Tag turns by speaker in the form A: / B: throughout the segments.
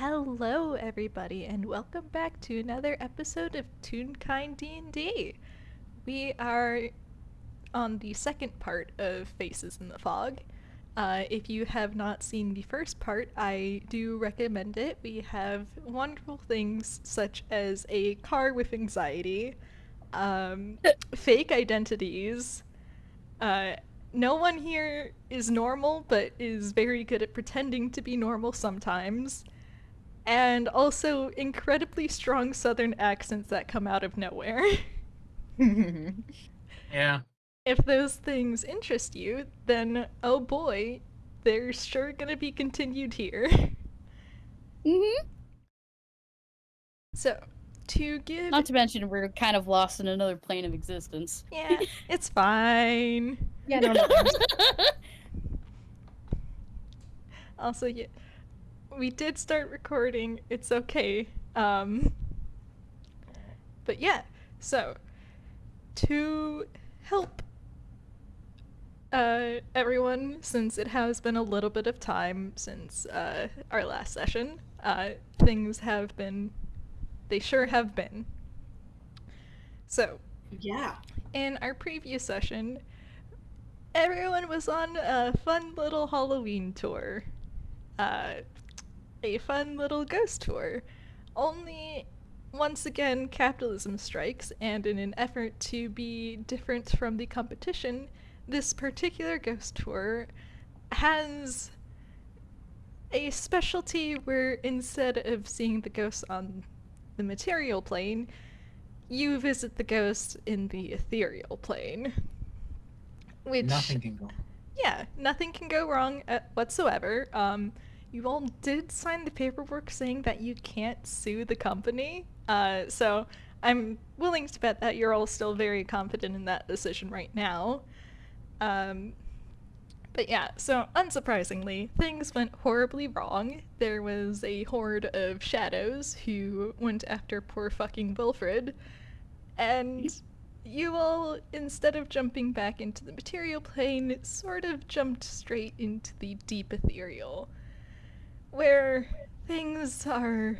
A: Hello, everybody, and welcome back to another episode of Toonkind D&D. We are on the second part of Faces in the Fog. If you have not seen the first part, I do recommend it. We have wonderful things such as a car with anxiety, fake identities. No one here is normal, but is very good at pretending to be normal sometimes. And also incredibly strong southern accents that come out of nowhere.
B: Yeah.
A: If those things interest you, then oh boy, there's sure gonna be continued here.
C: Mm-hmm.
A: So, to give.
C: Not to mention, we're kind of lost in another plane of existence.
A: Yeah, it's fine.
C: Yeah, no.
A: Also, yeah, we did start recording. It's okay. But yeah, so to help everyone, since it has been a little bit of time since our last session, things have been. They sure have been. So,
D: Yeah.
A: in our previous session, everyone was on a fun little Halloween tour. A fun little ghost tour. Only, once again, capitalism strikes, and in an effort to be different from the competition, this particular ghost tour has a specialty where instead of seeing the ghost on the material plane, you visit the ghost in the ethereal plane. Which,
B: Nothing can go.
A: yeah, nothing can go wrong whatsoever. You all did sign the paperwork saying that you can't sue the company, so I'm willing to bet that you're all still very confident in that decision right now. But yeah, so unsurprisingly, things went horribly wrong. There was a horde of shadows who went after poor fucking Wilfred, and you all, instead of jumping back into the material plane, sort of jumped straight into the deep ethereal, where things are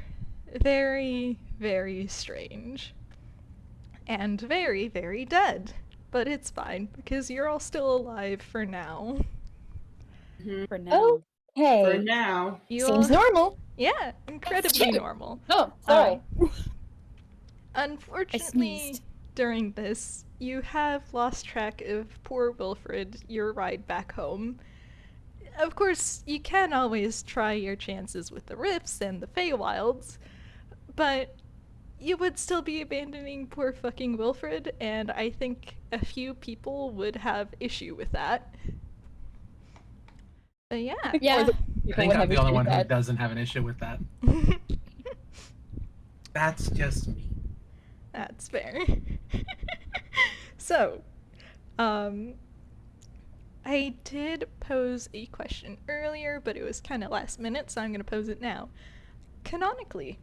A: very, very strange. And very, very dead. But it's fine, because you're all still alive for now.
C: For now.
D: For
E: Okay.
D: now.
A: You
E: Seems
A: all,
E: normal.
A: yeah, incredibly normal.
C: Oh, sorry.
A: Unfortunately,
C: sneezed.
A: during this, you have lost track of poor Wilfred, your ride back home. Of course, you can always try your chances with the Rifts and the Feywilds, but you would still be abandoning poor fucking Wilfred, and I think a few people would have issue with that. But yeah.
C: Yeah.
B: I think I'm the only one who doesn't have an issue with that. That's just me.
A: That's fair. So, I did pose a question earlier, but it was kind of last minute, so I'm going to pose it now. Canonically,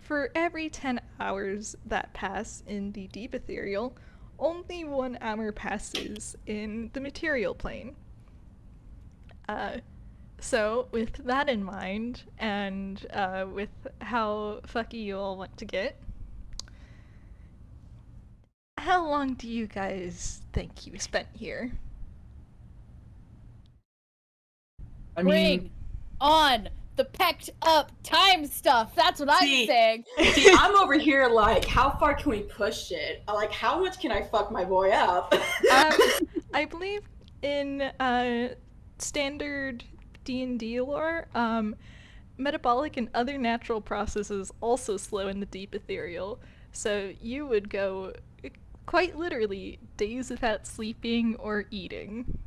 A: for every 10 hours that pass in the Deep Ethereal, only 1 hour passes in the material plane. So, with that in mind, and with how fucky you all want to get, how long do you guys think you spent here?
B: I mean,
C: Bring on the pecked up time stuff. That's what I'm saying.
D: See, I'm over here like, how far can we push it? Like, how much can I fuck my boy up?
A: I believe in standard D&D lore, metabolic and other natural processes also slow in the Deep Ethereal, so you would go quite literally days without sleeping or eating.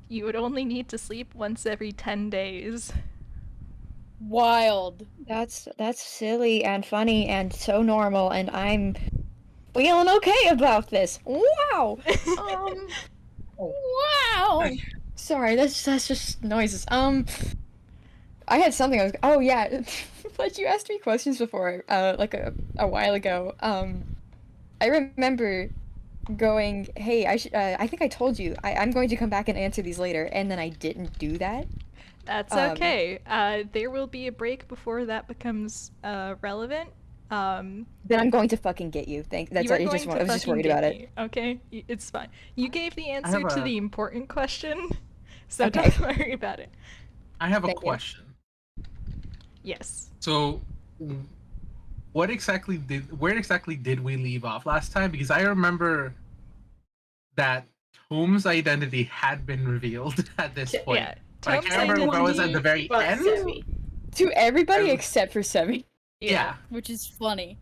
A: You would only need to sleep once every 10 days.
C: Wild.
E: That's silly and funny and so normal, and I'm feeling okay about this. Wow.
C: Wow.
E: Sorry, that's just noises. I had something I was. Oh yeah, but you asked me questions before, like a while ago. I remember going, hey, I think I told you I'm going to come back and answer these later, and then I didn't do that.
A: That's
E: Um,
A: okay. There will be a break before that becomes relevant.
E: Then I'm going to fucking get you. That's
A: You are
E: what
A: going to
E: I was just
A: fucking
E: worried
A: get
E: about it.
A: me, okay? It's fine. You gave the answer
B: have
A: to
B: a-
A: the important question, so
E: Okay.
A: don't worry about it.
B: I have a
E: Thank you.
B: question.
A: Yes.
B: So, where exactly did we leave off last time? Because I remember that Tom's identity had been revealed at this point.
A: Yeah.
B: But I
A: Tom's
B: can't remember if I was at the very
D: But
B: end.
D: Sebbie.
E: To everybody
B: I-
E: except for Sebbie.
B: Yeah.
C: Which is funny.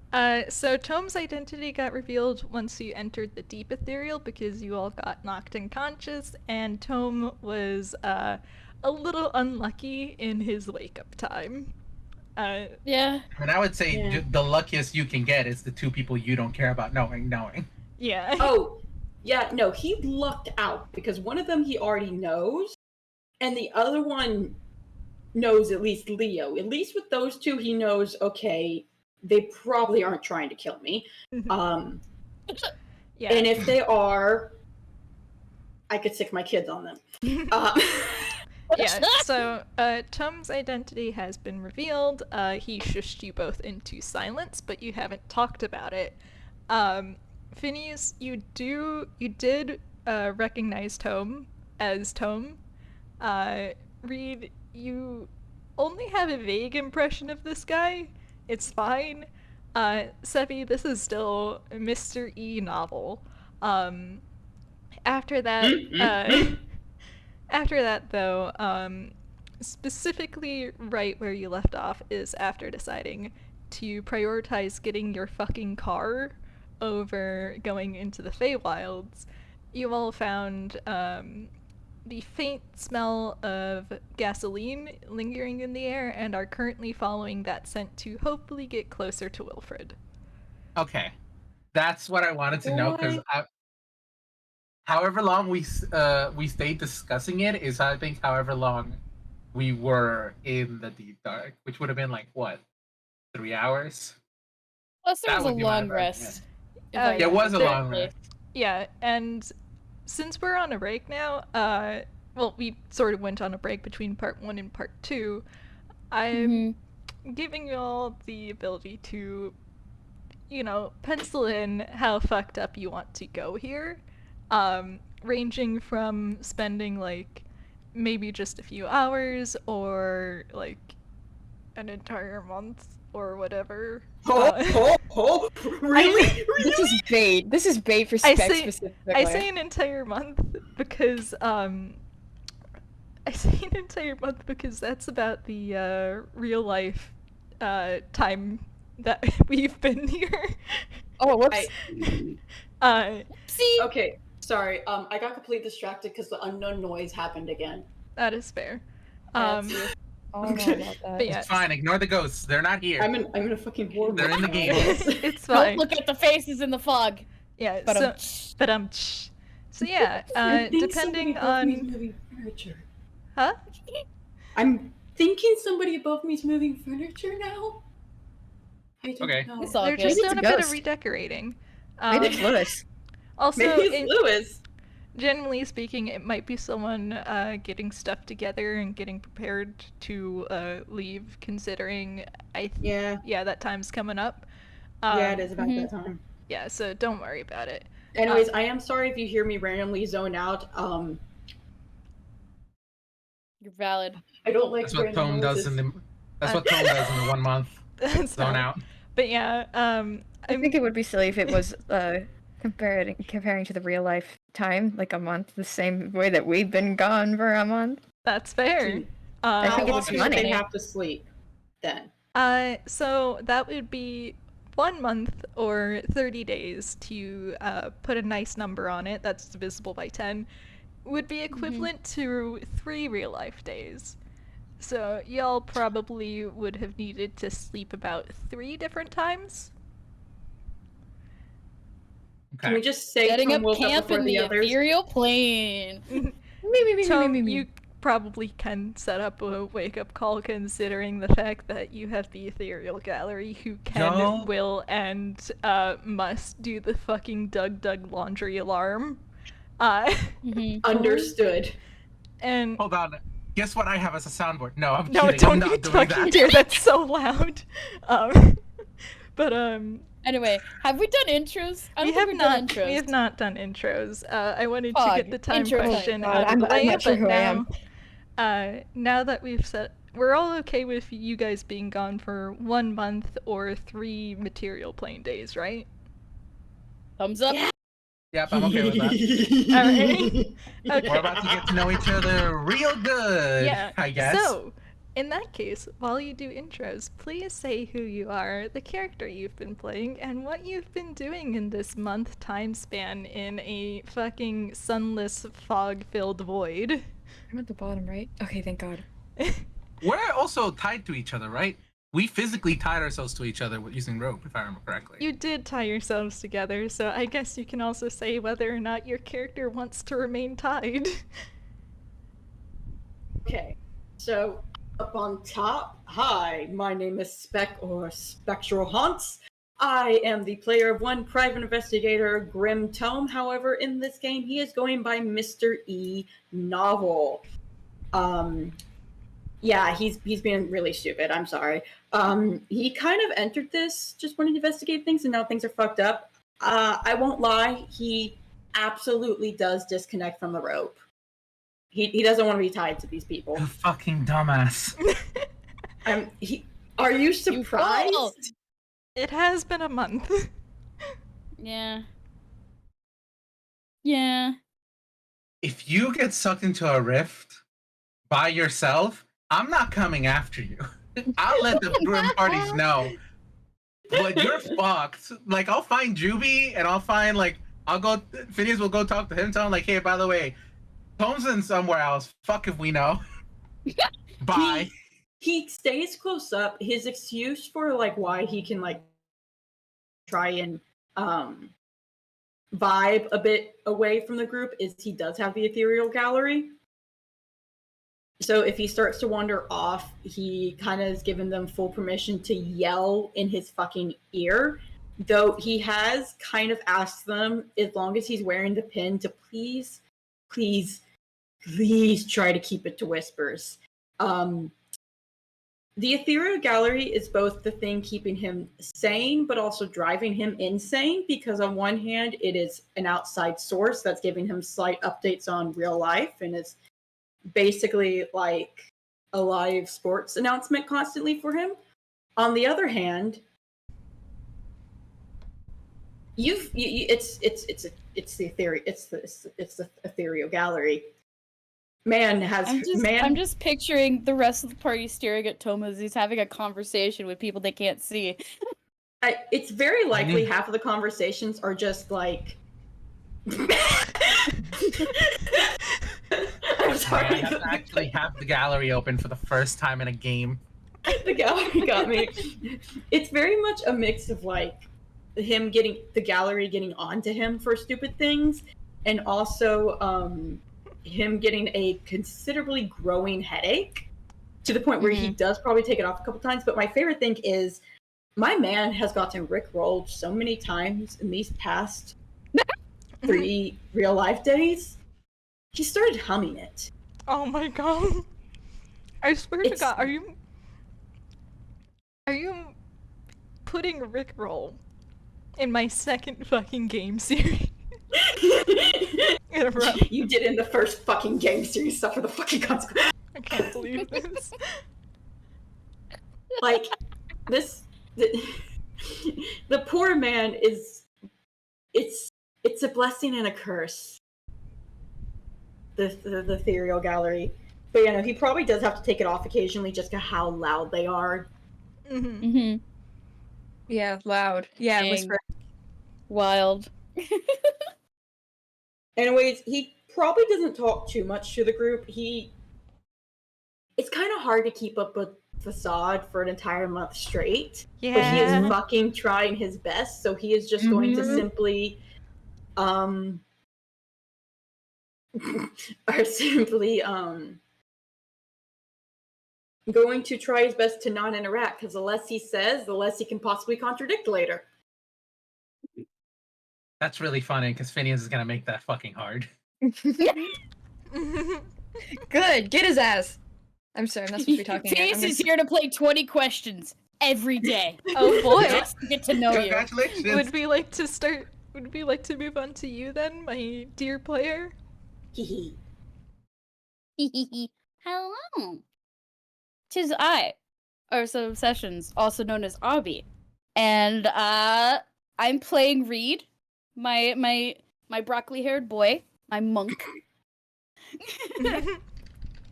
A: So Tom's identity got revealed once you entered the Deep Ethereal because you all got knocked unconscious, and Tom was a little unlucky in his wake-up time.
C: Yeah.
B: I mean, I would say
D: Yeah.
B: the luckiest you can get is the two people you don't care about knowing.
A: Yeah.
D: Oh, yeah, no, he lucked out because one of them he already knows, and the other one knows at least Leo. At least with those two, he knows, okay, they probably aren't trying to kill me.
A: Yeah.
D: And if they are, I could sick my kids on them.
A: Yeah, so Tom's identity has been revealed. He shushed you both into silence, but you haven't talked about it. Phineas, you did recognize Tom as Tom. Reed, you only have a vague impression of this guy. It's fine. Sebbie, this is still Mr. E novel. After that, after that, though, specifically right where you left off is after deciding to prioritize getting your fucking car over going into the Feywilds. You all found the faint smell of gasoline lingering in the air and are currently following that scent to hopefully get closer to Wilfred.
B: Okay, that's what I wanted to know because however long we stayed discussing it is I think however long we were in the deep dark, which would have been like what, 3 hours?
C: Plus, there
B: That
C: was a
B: would be my
C: long
B: bad,
C: rest.
A: yeah.
C: if I
A: Yeah,
B: it was a
C: remember
B: long
C: correctly.
B: rest.
A: Yeah, and since we're on a break now, well, we sort of went on a break between part 1 and part 2. I'm giving you all the ability to, pencil in how fucked up you want to go here, ranging from spending, like, maybe just a few hours or, like, an entire month or whatever.
D: Really?
E: This is bait. This is bait for Spec specifically.
A: I say an entire month because that's about the real life time that we've been here.
E: Oh, whoops.
C: See?
D: Okay, sorry. I got completely distracted because the unknown noise happened again.
A: That is fair.
E: Oh, I don't know about that.
A: But yeah,
B: It's fine. Ignore the ghosts. They're not here.
D: I'm in a fucking horror
B: They're in the
D: movie.
B: game.
A: it's
C: Don't
A: fine.
C: look at the faces in the fog.
A: Yeah,
C: But
A: so yeah,
D: I think
A: depending
D: somebody above me's
A: on
D: moving furniture.
A: huh?
D: I'm thinking somebody above me's moving furniture now. I don't
B: Okay.
D: know.
C: It's all
A: They're
C: good.
A: just
E: Maybe it's
A: doing
E: a
A: a bit of
E: ghost.
A: redecorating.
E: Maybe it's Lewis.
A: Also,
D: Maybe it's Lewis.
A: generally speaking, it might be someone getting stuff together and getting prepared to leave, considering
D: Yeah,
A: that time's coming up.
D: yeah, it is about that time.
A: Yeah, so don't worry about it.
D: Anyways, I am sorry if you hear me randomly zone out.
C: You're valid.
D: I don't like
B: That's what
D: random
B: Tome does
D: noises.
B: That's what Tome does in the 1 month.
A: That's
B: Zone
A: fine.
B: out.
A: But yeah,
E: I think it would be silly if it was comparing to the real life time, like a month, the same way that we've been gone for a month.
A: that's fair.
E: I
D: How
E: think it
D: long
E: was
D: do
E: money.
D: they have to sleep then?
A: So that would be 1 month or 30 days to put a nice number on it. That's divisible by 10. Would be equivalent to 3 real life days. So y'all probably would have needed to sleep about 3 different times.
D: Can we
B: Okay.
D: just say
C: Setting
D: Tom
C: up
D: woke
C: camp
D: before
C: in
D: the
C: the
D: others?
C: ethereal plane.
A: Tom, you probably can set up a wake-up call considering the fact that you have the ethereal gallery who can,
B: No.
A: will, and must do the fucking Doug laundry alarm.
C: Mhm.
D: Understood.
A: And
B: Hold on. Guess what I have as a soundboard? No, I'm
A: No,
B: kidding. I'm
A: don't you
B: not doing
A: fucking
B: that.
A: dare. That's so loud. Um, but
C: Anyway, have we done intros? I don't
A: we
C: think
A: have
C: we've
A: not.
C: done intros.
A: We have not done intros. I wanted to
C: Fog,
A: get the time
C: intro time.
A: question
E: God,
A: out of the
E: I'm
A: way,
E: not sure
A: but
E: who I am.
A: now that we've said we're all okay with you guys being gone for 1 month or 3 material plane days, right?
C: Thumbs up.
B: Yep, I'm okay with that.
A: Alright. Okay.
B: We're about to get to know each other real good.
A: Yeah.
B: I guess.
A: So, in that case, while you do intros, please say who you are, the character you've been playing, and what you've been doing in this month time span in a fucking sunless, fog-filled void.
E: I'm at the bottom, right? Okay, thank God.
B: We're also tied to each other, right? We physically tied ourselves to each other using rope, if I remember correctly.
A: You did tie yourselves together, so I guess you can also say whether or not your character wants to remain tied.
D: Okay, so up on top, hi, my name is Spec or Spectral Haunts. I am the player of one private investigator, Grim Tome. However, in this game, he is going by Mr. E Novel. Yeah, he's being really stupid. I'm sorry. He kind of entered this just wanting to investigate things, and now things are fucked up. I won't lie, he absolutely does disconnect from the rope. He doesn't want to be tied to these people.
B: You fucking dumbass.
D: Are you surprised?
C: fool!
A: It has been a month.
C: Yeah. Yeah.
B: If you get sucked into a rift by yourself, I'm not coming after you. I'll let the grim parties know. But you're fucked. Like, I'll find Juby and I'll find, like, Phineas will go talk to him, tell him, like, hey, by the way, Tom's in somewhere else. Fuck if we know. Bye.
D: He stays close up. His excuse for, like, why he can, like, try and vibe a bit away from the group is he does have the ethereal gallery. So if he starts to wander off, he kind of is given them full permission to yell in his fucking ear. Though he has kind of asked them, as long as he's wearing the pin, to please try to keep it to whispers. The ethereal gallery is both the thing keeping him sane, but also driving him insane, because on one hand, it is an outside source that's giving him slight updates on real life, and it's basically like a live sports announcement constantly for him. On the other hand, it's the ethereal gallery.
C: I'm just picturing the rest of the party staring at Tom as he's having a conversation with people they can't see.
D: It's very likely half of the conversations are just like I'm sorry.
B: I have to actually have the gallery open for the first time in a game.
D: The gallery got me. It's very much a mix of like him getting the gallery getting onto him for stupid things, and also him getting a considerably growing headache to the point where he does probably take it off a couple times. But my favorite thing is my man has gotten rickrolled so many times in these past 3 real life days. He started humming it.
A: Oh my god. I swear to God, are you putting Rickroll in my second fucking game series? In a row.
D: You did in the first fucking game series, suffer the fucking consequences.
A: I can't believe this.
D: Like, the poor man is, it's a blessing and a curse. The ethereal gallery. But you know, he probably does have to take it off occasionally just to how loud they are.
E: Yeah, loud. Yeah,
C: Dang.
E: whisper.
C: Wild.
D: Anyways, he probably doesn't talk too much to the group. It's kind of hard to keep up a facade for an entire month straight.
A: Yeah.
D: But he is fucking trying his best, so he is just going to simply going to try his best to not interact, because the less he says, the less he can possibly contradict later.
B: That's really funny, because Phineas is gonna make that fucking hard.
E: Good, get his ass. I'm sorry, I'm not supposed to be talking yet.
C: Phineas is here to play 20 questions every day.
A: Oh boy.
C: Just to get to know you.
B: Congratulations.
A: Would we like to start? Would we like to move on to you then, my dear player?
D: Hee
C: Hello. 'Tis I, Ursa of Sessions, also known as Obby. And I'm playing Reed, my broccoli-haired boy, my monk.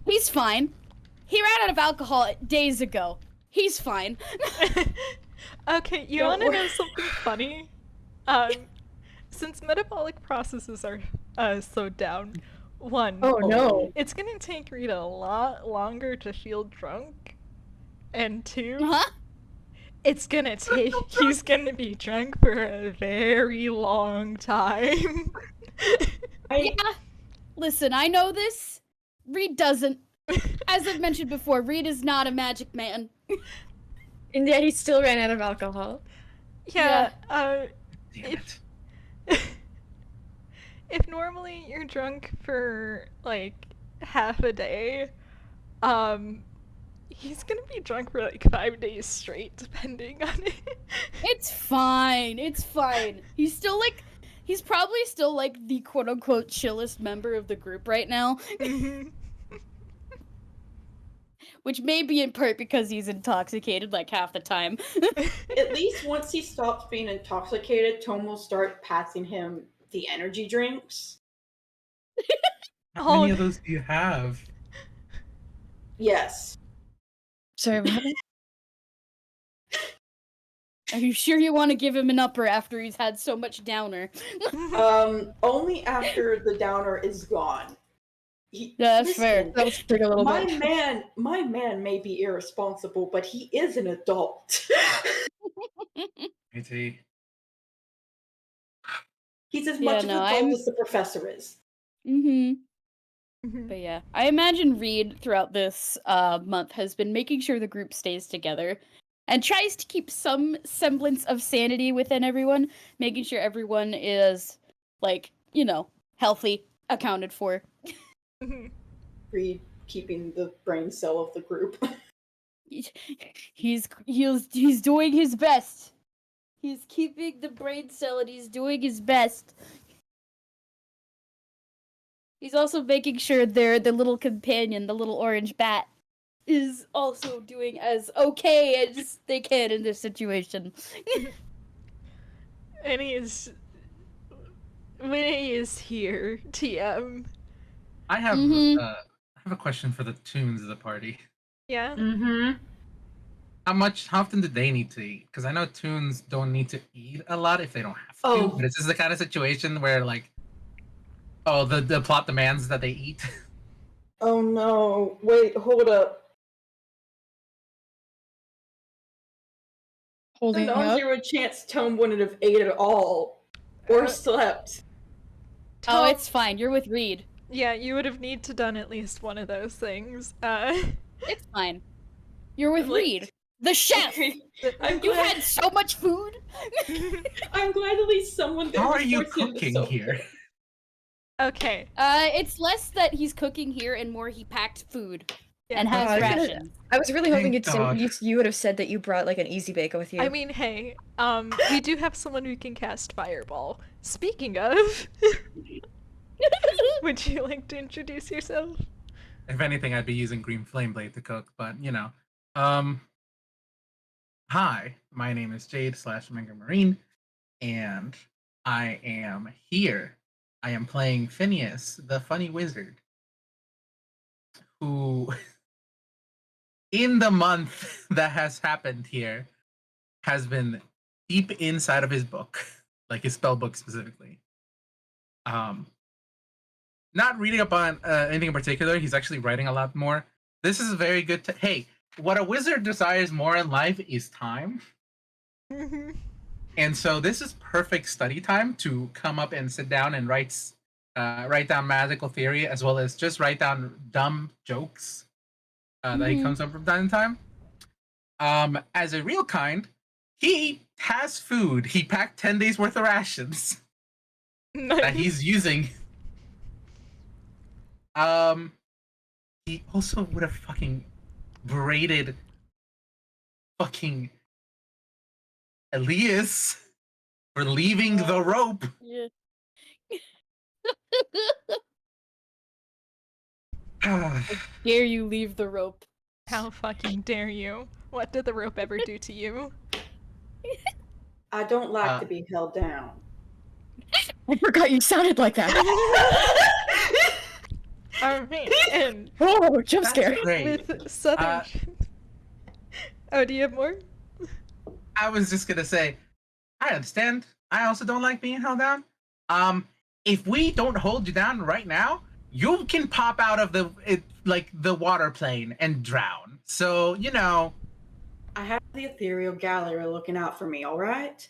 C: He's fine. He ran out of alcohol days ago. He's fine.
A: Okay, you
D: Don't
A: want to know
D: worry.
A: something funny? Since metabolic processes are so down, one,
E: Oh no.
A: it's gonna take Reed a lot longer to feel drunk, and two,
C: Huh?
A: it's gonna take. He's gonna be drunk for a very long time.
C: Yeah. Listen, I know this. Reed doesn't. As I've mentioned before, Reed is not a magic man.
E: And yet he still ran out of alcohol.
A: Yeah.
B: Damn
A: If-
B: it.
A: If normally you're drunk for like half a day, he's gonna be drunk for like 5 days straight, depending on it.
C: It's fine. It's fine. He's still like, he's probably still like the quote unquote chillest member of the group right now,
A: Mhm.
C: which may be in part because he's intoxicated like half the time.
D: At least once he stops being intoxicated, Tom will start passing him the energy drinks.
B: How
A: Oh.
B: many of those do you have?
D: Yes.
E: Sorry, what?
C: Are you sure you want to give him an upper after he's had so much downer?
D: Only after the downer is gone.
C: Yeah, that's fair.
D: Listen,
E: That was pretty a little
D: my
E: bit.
D: man may be irresponsible, but he is an adult.
B: IT.
D: He's as
C: Yeah,
D: much of
C: no,
D: an
C: I'm-
D: adult as the professor is.
C: Mm-hmm.
A: Mhm.
C: But yeah, I imagine Reed throughout this month has been making sure the group stays together and tries to keep some semblance of sanity within everyone, making sure everyone is, like, you know, healthy, accounted for.
A: Mhm.
D: Reed keeping the brain cell of the group.
C: He's doing his best. He's keeping the brain cell and he's doing his best. He's also making sure the little companion, the little orange bat, is also doing as okay as they can in this situation.
A: And when he is here, TM.
B: I have
C: Mhm.
B: I have a question for the tunes of the party.
A: Yeah.
D: Mm-hmm.
B: How often do they need to eat? Because I know tunes don't need to eat a lot if they don't have to.
D: Oh.
B: But it's just the kind of situation where like, oh, the plot demands that they eat.
D: Oh no. Wait, hold up. The
E: Holding up.
D: non-zero chance Tome wouldn't have ate at all. Or
A: Uh,
D: slept.
C: Oh,
A: Tom-
C: it's fine. You're with Reed.
A: Yeah, you would have need to done at least one of those things.
C: It's fine. You're with
D: Like-
C: Reed, the chef.
D: Okay. I'm
C: You
D: glad,
C: had so much food.
D: I'm glad at least someone there
B: How
D: was
B: are you
D: forcing
B: cooking
D: himself.
B: here?
A: Okay.
C: It's less that he's cooking here and more he packed food
A: Yeah.
C: and has
E: I was gonna-
C: rations.
E: I was really hoping
B: Thank
E: you would have said that you brought like an easy bake with you.
A: I mean, hey, we do have someone who can cast Fireball. Speaking of, would you like to introduce yourself?
B: If anything, I'd be using Green Flame Blade to cook, but you know. Hi, my name is Jade / Mega Marine, and I am here. I am playing Phineas, the funny wizard, who, in the month that has happened here, has been deep inside of his book, like his spell book specifically. Not reading up on anything in particular. He's actually writing a lot more. This is a very good. Hey, what a wizard desires more in life is time. And so this is perfect study time to come up and sit down and write down magical theory as well as just write down dumb jokes that he comes up from time to time. As a real kind, he has food. He packed 10 days worth of rations that he's using. he also would have fucking berated fucking Elias for leaving the rope.
C: Yeah. Dare you leave the rope?
A: How fucking dare you? What did the rope ever do to you?
D: I don't like to be held down.
E: I forgot you sounded like that.
A: Alright, and
E: Oh, jump
B: That's
E: scare.
B: great.
A: with Southern... Oh, do you have more?
B: I was just gonna say, I understand. I also don't like being held down. If we don't hold you down right now, you can pop out of the water plane and drown. So, you know.
D: I have the ethereal gallery looking out for me, all right?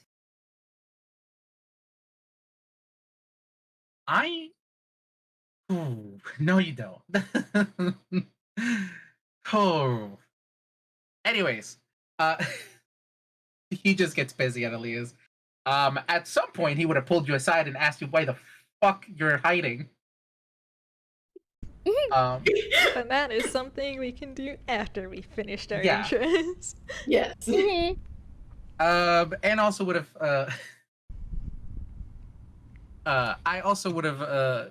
B: Ooh, no, you don't. Oh. Anyways, he just gets busy at Elias. At some point, he would have pulled you aside and asked you why the fuck you're hiding.
A: But that is something we can do after we finished our
B: Yeah.
A: intros.
D: Yes.
B: And also would have. I also would have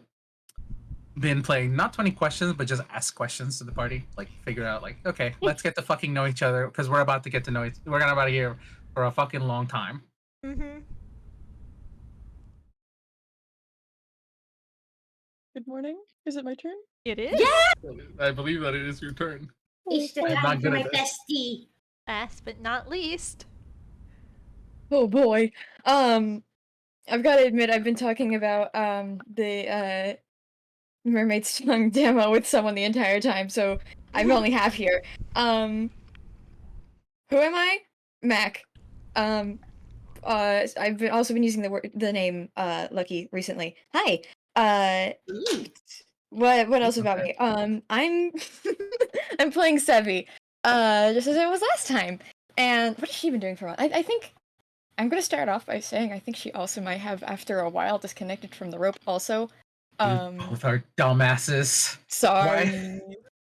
B: been playing not 20 questions, but just ask questions to the party. Like, figure out, like, okay, let's get to fucking know each other because we're about to get to know we're gonna about to here for a fucking long time.
A: Mm-hmm.
E: Good morning. Is it my turn?
A: It is.
D: Yeah!
B: I believe that it is your turn.
F: It's the
B: I'm not
F: time for
B: good
F: my
B: at this.
F: bestie.
A: Last but not least.
E: Oh boy. I've got to admit, I've been talking about the Mermaid's Tongue demo with someone the entire time, so I'm only half here. Who am I? Mac. I've also been using the name Lucky recently. Hi. What else about me? I'm I'm playing Sebbie. Just as it was last time. And what has she been doing for a while? I think I'm gonna start off by saying I think she also might have, after a while, disconnected from the rope also.
B: Both are dumbasses.
E: Sorry.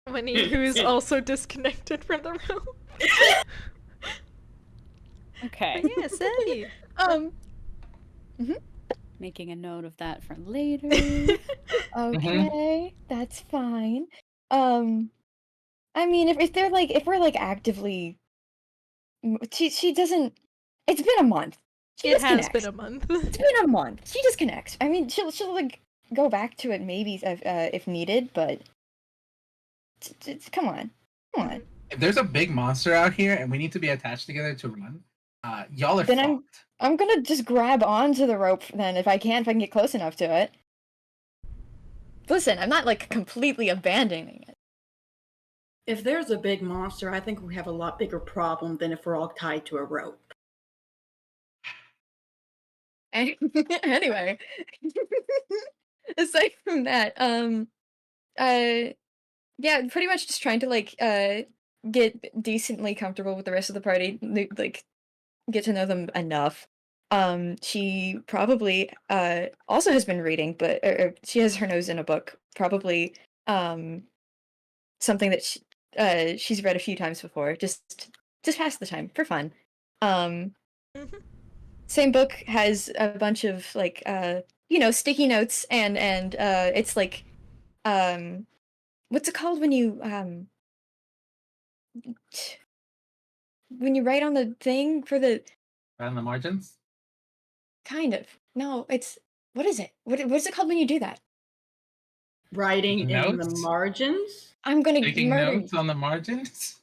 A: Winnie, who is also disconnected from the room.
C: Okay.
A: But yeah, Sebbie.
C: Making a note of that for later.
E: Okay, that's fine. I mean, if we're like actively, she doesn't. It's been a month. She
A: It has
E: disconnects.
A: been a month.
E: It's been a month. She disconnects. I mean, she'll like go back to it maybe if needed, but come on.
B: If there's a big monster out here and we need to be attached together to run, y'all are
E: Then
B: fucked.
E: I'm gonna just grab onto the rope then if I can get close enough to it. Listen, I'm not like completely abandoning it.
D: If there's a big monster, I think we have a lot bigger problem than if we're all tied to a rope.
E: Anyway, aside from that, yeah, pretty much just trying to like get decently comfortable with the rest of the party, like get to know them enough. She probably also has been reading, but she has her nose in a book. Probably something that she's read a few times before, just pass the time for fun. Same book has a bunch of like sticky notes and it's like what's it called when you write on the thing for the
B: Right on the margins?
E: kind of. No, it's what is it? What's it called when you do that?
D: Writing
B: Taking
D: in the
B: notes?
D: margins?
E: I'm gonna
B: Taking
E: murder
B: notes on the margins?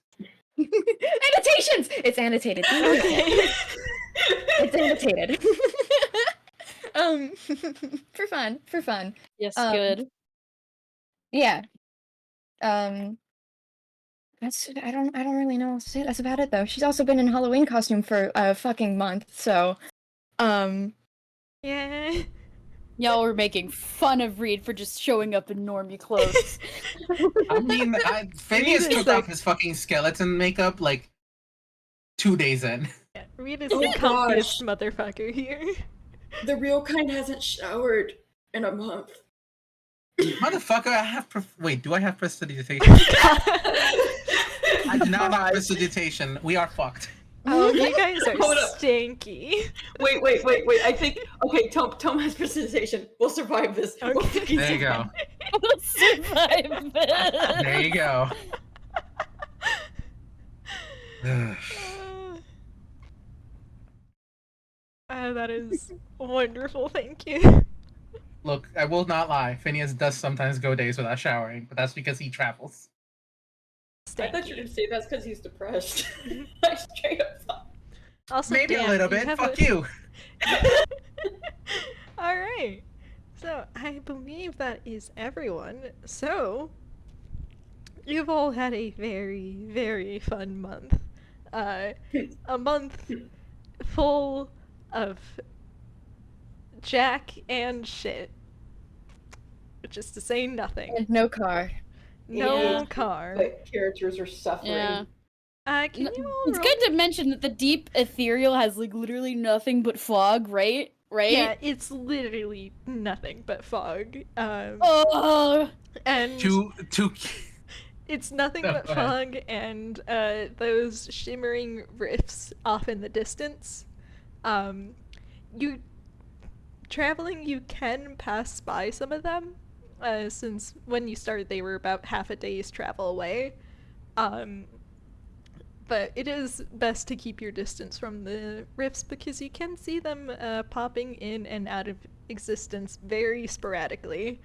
E: annotations! It's annotated.
A: Okay.
E: It's annotated. For fun.
C: Yes,
E: Um,
C: good.
E: Yeah. That's I don't really know what to say. That's about it though. She's also been in Halloween costume for a fucking month, so
A: Yeah.
C: Y'all were making fun of Reed for just showing up in normie clothes.
B: I mean, Phineas
A: Reed is
B: took
A: like-
B: off his fucking skeleton makeup like 2 days in.
A: Yeah, Reed is
D: Oh
A: the
D: gosh.
A: comfiest motherfucker here.
D: The real kind hasn't showered in a month.
B: Motherfucker, I have. Wait, do I have prestidigitation? I do not have prestidigitation. We are fucked.
A: Oh, you guys are
D: Hold up.
A: stinky.
D: Wait. I think Tom has precipitation. We'll survive this.
A: Okay.
D: We'll fucking
B: There you go.
C: We'll survive this.
B: There you go.
A: That is wonderful, thank you.
B: Look, I will not lie. Phineas does sometimes go days without showering, but that's because he travels.
D: I thought you were gonna say that's because he's depressed. I straight up thought.
A: Also,
B: Maybe
A: Dan,
B: a little
A: you
B: bit.
A: have
B: Fuck you.
A: Alright. So, I believe that is everyone. So, you've all had a very, very fun month. A month full of Jack and shit. Just to say nothing.
E: And no car.
A: No
D: Yeah.
A: car.
D: But characters are suffering.
C: Yeah.
A: Can you all
C: It's
A: roll-
C: good to mention that the Deep Ethereal has like literally nothing but fog, right? Right?
A: Yeah, it's literally nothing but fog.
C: Oh.
A: And
B: To
A: it's nothing
B: No,
A: but
B: go ahead.
A: fog and those shimmering rifts off in the distance. You traveling, you can pass by some of them, since when you started they were about half a day's travel away. But it is best to keep your distance from the rifts because you can see them popping in and out of existence very sporadically.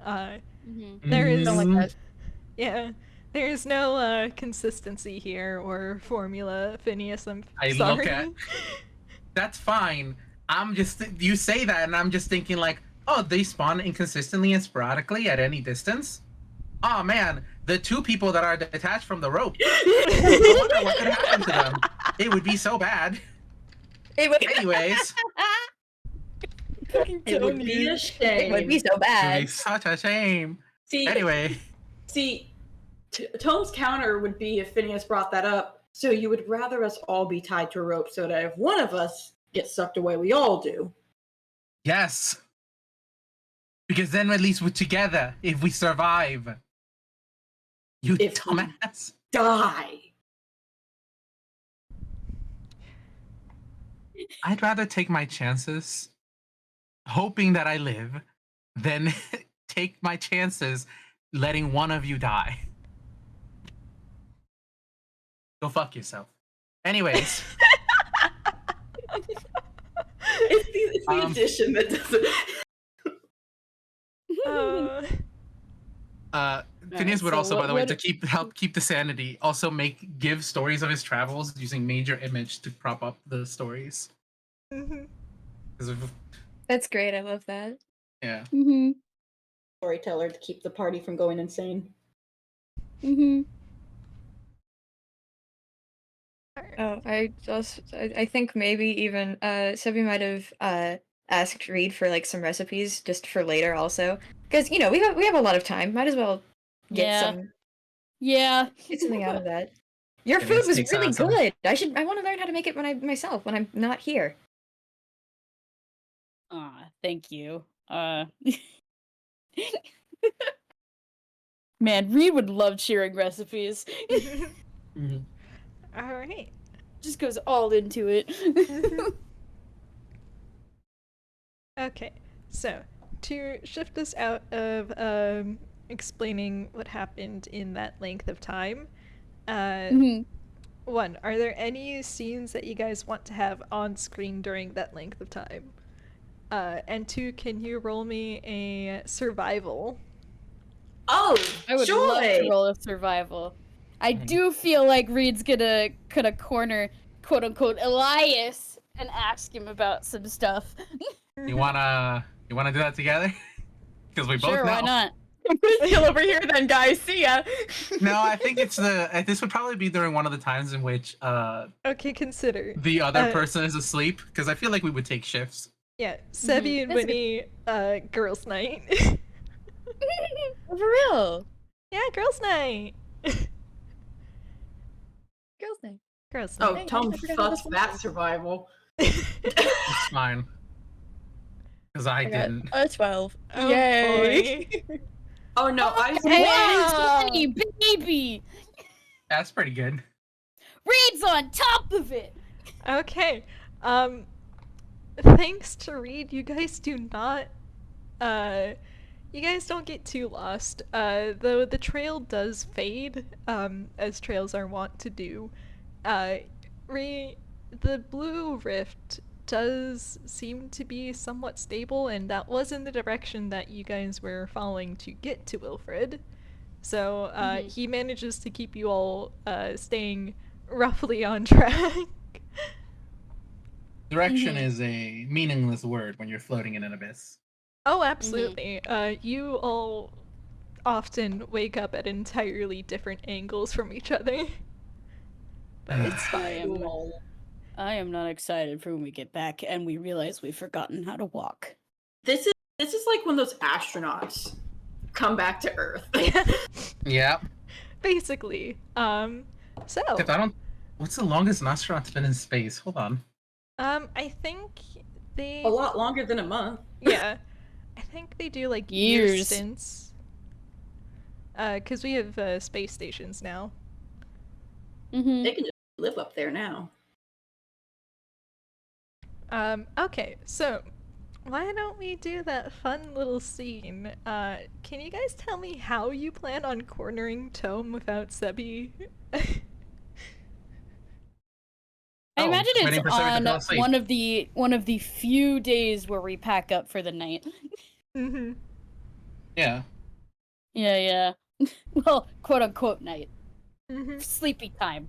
A: There is
E: Don't like that.
A: yeah, there is no consistency here or formula, Phineas. I'm
B: I
A: sorry.
B: look at- That's fine. I'm just you say that, and I'm just thinking like, oh, they spawn inconsistently and sporadically at any distance. Oh man, the two people that are detached from the rope. I wonder what could happen to them. It would be so bad. Anyways,
D: It would be a shame.
E: It would be so
B: it would be
E: bad.
B: such a shame.
D: See,
B: Anyway,
D: Tome's counter would be if Phineas brought that up. So you would rather us all be tied to a rope so that if one of us gets sucked away, we all do.
B: yes. Because then at least we're together if we survive. You
D: If we-
B: dumbass.
D: Die.
B: I'd rather take my chances, hoping that I live, than take my chances letting one of you die. Go fuck yourself. Anyways,
D: It's the addition that doesn't.
B: Phineas would
C: so
B: also, by the way,
C: what-
B: to help keep the sanity, also give stories of his travels using major image to prop up the stories.
A: Mhm.
B: 'Cause of-
E: That's great. I love that.
B: yeah.
C: Mm-hmm.
D: Storyteller to keep the party from going insane.
C: Mm-hmm.
E: Oh, I think maybe even Sebbie might have asked Reed for like some recipes just for later also, because you know we have a lot of time. Might as well get
C: Yeah. Yeah.
E: something out of that. Your
B: It
E: food was
B: takes
E: really
B: out some-
E: good. I want to learn how to make it myself when I'm not here.
C: Aw, thank you. Man, Reed would love sharing recipes.
B: Mhm.
A: All right.
C: Just goes all into it.
A: Okay, so to shift us out of explaining what happened in that length of time,
C: Mhm.
A: one, are there any scenes that you guys want to have on screen during that length of time? And two, can you roll me a survival?
D: Oh,
C: I would
D: joy!
C: love to roll a survival. I do feel like Reed's gonna corner, quote unquote, Elias and ask him about some stuff.
B: You wanna do that together? Because we both
C: Sure,
B: know.
C: why not?
E: Still over here then, guys. See ya.
B: No, I think it's this would probably be during one of the times in which
A: Okay, consider.
B: the other
A: Uh,
B: person is asleep, because I feel like we would take shifts.
A: Yeah, Sebbie and
E: That's
A: Winnie, girls' night.
E: For real.
A: Yeah, girls' night.
E: Girls' night.
A: Girls'
D: Oh,
A: night.
D: Tom
E: I forgot how
D: fucks
E: this
D: that
E: works.
D: survival.
B: It's fine. Because I
E: got
B: didn't.
E: a 12.
A: Oh,
E: Yay!
A: boy.
D: Oh no, I
C: Hey, baby!
B: That's pretty good.
C: Reed's on top of it!
A: Okay. Thanks to Reed, you guys do not, you guys don't get too lost. Though the trail does fade, as trails are wont to do. The blue rift does seem to be somewhat stable, and that was in the direction that you guys were following to get to Wilfred. So, he manages to keep you all, staying roughly on track.
B: Direction is a meaningless word when you're floating in an abyss.
A: Oh, absolutely. You all often wake up at entirely different angles from each other. But it's fine.
D: Cool.
C: I am not excited for when we get back and we realize we've forgotten how to walk.
D: This is like when those astronauts come back to Earth.
B: Yeah.
A: Basically. So,
B: Except I don't. What's the longest an astronaut's been in space? Hold on.
A: I think they...
D: A lot longer than a month.
A: Yeah. I think they do, like, year
C: Years.
A: stints. 'Cause we have, space stations now.
D: They can just live up there now.
A: Okay, so why don't we do that fun little scene? Can you guys tell me how you plan on cornering Tome without Sebbie?
C: I imagine
B: just waiting
C: it's
B: for Sebbie to
C: on
B: fall asleep.
C: one of the few days where we pack up for the night.
A: Mm-hmm.
B: Yeah.
C: Yeah. Well, quote unquote night.
A: Mm-hmm.
C: Sleepy time.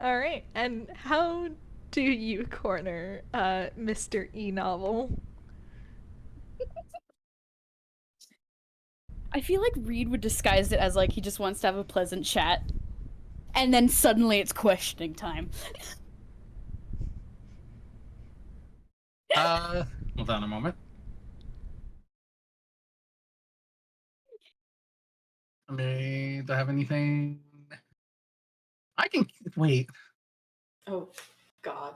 A: Alright, and how do you corner, Mr. E-Novel?
C: I feel like Reed would disguise it as like he just wants to have a pleasant chat. And then suddenly it's questioning time.
B: Hold on a moment. Do I have anything? I can wait.
D: Oh, God.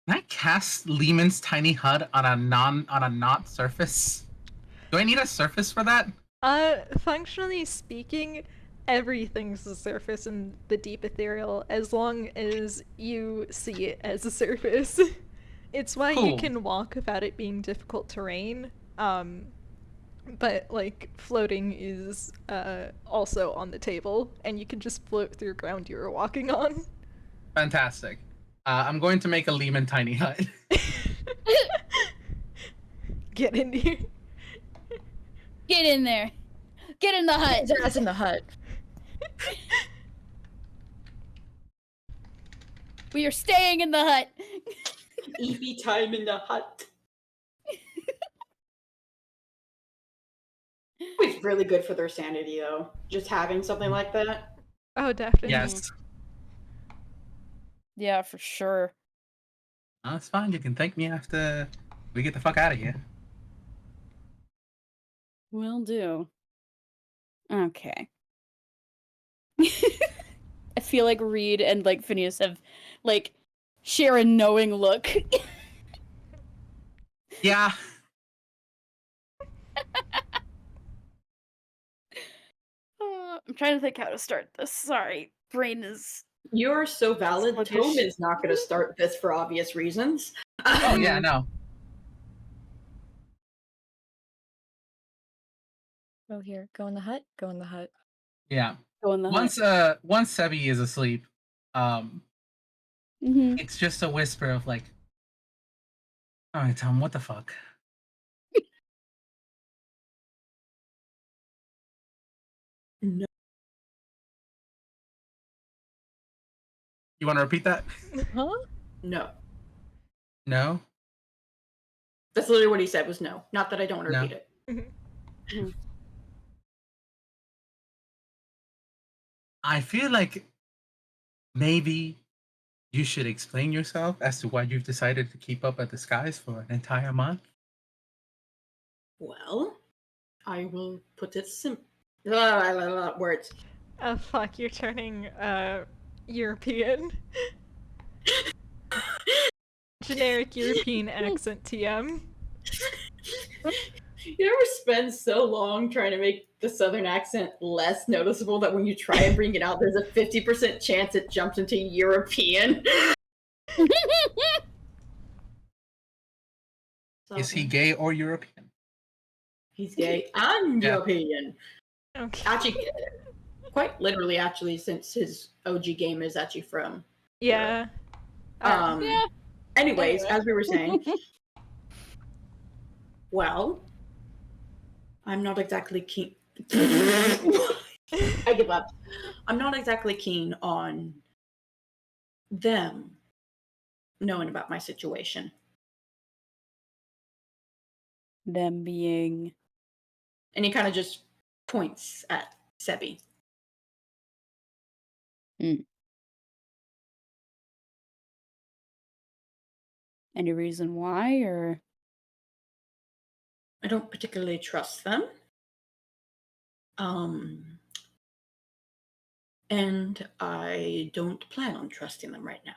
B: Can I cast Lehman's tiny HUD on a not surface? Do I need a surface for that?
A: Functionally speaking, everything's a surface in the Deep Ethereal as long as you see it as a surface. It's why you
B: Cool.
A: can walk without it being difficult terrain. But like floating is also on the table, and you can just float through ground you were walking on.
B: Fantastic. I'm going to make a Lehman tiny HUD.
A: Get in here.
C: Get in there. Get in the hut.
E: That's in the hut.
C: We are staying in the hut.
D: EV time in the hut. It's really good for their sanity, though. Just having something like that.
A: Oh, definitely.
B: Yes.
C: Yeah, for sure.
B: That's fine. You can thank me after we get the fuck out of here.
C: Will do. Okay. I feel like Reed and like Phineas have like share a knowing look.
B: Yeah.
C: I'm trying to think how to start this. Sorry. Brain is
D: You're so valid.
C: Sluggish.
D: Tome is not going to start this for obvious reasons.
B: Oh yeah, no.
E: Go here. Go in the hut. Go in the hut.
B: Yeah.
C: go in the
B: Once Sebbie is asleep, it's just a whisper of like, all right, Tom, what the fuck?
D: No.
B: You want to repeat that?
E: Huh?
D: No.
B: No?
D: That's literally what he said was no. Not that I don't want to
B: No.
D: repeat it.
B: I feel like maybe you should explain yourself as to why you've decided to keep up a disguise for an entire month.
D: Well, I will put it words.
A: Oh fuck, you're turning European. Generic European accent TM.
D: You ever spend so long trying to make the southern accent less noticeable that when you try and bring it out, there's a 50% chance it jumps into European?
B: Is he gay or European?
D: He's gay and
B: Yeah.
D: European.
A: Okay.
D: Actually, quite literally, actually, since his OG game is actually from
A: Yeah.
C: Yeah.
D: Anyways,
C: Anyway.
D: as we were saying, well, I'm not exactly keen. I give up. I'm not exactly keen on them knowing about my situation.
C: Them being.
D: And he kind of just points at Sebbie.
C: Any reason why, or?
D: I don't particularly trust them. And I don't plan on trusting them right now.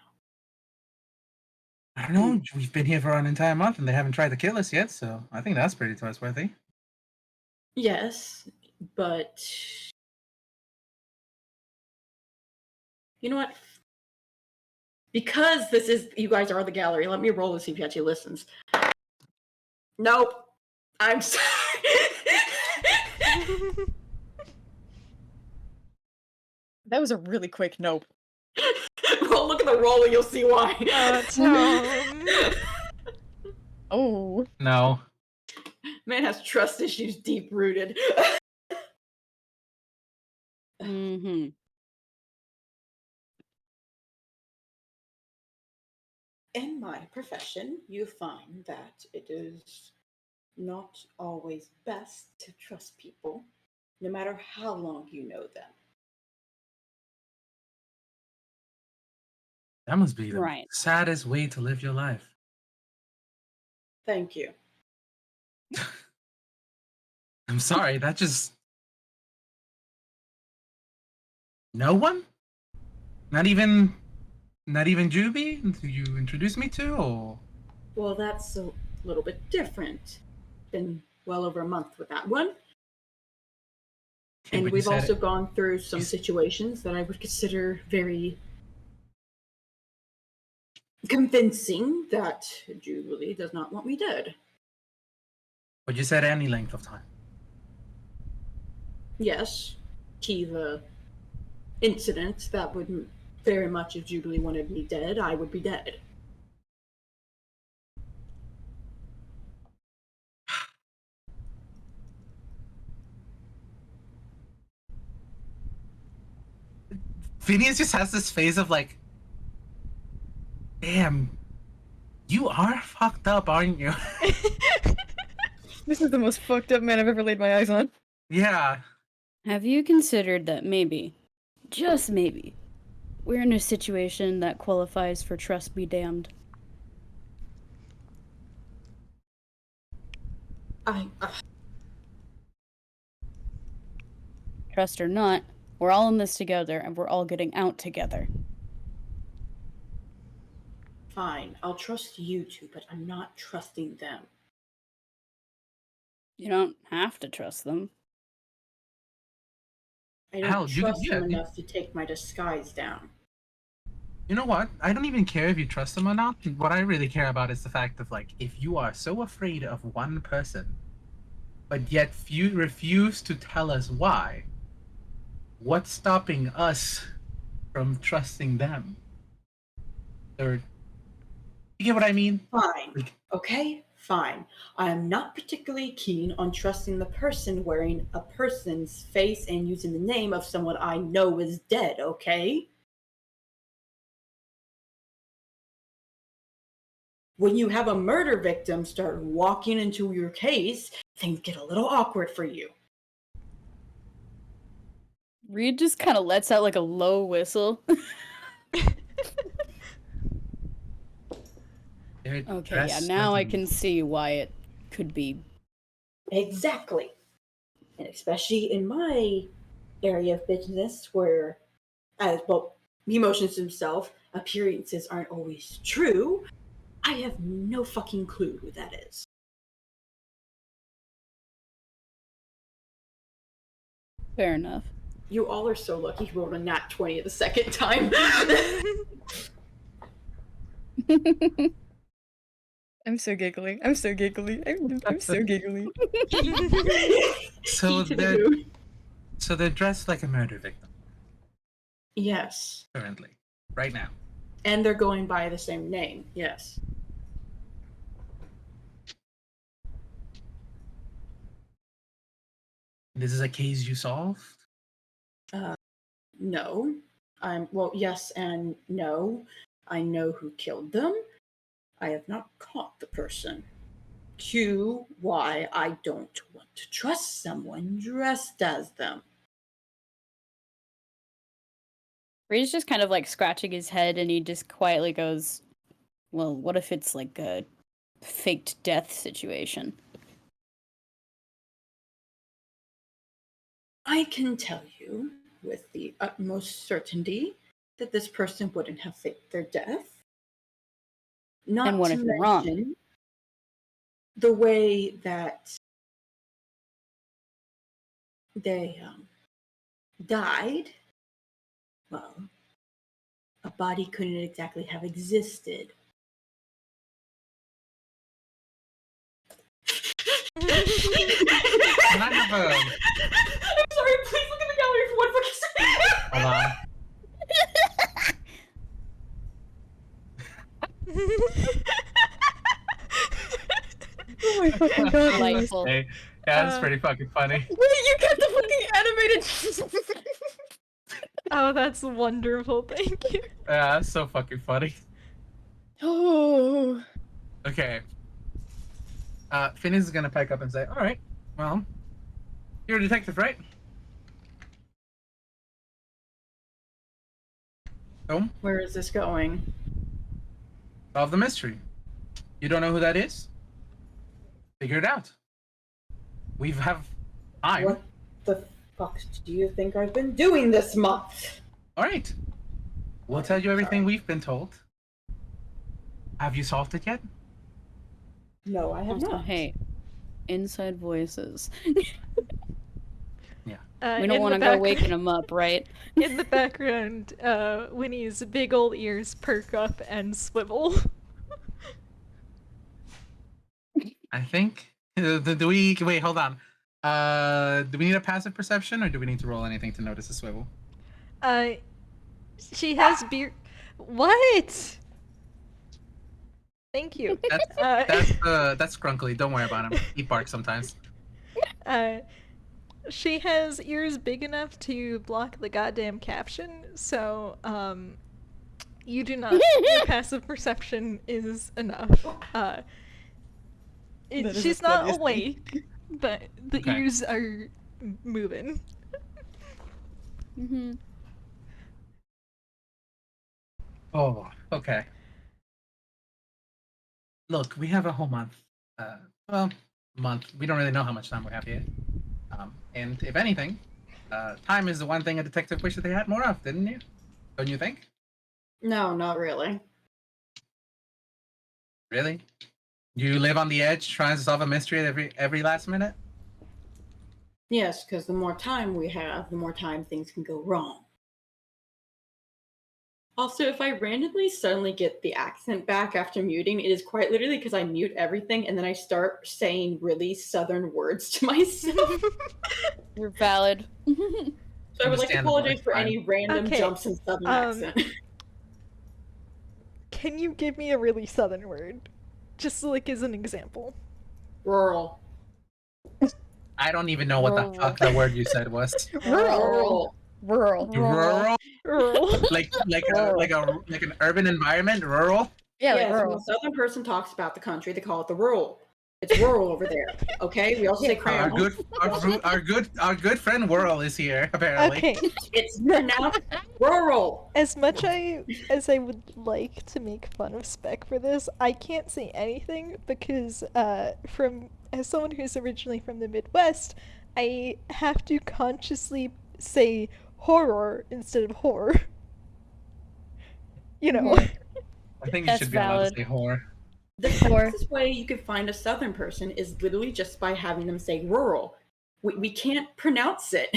B: I don't know. We've been here for an entire month and they haven't tried to kill us yet, so I think that's pretty trustworthy.
D: Yes, but you know what? Because this is, you guys are the gallery, let me roll to see if he actually listens. Nope. I'm sorry.
E: That was a really quick nope.
D: Well, look at the roll and you'll see why.
A: Tom.
E: Oh.
B: No.
D: Man has trust issues deep rooted.
C: Mm-hmm.
D: In my profession, you find that it is not always best to trust people, no matter how long you know them.
B: That must be the
C: Right.
B: saddest way to live your life.
D: Thank you.
B: I'm sorry, that just... No one? Not even Juby, who you introduced me to, or...
D: Well, that's a little bit different. Been well over a month with that one.
B: Okay,
D: And
B: but you
D: we've
B: said
D: also
B: it-
D: gone through some
B: you s-
D: situations that I would consider very convincing that Jubilee does not want me dead.
B: But you said any length of time.
D: Yes, the incident that would very much, if Jubilee wanted me dead, I would be dead.
B: Phineas just has this phase of like, damn, you are fucked up, aren't you?
E: This is the most fucked up man I've ever laid my eyes on.
B: Yeah.
C: Have you considered that maybe, just maybe, we're in a situation that qualifies for trust be damned? Trust or not, we're all in this together and we're all getting out together.
D: Fine, I'll trust you two, but I'm not trusting them.
C: You don't have to trust them.
D: I don't
B: Hell,
D: trust them enough to take my disguise down.
B: You know what? I don't even care if you trust them or not. What I really care about is the fact of like, if you are so afraid of one person, but yet you refuse to tell us why, what's stopping us from trusting them? Or, you get what I mean?
D: Fine.
B: Like,
D: Okay, fine. I am not particularly keen on trusting the person wearing a person's face and using the name of someone I know is dead, okay? When you have a murder victim start walking into your case, things get a little awkward for you.
C: Reed just kind of lets out like a low whistle. Okay, yeah, now I can see why it could be.
D: Exactly. And especially in my area of business where, as well, he motions himself, appearances aren't always true. I have no fucking clue who that is.
C: Fair enough.
D: You all are so lucky he rolled a nat 20 the second time.
E: I'm so giggly. I'm so giggly. I'm so giggly.
B: So
D: To the
B: they're
D: moon.
B: so they're dressed like a murder victim
D: Yes.
B: currently, right now.
D: And they're going by the same name. Yes.
B: This is a case you solved?
D: No. Well, yes and no. I know who killed them. I have not caught the person. 2, why I don't want to trust someone dressed as them.
C: Ray's just kind of like scratching his head and he just quietly goes, well, what if it's like a faked death situation?
D: I can tell you with the utmost certainty that this person wouldn't have faked their death. Not
C: And what
D: to
C: if you're wrong?
D: mention the way that they died. Well, a body couldn't exactly have existed.
B: Can I have a
D: I'm sorry, please look at the gallery for 1 second.
B: hold on?
E: Oh my fucking god. Elias.
C: Delightful.
B: Hey, yeah, that's pretty fucking funny.
E: Wait, you got the fucking animated.
A: Oh, that's wonderful. Thank you.
B: Yeah, that's so fucking funny.
E: Oh.
B: Okay. Phineas is gonna pipe up and say, "All right, well, you're a detective, right?" Oh,
D: Where is this going?
B: solve the mystery. You don't know who that is? Figure it out. We have time.
D: What the fuck do you think I've been doing this month?
B: All right. We'll tell you everything we've been told. Have you solved it yet?
D: No, I have
C: Also,
D: not.
C: hey, inside voices.
A: Uh,
C: We don't want to go waking them up, right?
A: In the background, Winnie's big old ears perk up and swivel.
B: I think. Do we wait? Hold on. Do we need a passive perception, or do we need to roll anything to notice a swivel?
A: She has beer. What? Thank you.
B: That's Grunkly. Don't worry about him. He barks sometimes.
A: She has ears big enough to block the goddamn caption, so you do not. Your passive perception is enough.
E: That is
A: She's
E: the
A: not
E: funniest thing.
A: awake, but the
B: Okay.
A: ears are moving.
C: Mm-hmm.
B: Oh, okay. Look, we have a whole month. Month. We don't really know how much time we have yet. And if anything, time is the one thing a detective wished that they had more of, didn't you? Don't you think?
D: No, not really.
B: Really? You live on the edge, trying to solve a mystery at every last minute?
D: Yes, because the more time we have, the more time things can go wrong. Also, if I randomly suddenly get the accent back after muting, it is quite literally because I mute everything and then I start saying really southern words to myself.
C: You're valid.
D: So I would like to
B: Understandable,
D: apologize
B: it's
D: for
B: fine.
D: any random
A: Okay,
D: jumps in southern accent.
A: Can you give me a really southern word? Just like as an example.
D: Rural.
B: I don't even know what the
C: Rural.
B: fuck the word you said was.
E: Rural. Rural.
B: Rural?
A: Rural.
B: like
E: Rural.
B: like an urban environment, rural?
E: Yeah, like
D: Yes, when a
E: rural.
D: southern person talks about the country, they call it the rural. It's rural over there. Okay? We also say
B: Our
D: crown.
B: our good friend Whirl is here, apparently.
A: Okay,
D: It's pronounced rural.
A: as much as I would like to make fun of Spec for this, I can't say anything because as someone who's originally from the Midwest, I have to consciously say horror instead of horror. You know.
B: I think you
C: That's
B: should be allowed
C: valid.
B: to say whore.
D: The
E: Or-
D: fastest way you can find a southern person is literally just by having them say rural. We can't pronounce it.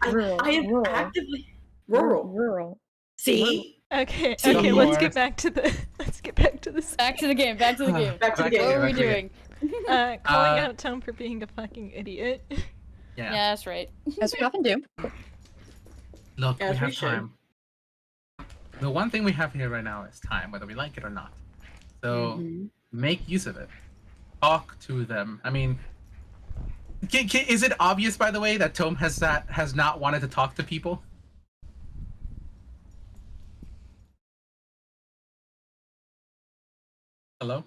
E: Rural,
D: I have
E: rural.
D: actively rural.
E: Rural.
D: See?
A: Okay,
D: See?
A: okay, let's
B: Lord.
A: get back to the
C: Back to the game. Back to the game.
D: Back to the
B: Back
D: game.
C: What were we
B: back to the
C: doing?
A: Calling out Tome for being a fucking idiot.
C: Yeah,
B: Yeah.
C: that's right.
E: As we often do.
B: Look,
D: As
B: we
D: we
B: have
D: should.
B: time. The one thing we have here right now is time, whether we like it or not. So
D: Mhm.
B: make use of it. Talk to them. I mean, is it obvious, by the way, that Tome has not wanted to talk to people? Hello?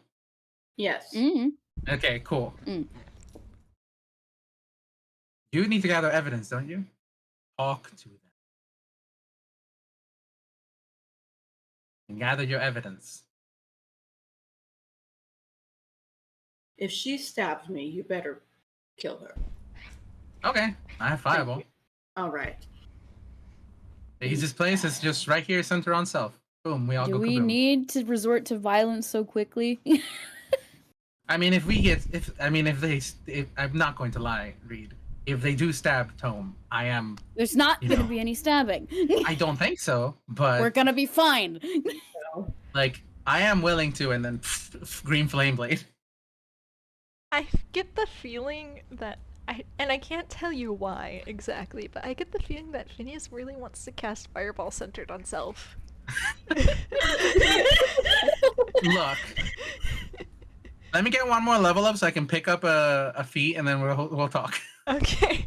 D: Yes.
C: Mm-hmm.
B: Okay, cool.
C: Mm.
B: You need to gather evidence, don't you? Talk to them. And gather your evidence.
D: If she stabs me, you better kill her.
B: Okay, I have
D: Thank
B: fireball.
D: you. All right.
B: The easiest place is just right here, center on self. Boom, we all
C: Do
B: go
C: we
B: kaboom.
C: need to resort to violence so quickly?
B: I mean, if I'm not going to lie, Reed. If they do stab Tome, I am.
C: There's not
B: You
C: gonna
B: know.
C: be any stabbing.
B: I don't think so, but
C: We're gonna be fine.
B: like I am willing to, and then green flame blade.
A: I get the feeling that I can't tell you why exactly, but I get the feeling that Phineas really wants to cast Fireball centered on self.
B: Look, let me get one more level up so I can pick up a feat, and then we'll talk.
A: Okay.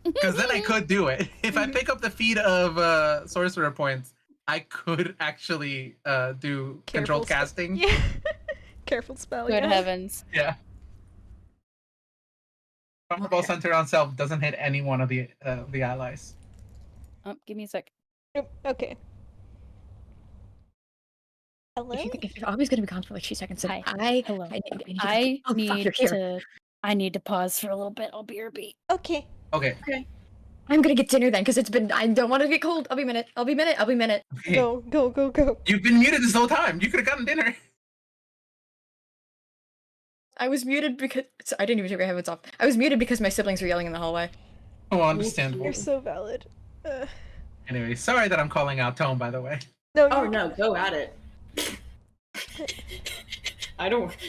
B: Because then I could do it. If I pick up the feat of sorcerer points, I could actually do controlled casting.
A: Yeah. Careful spell.
C: Good
A: yeah.
C: heavens.
B: Yeah. Fireball
D: Okay.
B: center on self doesn't hit any one of the allies.
C: Oh, give me a sec.
A: Okay. Hello?
E: If you're always going to be gone for like 2 seconds, then
C: Hi. Hello.
E: I need to
C: I need to pause for a little bit. I'll be RB.
A: Okay.
B: Okay.
E: I'm gonna get dinner then, because I don't want to get cold. I'll be a minute.
B: Okay.
A: Go.
B: You've been muted this whole time. You could have gotten dinner.
E: I was muted because I didn't even take my headphones off. I was muted because my siblings were yelling in the hallway.
B: Oh, understandable.
A: You're so valid.
B: Anyway, sorry that I'm calling out Tone, by the way.
A: No,
D: Oh
A: you're
D: no, go at it.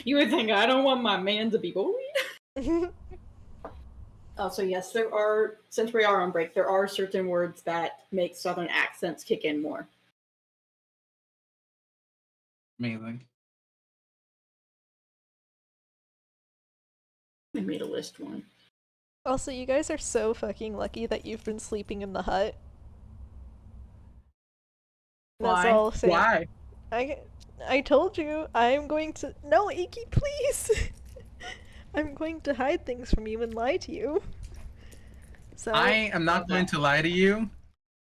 D: You would think I don't want my man to be bullied. Oh, so yes, there are, since we are on break, there are certain words that make southern accents kick in more.
B: Amazing.
D: I made a list one.
A: Also, you guys are so fucking lucky that you've been sleeping in the hut. That's
D: Why?
A: all I'll say.
B: Why?
A: I told you I'm going to. No, Iki, please! I'm going to hide things from you and lie to you. So
B: I am not going to lie to you,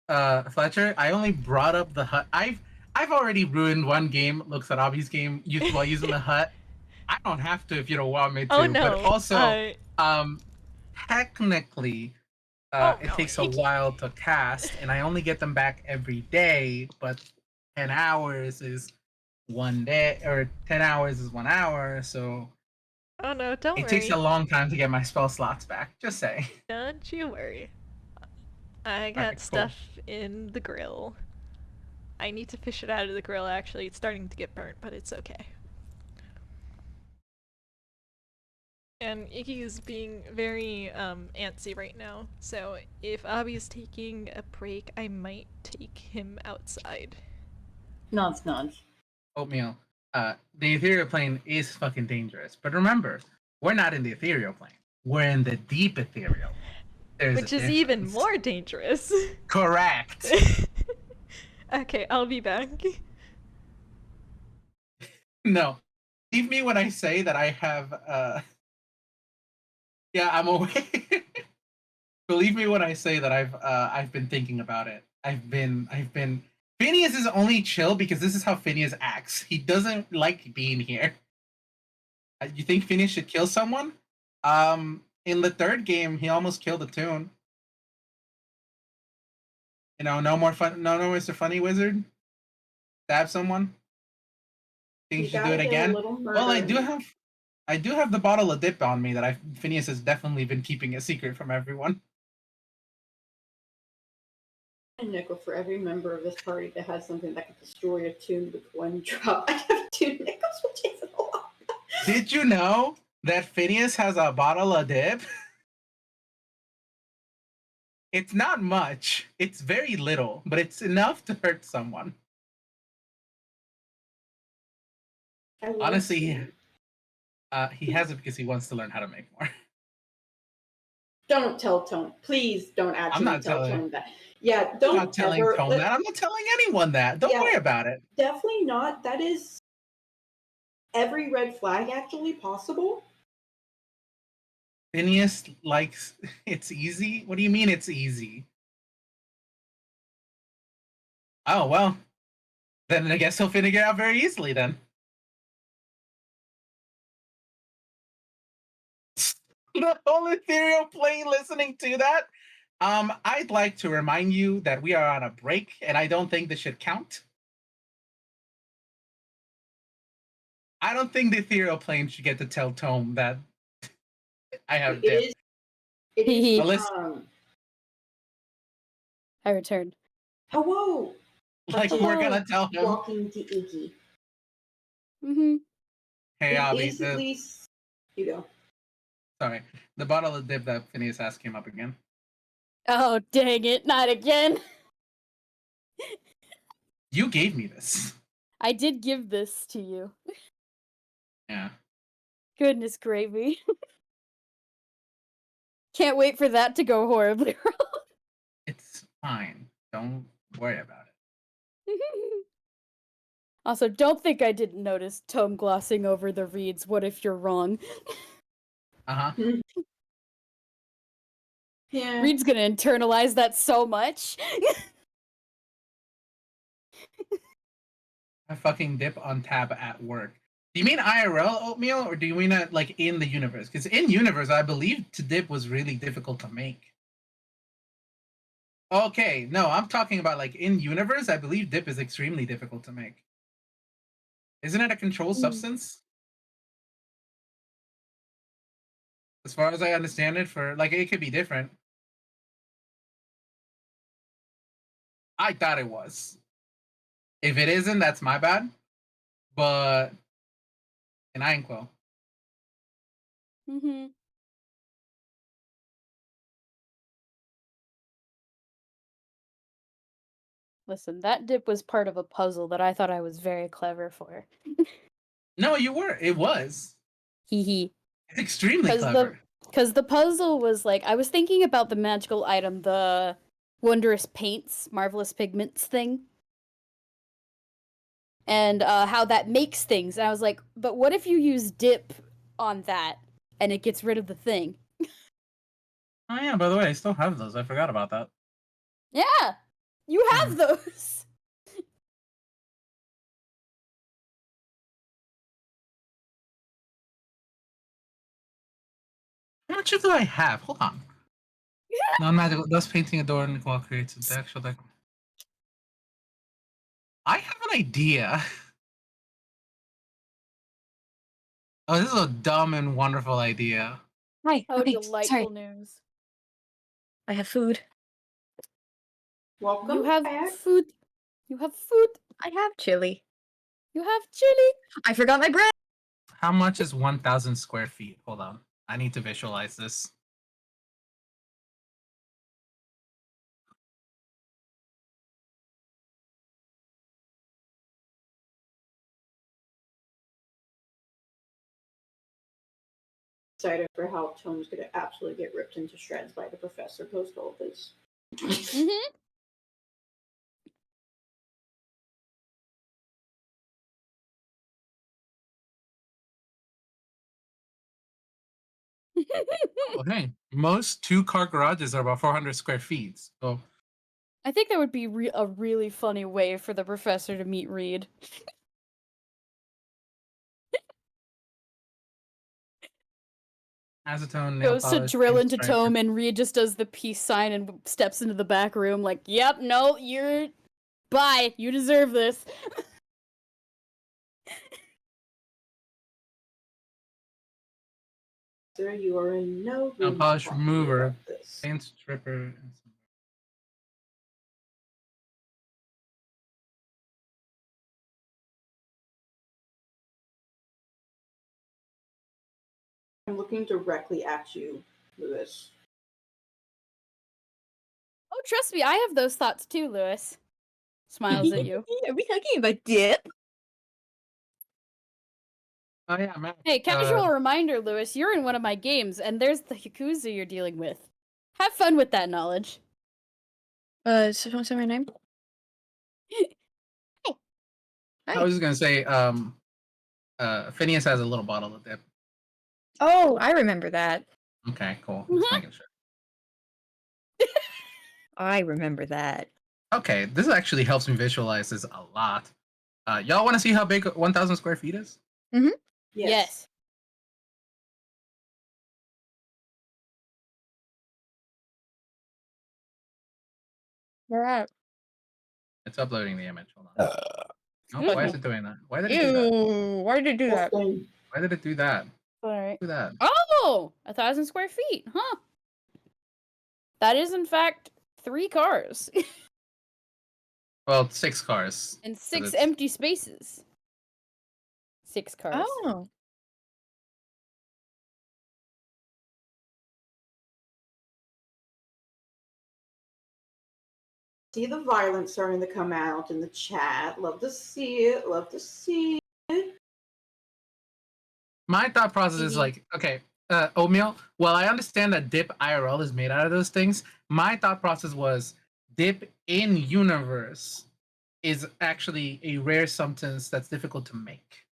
B: Fletcher. I only brought up the hut. I've already ruined one game. Looks at Obby's game while using the hut. I don't have to if you don't want me to.
A: Oh no.
B: But also, technically, it takes a
A: Iki.
B: while to cast, and I only get them back every day. But 10 hours is 1 day, or 10 hours is 1 hour. So
A: Oh no, don't
B: it
A: worry.
B: takes a long time to get my spell slots back. Just say.
A: Don't you worry. I got
B: Alright, cool.
A: stuff in the grill. I need to fish it out of the grill actually. It's starting to get burnt, but it's okay. And Iki is being very antsy right now, so if Abby's taking a break, I might take him outside.
D: Nods.
B: Oatmeal. The ethereal plane is fucking dangerous. But remember, we're not in the ethereal plane. We're in the deep ethereal. There's
A: Which
B: a
A: is even
B: difference.
A: more dangerous.
B: Correct.
A: Okay, I'll be back.
B: No. Believe me when I say that I have yeah, I'm aware. Believe me when I say that I've been thinking about it. I've been Phineas is only chill because this is how Phineas acts. He doesn't like being here. You think Phineas should kill someone? In the third game, he almost killed a Toon. You know, no more fun. No, Mr. Funny Wizard. Stab someone. Think you should do it again? Well, I do have. I do have the bottle of dip on me that Phineas has definitely been keeping a secret from everyone.
D: A nickel for every member of this party that has something that could destroy a tune with one drop. I have 2 nickels, which isn't a lot.
B: Did you know that Phineas has a bottle of dip? It's not much. It's very little, but it's enough to hurt someone. Honestly, he has it because he wants to learn how to make more.
D: Don't tell Tone. Please don't actually tell Tone that. Yeah, don't
B: I'm not telling Tone that. I'm not telling anyone that. Don't worry about it.
D: Definitely not. That is every red flag actually possible.
B: Phineas likes it's easy. What do you mean it's easy? Oh well, then I guess he'll figure it out very easily then. The whole ethereal plane listening to that. I'd like to remind you that we are on a break, and I don't think this should count. I don't think the ethereal plane should get to tell Tome that I have dip.
D: It is.
C: I returned.
D: Hello.
B: Like we're gonna tell him.
D: Walking to Iggy.
C: Mm-hmm.
B: Hey, Obby.
D: At least you go.
B: Sorry, the bottle of dip that Phineas asked came up again.
C: Oh dang it! Not again.
B: You gave me this.
C: I did give this to you.
B: Yeah.
C: Goodness gravy. Can't wait for that to go horribly wrong.
B: It's fine. Don't worry about it.
C: Also, don't think I didn't notice Tome glossing over the reads. What if you're wrong?
B: Uh-huh.
D: Yeah.
C: Reed's gonna internalize that so much.
B: I fucking dip on tab at work. Do you mean IRL oatmeal, or do you mean it like in the universe? Because in universe, I believe to dip was really difficult to make. Okay, no, I'm talking about like in universe. I believe dip is extremely difficult to make. Isn't it a controlled substance? As far as I understand it, for like it could be different. I thought it was. If it isn't, that's my bad. But in Inquo.
C: Mm-hmm. Listen, that dip was part of a puzzle that I thought I was very clever for.
B: No, you were. It was.
C: Hee hee.
B: It's extremely clever.
C: Because the puzzle was like, I was thinking about the magical item, the wondrous paints, marvelous pigments thing. And how that makes things. And I was like, but what if you use dip on that and it gets rid of the thing?
B: Oh yeah, by the way, I still have those. I forgot about that.
C: Yeah! You have those!
B: How much do I have? Hold on. Non-magical. Does painting a door and wall creates the actual deck? I have an idea. Oh, this is a dumb and wonderful idea.
E: Hi.
C: Oh,
E: Okay,
C: delightful
E: sorry.
C: news.
E: I have food.
D: Welcome.
C: You have
D: back.
C: food. You have food.
E: I have chili.
C: You have chili.
E: I forgot my bread.
B: How much is 1,000 square feet? Hold on. I need to visualize this.
D: Excited for how Tone's gonna absolutely get ripped into shreds by the professor post all this.
C: Mm-hmm.
B: Okay. Most two-car garages are about 400 square feet. So
C: I think that would be a really funny way for the professor to meet Reed.
B: acetone, nail
C: Goes to
B: polish,
C: drill
B: paint
C: into
B: striper.
C: Tome, and Reed just does the peace sign and steps into the back room like, yep, no, you're... Bye, you deserve this.
D: Sir, you are in no
B: Nail
D: room
B: polish
D: to talk to me
B: remover,
D: about this.
B: paint stripper. And some...
D: I'm looking directly at you, Lewis.
C: Oh, trust me, I have those thoughts too, Lewis. Smiles at you.
E: Are we talking about dip?
B: Oh yeah, Matt.
C: Hey, casual reminder, Lewis, you're in one of my games, and there's the Yakuza you're dealing with. Have fun with that knowledge.
E: So don't say my name. Hi.
B: I was just gonna say, Phineas has a little bottle of dip.
E: Oh, I remember that.
B: Okay, cool. Just making sure.
E: I remember that.
B: Okay, this actually helps me visualize this a lot. Y'all want to see how big 1,000 square feet is?
C: Yes.
E: We're out.
B: It's uploading the image. Hold on. No, why is it doing that? Why did it do that?
E: Ew, why did it do that?
B: Why did it do that?
C: Alright.
B: Do that.
C: Oh! 1,000 square feet, huh? That is, in fact, 3 cars.
B: Well, 6 cars.
C: And 6
B: it's-
C: empty spaces. 6 cars.
E: Oh.
D: See the violence starting to come out in the chat. Love to see it. Love to see it.
B: My thought process is like, okay, oatmeal. Well, I understand that dip IRL is made out of those things. My thought process was dip in universe is actually a rare substance that's difficult to make.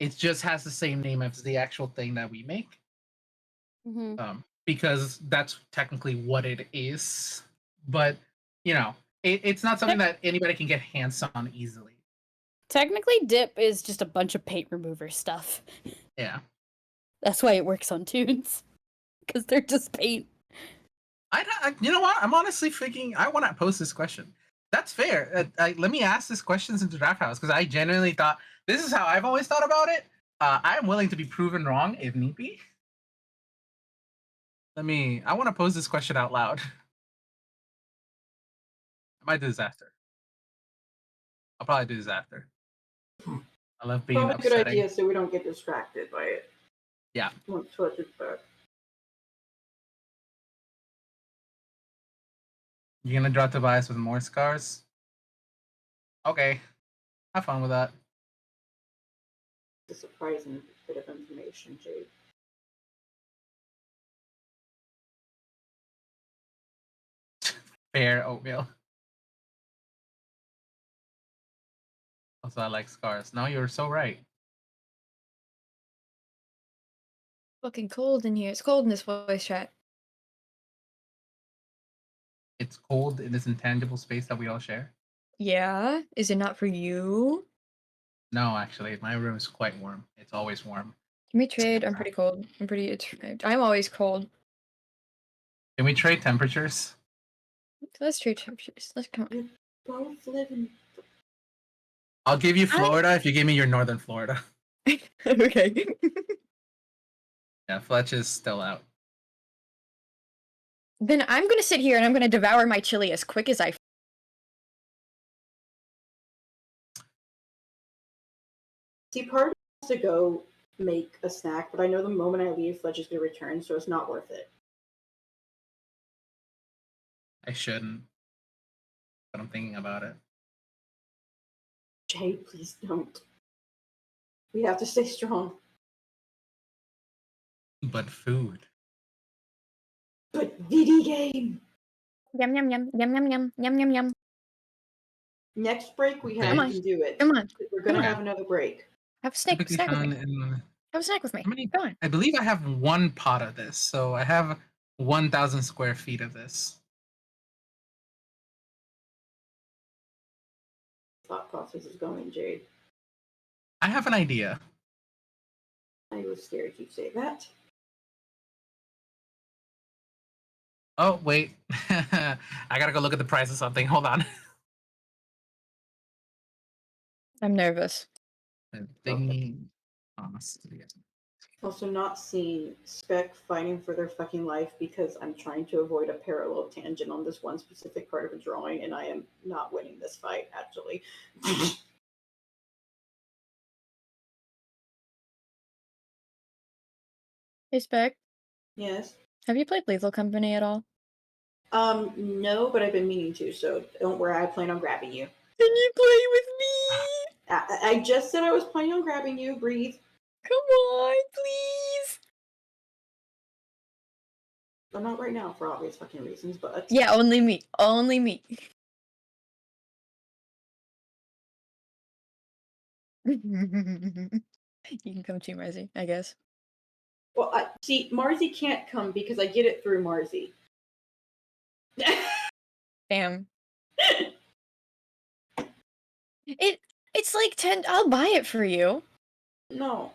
B: It just has the same name as the actual thing that we make. Because that's technically what it is. But you know, it's not something that anybody can get hands on easily.
C: Technically, dip is just a bunch of paint remover stuff.
B: Yeah.
C: That's why it works on tunes. Because they're just paint.
B: You know what? I'm honestly thinking I want to pose this question. That's fair. Let me ask this questions into Draft House because I genuinely thought this is how I've always thought about it. I'm willing to be proven wrong if need be. I want to pose this question out loud. I might do this after. I'll probably do this after. I love being
D: Probably a
B: upsetting.
D: good idea so we don't get distracted by it.
B: Yeah.
D: Once Fletch is back.
B: You're gonna draw Tobias with more scars? Okay. Have fun with that.
D: It's a surprising bit of information, Jade.
B: Fair oatmeal. Also, I like scars. No, you're so right.
E: Fucking cold in here. It's cold in this voice chat.
B: It's cold in this intangible space that we all share.
E: Yeah? Is it not for you?
B: No, actually, my room is quite warm. It's always warm.
E: Can we trade? I'm pretty cold. I'm always cold.
B: Can we trade temperatures?
E: Let's trade temperatures. Let's come on.
D: Both live in.
B: I'll give you Florida if you give me your northern Florida.
E: Okay.
B: Yeah, Fletch is still out.
E: Then I'm gonna sit here and I'm gonna devour my chili as quick as I.
D: See, part of me wants to go make a snack, but I know the moment I leave, Fletch is going to return, so it's not worth it.
B: I shouldn't. But I'm thinking about it.
D: Jade, please don't. We have to stay strong.
B: But food.
D: But video game!
E: Yum yum yum yum yum yum yum yum yum.
D: Next break we have,
E: Come on.
D: we can do it.
E: Come on.
D: We're going to
B: Okay.
D: have another break.
E: Have a snack.
B: Typically
E: Snack with
B: found
E: me.
B: in...
E: Have a snack with me.
B: How many?
E: Come on.
B: I believe I have 1 pot of this, so I have 1,000 square feet of this.
D: Thought process is going, Jade.
B: I have an idea.
D: I was scared you'd say that.
B: Oh, wait. I gotta go look at the price of something. Hold on.
E: I'm nervous.
B: Thingy. Honestly.
D: Also, not seeing Spec fighting for their fucking life because I'm trying to avoid a parallel tangent on this one specific part of a drawing, and I am not winning this fight, actually.
E: Hey, Spec.
D: Yes.
E: Have you played Lethal Company at all?
D: No, but I've been meaning to, so don't worry, I plan on grabbing you.
E: Can you play with me?
D: I just said I was planning on grabbing you. Breathe.
E: Come on, please.
D: But not right now for obvious fucking reasons, but...
E: Yeah, only me. Only me. You can come too, Marzi, I guess.
D: Well, see, Marzi can't come because I get it through Marzi.
E: Damn. It's like 10. I'll buy it for you.
D: No.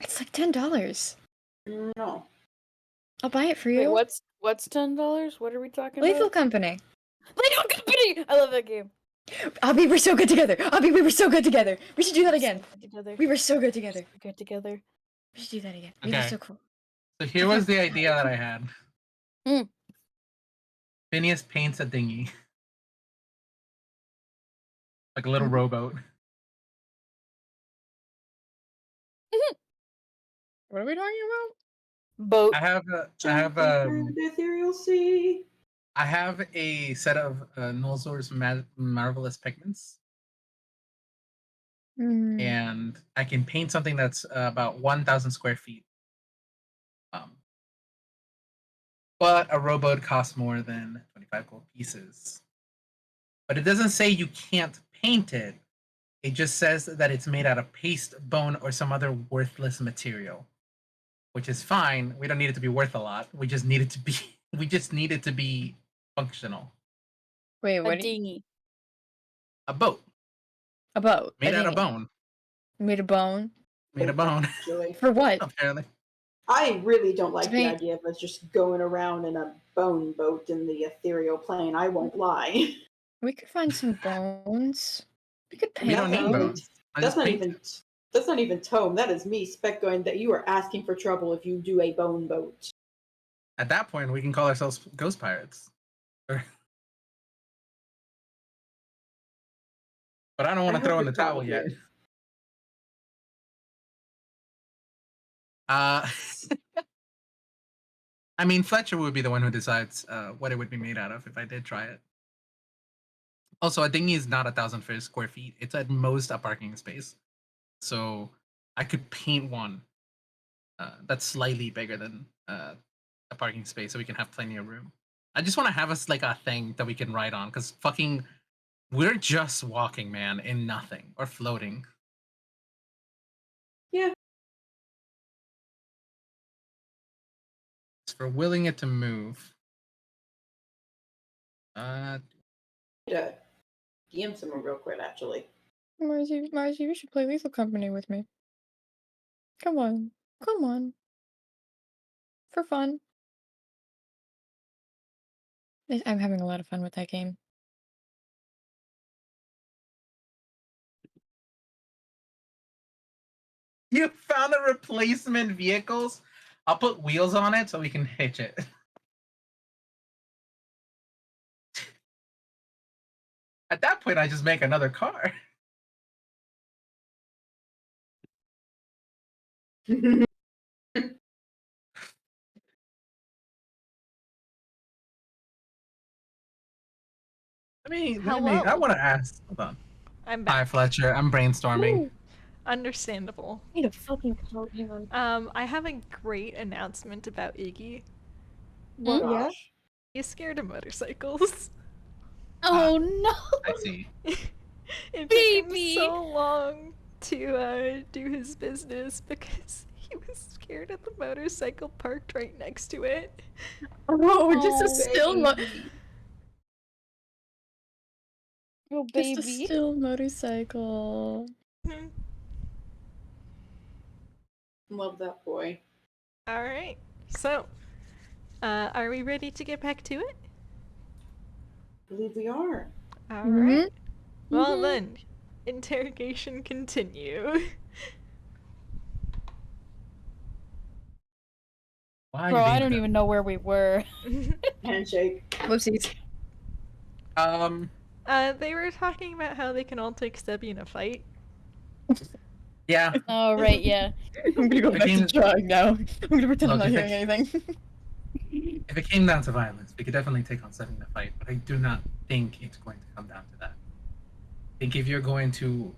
E: It's like $10.
D: No.
E: I'll buy it for
C: Wait,
E: you.
C: what's $10? What are we talking
E: Lethal
C: about?
E: Company.
C: Lethal Company! I love that game.
E: Obby, we're so good together. Obby, we were so good together. We should do that again.
C: Together.
E: We were so good together.
C: Good together.
E: We should do that again. We
B: Okay.
E: were so cool.
B: So here was the idea that I had.
C: Mm.
B: Phineas paints a dinghy. Like a little rowboat.
E: What are we talking
C: Boat.
B: I have
D: The ethereal sea.
B: I have a set of Nolzor's marvelous pigments,
E: about?
B: and I can paint something that's about 1,000 square feet. But a rowboat costs more than 25 gold pieces. But it doesn't say you can't paint it. It just says that it's made out of paste, bone, or some other worthless material, which is fine. We don't need it to be worth a lot. We just need it to be. We just need it to be functional.
E: Wait,
C: A
E: what?
C: dinghy.
B: A boat
E: A boat.
B: made out of bone.
E: Made of bone.
B: Made of bone.
D: Actually.
E: For what?
B: Apparently.
D: I really don't like the
E: paint-
D: idea of us just going around in a bone boat in the ethereal plane. I won't lie.
E: We could find some bones. We could paint
B: We don't need
E: them.
B: bones.
D: That's not even tome. That is me Spec going that you are asking for trouble if you do a bone boat.
B: At that point, we can call ourselves ghost pirates. But I don't want to throw in the towel yet. I mean, Fletcher would be the one who decides what it would be made out of if I did try it. Also, a dinghy is not 1,000 square feet. It's at most a parking space. So I could paint one that's slightly bigger than a parking space so we can have plenty of room. I just want to have us like a thing that we can ride on because fucking we're just walking, man, in nothing or floating.
D: Yeah.
B: For willing it to move.
D: DM someone real quick, actually.
E: Marzi, you should play Lethal Company with me. Come on. Come on. For fun. I'm having a lot of fun with that game.
B: You found a replacement vehicles? I'll put wheels on it so we can hitch it. At that point, I just make another car. I want to ask. Hold on.
A: I'm back.
B: Hi, Fletcher. I'm brainstorming.
E: Ooh.
A: Understandable.
E: I need a fucking coat. Hang on.
A: I have a great announcement about Iggy.
E: What?
D: Oh,
E: Yeah?
D: gosh.
A: He's scared of motorcycles.
C: Oh no!
B: I see.
A: It took
C: Baby!
A: him so long to do his business because he was scared of the motorcycle parked right next to it.
E: Oh, just a
C: Oh,
E: still
C: Oh
E: just a
C: baby.
E: still motorcycle.
D: Love that boy.
A: Alright, so, are we ready to get back to it?
D: I believe we are.
A: Alright. Well
C: Mhm.
A: then, interrogation continue.
B: Why are
C: Bro,
B: you
C: I
B: being
C: don't
B: dumb?
C: even know where we were.
D: Handshake.
E: Whoopsies.
A: They were talking about how they can all take Sebbie in a fight.
B: Yeah.
C: Oh, right, yeah.
E: I'm gonna go back to trying now. I'm gonna pretend I'm
B: Look,
E: not
B: if
E: hearing anything.
B: If it came down to violence, we could definitely take on Sebbie in a fight, but I do not think it's going to come down to that. I think if you're going to,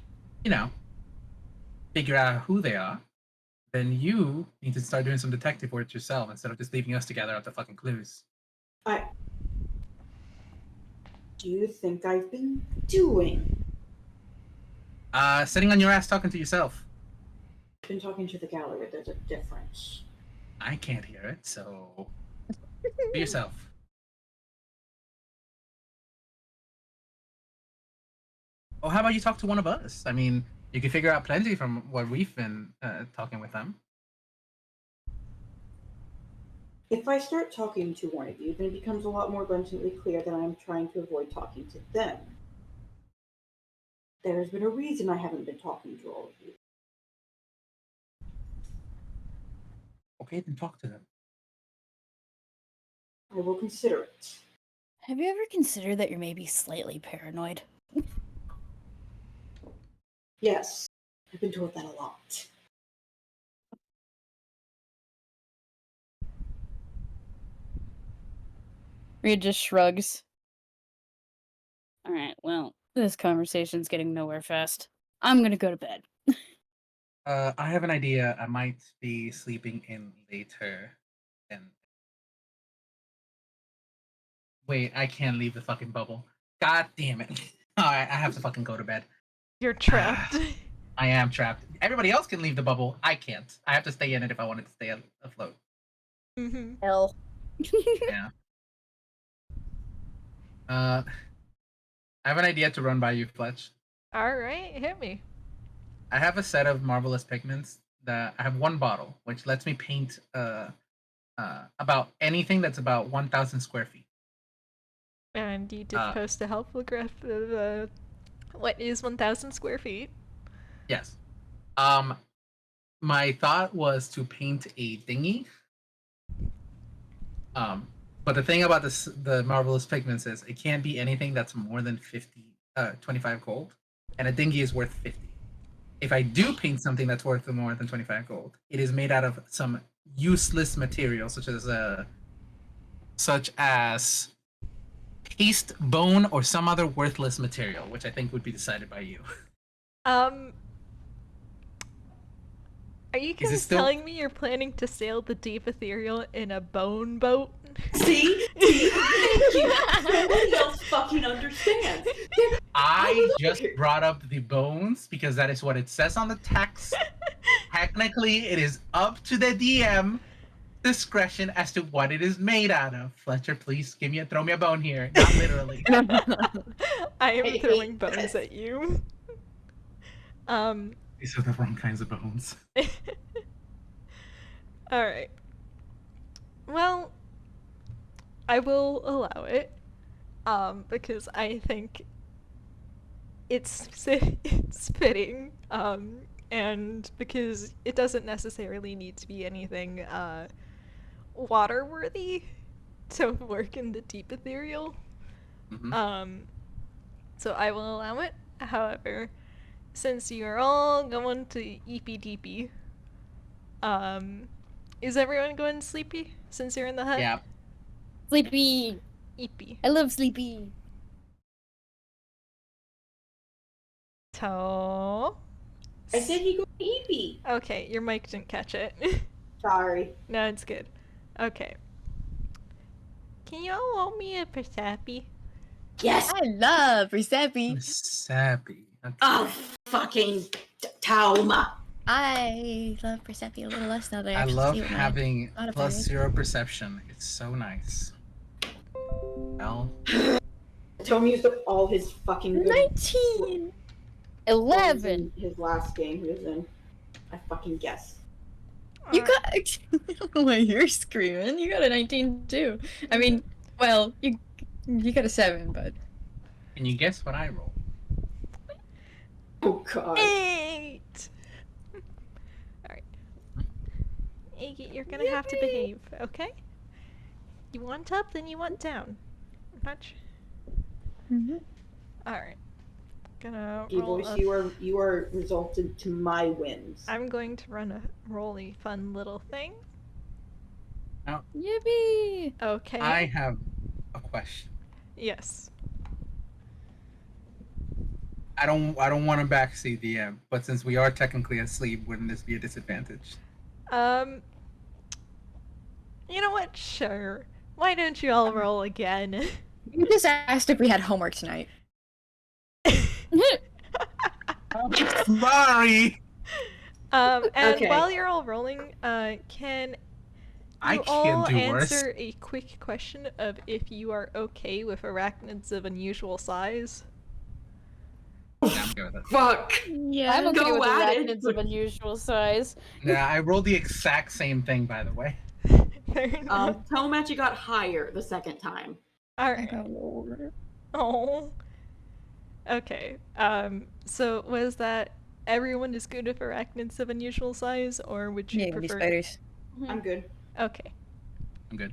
B: figure out who they are, then you need to start doing some detective work yourself instead of just leaving us to gather out the fucking clues.
D: Do you think I've been doing?
B: Sitting on your ass talking to yourself.
D: I've been talking to the gallery. There's a difference.
B: I can't hear it, so be yourself. Oh, how about you talk to one of us? I mean, you can figure out plenty from what we've been talking with them.
D: If I start talking to one of you, then it becomes a lot more abundantly clear that I'm trying to avoid talking to them. There's been a reason I haven't been talking to all of you.
B: Okay, then talk to them.
D: I will consider it.
C: Have you ever considered that you're maybe slightly paranoid?
D: Yes, I've been told that a lot.
C: Reed just shrugs. Alright, well, this conversation's getting nowhere fast. I'm gonna go to bed.
B: I have an idea. I might be sleeping in later. And wait, I can't leave the fucking bubble. God damn it! Alright, I have to fucking go to bed.
A: You're trapped.
B: I am trapped. Everybody else can leave the bubble. I can't. I have to stay in it if I wanted to stay afloat.
A: Mm-hmm.
C: Hell.
B: Yeah. I have an idea to run by you, Fletch.
A: All right, hit me.
B: I have a set of marvelous pigments that I have one bottle, which lets me paint about anything that's about 1,000 square feet.
A: And you did post a helpful graph of what is 1,000 square feet.
B: Yes. My thought was to paint a dinghy. But the thing about the marvelous pigments is it can't be anything that's more than 25 gold, and a dinghy is worth 50. If I do paint something that's worth more than 25 gold, it is made out of some useless material, such as paste, bone, or some other worthless material, which I think would be decided by you.
A: Are you guys telling me you're planning to sail the Deep Ethereal in a bone boat?
D: See? Thank you. Nobody else fucking understands.
B: I just brought up the bones because that is what it says on the text. Technically, it is up to the DM discretion as to what it is made out of. Fletcher, please throw me a bone here. Not literally.
A: I am throwing bones at you.
B: These are the wrong kinds of bones.
A: Alright. Well, I will allow it. Because I think it's fitting. And because it doesn't necessarily need to be anything water-worthy to work in the Deep Ethereal.
B: Mm-hmm.
A: So I will allow it. However, since you're all going to EPDP, is everyone going sleepy since you're in the hut?
B: Yeah.
C: Sleepy!
A: EP.
C: I love Sleepy!
A: Toe?
D: I said you go to EP.
A: Okay, your mic didn't catch it.
D: Sorry.
A: No, it's good. Okay. Can you all roll me a Persepi?
D: Yes.
E: I love Sebbie.
B: Sebbie. Okay.
D: Oh, fucking Tauma.
E: I love Persepi a little less now that I
B: I
E: actually
B: love
E: see what
B: having
E: modifier
B: plus
E: is.
B: 0 perception. It's so nice. Well,
D: Tom used up all his fucking good
E: 19!
C: 11!
D: his last game he was in. I fucking guess.
E: You got. I don't know why you're screaming. You got a 19 too. I mean, well, you got a 7, but.
B: can you guess what I roll?
D: Oh god.
A: 8! Alright. You're gonna have to behave, okay? You want up, then you want down. Much. Alright. Gonna
D: Hey
A: roll
D: boys,
A: a
D: you are resulted to my wins.
A: I'm going to run a rolly fun little thing.
C: Yippee!
A: Okay.
B: I have a question.
A: Yes.
B: I don't want to backseat DM, but since we are technically asleep, wouldn't this be a disadvantage?
A: You know what? Sure. Why don't you all roll again?
E: You just asked if we had homework tonight.
B: Sorry.
A: And
D: Okay.
A: while you're all rolling, can
B: I
A: you
B: can't
A: all
B: do worse.
A: answer a quick question of if you are okay with arachnids of unusual size?
B: Yeah, I'm good with it.
D: Fuck.
C: Yeah, I'm okay
D: Go
C: with
D: at it.
C: arachnids of unusual size.
B: Yeah, I rolled the exact same thing, by the way.
A: Fair enough.
D: Tome actually got higher the second time.
A: Alright.
E: got lower.
A: Oh. Okay. So was that everyone is good with arachnids of unusual size, or would you
E: Yeah, these
A: prefer?
E: spiders.
D: I'm good.
A: Okay.
B: I'm good.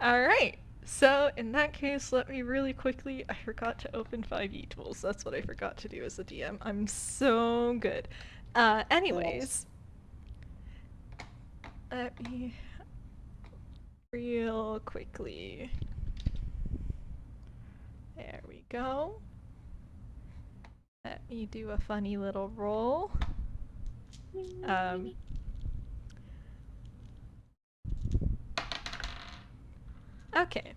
A: Alright. So in that case, let me really quickly. I forgot to open 5e tools. That's what I forgot to do as a DM. I'm so good. Anyways. Let me real quickly. There we go. Let me do a funny little roll. Okay.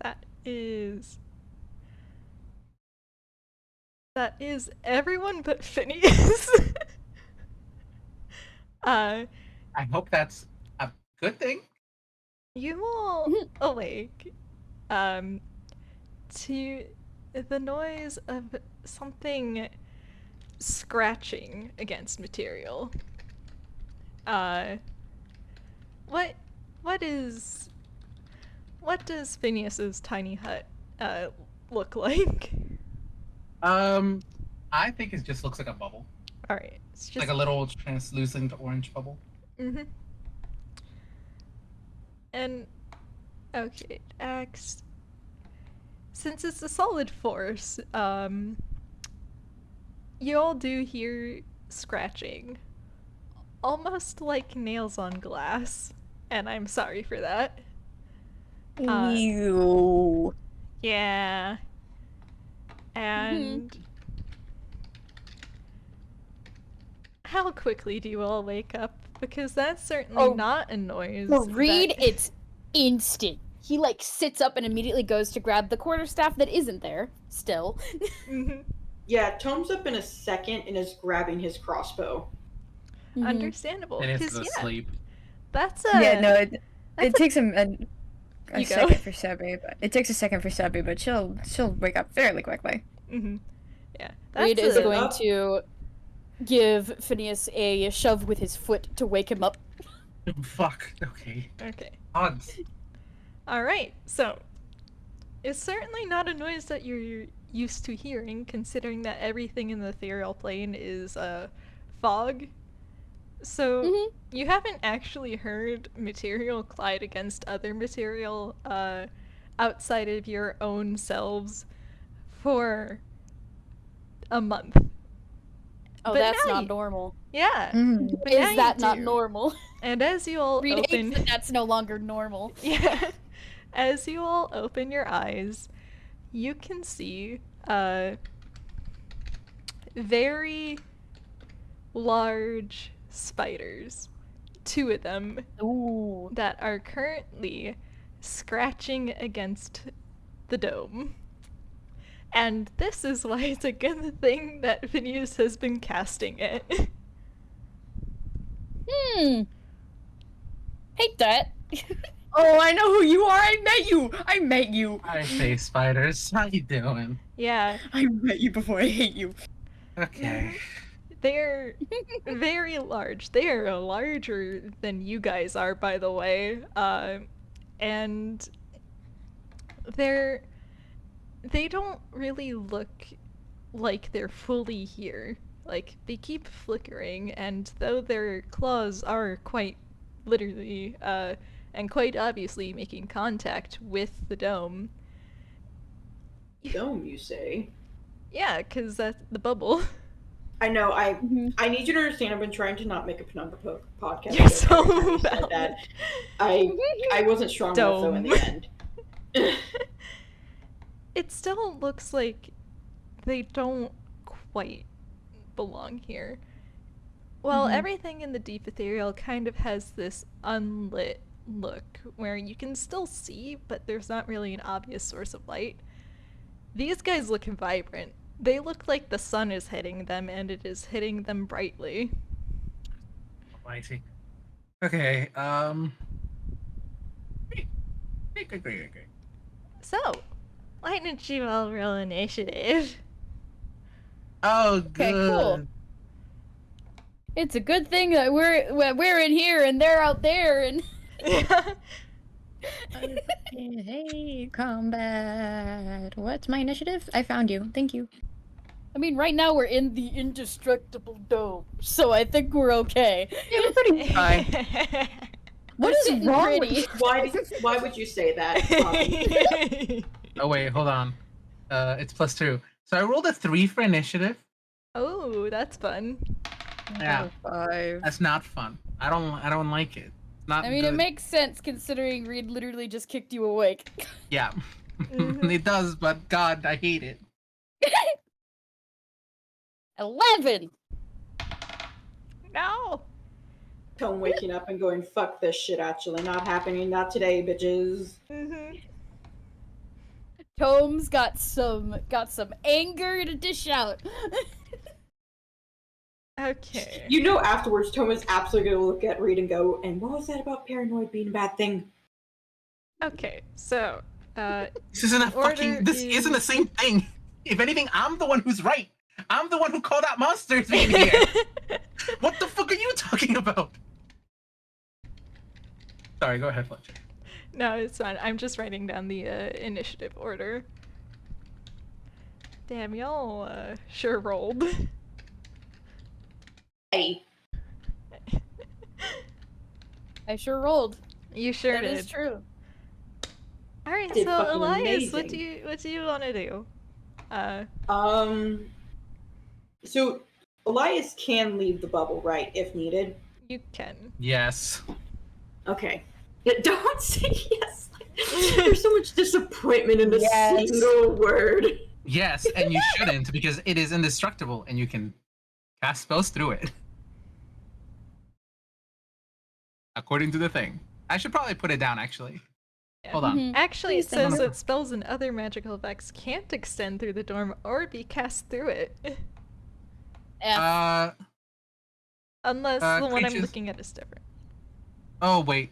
A: That is everyone but Phineas.
B: I hope that's a good thing.
A: You all awake to the noise of something scratching against material. What does Phineas's tiny hut look like?
B: I think it just looks like a bubble,
A: All right, it's just
B: like a little translucent orange bubble.
A: Mm-hmm. And okay, Axe. Since it's a solid force, you all do hear scratching, almost like nails on glass, and I'm sorry for that.
E: Ew.
A: Yeah. And how quickly do you all wake up? Because that's certainly
C: Oh,
A: not a noise.
C: For Reed,
A: that-
C: it's instant. He like sits up and immediately goes to grab the quarterstaff that isn't there still.
A: Mhm.
D: Yeah, Tome's up in a second and is grabbing his crossbow.
A: Understandable.
B: And it's
A: Because
B: asleep.
A: that's
E: Yeah, no,
A: that's
E: it takes a
A: You go.
E: second for Sebbie, but it takes a second for Sebbie, but she'll wake up fairly quickly.
A: Mm-hmm. Yeah.
C: Reed
A: That's
C: is
A: a-
C: going
D: up.
C: to give Phineas a shove with his foot to wake him up.
B: Fuck. Okay.
A: Okay.
B: Odds.
A: Alright, so it's certainly not a noise that you're used to hearing, considering that everything in the ethereal plane is fog. So you haven't actually heard material collide against other material outside of your own selves for a month.
C: Oh,
A: But
C: that's
A: now
C: not
A: you-
C: normal.
A: Yeah.
E: Mm.
A: But now
C: Is
A: you
C: that not
A: do.
C: normal?
A: And as you all
C: Reed
A: open
C: hates that that's no longer normal.
A: Yeah. As you all open your eyes, you can see very large spiders. 2 of them
C: Ooh.
A: that are currently scratching against the dome. And this is why it's a good thing that Phineas has been casting it.
C: Hate that.
E: Oh, I know who you are. I met you.
B: Hi, face spiders. How you doing?
A: Yeah.
E: I met you before I hate you.
B: Okay.
A: They're very large. They are larger than you guys are, by the way. And they don't really look like they're fully here. Like, they keep flickering, and though their claws are quite literally, and quite obviously making contact with the dome.
D: Dome, you say?
A: Yeah, because that's the bubble.
D: I know.
C: Mm-hmm.
D: I need you to understand. I've been trying to not make a penumbra podcast.
A: You're
D: joke every time
A: so
D: you said that. I wasn't strong enough though in the end.
A: It still looks like they don't quite belong here. Well, everything in the Deep Ethereal kind of has this unlit look where you can still see, but there's not really an obvious source of light. These guys look vibrant. They look like the sun is hitting them, and it is hitting them brightly.
B: Almighty. Okay, Great.
A: So, why didn't you all roll initiative?
B: Oh, good.
C: Okay, cool. It's a good thing that we're in here and they're out there and
E: Hey, combat. What's my initiative? I found you. Thank you.
C: I mean, right now we're in the indestructible dome, so I think we're okay.
E: Yeah, we're pretty high. What is
C: sitting
E: wrong
C: pretty.
E: with
D: Why would you say that? Obby?
B: Oh wait, hold on. It's +2. So I rolled a 3 for initiative.
A: Oh, that's fun.
B: Yeah,
E: 5.
B: that's not fun. I don't like it. It's not.
C: I mean,
B: good.
C: it makes sense considering Reed literally just kicked you awake.
B: Yeah,
A: Mhm.
B: it does. But God, I hate it.
C: 11!
A: No!
D: Tone waking up and going, "Fuck this shit." Actually, not happening. Not today, bitches.
A: Mm-hmm.
C: Tome's got some anger to dish out.
A: Okay.
D: You know, afterwards, Tome is absolutely gonna look at Reed and go, "And what was that about paranoid being a bad thing?"
A: Okay, so,
B: This isn't a fucking.
A: Order
B: This isn't the
A: is-
B: same thing. If anything, I'm the one who's right. I'm the one who called out monsters being here. What the fuck are you talking about? Sorry, go ahead, Fletch.
A: No, it's fine. I'm just writing down the initiative order. Damn, y'all sure rolled.
D: Hey,
C: I sure rolled.
A: You sure
C: That
A: did.
C: is true.
A: All right,
D: Did
A: so
D: fucking
A: Elias, what
D: amazing.
A: do you want to do?
D: So Elias can leave the bubble, right, if needed.
A: You can.
B: Yes.
D: Okay. Don't say yes. There's so much disappointment in a
C: Yes.
D: single word.
B: Yes, and you shouldn't because it is indestructible and you can cast spells through it. According to the thing. I should probably put it down actually.
A: Yeah.
B: Hold on.
C: Mhm.
A: Actually, it
E: Please
A: says
B: don't.
A: that spells and other magical effects can't extend through the dorm or be cast through it.
C: F.
A: Unless the one I'm
B: creatures-
A: looking at is different.
B: Oh wait.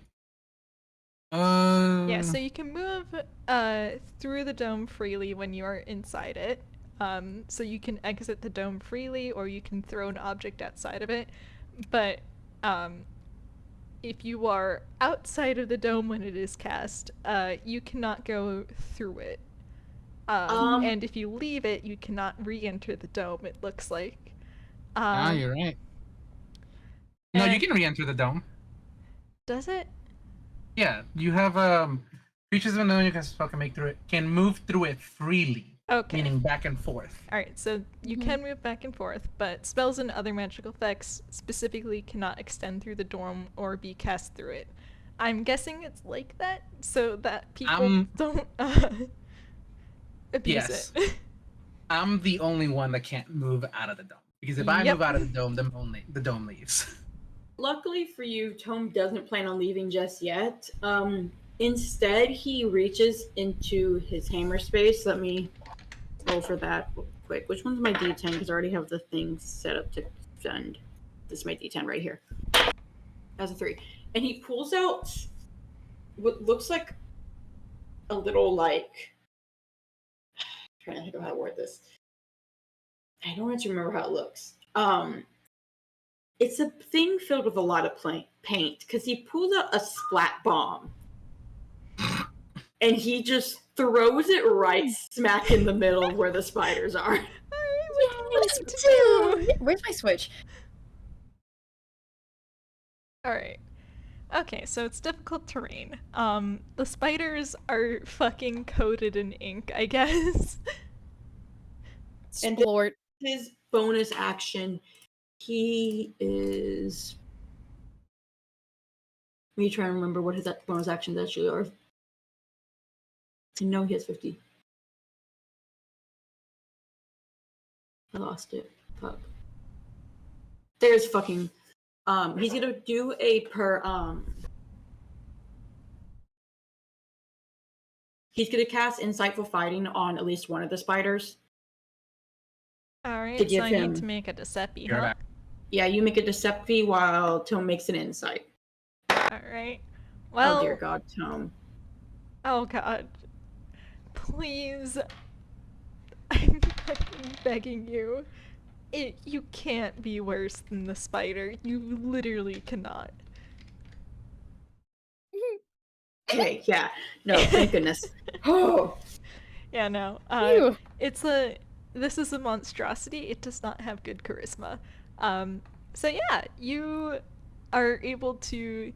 A: Yeah, so you can move through the dome freely when you are inside it. So you can exit the dome freely, or you can throw an object outside of it. But if you are outside of the dome when it is cast, you cannot go through it. And if you leave it, you cannot re-enter the dome, it looks like.
B: you're right. No, you
A: and-
B: can re-enter the dome.
A: Does it?
B: Yeah, you have creatures of unknown you can spell can make through it can move through it freely,
A: Okay.
B: meaning back and forth.
A: Alright, so you
C: Mhm.
A: can move back and forth, but spells and other magical effects specifically cannot extend through the dorm or be cast through it. I'm guessing it's like that so that people don't abuse
B: Yes.
A: it.
B: I'm the only one that can't move out of the dome because if I
A: Yep.
B: move out of the dome, the dome leaves.
D: Luckily for you, Tome doesn't plan on leaving just yet. Instead, he reaches into his hammer space. Let me roll for that real quick. Which one's my D10? Because I already have the thing set up to send. This is my D10 right here. That's a 3. And he pulls out what looks like a little, like... I'm trying to think of how to word this. I don't actually remember how it looks. It's a thing filled with a lot of paint because he pulls out a splat bomb and he just throws it right smack in the middle of where the spiders are.
E: want to. Where's my switch?
A: All right. Okay, so it's difficult terrain. The spiders are fucking coated in ink, I guess.
D: And
C: Splort.
D: his bonus action, he is. Me trying to remember what his bonus actions actually are. I know he has 50. I lost it. Fuck. There's fucking. He's gonna do a He's gonna cast Insightful Fighting on at least one of the spiders.
A: Alright,
D: To
A: so
D: give
A: I
D: him-
A: need to make a Decepy,
B: You're
A: huh?
B: back.
D: Yeah, you make a Deception while Tome makes an Insight.
A: Alright. Well,
D: Oh dear God, Tome.
A: oh god. Please. I'm fucking begging you. You can't be worse than the spider. You literally cannot.
D: Okay, yeah. No, thank goodness. Oh,
A: Yeah, no.
C: Ew.
A: This is a monstrosity. It does not have good charisma. So yeah, you are able to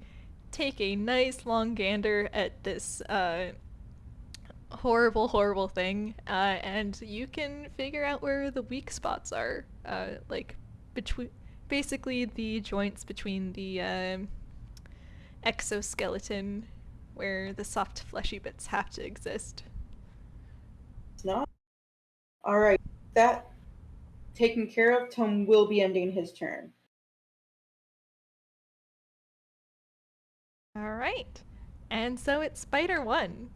A: take a nice long gander at this horrible thing, and you can figure out where the weak spots are, like between basically the joints between the exoskeleton where the soft fleshy bits have to exist.
D: it's not. All right, that taken care of. Tome will be ending his turn.
A: All right. And so it's Spider 1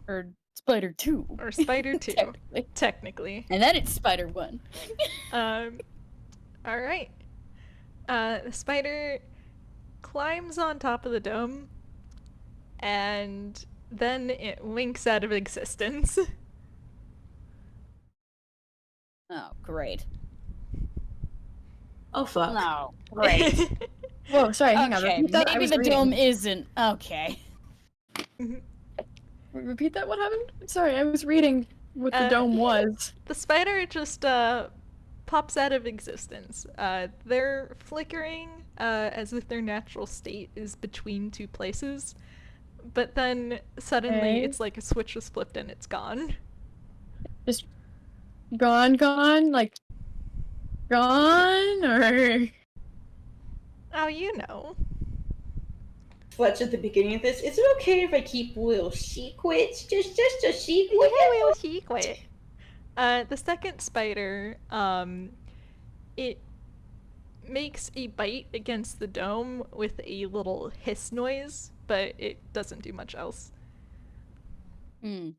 C: Or Spider 2.
A: or Spider 2
C: Technically.
A: technically.
C: And then it's Spider 1.
A: All right. The spider climbs on top of the dome, and then it winks out of existence.
C: Oh, great.
D: Oh fuck.
C: No, great.
E: Whoa, sorry, hang on.
C: Okay,
E: Repeat that. I
C: maybe
E: was
C: the
E: reading.
C: dome isn't. Okay.
E: Repeat that. What happened? Sorry, I was reading what the
A: Uh,
E: dome was.
A: The spider just pops out of existence. They're flickering as if their natural state is between two places, but then suddenly
E: Okay.
A: it's like a switch was flipped and it's gone.
E: Just gone, like gone, or
A: Oh, you know.
D: Fletch at the beginning of this. Is it okay if I keep little secrets? Just a secret.
A: Little secret. The second spider, it makes a bite against the dome with a little hiss noise, but it doesn't do much else.
C: Hmm.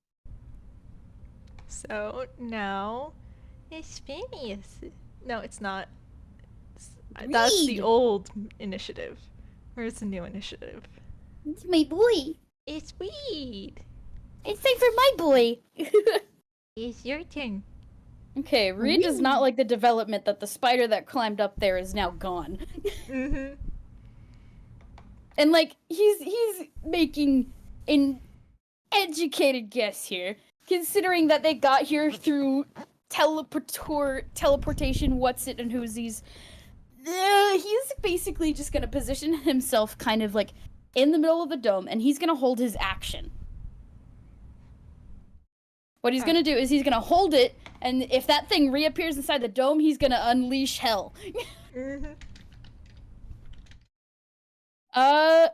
A: So now it's Phineas. No, it's not. That's the
C: Read.
A: old initiative. Where's the new initiative?
C: It's my boy.
A: It's Reed.
C: It's time for my boy.
A: It's your turn.
C: Okay, Reed does not like the development that the spider that climbed up there is now gone.
A: Mm-hmm.
C: And like he's making an educated guess here, considering that they got here through teleportation, what's it and who's these. He's basically just gonna position himself kind of like in the middle of the dome, and he's gonna hold his action. What he's gonna do is he's gonna hold it, and if that thing reappears inside the dome, he's gonna unleash hell.
A: Mm-hmm.
C: I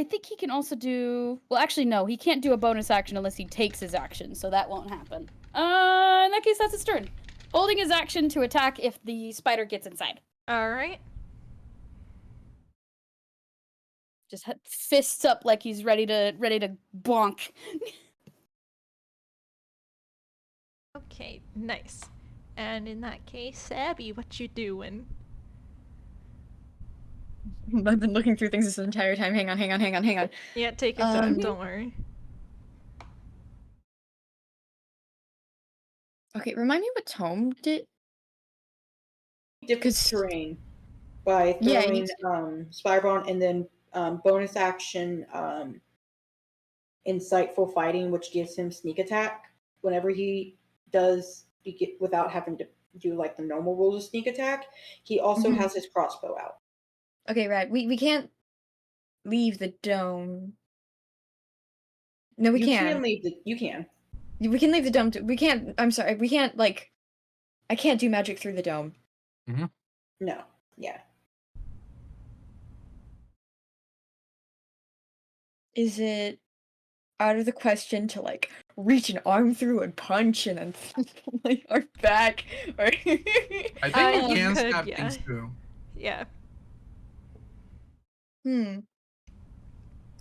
C: think he can also do. Well, actually, no, he can't do a bonus action unless he takes his action, so that won't happen. In that case, that's his turn. Holding his action to attack if the spider gets inside.
A: All right.
C: Just fists up like he's ready to bonk.
A: Okay, nice. And in that case, Sebbie, what you doing?
E: I've been looking through things this entire time. Hang on.
A: Yeah, take your time, don't worry.
E: Okay, remind me what Tome did.
D: Different
E: 'Cause-
D: terrain by
E: Yeah,
D: throwing Spyrbomb and then bonus action Insightful Fighting, which gives him sneak attack whenever he does without having to do like the normal rules of sneak attack, he also
E: Mhm.
D: has his crossbow out.
E: Okay, right. We can't leave the dome. No, we
D: You
E: can.
D: can leave the. You can.
E: We can leave the dome. We can't. I'm sorry. We can't like. I can't do magic through the dome.
D: No. Yeah.
E: Is it out of the question to like reach an arm through and punch and then like arm back? Or
B: I think we
A: You
B: can
A: could,
B: stab
A: yeah.
B: things through.
A: Yeah.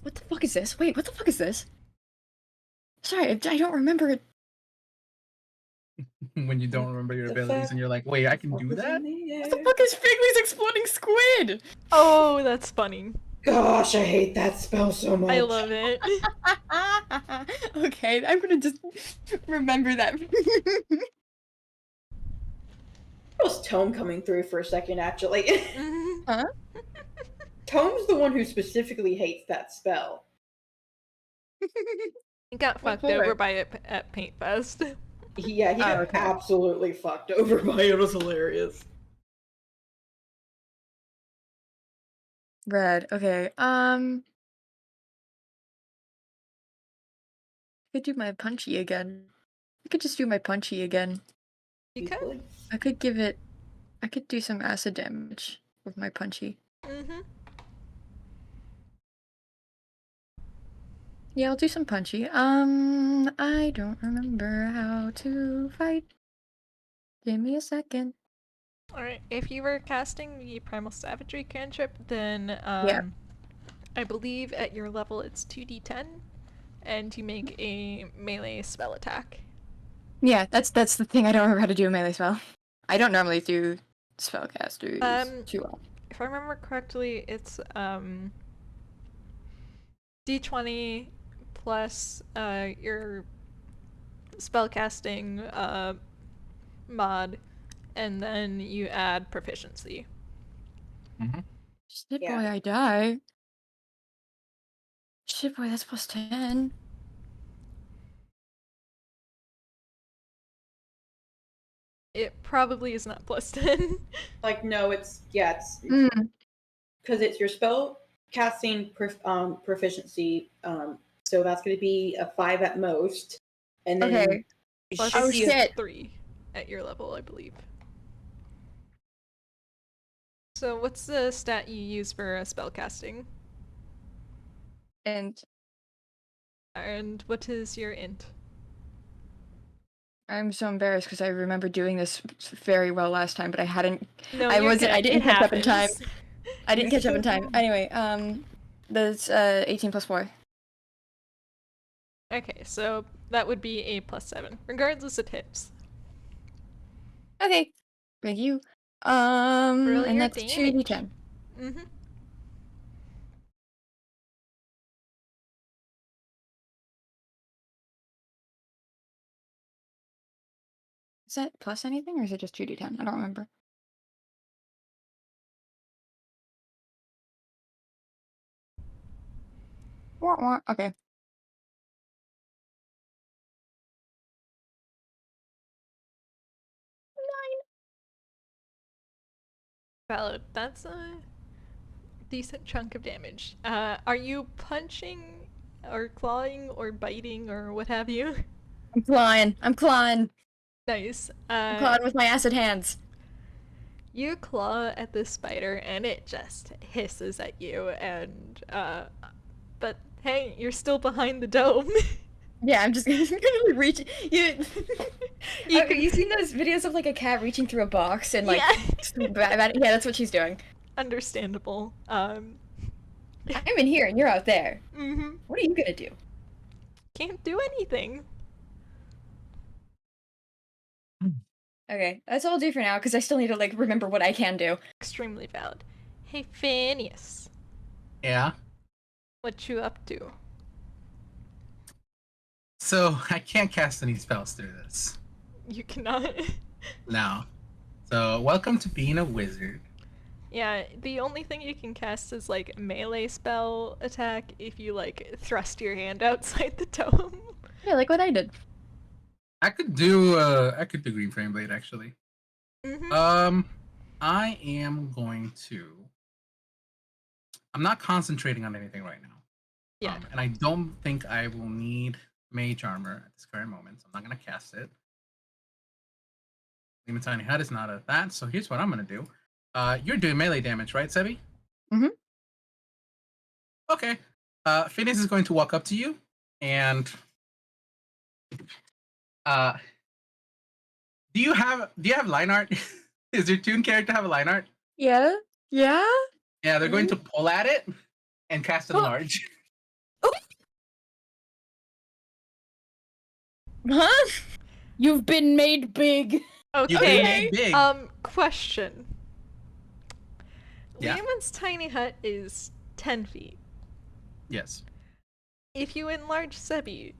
E: What the fuck is this? Wait, what the fuck is this? Sorry, I don't remember it.
B: When you don't remember your abilities and you're like, wait, I can do that?
E: What the fuck is Figley's exploding squid?
A: Oh, that's funny.
D: Gosh, I hate that spell so much.
A: I love it.
E: Okay, I'm gonna just remember that.
D: It was Tome coming through for a second, actually.
E: Huh?
D: Tome's the one who specifically hates that spell.
A: He got
E: What
A: fucked over
E: for?
A: by it at Paint Fest.
D: Yeah, he got
E: okay.
D: absolutely fucked over by it. It was hilarious.
E: Red. Okay. I could do my punchy again. I could just do my punchy again.
A: You could.
D: Easily.
E: I could give it. I could do some acid damage with my punchy.
A: Mm-hmm.
E: Yeah, I'll do some punchy. I don't remember how to fight. Give me a second.
A: Alright, if you were casting the Primal Savagery cantrip, then
E: Yeah.
A: I believe at your level it's 2d10, and you make a melee spell attack.
E: Yeah, that's the thing. I don't remember how to do a melee spell. I don't normally do spellcasters too well.
A: If I remember correctly, it's d20 plus your spellcasting mod, and then you add proficiency.
E: Shit,
D: Yeah.
E: boy, I die. Shit, boy, that's plus 10.
A: It probably is not plus 10.
D: Like, no, it's because
E: Mm.
D: it's your spell casting proficiency. So that's going to be a 5 at most, and then
E: Okay.
D: you
A: Plus
D: should see a-
E: shit.
A: 3 at your level, I believe. So what's the stat you use for spellcasting?
E: And
A: And what is your int?
E: I'm so embarrassed because I remember doing this very well last time, but I hadn't.
A: No,
E: I
A: you're
E: wasn't.
A: good.
E: I didn't
A: It
E: catch up in time.
A: happens.
E: I didn't catch up in
D: You're so
E: time.
D: dumb.
E: Anyway, that's 18 plus 4.
A: Okay, so that would be a plus 7. Regardless, it hits.
E: Okay. Thank you.
A: Roll
E: And
A: your
E: that's 2d10.
A: Mm-hmm.
E: Is that plus anything or is it just 2d10? I don't remember. Wah, wah. Okay.
A: Valid. That's a decent chunk of damage. Are you punching or clawing or biting or what have you?
E: I'm clawing. I'm clawing.
A: Nice.
E: I'm clawing with my acid hands.
A: You claw at this spider and it just hisses at you and but hey, you're still behind the dome.
E: Yeah, I'm just gonna reach. You you've seen those videos of like a cat reaching through a box and like.
A: Yeah.
E: Yeah, that's what she's doing.
A: Understandable.
E: I'm in here and you're out there.
A: Mm-hmm.
E: What are you gonna do?
A: Can't do anything.
E: Okay, that's all I'll do for now because I still need to like remember what I can do.
A: Extremely valid. Hey Phineas,
B: Yeah.
A: what you up to?
B: So I can't cast any spells through this.
A: You cannot.
B: No. So welcome to being a wizard.
A: Yeah, the only thing you can cast is like melee spell attack if you like thrust your hand outside the dome.
E: Yeah, like what I did.
B: I could do Green Flame Blade actually. I am going to. I'm not concentrating on anything right now.
A: Yeah.
B: And I don't think I will need mage armor at this current moment, so I'm not going to cast it. Demon Tiny Hut is not a that, so here's what I'm going to do. You're doing melee damage, right, Sebbie?
E: Mhm.
B: Okay. Phineas is going to walk up to you, and do you have line art? Does your Toon character have a line art?
E: Yeah. Yeah.
B: Yeah, they're going to pull at it and cast enlarge.
E: Huh?
C: You've been made big.
B: You've been
A: Okay.
B: made big.
A: Question.
B: Yeah.
A: Leomund's tiny hut is 10 feet.
B: Yes.
A: If you enlarge Sebbie,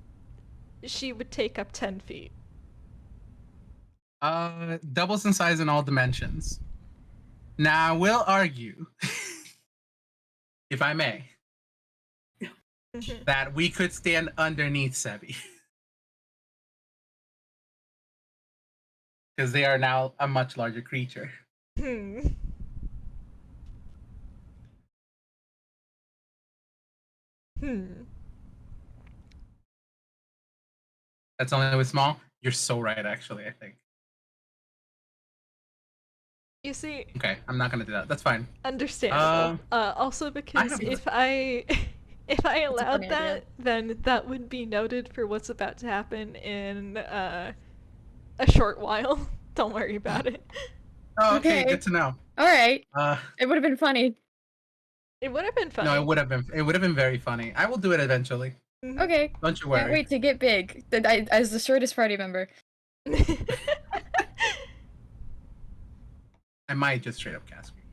A: she would take up 10 feet.
B: Doubles in size in all dimensions. Now, I will argue, if I may, that we could stand underneath Sebbie. Because they are now a much larger creature.
A: Hmm.
B: That's only with small. You're so right, actually, I think.
A: You see,
B: Okay, I'm not gonna do that. That's fine.
A: understandable. Also because
B: have-
A: if I allowed
E: funny
A: that,
E: idea.
A: then that would be noted for what's about to happen in a short while. Don't worry about it.
B: Oh, okay,
E: Okay.
B: good to know.
E: All right.
B: Uh,
E: It would have been funny.
A: It would have been funny.
B: no, it would have been very funny. I will do it eventually.
A: Mhm.
E: Okay.
B: Don't you
E: Can't
B: worry.
E: wait to get big. As the shortest party member.
B: I might just straight up cast Green.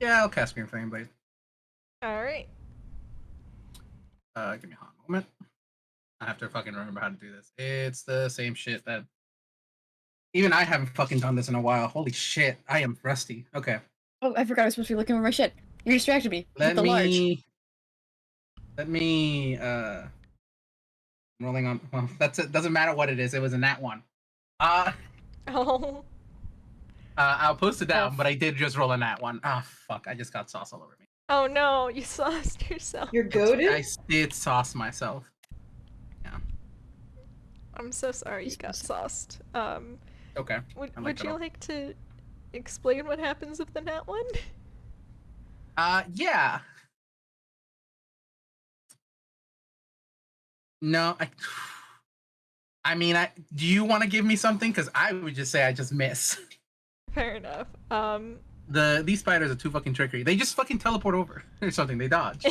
B: Yeah, I'll cast Green Flame Blade.
A: Alright.
B: Give me a hot moment. I have to fucking remember how to do this. It's the same shit that even I haven't fucking done this in a while. Holy shit, I am rusty. Okay.
E: Oh, I forgot I was supposed to be looking over my shit. You distracted me.
B: Let
E: with the large.
B: me rolling on. Well, that's it. Doesn't matter what it is. It was a nat one.
A: Oh.
B: I'll post it down,
E: Oh.
B: but I did just roll a nat one. Ah, fuck! I just got sauce all over me.
A: Oh no, you sauced yourself.
D: You're goaded?
B: I did sauce myself. Yeah.
A: I'm so sorry you got sauced.
B: Okay.
A: Would
B: I like that
A: you
B: all.
A: like to explain what happens with the nat one?
B: Yeah. No, I mean, do you want to give me something? Because I would just say I just miss.
A: Fair enough.
B: These spiders are too fucking trickery. They just fucking teleport over or something. They dodge.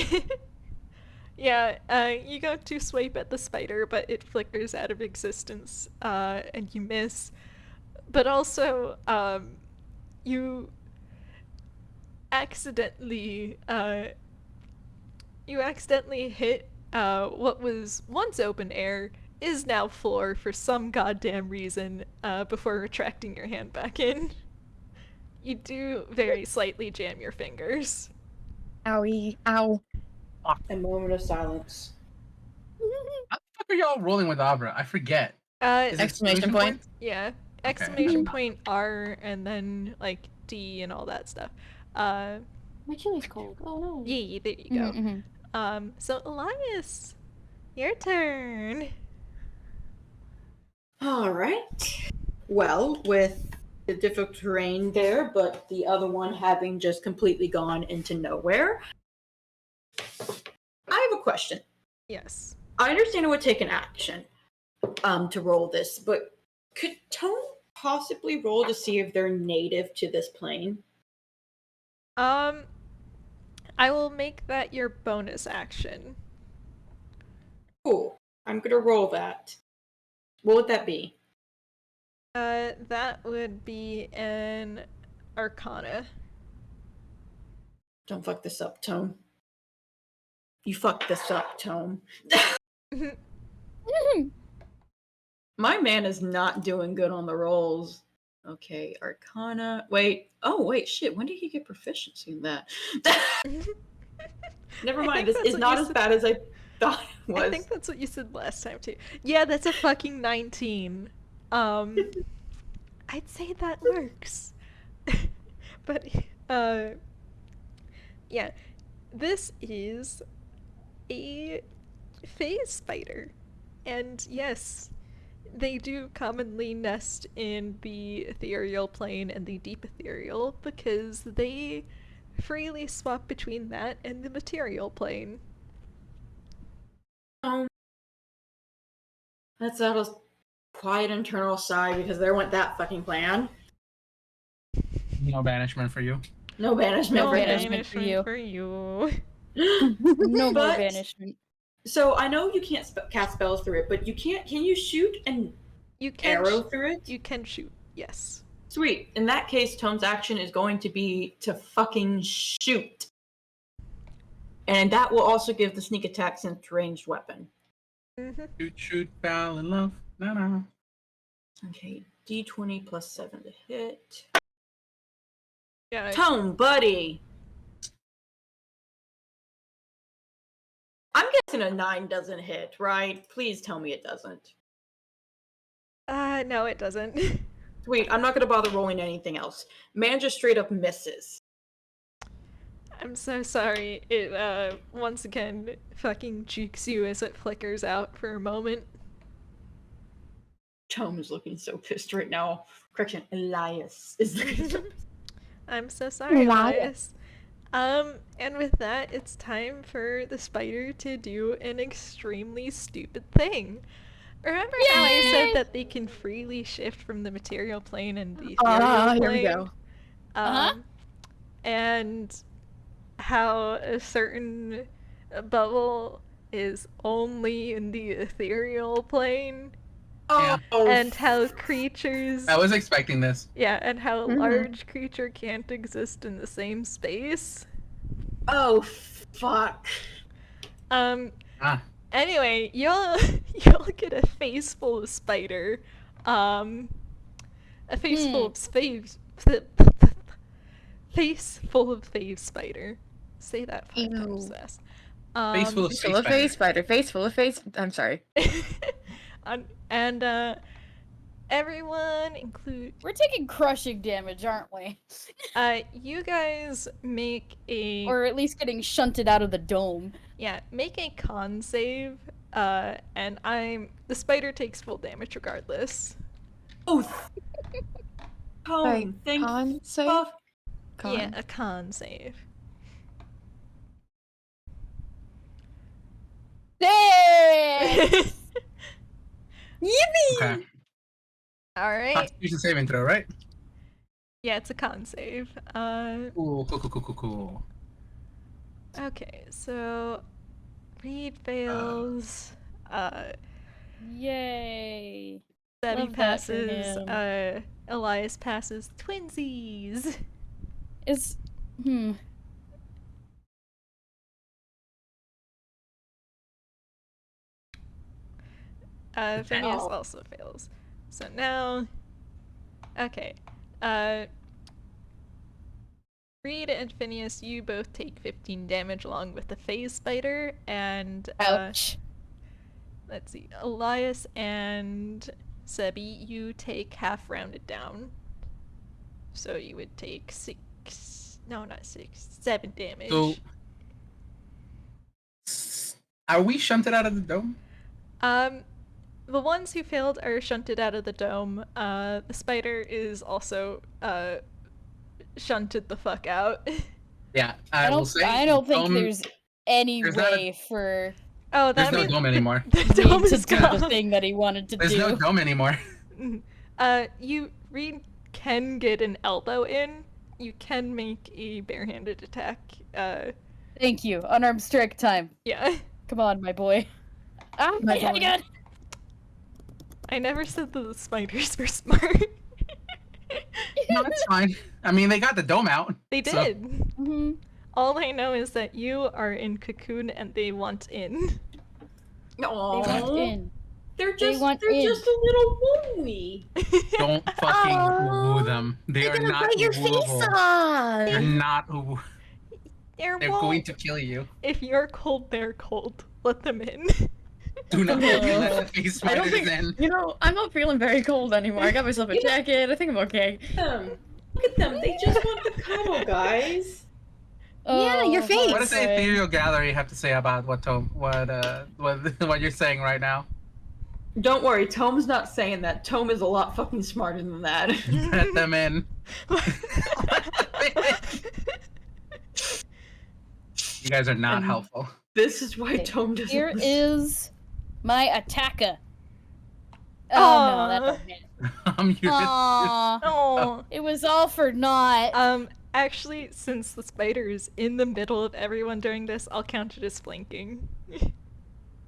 A: Yeah, you go to swipe at the spider, but it flickers out of existence, and you miss. But also, you accidentally hit what was once open air is now floor for some goddamn reason, before retracting your hand back in. You do very slightly jam your fingers.
E: Owie. Ow.
D: A moment of silence.
B: How the fuck are y'all rolling with Abra? I forget. Is it
E: Exclamation point.
A: Yeah. Exclamation point R and then like D and all that stuff.
E: My chili's cold. Oh no.
A: Yeah, there you go.
E: Mm-hmm.
A: So Elias, your turn.
D: All right. Well, with the difficult terrain there, but the other one having just completely gone into nowhere, I have a question.
A: Yes.
D: I understand it would take an action to roll this, but could Tone possibly roll to see if they're native to this plane?
A: I will make that your bonus action.
D: Cool. I'm gonna roll that. What would that be?
A: That would be an Arcana.
D: Don't fuck this up, Tone. You fucked this up, Tone. My man is not doing good on the rolls. Okay, Arcana. Wait. Oh, wait, shit. When did he get proficiency in that? Never
A: I
D: mind.
A: think
D: This
A: that's
D: is
A: what
D: not
A: you
D: as
A: said-
D: bad as I thought it was.
A: I think that's what you said last time too. Yeah, that's a fucking 19. I'd say that works. But, yeah, this is a phase spider. And yes, they do commonly nest in the ethereal plane and the deep ethereal because they freely swap between that and the material plane.
D: That's a quiet internal sigh because there went that fucking plan.
B: No banishment for you.
D: No banishment
A: No
D: for him.
C: banishment for you.
A: for you.
C: No more
D: But-
C: banishment.
D: So I know you can't cast spells through it, but you can you shoot an
A: You can
D: arrow through it?
A: You can shoot, yes.
D: Sweet. In that case, Tone's action is going to be to fucking shoot. And that will also give the sneak attack since ranged weapon.
B: Shoot, foul in love. No.
D: Okay, d20 plus 7 to hit.
A: Yeah.
D: Tone, buddy! I'm guessing a 9 doesn't hit, right? Please tell me it doesn't.
A: No, it doesn't.
D: Sweet, I'm not gonna bother rolling anything else. Man just straight up misses.
A: I'm so sorry. It, once again, fucking jukes you as it flickers out for a moment.
D: Tone is looking so pissed right now. Correction, Elias is looking so pissed.
A: I'm so sorry,
E: Elias.
A: Elias. And with that, it's time for the spider to do an extremely stupid thing. Remember how I
C: Yay!
A: said that they can freely shift from the material plane and the ethereal
E: Here
A: plane?
E: we go.
A: And how a certain bubble is only in the ethereal plane,
B: Yeah.
A: and how creatures
B: I was expecting this.
A: and how a
E: Mhm.
A: large creature can't exist in the same space.
D: Oh, fuck.
B: Ah.
A: Anyway, you'll get a face full of spider. A face full of face full of phase spider. Say that 5 times
E: Ew.
A: fast.
B: Face full of
E: Face full of face spider. Face full of face. I'm sorry.
A: and everyone include
C: We're taking crushing damage, aren't we?
A: you guys make a
C: Or at least getting shunted out of the dome.
A: make a con save. And the spider takes full damage regardless.
D: Oh, Tone,
E: Like,
D: thank
E: con save?
D: fuck.
E: Con.
A: Yeah, a con save.
C: Hey! Yippee!
B: Okay.
A: All right.
B: Constitution saving throw, right?
A: Yeah, it's a con save.
B: Cool.
A: Okay, so Reed fails.
C: Yay!
A: Sebbie
C: Love that for
A: passes.
C: him.
A: Elias passes. Twinsies.
C: Is
A: Phineas
D: Oh.
A: also fails. So now, okay. Reed and Phineas, you both take 15 damage along with the phase spider, and
C: ouch.
A: let's see, Elias and Sebbie, you take half rounded down. So you would take 7 damage.
B: So, are we shunted out of the dome?
A: The ones who failed are shunted out of the dome. The spider is also shunted the fuck out.
B: Yeah,
C: I
B: will
C: don't.
B: say.
C: I don't think
B: dome-
C: there's any
B: there's not a-
C: way for
A: Oh,
B: There's
A: that
B: no
A: means
B: dome anymore.
A: the
C: Reed
A: dome
C: to
A: is
C: do the
A: gone.
C: thing that he wanted to
B: There's
C: do.
B: no dome anymore.
A: Reed can get an elbow in. You can make a barehanded attack.
C: Thank you. Unarmed strike time.
A: Yeah.
C: Come on, my boy. Ah,
E: My
C: my
E: boy.
C: God.
A: I never said that the spiders were smart.
B: No, it's fine. I mean, they got the dome out.
A: They
B: So-
A: did.
C: Mm-hmm.
A: All I know is that you are in cocoon and they want in.
C: They
D: Aww.
C: want in.
D: They're just
C: want
D: they're
C: in.
D: just a little wooey.
B: Don't fucking woo them. They
E: They're
B: are
E: gonna
B: not
E: bite your face
B: wooable. They're
E: off.
B: not woo.
A: They're
B: They're going to kill you.
A: If you're cold, they're cold. Let them in.
B: Do not
E: No.
B: let the face
E: I don't
B: spiders
E: think.
B: in.
E: You know, I'm not feeling very cold anymore. I got myself a jacket. I think I'm okay.
D: Look at them. They just want the cuddle, guys.
E: Yeah, your
C: Oh,
E: face.
B: What does the
C: fine.
B: Ethereal Gallery have to say about what what you're saying right now?
D: Don't worry, Tome's not saying that. Tome is a lot fucking smarter than that.
B: Let them in. You guys are not
D: And-
B: helpful.
D: This is why
C: Okay,
D: Tome doesn't
C: Here
D: listen.
C: is my attacker. Oh no, that don't hit.
B: I'm muted.
C: Aww.
A: Oh.
C: It was all for naught.
A: Actually, since the spider is in the middle of everyone during this, I'll count it as flanking.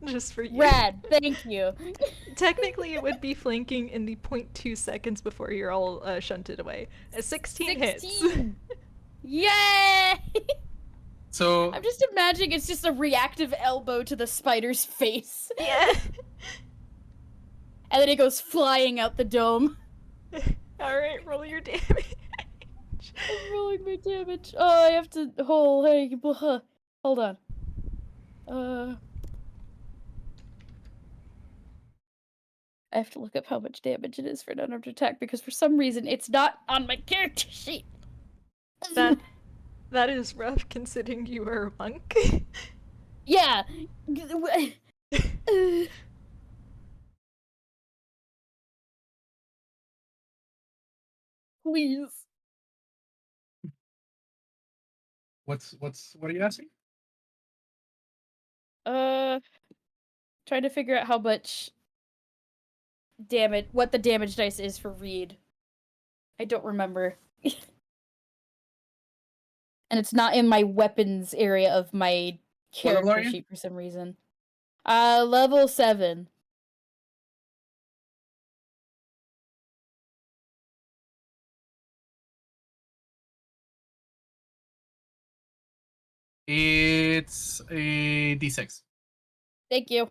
A: Just for you.
C: Rad, thank you.
A: Technically, it would be flanking in the 0.2 seconds before you're all shunted away. 16 hits.
C: 16. Yay!
B: So
C: I'm just imagining it's just a reactive elbow to the spider's face.
A: Yeah.
C: And then it goes flying out the dome.
A: Alright, roll your damage.
C: I'm rolling my damage. Oh, I have to hold. Hey, hold on. I have to look up how much damage it is for an unarmed attack because for some reason it's not on my character sheet.
A: That is rough considering you are a monk.
C: Yeah. Please.
B: what are you asking?
C: Trying to figure out how much damage, what the damage dice is for Reed. I don't remember. And it's not in my weapons area of my
B: What level are
C: character
B: you?
C: sheet for some reason. Level 7.
B: It's a D6.
C: Thank you.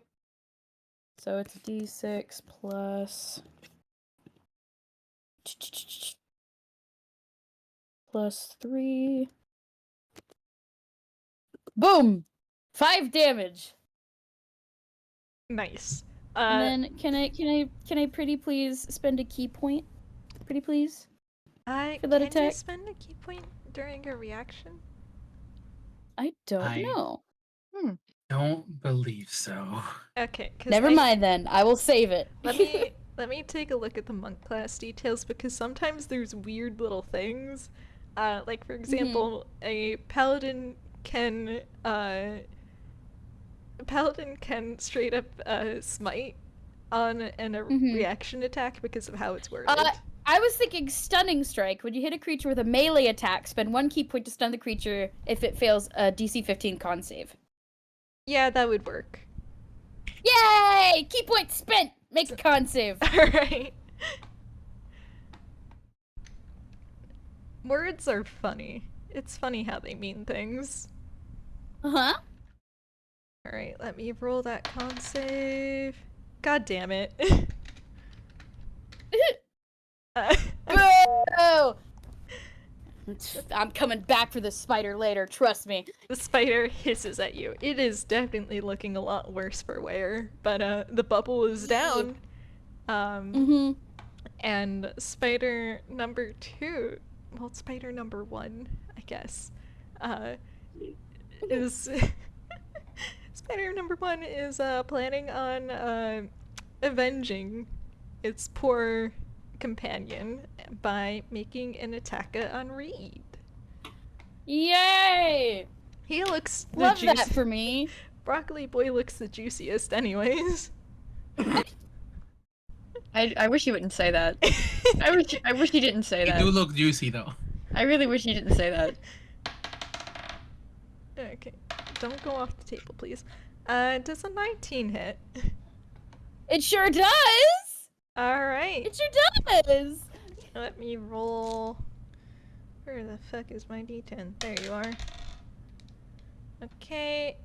C: So it's a D6 plus... plus 3. Boom! 5 damage.
A: Nice.
C: And then can I pretty please spend a key point? Pretty please?
A: I
C: for that
A: can you
C: attack?
A: spend a key point during a reaction?
C: I don't
B: I-
C: know.
B: Don't believe so.
A: Okay, 'cause
C: Never
A: I-
C: mind then. I will save it.
A: Let me take a look at the monk class details because sometimes there's weird little things. Like for example, a paladin can straight up smite on a reaction attack because of how it's worded.
C: I was thinking stunning strike. When you hit a creature with a melee attack, spend 1 key point to stun the creature if it fails a DC 15 con save.
A: Yeah, that would work.
C: Yay! Key point spent! Make a con save.
A: Alright. Words are funny. It's funny how they mean things.
C: Uh-huh.
A: Alright, let me roll that con save. God damn it.
C: Boo! I'm coming back for the spider later, trust me.
A: The spider hisses at you. It is definitely looking a lot worse for wear, but the bubble is down. And spider number 2, well, spider number 1, I guess, is spider number 1 is planning on avenging its poor companion by making an attack on Reed.
C: Yay!
A: He looks the
C: Love that for me.
A: Broccoli boy looks the juiciest anyways.
E: I wish you wouldn't say that. I wish you didn't say
B: You
E: that.
B: do look juicy though.
E: I really wish you didn't say that.
A: Okay, don't go off the table, please. Does a 19 hit?
C: It sure does!
A: Alright.
C: It sure does!
A: Let me roll. Where the fuck is my d10? There you are. Okay,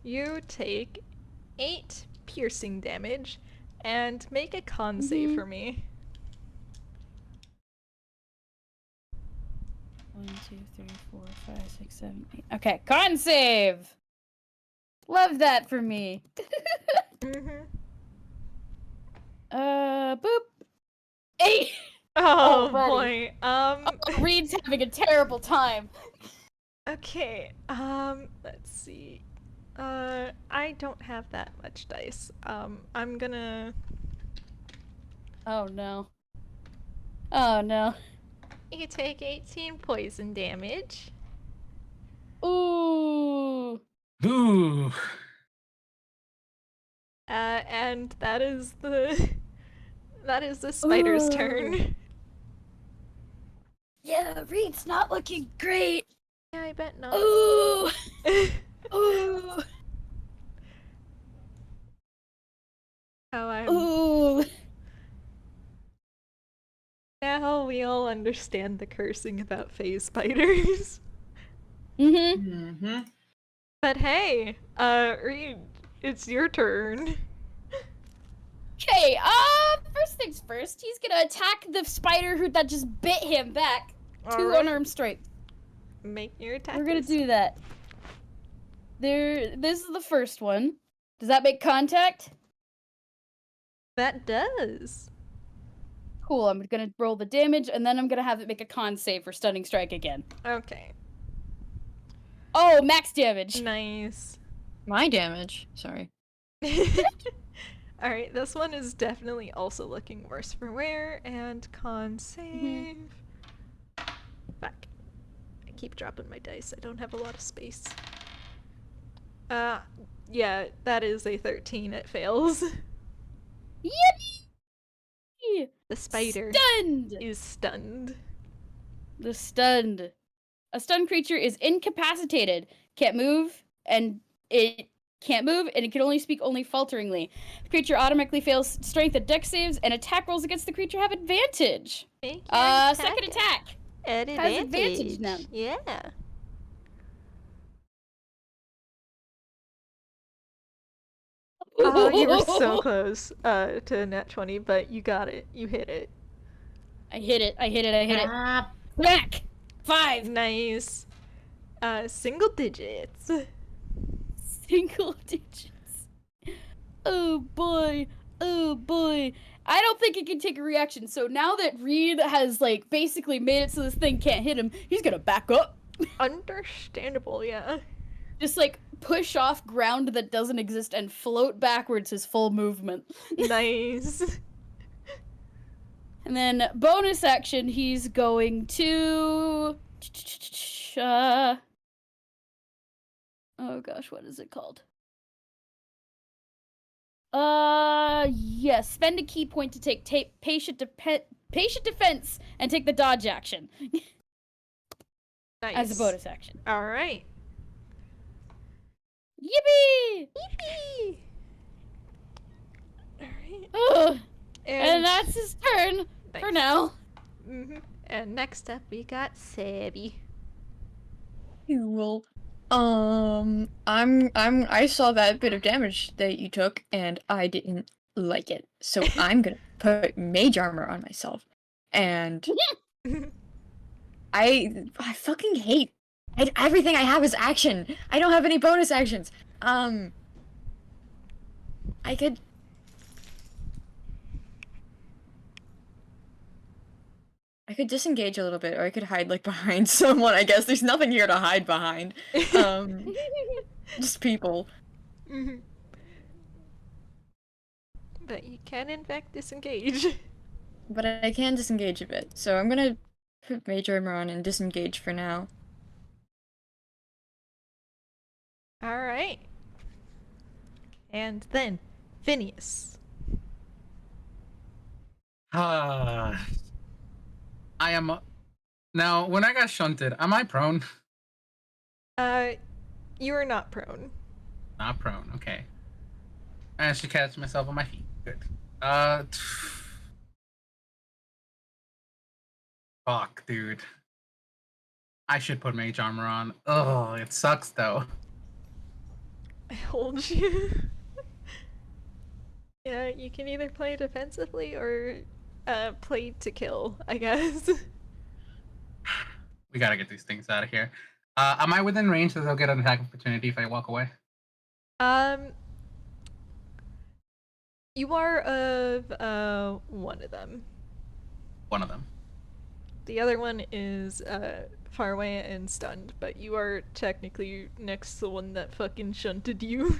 A: you take 8 piercing damage and make a con save for me.
C: 1, 2, 3, 4, 5, 6, 7, 8. Okay, con save! Love that for me.
A: Mm-hmm.
C: Boop. 8!
A: Oh
C: Already.
A: boy.
C: Reed's having a terrible time.
A: Okay. Let's see. I don't have that much dice. I'm gonna.
C: Oh no. Oh no.
A: You take 18 poison damage.
C: Ooh.
B: Ooh.
A: And that is the spider's
C: Ooh.
A: turn.
C: Yeah, Reed's not looking great.
A: Yeah, I bet not.
C: Ooh. Ooh.
A: How I'm.
C: Ooh.
A: Now we all understand the cursing about phase spiders.
C: Mm-hmm.
A: But hey, Reed, it's your turn.
C: Okay, first things first, he's gonna attack the spider that just bit him back. Two
A: Alright.
C: unarmed strike.
A: Make your attack.
C: We're gonna do that. This is the first one. Does that make contact?
A: That does.
C: Cool, I'm gonna roll the damage, and then I'm gonna have it make a con save for stunning strike again.
A: Okay.
C: Oh, max damage!
A: Nice.
E: My damage. Sorry.
A: Alright, this one is definitely also looking worse for wear, and con save. Fuck. I keep dropping my dice, I don't have a lot of space. Yeah, that is a 13, it fails.
C: Yippee!
A: The spider
C: Stunned!
A: is stunned.
C: The stunned. A stunned creature is incapacitated, can't move, and it can only speak falteringly. The creature automatically fails strength and dex saves, and attack rolls against the creature have advantage.
A: Make your
C: Second attack.
A: at
C: Has advantage now.
A: Yeah. Oh, you were so close to nat 20, but you got it. You hit it.
C: I hit it.
D: Ah,
C: Back! 5!
A: Nice. Single digits.
C: Single digits. Oh boy. Oh boy. I don't think it can take a reaction, so now that Reed has, like, basically made it so this thing can't hit him, he's gonna back up.
A: Understandable, yeah.
C: Just, like, push off ground that doesn't exist and float backwards his full movement.
A: Nice.
C: And then, bonus action, he's going to... oh gosh, what is it called? Yes. Spend a key point to take patient defense and take the dodge action
A: Nice.
C: as a bonus action.
A: Alright.
C: Yippee!
A: Yippee! Alright.
C: Ugh. And that's his turn for
A: Nice.
C: now.
A: And next up we got Sebbie.
E: Cool. I saw that bit of damage that you took, and I didn't like it. So I'm gonna put mage armor on myself. And I fucking hate everything I have is action. I don't have any bonus actions. I could disengage a little bit, or I could hide, like, behind someone, I guess. There's nothing here to hide behind. Just people.
A: But you can, in fact, disengage.
E: But I can disengage a bit, so I'm gonna put mage armor on and disengage for now.
A: Alright. And then, Phineas.
B: I am. Now, when I got shunted, am I prone?
A: You are not prone.
B: Not prone, okay. I should catch myself on my feet. Good. Fuck, dude. I should put mage armor on. Oh, it sucks though.
A: I hold you. Yeah, you can either play defensively or play to kill, I guess.
B: We gotta get these things out of here. Am I within range that they'll get an attack opportunity if I walk away?
A: You are of one of them.
B: One of them.
A: The other one is far away and stunned, but you are technically next to the one that fucking shunted you.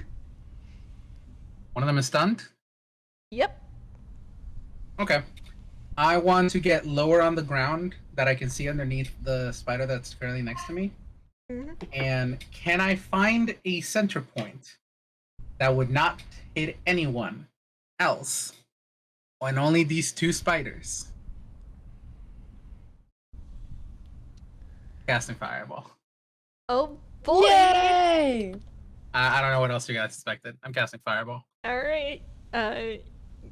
B: One of them is stunned?
A: Yep.
B: Okay. I want to get lower on the ground that I can see underneath the spider that's currently next to me.
A: Mm-hmm.
B: And can I find a center point that would not hit anyone else on only these two spiders? Casting Fireball.
A: Oh boy!
E: Yay!
B: I don't know what else you guys expected. I'm casting Fireball.
A: Alright.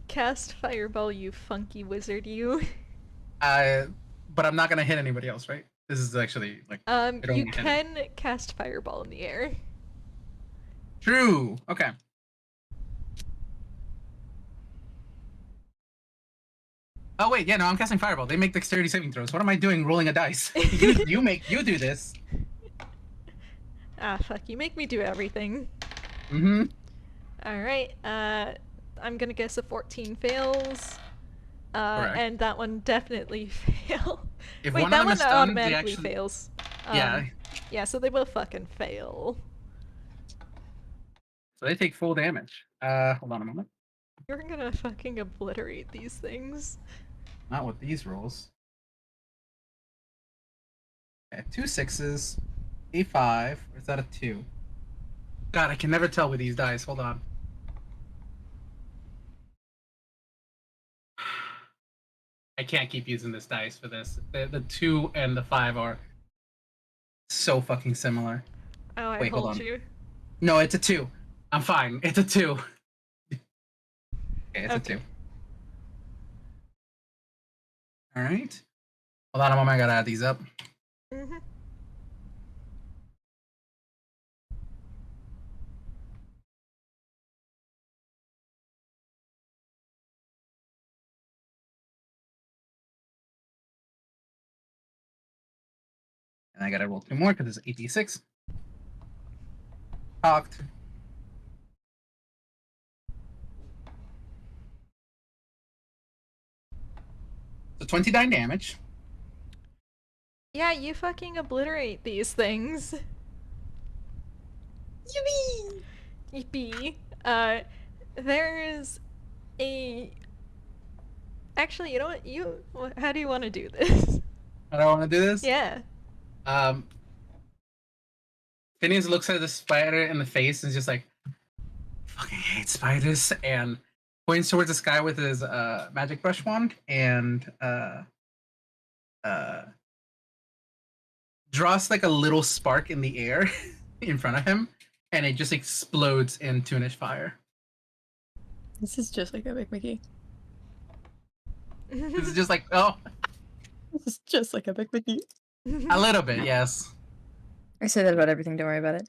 A: Cast Fireball, you funky wizard, you.
B: But I'm not gonna hit anybody else, right? This is actually like it only
A: You
B: hit
A: can cast Fireball in the air.
B: True. Okay. Oh wait, yeah, no, I'm casting Fireball. They make dexterity saving throws. What am I doing rolling a dice? you do this.
A: Ah, fuck, you make me do everything.
B: Mm-hmm.
A: Alright, I'm gonna guess a 14 fails.
B: Correct.
A: And that one definitely fail.
B: If
A: Wait,
B: one of
A: that
B: them
A: one
B: is stunned, they
A: automatically
B: actually-
A: fails.
B: Yeah.
A: Yeah, so they will fucking fail.
B: So they take full damage. Hold on a moment.
A: You're gonna fucking obliterate these things.
B: Not with these rolls. Okay, 2 6s, a 5, or is that a 2? God, I can never tell with these dice. Hold on. I can't keep using this dice for this. The 2 and the 5 are so fucking similar.
A: Oh, I
B: Wait, hold
A: hold
B: on.
A: you.
B: No, it's a 2. I'm fine. It's a 2. Okay, it's
A: Okay.
B: a 2. All right. Hold on a moment. I gotta add these up.
A: Mm-hmm.
B: And I gotta roll 2 more because it's 86. Talked. So 29 damage.
A: Yeah, you fucking obliterate these things.
E: Yippee!
A: Yippee. There's a... Actually, you know what? How do you want to do this?
B: I don't want to do this.
A: Yeah.
B: Phineas looks at the spider in the face and is just like, fucking hate spiders, and points towards the sky with his magic brush wand and draws like a little spark in the air in front of him, and it just explodes in toonish fire.
E: This is just like Epic Mickey.
B: This is just like, oh,
E: This is just like Epic Mickey.
B: a little bit, yes.
E: I say that about everything, don't worry about it.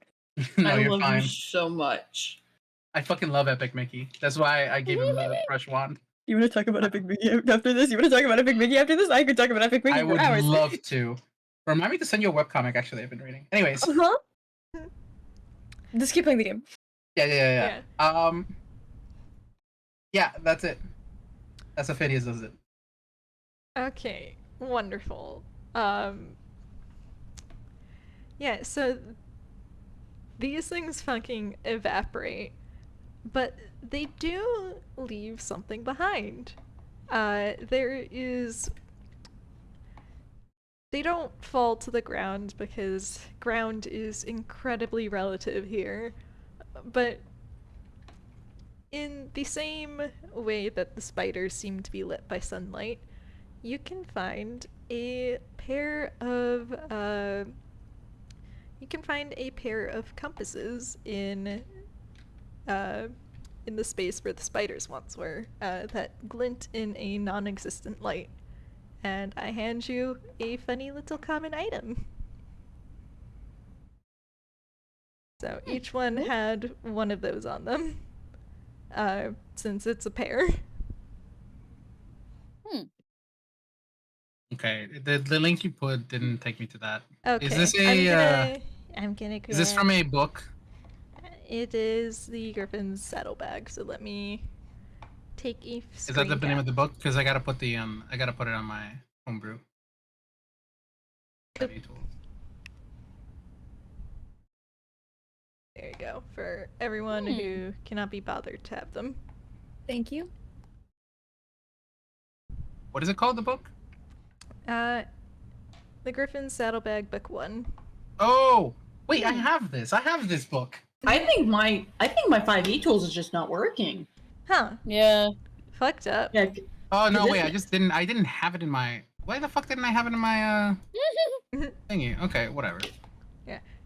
B: No,
D: I
B: you're
D: love
B: fine.
D: you so much.
B: I fucking love Epic Mickey. That's why I gave him the brush wand.
E: You want to talk about Epic Mickey after this? You want to talk about Epic Mickey after this? I could talk about Epic Mickey
B: I
E: for
B: would
E: hours.
B: love to. Remind me to send you a webcomic, actually, I've been reading. Anyways.
E: Uh-huh. Just keep playing the game.
B: Yeah. Yeah, that's it. That's what Phineas does it.
A: Okay, wonderful. Yeah, so these things fucking evaporate, but they do leave something behind. There is... They don't fall to the ground because ground is incredibly relative here, but in the same way that the spiders seem to be lit by sunlight, you can find a pair of compasses in the space where the spiders once were, that glint in a non-existent light. And I hand you a funny little common item. So each one had one of those on them, since it's a pair.
B: Okay, the link you put didn't take me to that.
A: Okay,
B: Is this a
A: I'm gonna grab...
B: is this from a book?
A: It is the Griffin's saddlebag, so let me take a
B: Is that the
A: screen
B: name of
A: cap.
B: the book? Because I gotta put the I gotta put it on my homebrew.
A: Cool.
B: Heavy tools.
A: There you go, for everyone who cannot be bothered to have them.
E: Thank you.
B: What is it called? The book?
A: The Griffin's Saddlebag Book 1.
B: Oh, wait! I have this. I have this book.
D: I think my 5e tools is just not working.
A: Huh.
C: Yeah.
A: Fucked up.
D: Yeah.
B: Oh no!
D: Is
B: Wait,
D: this-
B: I didn't have it in my. Why the fuck didn't I have it in my thingy? Okay, whatever.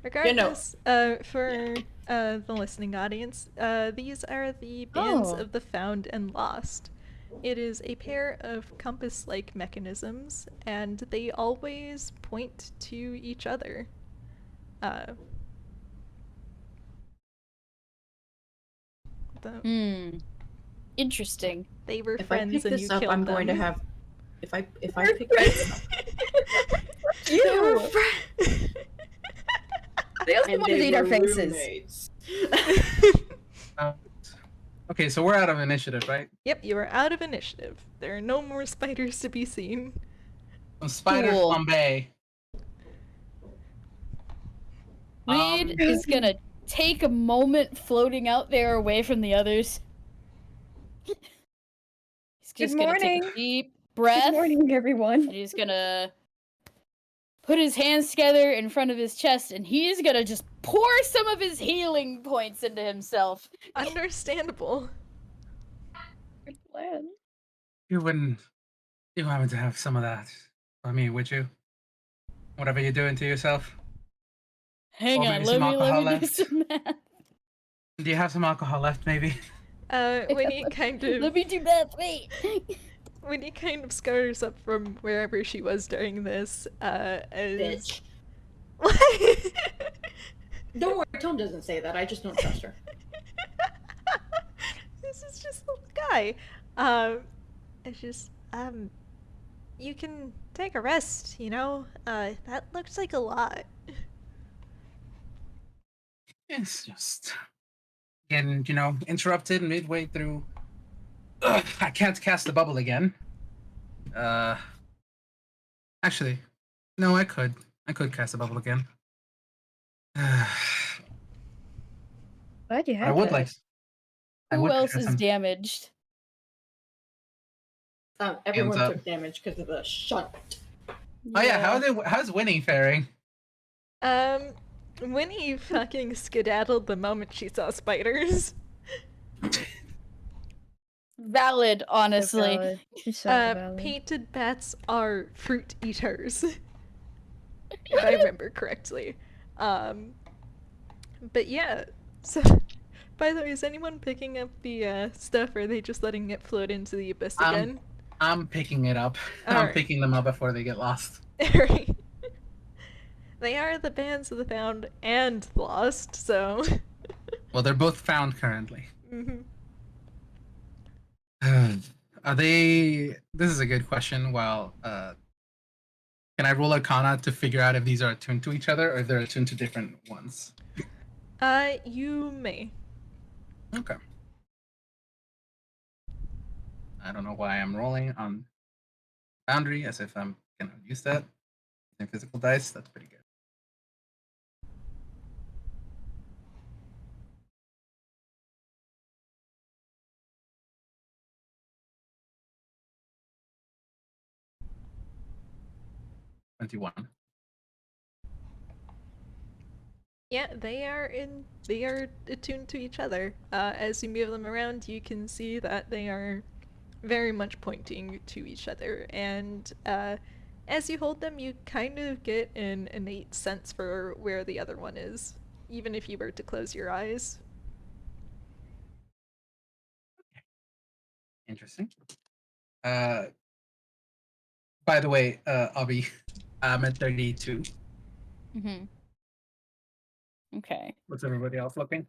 A: Regardless, for the listening audience, these are the bands
E: Oh.
A: of the found and lost. It is a pair of compass-like mechanisms, and they always point to each other.
C: Interesting.
A: They were
D: If I
A: friends
D: pick
A: and
D: this
A: you
D: up,
A: killed
D: I'm
A: them.
D: going to have. If I
E: We're
D: pick
E: friends.
D: this
E: They were friends. They also
D: and
E: wanted to
D: they
E: eat our
D: were
E: faces.
D: roommates.
B: Okay, so we're out of initiative, right?
A: Yep, you are out of initiative. There are no more spiders to be seen.
B: Some spider
C: Cool.
B: flambe.
C: Reed is gonna take a moment floating out there away from the others. He's just
E: Good
C: gonna take
E: morning.
C: a deep breath.
E: Good morning, everyone.
C: And he's gonna put his hands together in front of his chest, and he's gonna just pour some of his healing points into himself.
A: Understandable.
E: Good plan.
B: You wouldn't. You happen to have some of that for me, would you? Whatever you're doing to yourself.
C: Hang
B: Or
C: on,
B: maybe some
C: let
B: alcohol
C: me do
B: left.
C: some math.
B: Do you have some alcohol left, maybe?
A: When he kind of
C: Let me do math. Wait.
A: when he kind of scatters up from wherever she was during this, as
D: Bitch.
A: What?
D: Don't worry, Tone doesn't say that. I just don't trust her.
A: This is just a little guy. It's just you can take a rest, you know? That looks like a lot.
B: It's just getting, interrupted midway through. I can't cast the bubble again. Actually, no, I could. I could cast the bubble again.
E: Glad you
B: I
E: have
B: would
E: that.
B: like. I
C: Who
B: would
C: else
B: cast
C: is
B: some-
C: damaged?
D: Everyone
B: Hands up.
D: took damage because of the shunt.
B: Oh yeah, how's Winnie faring?
A: Winnie fucking skedaddled the moment she saw spiders.
C: Valid, honestly.
E: Valid. She's so valid.
A: Painted bats are fruit eaters. If I remember correctly. But yeah, so, by the way, is anyone picking up the stuff, or are they just letting it float into the abyss again?
B: I'm picking it up. I'm
A: Alright.
B: picking them up before they get lost.
A: Right. They are the bands of the found and lost, so.
B: Well, they're both found currently.
A: Mhm.
B: Are they? This is a good question. Well, can I roll Arcana to figure out if these are attuned to each other or if they're attuned to different ones?
A: You may.
B: Okay. I don't know why I'm rolling on boundary as if I'm gonna use that. In physical dice, that's pretty good. $21.
A: Yeah, they are attuned to each other. As you move them around, you can see that they are very much pointing to each other, and as you hold them, you kind of get an innate sense for where the other one is, even if you were to close your eyes.
B: Interesting. By the way, Obby, I'm at 32.
C: Mm-hmm. Okay.
B: What's everybody else looking?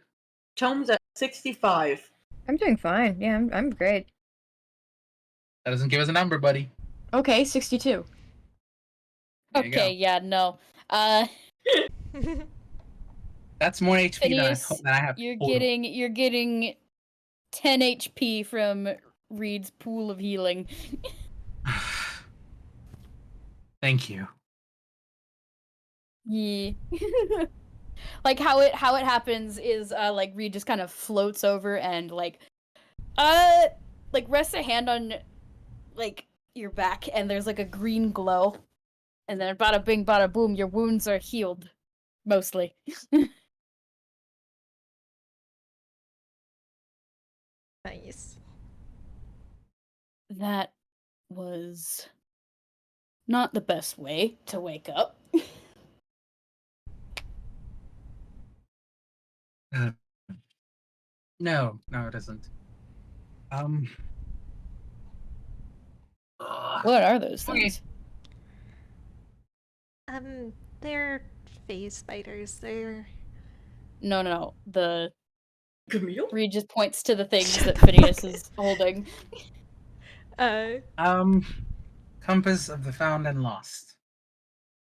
D: Tome's at 65.
E: I'm doing fine. Yeah, I'm great.
B: That doesn't give us a number, buddy.
E: Okay, 62.
B: There you go.
C: Okay, yeah, no.
B: That's more HP
C: Phineas,
B: than I have.
C: you're
B: total.
C: getting 10 HP from Reed's pool of healing.
B: Thank you.
C: Yeah. Like how it happens is like Reed just kind of floats over and like rests a hand on like your back, and there's like a green glow, and then bada bing bada boom, your wounds are healed mostly.
A: Nice.
C: That was not the best way to wake up.
B: No, it isn't.
C: What are those
B: Okay.
C: things?
A: They're phase spiders. They're
C: No. The
D: Camille?
C: Reed just points to the things that Phineas is holding.
B: Compass of the found and lost.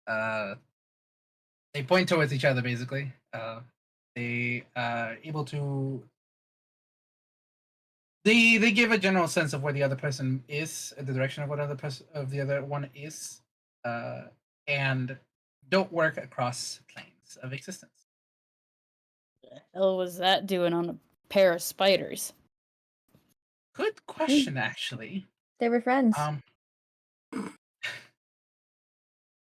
B: They point towards each other basically. They are able to. They give a general sense of where the other person is, the direction of what the other one is, and don't work across planes of existence.
C: The hell was that doing on a pair of spiders?
B: Good question, actually.
E: They were friends.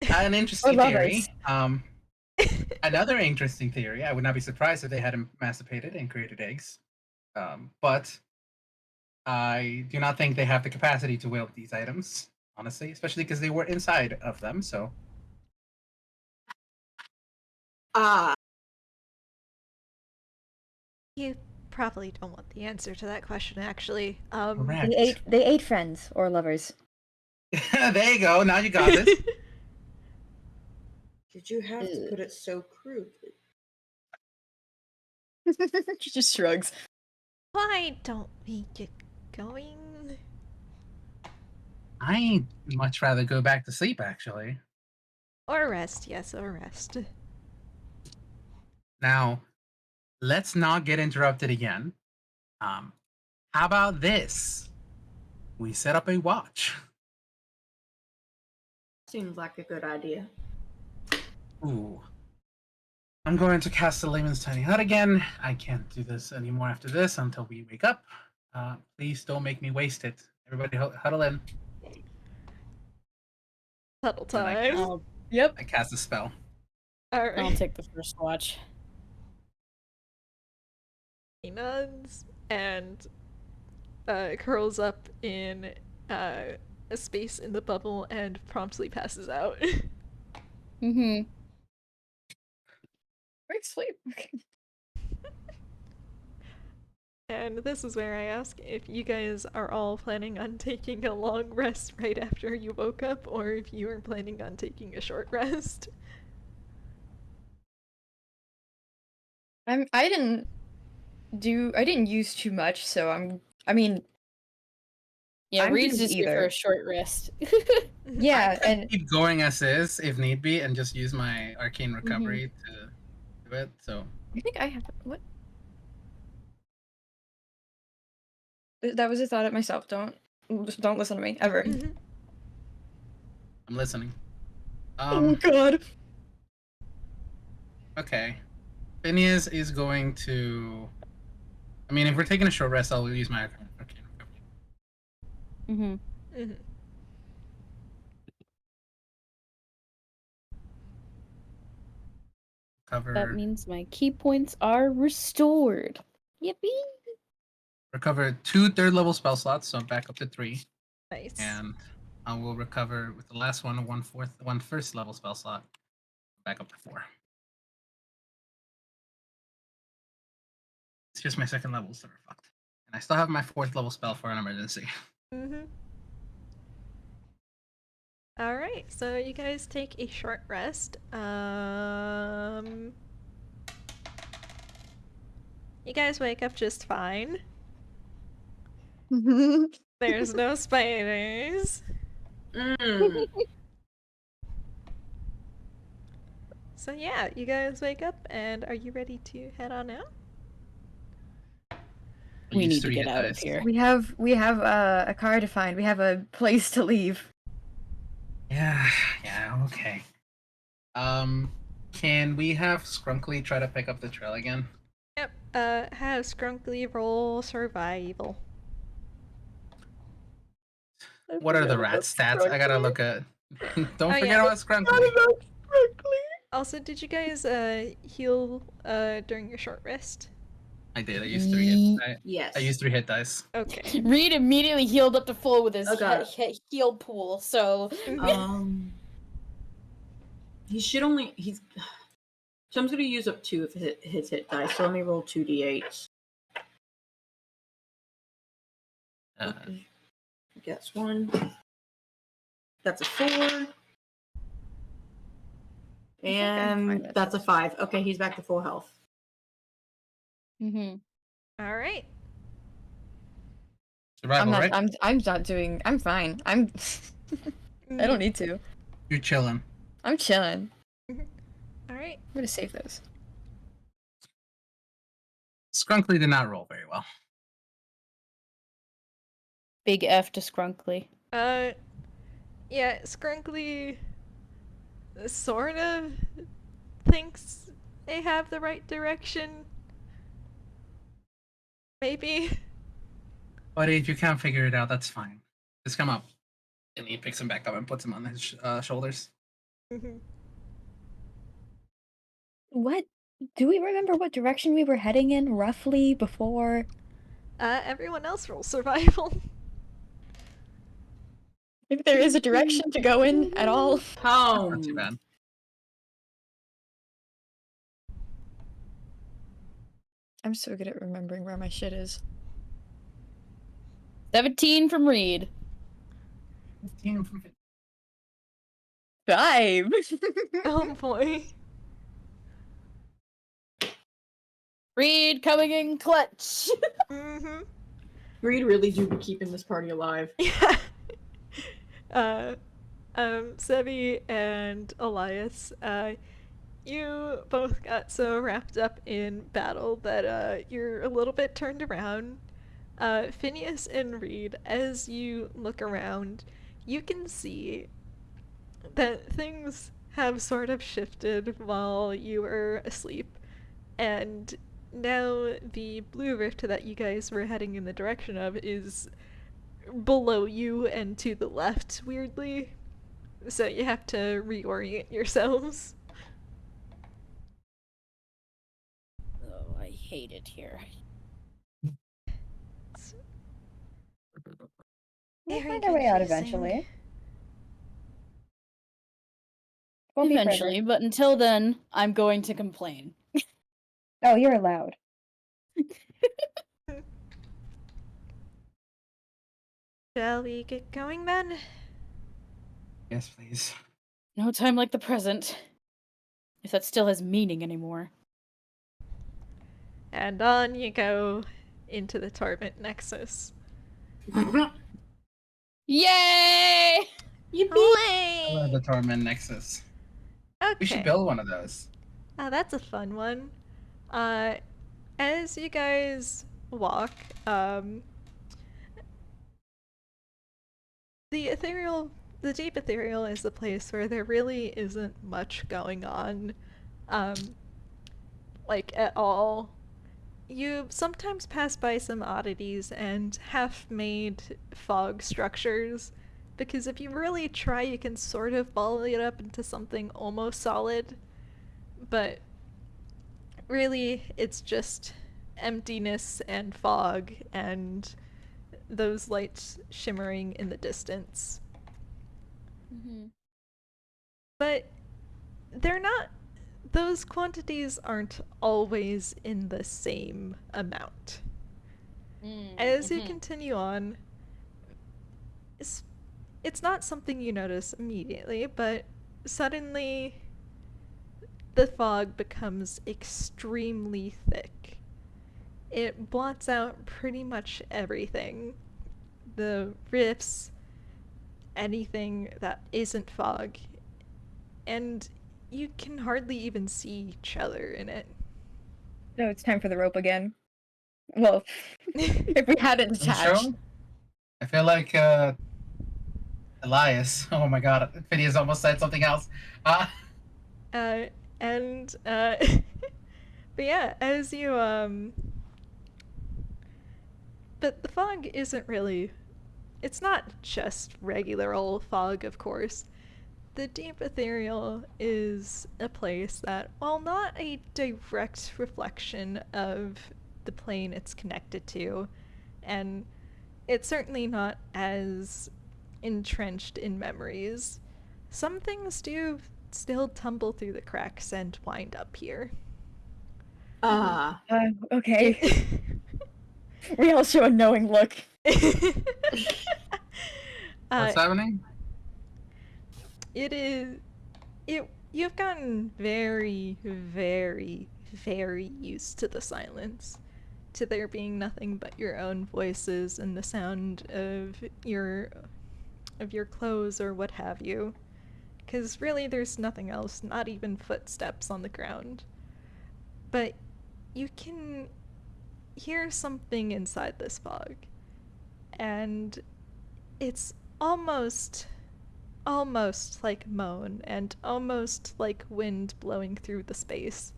B: An interesting
E: Or
B: theory.
E: lovers.
B: Another interesting theory. I would not be surprised if they had emancipated and created eggs, but I do not think they have the capacity to wield these items, honestly, especially because they were inside of them. So,
A: You probably don't want the answer to that question, actually.
B: correct.
E: They ate friends or lovers.
B: There you go. Now you got this.
D: Did you have to put it so crudely?
E: She just shrugs.
A: Why don't we get going?
B: I'd much rather go back to sleep, actually.
A: Or rest, yes, or rest.
B: Now, let's not get interrupted again. How about this? We set up a watch.
D: Seems like a good idea.
B: Ooh. I'm going to cast the Layman's Tiny Hut again. I can't do this anymore after this until we wake up. Please don't make me waste it. Everybody huddle in.
A: Huddle
B: And I
A: time.
C: Yep.
B: I cast a spell.
C: I'll
A: Alright.
C: take the first watch.
A: He nods and curls up in a space in the bubble and promptly passes out.
C: Mm-hmm.
E: Great sleep.
A: And this is where I ask if you guys are all planning on taking a long rest right after you woke up, or if you are planning on taking a short rest.
E: I didn't use too much, so
C: Yeah,
E: I'm
C: Reed's
E: good
C: just here for
E: either.
C: a short rest.
E: yeah,
B: I
E: and
B: keep going as is if need be, and just use my arcane recovery to do it. So
E: I think I have what? That was a thought at myself. Don't listen to me ever.
B: I'm listening.
E: Oh God.
B: Okay. Phineas is going to. I mean, if we're taking a short rest, I'll use my arcane recovery.
C: Mm-hmm.
B: Cover.
C: That means my key points are restored. Yippee!
B: Recover 2 third-level spell slots, so I'm back up to 3.
A: Nice.
B: And I will recover with the last one, one first-level spell slot, back up to 4. It's just my second levels that are fucked. And I still have my 4th level spell for an emergency.
A: Alright, so you guys take a short rest. You guys wake up just fine. There's no spiders. So yeah, you guys wake up, and are you ready to head on out?
C: We
B: use
C: need to
B: 3
C: get
B: hit
C: out of
B: dice.
C: here.
E: We have a car to find. We have a place to leave.
B: Yeah, okay. Can we have Skrunkly try to pick up the trail again?
A: Yep. Have Skrunkly roll survival.
B: What are the rat stats? I gotta look at. Don't
A: Oh,
B: forget
A: yeah.
B: about Skrunkly.
A: Also, did you guys heal during your short rest?
B: I did. I used 3 hit.
D: Yes.
B: I used 3 hit dice.
A: Okay.
C: Reed immediately healed up to full with his
D: Oh, God.
C: heal pool, so...
D: He should only. He's. So I'm just gonna use up 2 of his hit dice. So let me roll 2d8s. Gets 1. That's a 4. And that's a 5. Okay, he's back to full health.
C: Mm-hmm.
A: All right.
B: Survival, right?
E: I'm not doing. I'm fine. I don't need to.
B: You're chilling.
E: I'm chilling.
A: All right.
E: I'm gonna save those.
B: Skrunkly did not roll very well.
C: Big F to Skrunkly.
A: Yeah, Skrunkly sort of thinks they have the right direction. Maybe.
B: Buddy, if you can't figure it out, that's fine. Just come up. And he picks him back up and puts him on his shoulders.
E: What? Do we remember what direction we were heading in roughly before?
A: Everyone else roll survival.
E: If there is a direction to go in at all.
B: Not too bad.
E: I'm so good at remembering where my shit is.
C: 17 from Reed.
B: 15 from 50.
E: 5!
A: Oh boy.
C: Reed coming in clutch.
A: Mm-hmm.
D: Reed really do be keeping this party alive.
A: Yeah. Sebbie and Elias, you both got so wrapped up in battle that you're a little bit turned around. Phineas and Reed, as you look around, you can see that things have sort of shifted while you were asleep, and now the blue rift that you guys were heading in the direction of is below you and to the left, weirdly. So you have to reorient yourselves.
C: Oh, I hate it here.
E: We'll
A: Very
E: find our way out
A: confusing.
E: eventually. Won't be
C: Eventually, but until then, I'm going to complain.
E: Oh, you're allowed.
A: Shall we get going then?
B: Yes, please.
C: No time like the present. If that still has meaning anymore.
A: And on you go into the Torment Nexus.
C: Yay!
B: I love the Torment Nexus.
A: Okay.
B: We should build one of those.
A: That's a fun one. As you guys walk, the Deep Ethereal is a place where there really isn't much going on, like at all. You sometimes pass by some oddities and half-made fog structures, because if you really try, you can sort of ball it up into something almost solid, but really it's just emptiness and fog and those lights shimmering in the distance.
C: Mm-hmm.
A: But those quantities aren't always in the same amount. As you continue on, it's not something you notice immediately, but suddenly the fog becomes extremely thick. It blots out pretty much everything. The rifts, anything that isn't fog, and you can hardly even see each other in it.
E: No, it's time for the rope again. Well, if we hadn't
B: You
E: attached.
B: sure? I feel like Elias. Oh my god, Phineas almost said something else.
A: And but yeah, as you but the fog isn't really, it's not just regular old fog, of course. The Deep Ethereal is a place that, while not a direct reflection of the plane it's connected to, and it's certainly not as entrenched in memories, some things do still tumble through the cracks and wind up here.
E: Okay. We all show a knowing look.
B: What's happening?
A: You've gotten very, very, very used to the silence, to there being nothing but your own voices and the sound of your clothes or what have you. 'Cause really there's nothing else, not even footsteps on the ground. But you can hear something inside this fog, and it's almost like moan and almost like wind blowing through the space.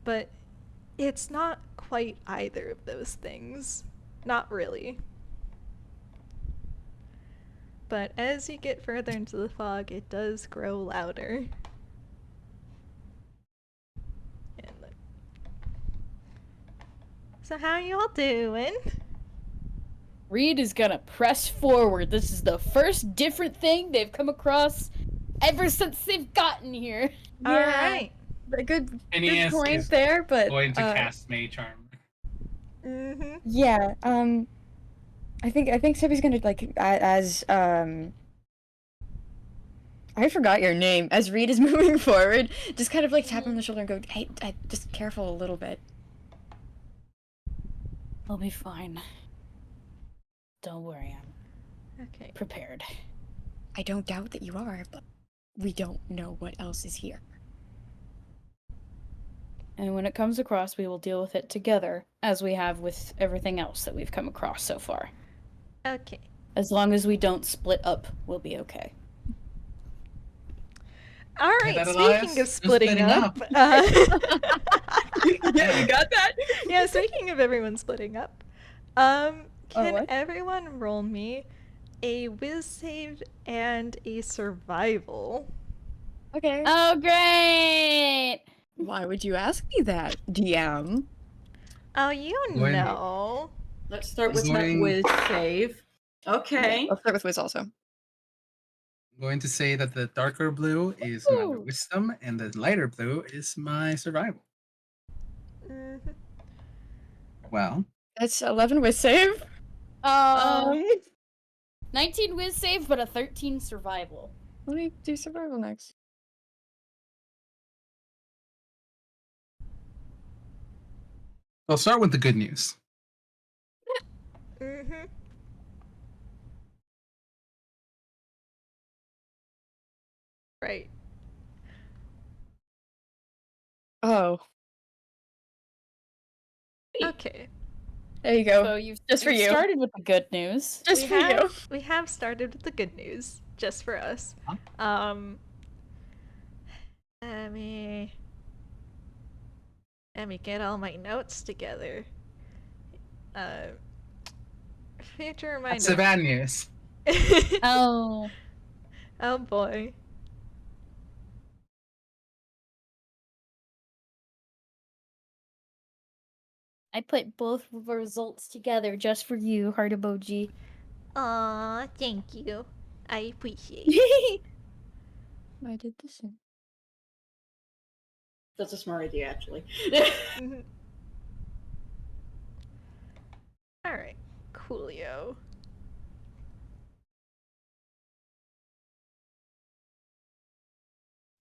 A: But it's not quite either of those things. Not really. But as you get further into the fog, it does grow louder. So how y'all doing?
C: Reed is gonna press forward. This is the first different thing they've come across ever since they've gotten here.
A: All right.
E: A good
B: Phineas
E: point
B: is
E: there, but
B: going to cast Mage Armor.
A: Mm-hmm.
E: yeah, I think Sebbie's gonna like as I forgot your name. As Reed is moving forward, just kind of like tap him on the shoulder and go, "Hey, just careful a little bit."
C: I'll be fine. Don't worry, I'm
A: Okay.
C: prepared.
E: I don't doubt that you are, but we don't know what else is here.
C: And when it comes across, we will deal with it together, as we have with everything else that we've come across so far.
A: Okay.
C: As long as we don't split up, we'll be okay.
A: All right.
B: that,
A: Speaking
B: Elias?
A: of splitting up,
E: Yeah, you got that?
A: yeah. Speaking of everyone splitting up, can
E: what?
A: everyone roll me a whiz save and a survival?
E: Okay.
C: Oh, great!
E: Why would you ask me that, DM?
A: Oh, you
B: When-
A: know.
D: Let's start with
B: Going-
D: that with save. Okay.
E: Let's start with Wiz also.
B: I'm going to say that the darker blue is my
C: Ooh.
B: wisdom, and the lighter blue is my survival.
A: Mhm.
B: Well,
E: That's 11 with save.
C: 19 whiz save, but a 13 survival.
E: Let me do survival next.
B: I'll start with the good news.
A: Mhm. Right.
E: Oh,
A: Okay.
E: there you go.
C: So you've
E: Just for
C: you've
E: you.
C: started with the good news.
E: Just for you.
A: We have started with the good news, just for us.
B: Huh?
A: Let me get all my notes together. Future reminder.
B: That's the bad news.
C: Oh.
A: Oh boy.
C: I put both results together just for you, heart emoji.
A: Aw, thank you. I appreciate it.
E: I did the same.
D: That's a smart idea, actually.
A: Mhm. Alright, coolio.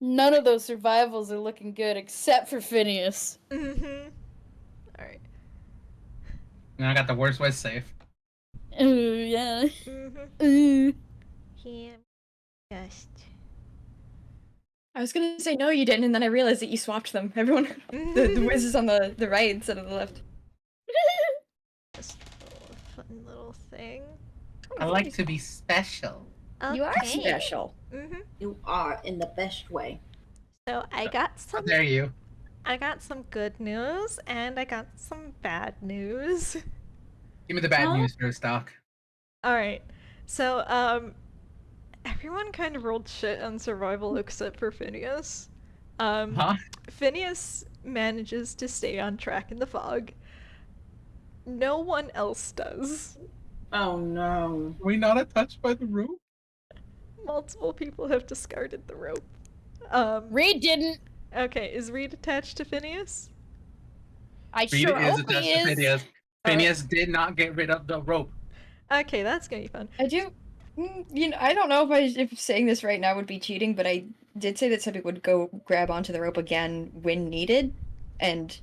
C: None of those survivals are looking good except for Phineas.
A: Mm-hmm. Alright.
B: And I got the worst way safe.
C: Ooh, yeah.
A: Mm-hmm.
C: Ooh.
A: Him. Just.
E: I was gonna say no, you didn't, and then I realized that you swapped them. Everyone, the whiz is on the right instead of the left.
A: something.
B: I like to be special.
E: You are
A: Okay.
E: special.
A: Mm-hmm.
D: You are in the best way.
A: So I got
B: How
A: some.
B: dare you?
A: I got some good news and I got some bad news.
B: Give me the bad
D: Huh?
B: news first, Doc.
A: All right. So everyone kind of rolled shit on survival except for Phineas.
B: Huh?
A: Phineas manages to stay on track in the fog. No one else does.
D: Oh no.
B: Are we not touched by the rope?
A: Multiple people have discarded the rope.
C: Reed didn't.
A: Okay, is Reed attached to Phineas?
C: I
B: Reed
C: sure
B: is
C: hope he
B: attached to
C: is.
B: Phineas.
A: Alright.
B: Phineas did not get rid of the rope.
A: Okay, that's gonna be fun.
E: I do. I don't know if saying this right now would be cheating, but I did say that Sebbie would go grab onto the rope again when needed, and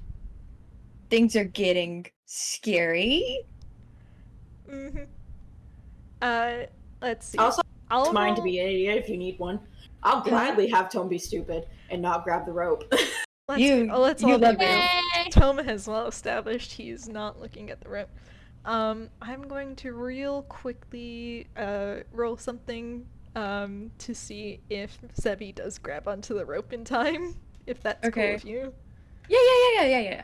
E: things are getting scary.
A: Mm-hmm. Let's see.
D: Also,
A: I'll
D: it's mine to
A: roll-
D: be an idiot if you need one. I'll gladly have Tome be stupid and not grab the rope.
A: let's
E: you
A: all
E: love
A: be real.
C: Yay!
A: Tome has well established he's not looking at the rope. I'm going to real quickly roll something to see if Sebbie does grab onto the rope in time. If that's cool
E: Okay.
A: with you.
E: Yeah.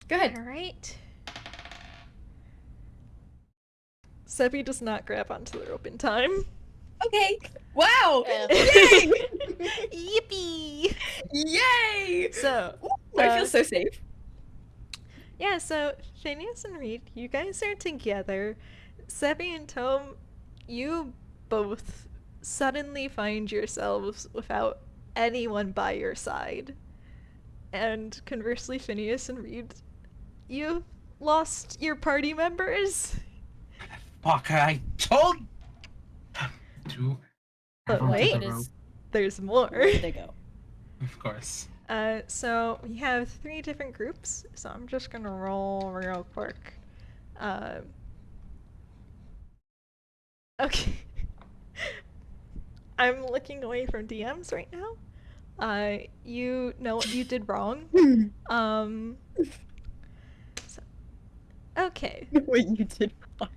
E: Go ahead.
A: Alright. Sebbie does not grab onto the rope in time.
E: Okay. Wow.
C: Yay!
A: Yippee!
E: Yay!
A: So,
E: I feel so safe.
A: yeah, so Phineas and Reed, you guys are together. Sebbie and Tome, you both suddenly find yourselves without anyone by your side. And conversely, Phineas and Reed, you've lost your party members.
B: Fuck, I told to
A: But
B: grab onto
A: wait.
B: the
C: It is-
B: rope.
A: There's more.
C: Where did they go?
B: Of course.
A: So we have 3 different groups, so I'm just gonna roll real quick. Okay. I'm looking away from DMs right now. You know what you did wrong. So, okay.
E: What you did wrong.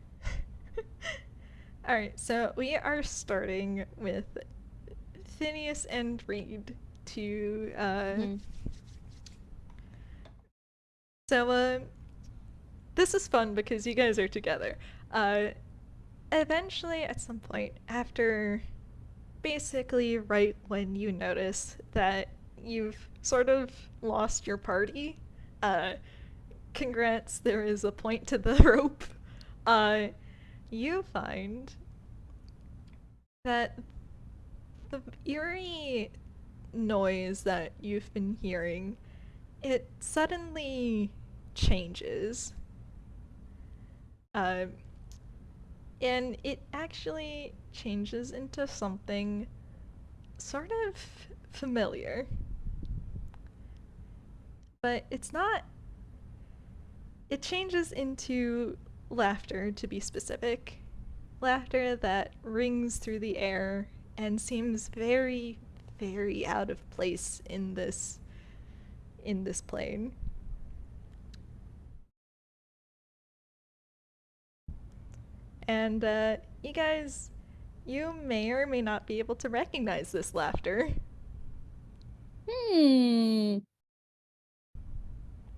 A: Alright, so we are starting with Phineas and Reed to,
C: Mhm.
A: So, this is fun because you guys are together. Eventually, at some point, after basically right when you notice that you've sort of lost your party, congrats, there is a point to the rope. You find that the eerie noise that you've been hearing, it suddenly changes. And it actually changes into something sort of familiar. But it's not. It changes into laughter, to be specific. Laughter that rings through the air and seems very, very out of place in this plane. And you guys, you may or may not be able to recognize this laughter.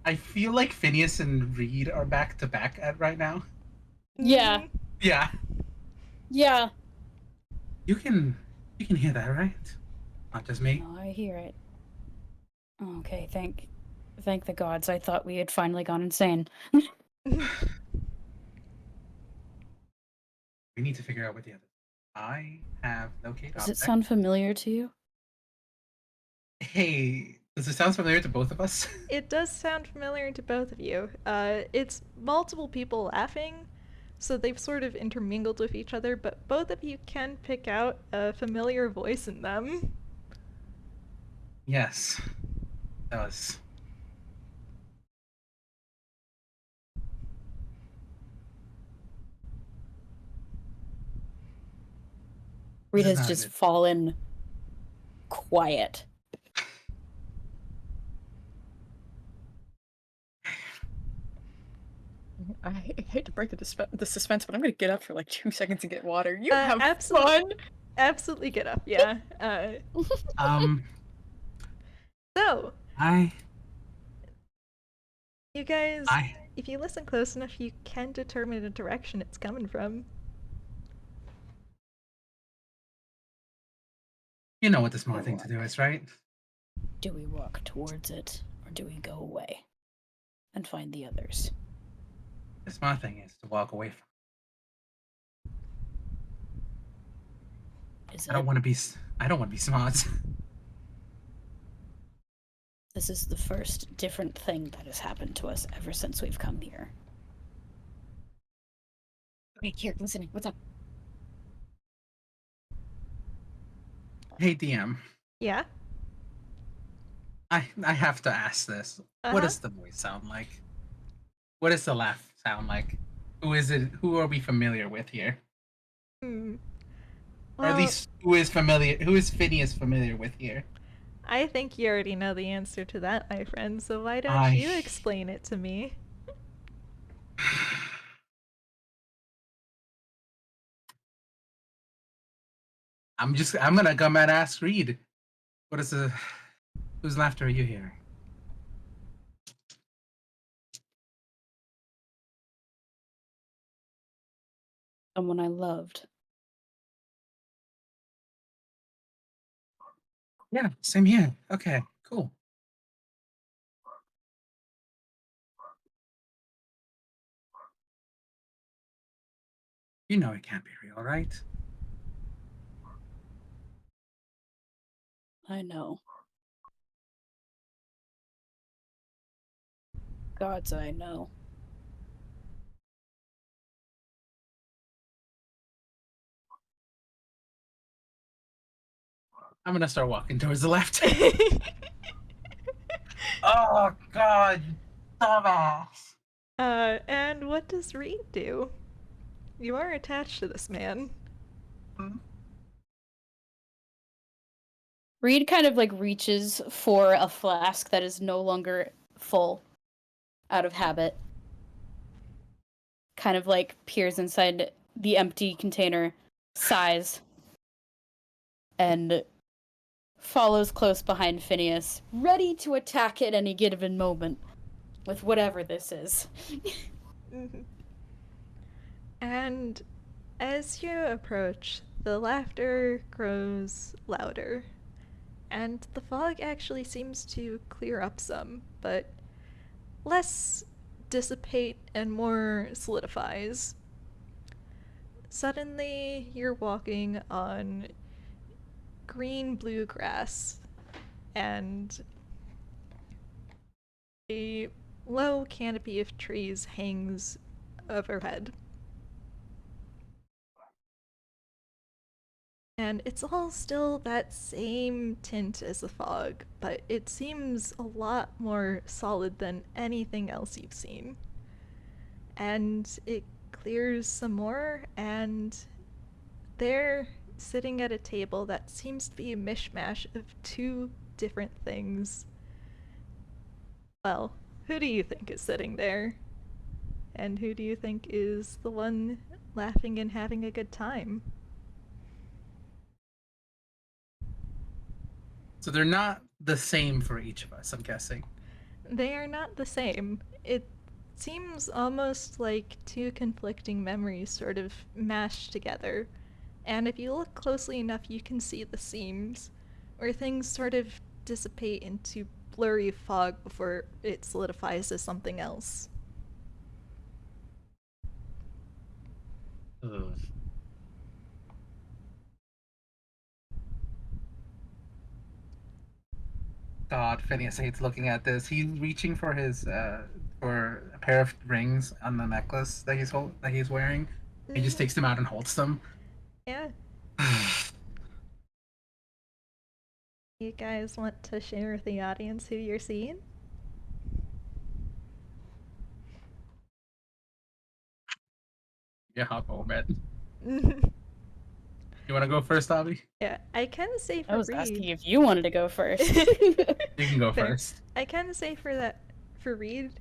B: I feel like Phineas and Reed are back to back at right now.
C: Yeah.
A: Mhm.
B: Yeah.
C: Yeah.
B: You can hear that, right? Not just me.
C: Oh, I hear it. Okay, thank the gods. I thought we had finally gone insane.
B: We need to figure out what the other. I have located
C: Does it
B: object.
C: sound familiar to you?
B: Hey, does it sound familiar to both of us?
A: It does sound familiar to both of you. It's multiple people laughing, so they've sort of intermingled with each other, but both of you can pick out a familiar voice in them.
B: Yes. It does. This is
C: Rita's
B: not
C: just
B: good.
C: fallen quiet.
E: I hate to break the suspense, but I'm gonna get up for like 2 seconds and get water. You have
A: absolutely.
E: fun.
A: Absolutely get up, yeah. So,
B: I
A: you guys,
B: I
A: if you listen close enough, you can determine the direction it's coming from.
B: you know what the smart thing to do is, right?
C: Do we walk towards it, or do we go away and find the others?
B: The smart thing is to walk away from.
C: Is
B: I don't
C: it?
B: want to be. I don't want to be smart.
C: This is the first different thing that has happened to us ever since we've come here.
E: Wait, here, listening. What's up?
B: Hey DM,
A: Yeah?
B: I have to ask this. What does the voice sound like? What does the laugh sound like? Who is it? Who are we familiar with here?
A: Hmm.
B: Or at least who is familiar? Who is Phineas familiar with here?
A: I think you already know the answer to that, my friend, so why don't you explain it to me?
B: I'm gonna come and ask Reed. What is the whose laughter are you hearing?
C: Someone I loved.
B: Yeah, same here. Okay, cool. You know it can't be real, right?
C: I know. Gods, I know.
B: I'm gonna start walking towards the left. Oh God, dumbass.
A: And what does Reed do? You are attached to this man.
C: Reed kind of like reaches for a flask that is no longer full out of habit. Kind of like peers inside the empty container, sighs, and follows close behind Phineas, ready to attack at any given moment with whatever this is.
A: And as you approach, the laughter grows louder, and the fog actually seems to clear up some, but less dissipate and more solidifies. Suddenly, you're walking on green-blue grass, and a low canopy of trees hangs overhead. And it's all still that same tint as the fog, but it seems a lot more solid than anything else you've seen. And it clears some more, and they're sitting at a table that seems to be a mishmash of two different things. Well, who do you think is sitting there? And who do you think is the one laughing and having a good time?
B: So they're not the same for each of us, I'm guessing.
A: They are not the same. It seems almost like two conflicting memories sort of mashed together. And if you look closely enough, you can see the seams, where things sort of dissipate into blurry fog before it solidifies as something else.
B: Ugh. God, Phineas hates looking at this. He's reaching for his for a pair of rings on the necklace that he's wearing. He just takes them out and holds them.
A: Yeah. You guys want to share with the audience who you're seeing?
B: Yeah, hop over it. You want to go first, Obby?
A: Yeah, I can say for
C: I was
A: Reed.
C: asking if you wanted to go first.
B: You can go
A: Fair.
B: first.
A: I can say for Reed,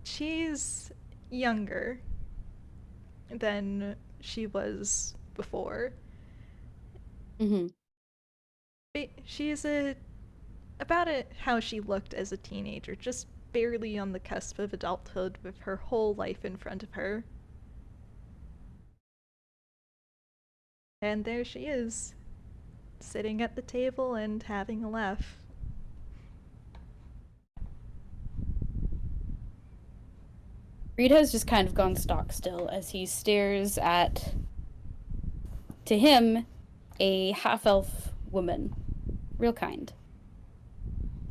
A: she's younger than she was before.
C: Mm-hmm.
A: She's how she looked as a teenager, just barely on the cusp of adulthood with her whole life in front of her. And there she is, sitting at the table and having a laugh.
C: Reed has just kind of gone stock still as he stares at, to him, a half-elf woman. Real kind.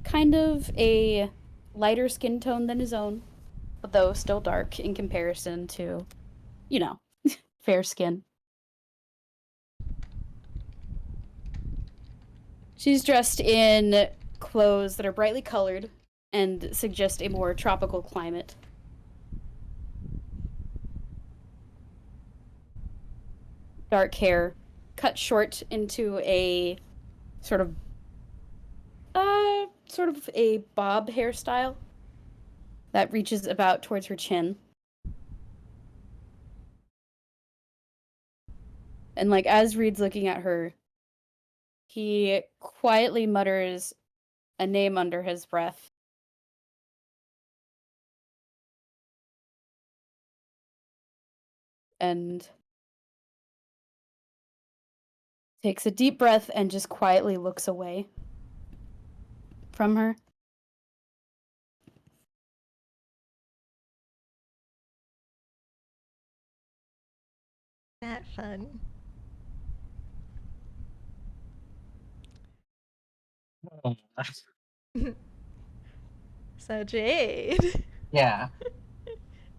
C: Kind of a lighter skin tone than his own, but though still dark in comparison to, you know, fair skin. She's dressed in clothes that are brightly colored and suggest a more tropical climate. Dark hair, cut short into a sort of a bob hairstyle that reaches about towards her chin. And like as Reed's looking at her, he quietly mutters a name under his breath. And takes a deep breath and just quietly looks away from her.
A: That fun. So Jade.
B: Yeah.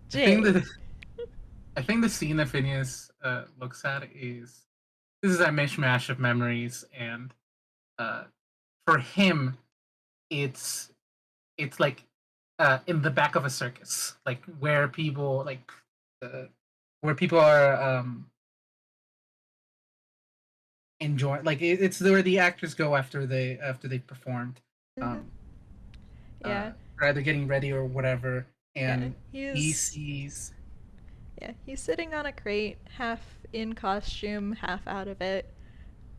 A: Jade.
B: I think the scene that Phineas looks at is this is a mishmash of memories, and for him, it's like in the back of a circus, like where people where people are enjoying, like it's where the actors go after they've performed, um,
A: Yeah.
B: or either getting ready or whatever, and
A: Yeah,
B: he sees.
A: he's sitting on a crate, half in costume, half out of it.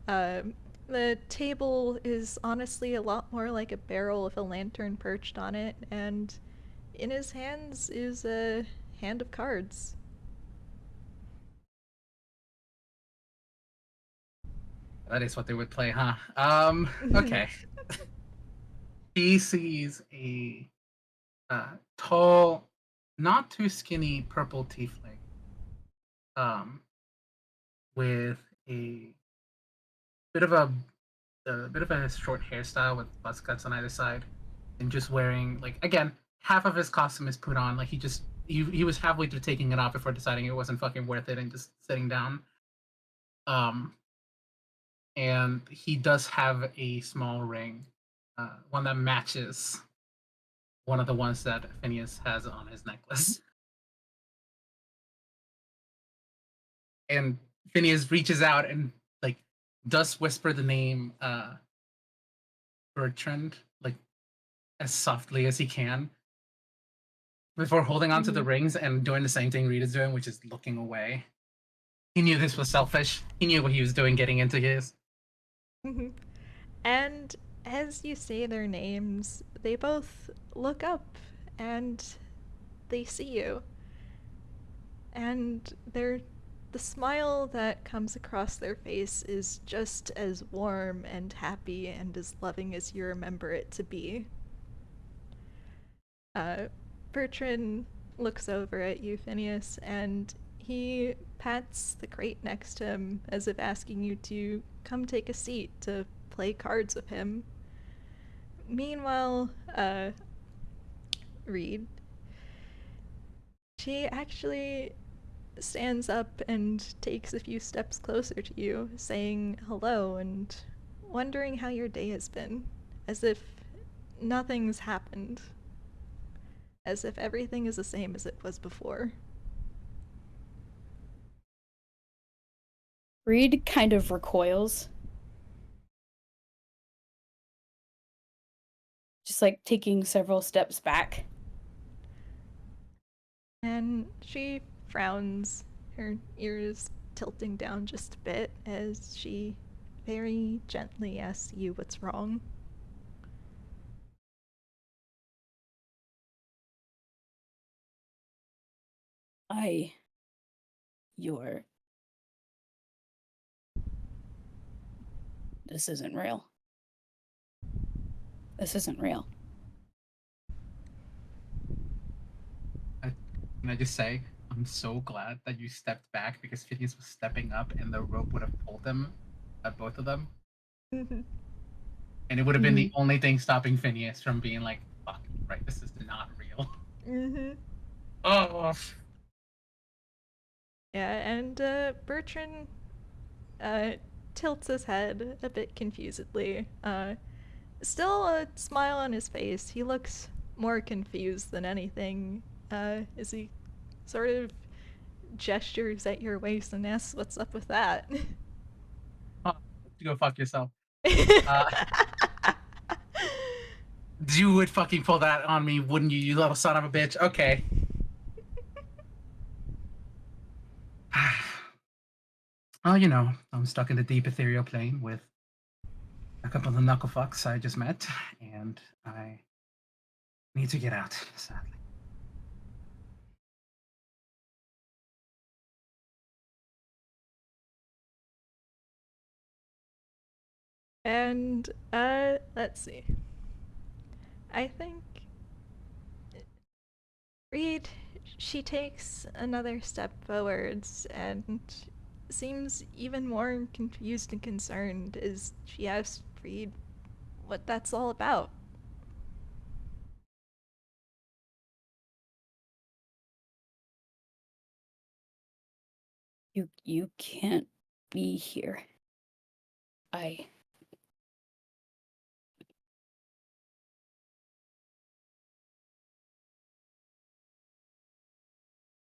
A: The table is honestly a lot more like a barrel with a lantern perched on it, and in his hands is a hand of cards.
B: That is what they would play, huh? Okay. He sees a tall, not too skinny purple tiefling, um, with a bit of a short hairstyle with buzz cuts on either side, and just wearing, like, again, half of his costume is put on. Like he was halfway through taking it off before deciding it wasn't fucking worth it and just sitting down. Um, and he does have a small ring, one that matches one of the ones that Phineas has on his necklace. And Phineas reaches out and like does whisper the name Bertrand, like as softly as he can, before holding onto the rings and doing the same thing Rita's doing, which is looking away. He knew this was selfish. He knew what he was doing getting into his.
A: And as you say their names, they both look up and they see you. And the smile that comes across their face is just as warm and happy and as loving as you remember it to be. Bertrand looks over at you, Phineas, and he pats the crate next to him as if asking you to come take a seat to play cards with him. Meanwhile, Reed, she actually stands up and takes a few steps closer to you, saying hello and wondering how your day has been, as if nothing's happened, as if everything is the same as it was before.
C: Reed kind of recoils. Just like taking several steps back.
A: And she frowns, her ears tilting down just a bit as she very gently asks you what's wrong.
C: You're... This isn't real. This isn't real.
B: Can I just say, I'm so glad that you stepped back because Phineas was stepping up and the rope would have pulled them, at both of them. And it would have been the only thing stopping Phineas from being like, fuck, right, this is not real. Oh.
A: Yeah, and Bertrand tilts his head a bit confusedly. Still a smile on his face. He looks more confused than anything as he sort of gestures at your waist and asks what's up with that.
B: Oh, go fuck yourself. You would fucking pull that on me, wouldn't you, you little son of a bitch? Okay. Well, you know, I'm stuck in the deep ethereal plane with a couple of knuckle fucks I just met, and I need to get out, sadly.
A: And let's see. I think Reed, she takes another step forwards and seems even more confused and concerned as she asks Reed what that's all about.
C: You can't be here.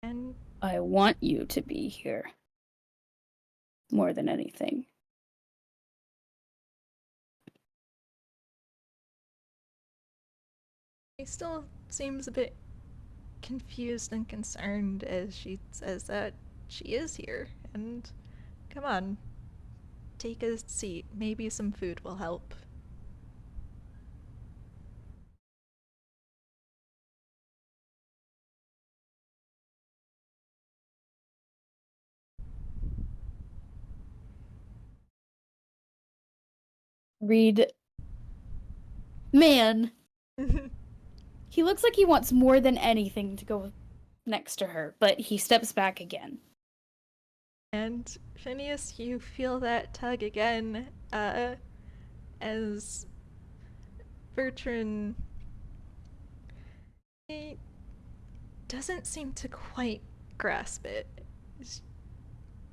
A: And
C: I want you to be here. More than anything.
A: she still seems a bit confused and concerned as she says that she is here. And come on, take a seat. Maybe some food will help.
C: Reed. Man. He looks like he wants more than anything to go next to her, but he steps back again.
A: And Phineas, you feel that tug again, as Bertrand, he doesn't seem to quite grasp it.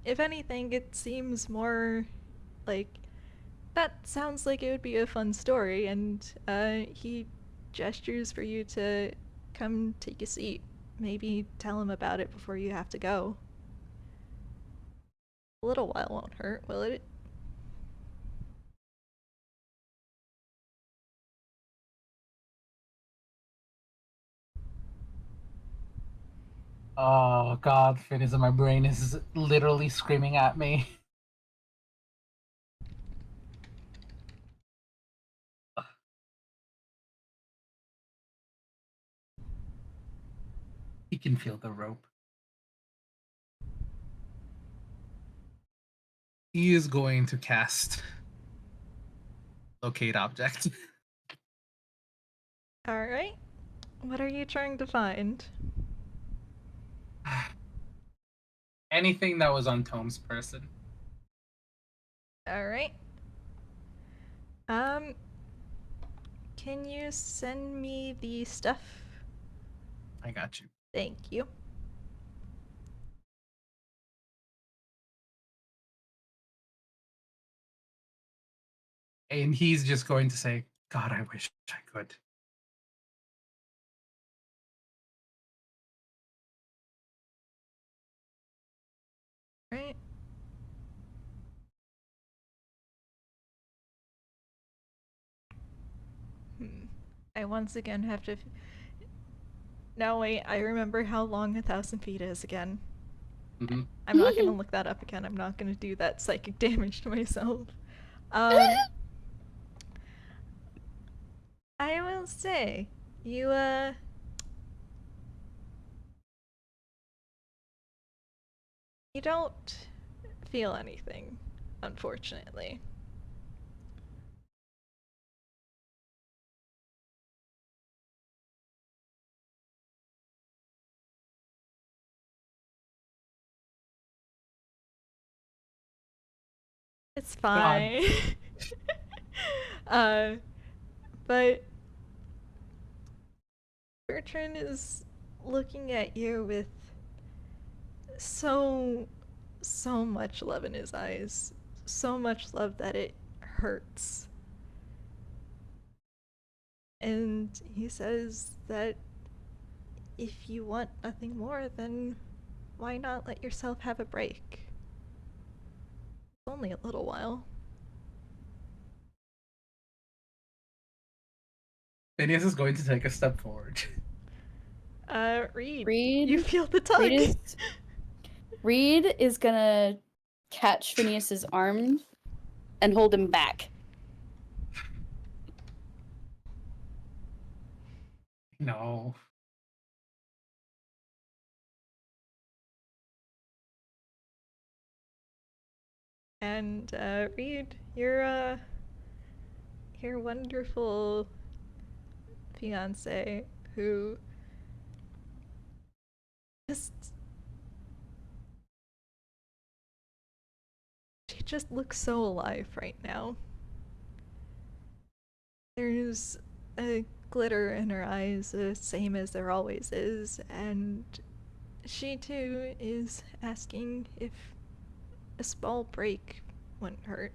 A: If anything, it seems more like that sounds like it would be a fun story, and he gestures for you to come take a seat. Maybe tell him about it before you have to go. A little while won't hurt, will it?
B: Oh god, Phineas, my brain is literally screaming at me. He can feel the rope. He is going to cast Locate Object.
A: Alright. What are you trying to find?
B: Anything that was on Tome's person.
A: Alright. Can you send me the stuff?
B: I got you.
A: Thank you.
B: And he's just going to say, God, I wish I could.
A: Right. I once again have to No, wait, I remember how long 1,000 feet is again.
B: Mm-hmm.
A: I'm not gonna look that up again. I'm not gonna do that psychic damage to myself. I will say, you don't feel anything, unfortunately. It's fine. But Bertrand is looking at you with so much love in his eyes. So much love that it hurts. And he says that if you want nothing more, then why not let yourself have a break? It's only a little while.
B: Phineas is going to take a step forward.
A: Reed,
C: Reed,
A: you feel the tug.
C: Reed is gonna catch Phineas's arm and hold him back.
B: No.
A: And Reed, your wonderful fiance who just she just looks so alive right now. There's a glitter in her eyes, the same as there always is, and she too is asking if a small break wouldn't hurt.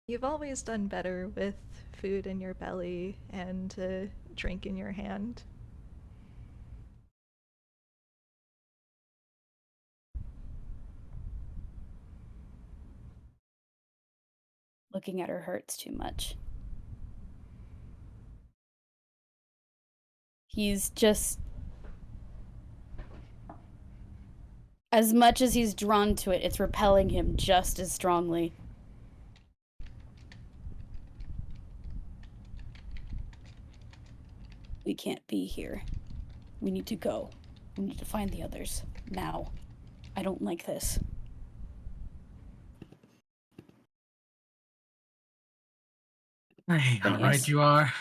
A: You've always done better with food in your belly and a drink in your hand.
C: Looking at her hurts too much. He's just... As much as he's drawn to it, it's repelling him just as strongly. We can't be here. We need to go. We need to find the others. Now. I don't like this.
B: Hey, how
C: Phineas.
B: right you are.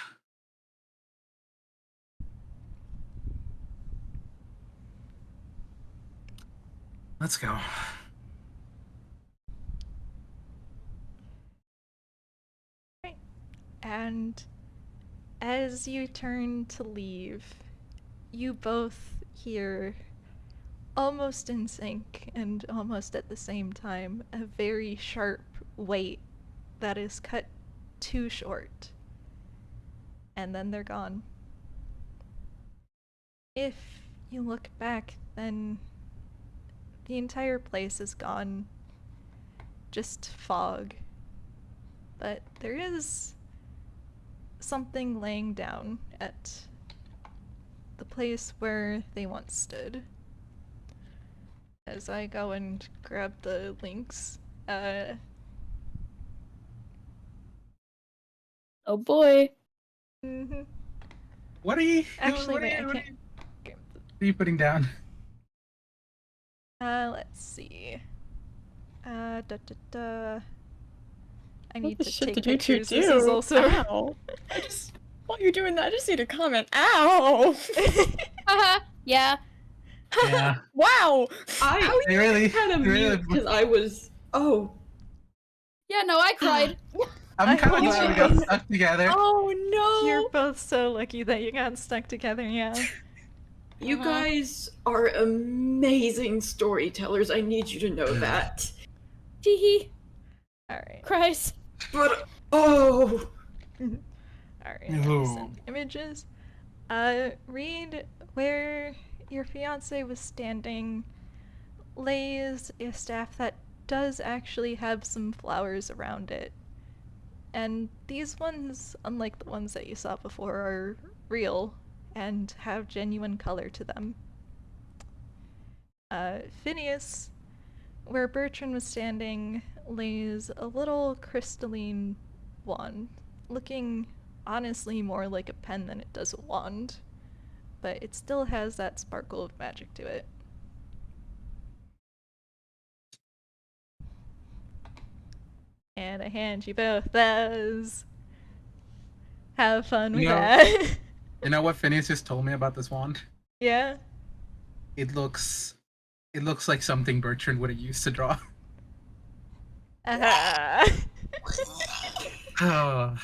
B: Let's go.
A: Right. And as you turn to leave, you both hear, almost in sync and almost at the same time, a very sharp wait that is cut too short. And then they're gone. If you look back, then the entire place is gone. Just fog. But there is something laying down at the place where they once stood. As I go and grab the links,
C: Oh boy.
A: mhm.
B: What are you
A: Actually,
B: what
A: wait,
B: are you,
A: I
B: what
A: can't.
B: are you putting down?
A: Let's see. Da da da. I need
E: What the
A: to
E: shit
A: take
E: did you two
A: pictures.
E: do?
A: This is also.
E: Ow. While you're doing that, I just need a comment. Ow!
C: Haha. Yeah.
B: Yeah.
E: Wow!
B: They really
D: had a
B: really
D: mute because I was. Oh,
C: Yeah, no, I cried.
B: I'm kind of
A: hope
B: glad we
A: you
B: got
A: both-
B: stuck together.
E: Oh no!
A: You're both so lucky that you got stuck together, yeah.
D: you guys are amazing storytellers. I need you to know that.
C: Teehee.
A: Alright.
C: Cries.
D: But oh,
A: Alright, let me
B: Ooh.
A: send images. Reed, where your fiance was standing, lays a staff that does actually have some flowers around it. And these ones, unlike the ones that you saw before, are real and have genuine color to them. Phineas, where Bertrand was standing, lays a little crystalline wand, looking honestly more like a pen than it does a wand, but it still has that sparkle of magic to it. And I hand you both those. Have fun with that.
B: You know what Phineas just told me about this wand?
A: Yeah?
B: It looks like something Bertrand would have used to draw. Oh.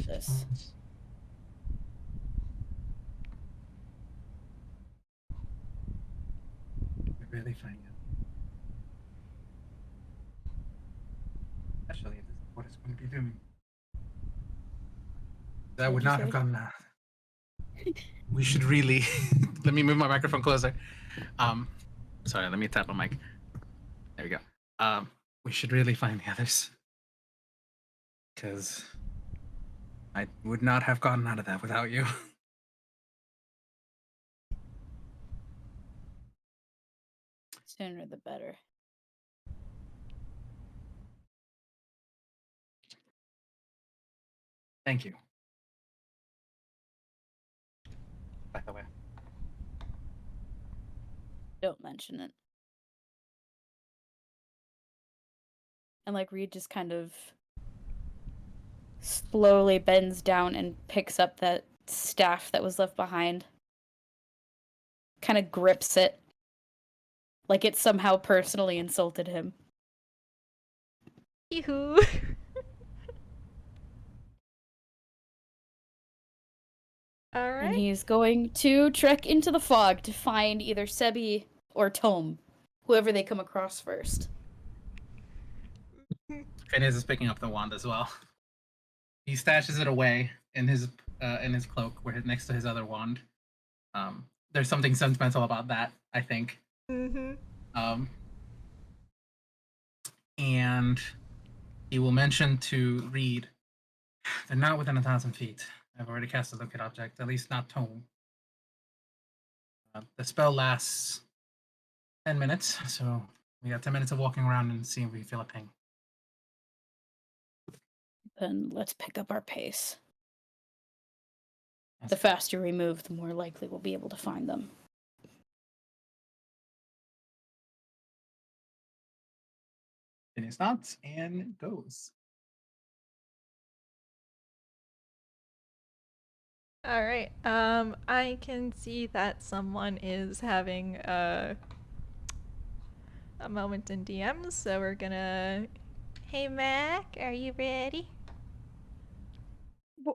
C: This.
B: Really funny. Actually, this is what it's going to be doing. That would not have gotten that. We should really. Let me move my microphone closer. Sorry, let me tap my mic. There we go. We should really find the others. Because I would not have gotten out of that without you.
C: Sooner the better.
B: Thank you. By the way.
C: Don't mention it. And like Reed just kind of slowly bends down and picks up that staff that was left behind. Kind of grips it. Like it somehow personally insulted him.
A: Yoo-hoo. Alright.
C: And he's going to trek into the fog to find either Sebbie or Tome. Whoever they come across first.
B: Phineas is picking up the wand as well. He stashes it away in his cloak, where next to his other wand. There's something sentimental about that, I think.
A: Mm-hmm.
B: And he will mention to Reed, they're not within 1,000 feet. I've already cast a locate object, at least not Tome. The spell lasts 10 minutes, so we got 10 minutes of walking around and seeing if we feel a ping.
C: Then let's pick up our pace.
B: That's
C: The faster we move, the more likely we'll be able to find them.
B: Phineas nods and goes.
A: Alright, I can see that someone is having a moment in DMs, so we're gonna... Hey Mac, are you ready?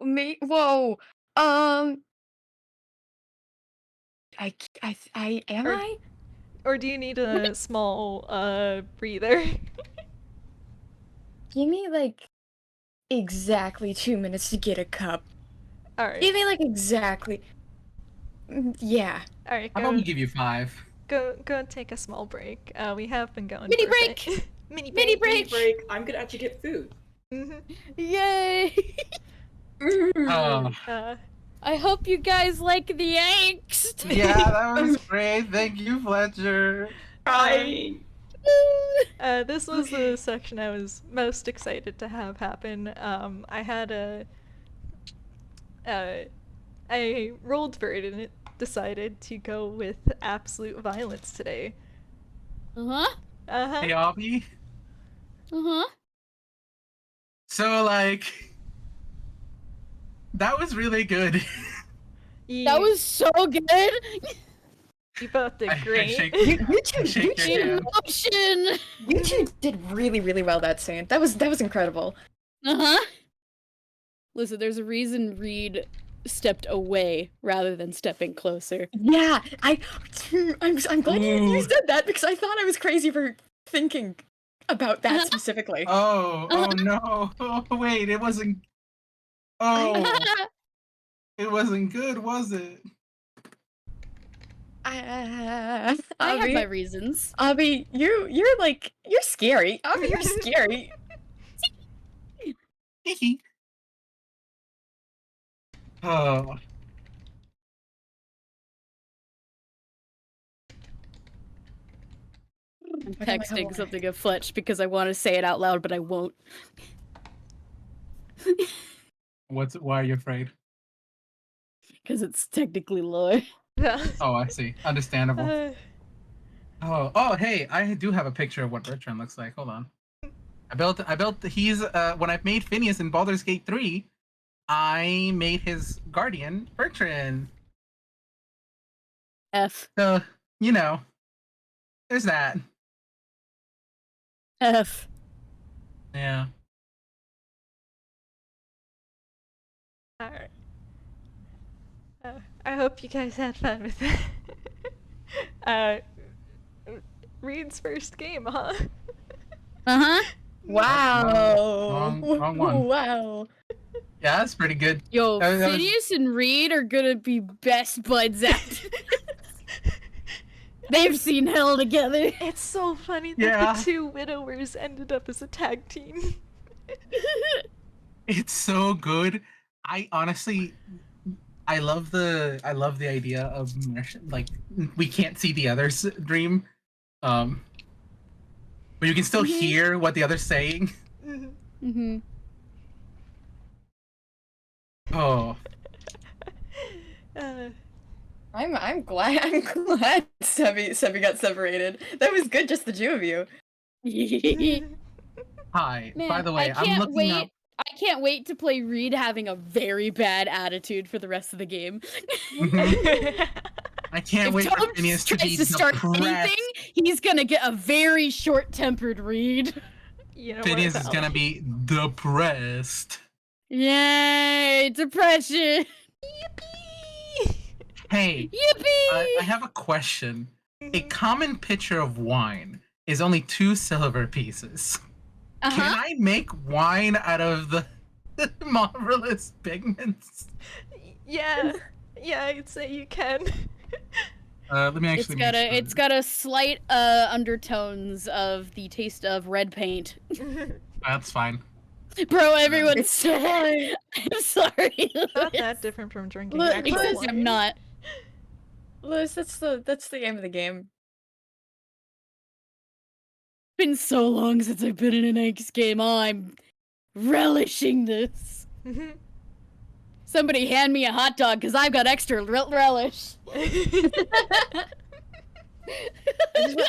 E: Me? Whoa. I am
A: Or-
E: I?
A: Or do you need a small, breather?
E: Give me like exactly 2 minutes to get a cup.
A: Alright.
E: Give me like exactly. Yeah.
A: Alright,
B: How about we give you 5?
A: go take a small break. We have been going
C: Mini
A: for a
C: break!
A: bit. Mini break!
C: Mini break!
D: Break. I'm gonna actually get food.
A: Mm-hmm.
C: Yay!
B: Oh.
C: I hope you guys like the angst!
B: Yeah, that was great. Thank you, Fletcher.
D: Fine.
A: This was the section I was most excited to have happen. I had I rolled for it and it decided to go with absolute violence today.
C: Uh-huh.
A: Uh-huh.
B: Hey, Obby.
C: Uh-huh.
B: So, like, that was really good.
C: That was so good!
A: You both did
B: I
A: great.
B: shake-
E: You
B: I
E: two,
B: shake your hand.
C: Emotion!
E: you two did really, really well that scene. That was incredible.
C: Uh-huh. Listen, there's a reason Reed stepped away rather than stepping closer.
E: Yeah, I'm glad you
B: Ooh.
E: said that because I thought I was crazy for thinking about that specifically.
B: Oh no. Oh, wait, it wasn't. Oh, it wasn't good, was it?
C: I have my
E: Obby,
C: reasons.
E: Obby, you're scary. Obby, you're scary.
B: Oh,
C: I'm
E: Look at my
C: texting
E: homework.
C: something to Fletch because I want to say it out loud, but I won't.
B: why are you afraid?
C: Because it's technically lore.
B: Oh, I see. Understandable. Oh, hey, I do have a picture of what Bertrand looks like. Hold on. He's when I made Phineas in Baldur's Gate 3, I made his guardian Bertrand.
C: F.
B: So, you know, there's that.
C: F.
B: Yeah.
A: Alright. I hope you guys had fun with that. Reed's first game, huh?
C: Uh-huh.
E: Wow.
B: Wrong one.
E: Wow.
B: Yeah, that's pretty good.
C: Yo,
B: That was-
C: Phineas and Reed are gonna be best buds after They've seen hell together.
A: It's so funny that
B: Yeah.
A: the two widowers ended up as a tag team.
B: It's so good. I honestly, I love the idea of like we can't see the other's dream, but you can still hear what the other's saying.
C: Mm-hmm.
B: Oh,
E: I'm glad Sebbie got separated. That was good, just the two of you.
B: hi.
C: Man,
B: By the way,
C: I
B: I'm
C: can't
B: looking
C: wait.
B: up.
C: I can't wait to play Reed having a very bad attitude for the rest of the game.
B: I can't
C: If
B: wait for
C: Tom
B: Phineas to be
C: tries to start
B: depressed.
C: anything, he's gonna get a very short-tempered Reed.
A: You know
B: Phineas
A: what,
B: is gonna be depressed.
C: Yay, depression!
A: Yippee!
B: Hey,
C: Yippee!
B: I have a question. A common pitcher of wine is only 2 silver pieces. Can I make wine out of the marvelous pigments?
A: Yeah, I'd say you can.
B: Let me actually.
C: It's got a slight undertones of the taste of red paint.
B: That's fine.
C: Bro, everyone's
E: It's so fine.
C: I'm sorry.
A: Not that different from drinking
E: Look,
A: actual
C: Because
A: wine.
C: I'm not.
E: Liz, that's the aim of the game.
C: Been so long since I've been in an Angst game. Oh, I'm relishing this. Somebody hand me a hot dog because I've got extra relish.
E: I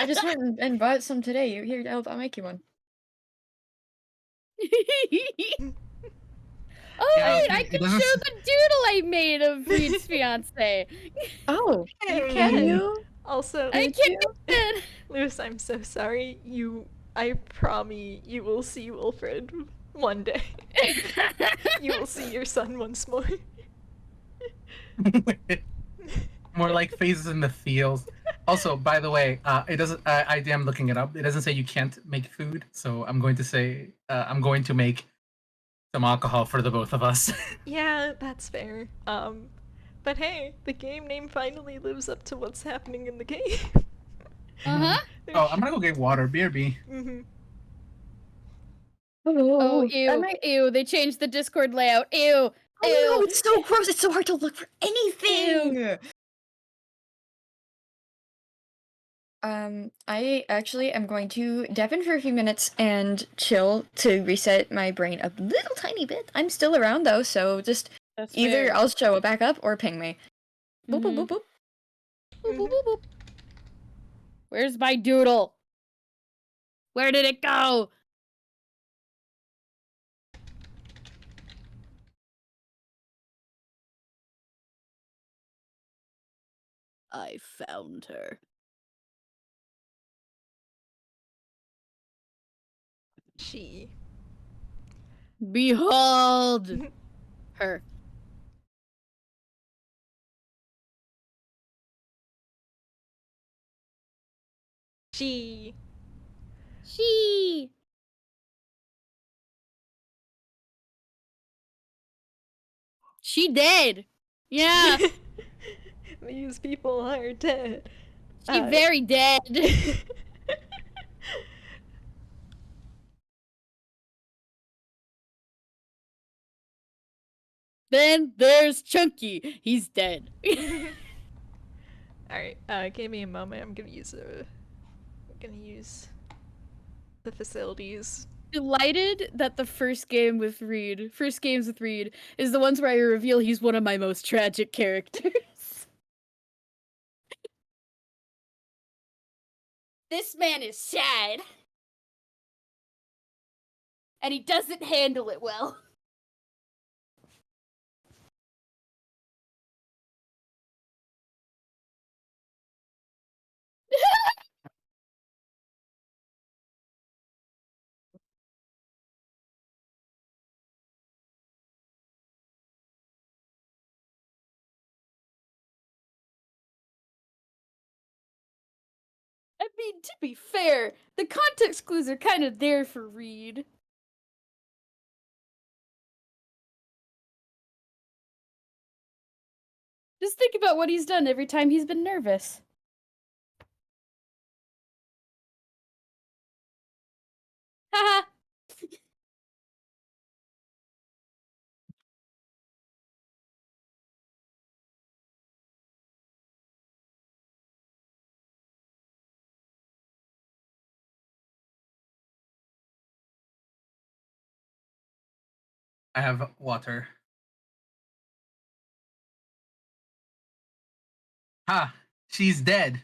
E: just went and bought some today. Here, I'll make you one.
C: Oh
B: Yeah,
C: wait,
B: okay,
C: I
B: it
C: can
B: doesn't
C: show
B: s-
C: the doodle I made of Reed's fiance.
E: Oh,
A: You
E: can
A: can.
E: you?
A: Also,
C: I can.
A: Lewis, I'm so sorry. I promise you will see Wilfred one day. You will see your son once more.
B: More like phases in the fields. Also, by the way, it doesn't. I am looking it up. It doesn't say you can't make food, so I'm going to say I'm going to make some alcohol for the both of us.
A: Yeah, that's fair. But hey, the game name finally lives up to what's happening in the game.
C: Uh-huh.
B: Oh, I'm gonna go get water. BRB.
A: Mm-hmm.
C: Oh,
E: I
C: ew,
E: might-
C: ew, they changed the Discord layout. Ew,
E: Oh no,
C: ew.
E: it's so gross. It's so hard to look for anything. I actually am going to dab in for a few minutes and chill to reset my brain a little tiny bit. I'm still around though, so just
C: That's
E: either
C: fair.
E: I'll show it back up or ping me. Boop boop boop boop.
C: Boop, boop, boop, boop. Where's my doodle? Where did it go? I found her.
A: She.
C: Behold her.
A: She.
C: She. She dead. Yeah.
A: These people are dead.
C: She very dead. Then there's Chunky. He's dead.
A: Alright, give me a moment. I'm gonna use the facilities.
C: Delighted that the first games with Reed is the ones where I reveal he's one of my most tragic characters. This man is sad. And he doesn't handle it well. I mean, to be fair, the context clues are kind of there for Reed. Just think about what he's done every time he's been nervous. Haha.
B: I have water. Ha! She's dead.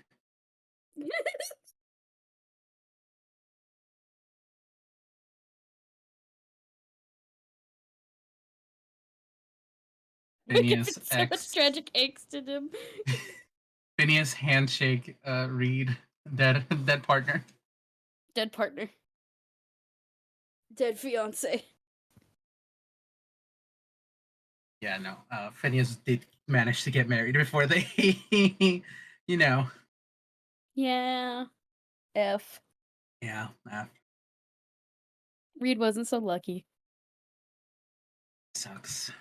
B: Phineas
C: so
B: X.
C: much tragic angst in him.
B: Phineas handshake. Reed. Dead partner.
C: Dead partner. Dead fiance.
B: Yeah, no. Phineas did manage to get married before they, you know.
C: Yeah. F.
B: Yeah.
C: Reed wasn't so lucky.
B: Sucks.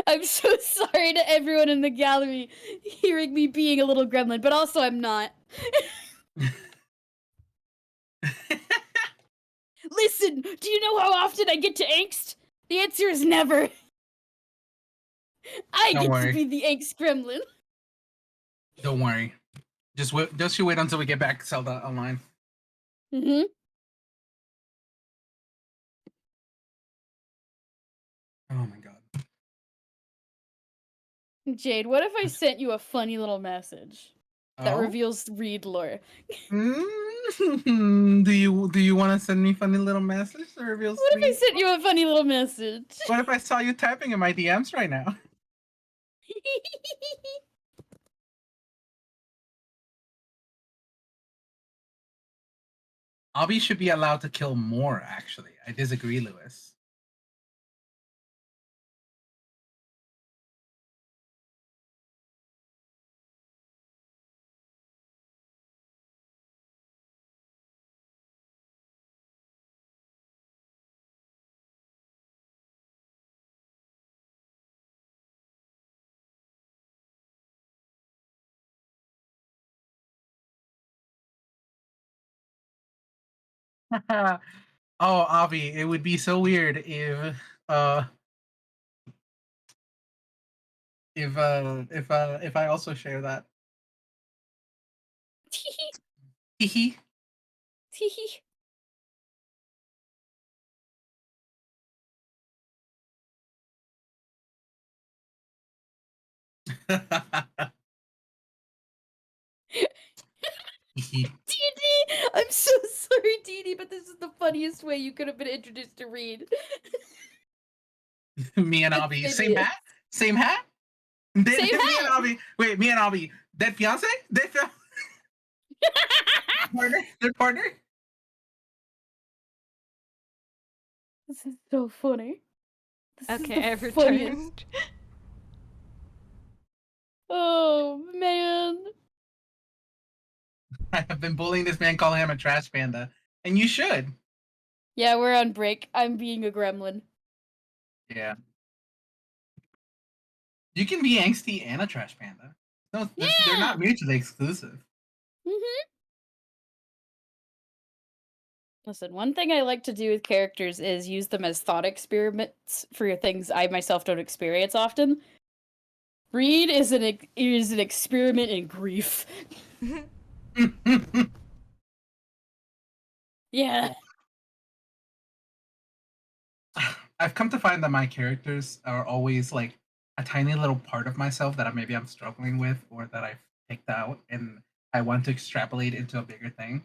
C: I'm so sorry to everyone in the gallery hearing me being a little gremlin, but also I'm not. Listen, do you know how often I get to angst? The answer is never. I
B: Don't
C: get
B: worry.
C: to be the angst gremlin.
B: Don't worry. Just wait until we get back to Zelda Online.
C: Mm-hmm.
B: Oh my god.
C: Jade, what if I sent you a funny little message that
B: Oh?
C: reveals Reed lore?
B: Do you want to send me funny little message that reveals?
C: What if I sent you a funny little message?
B: What if I saw you typing in my DMs right now? Obby should be allowed to kill more, actually. I disagree, Lewis. Oh, Obby, it would be so weird if I also share that. Hee
C: Teehee. DD! I'm so sorry, DD, but this is the funniest way you could have been introduced to Reed.
B: Me and Obby, same hat? Same hat?
C: Same
B: Me and
C: hat!
B: Obby, wait, me and Obby, dead fiance? Partner? Their partner?
C: This is so funny. This
A: Okay,
C: is the
A: I've
C: funniest.
A: returned.
C: Oh, man.
B: I have been bullying this man, calling him a trash panda. And you should.
C: Yeah, we're on break. I'm being a gremlin.
B: Yeah. You can be angsty and a trash panda. No, they're not mutually exclusive.
C: Listen, one thing I like to do with characters is use them as thought experiments for things I myself don't experience often. Reed is an experiment in grief. Yeah.
B: I've come to find that my characters are always like a tiny little part of myself that maybe I'm struggling with or that I've picked out and I want to extrapolate into a bigger thing.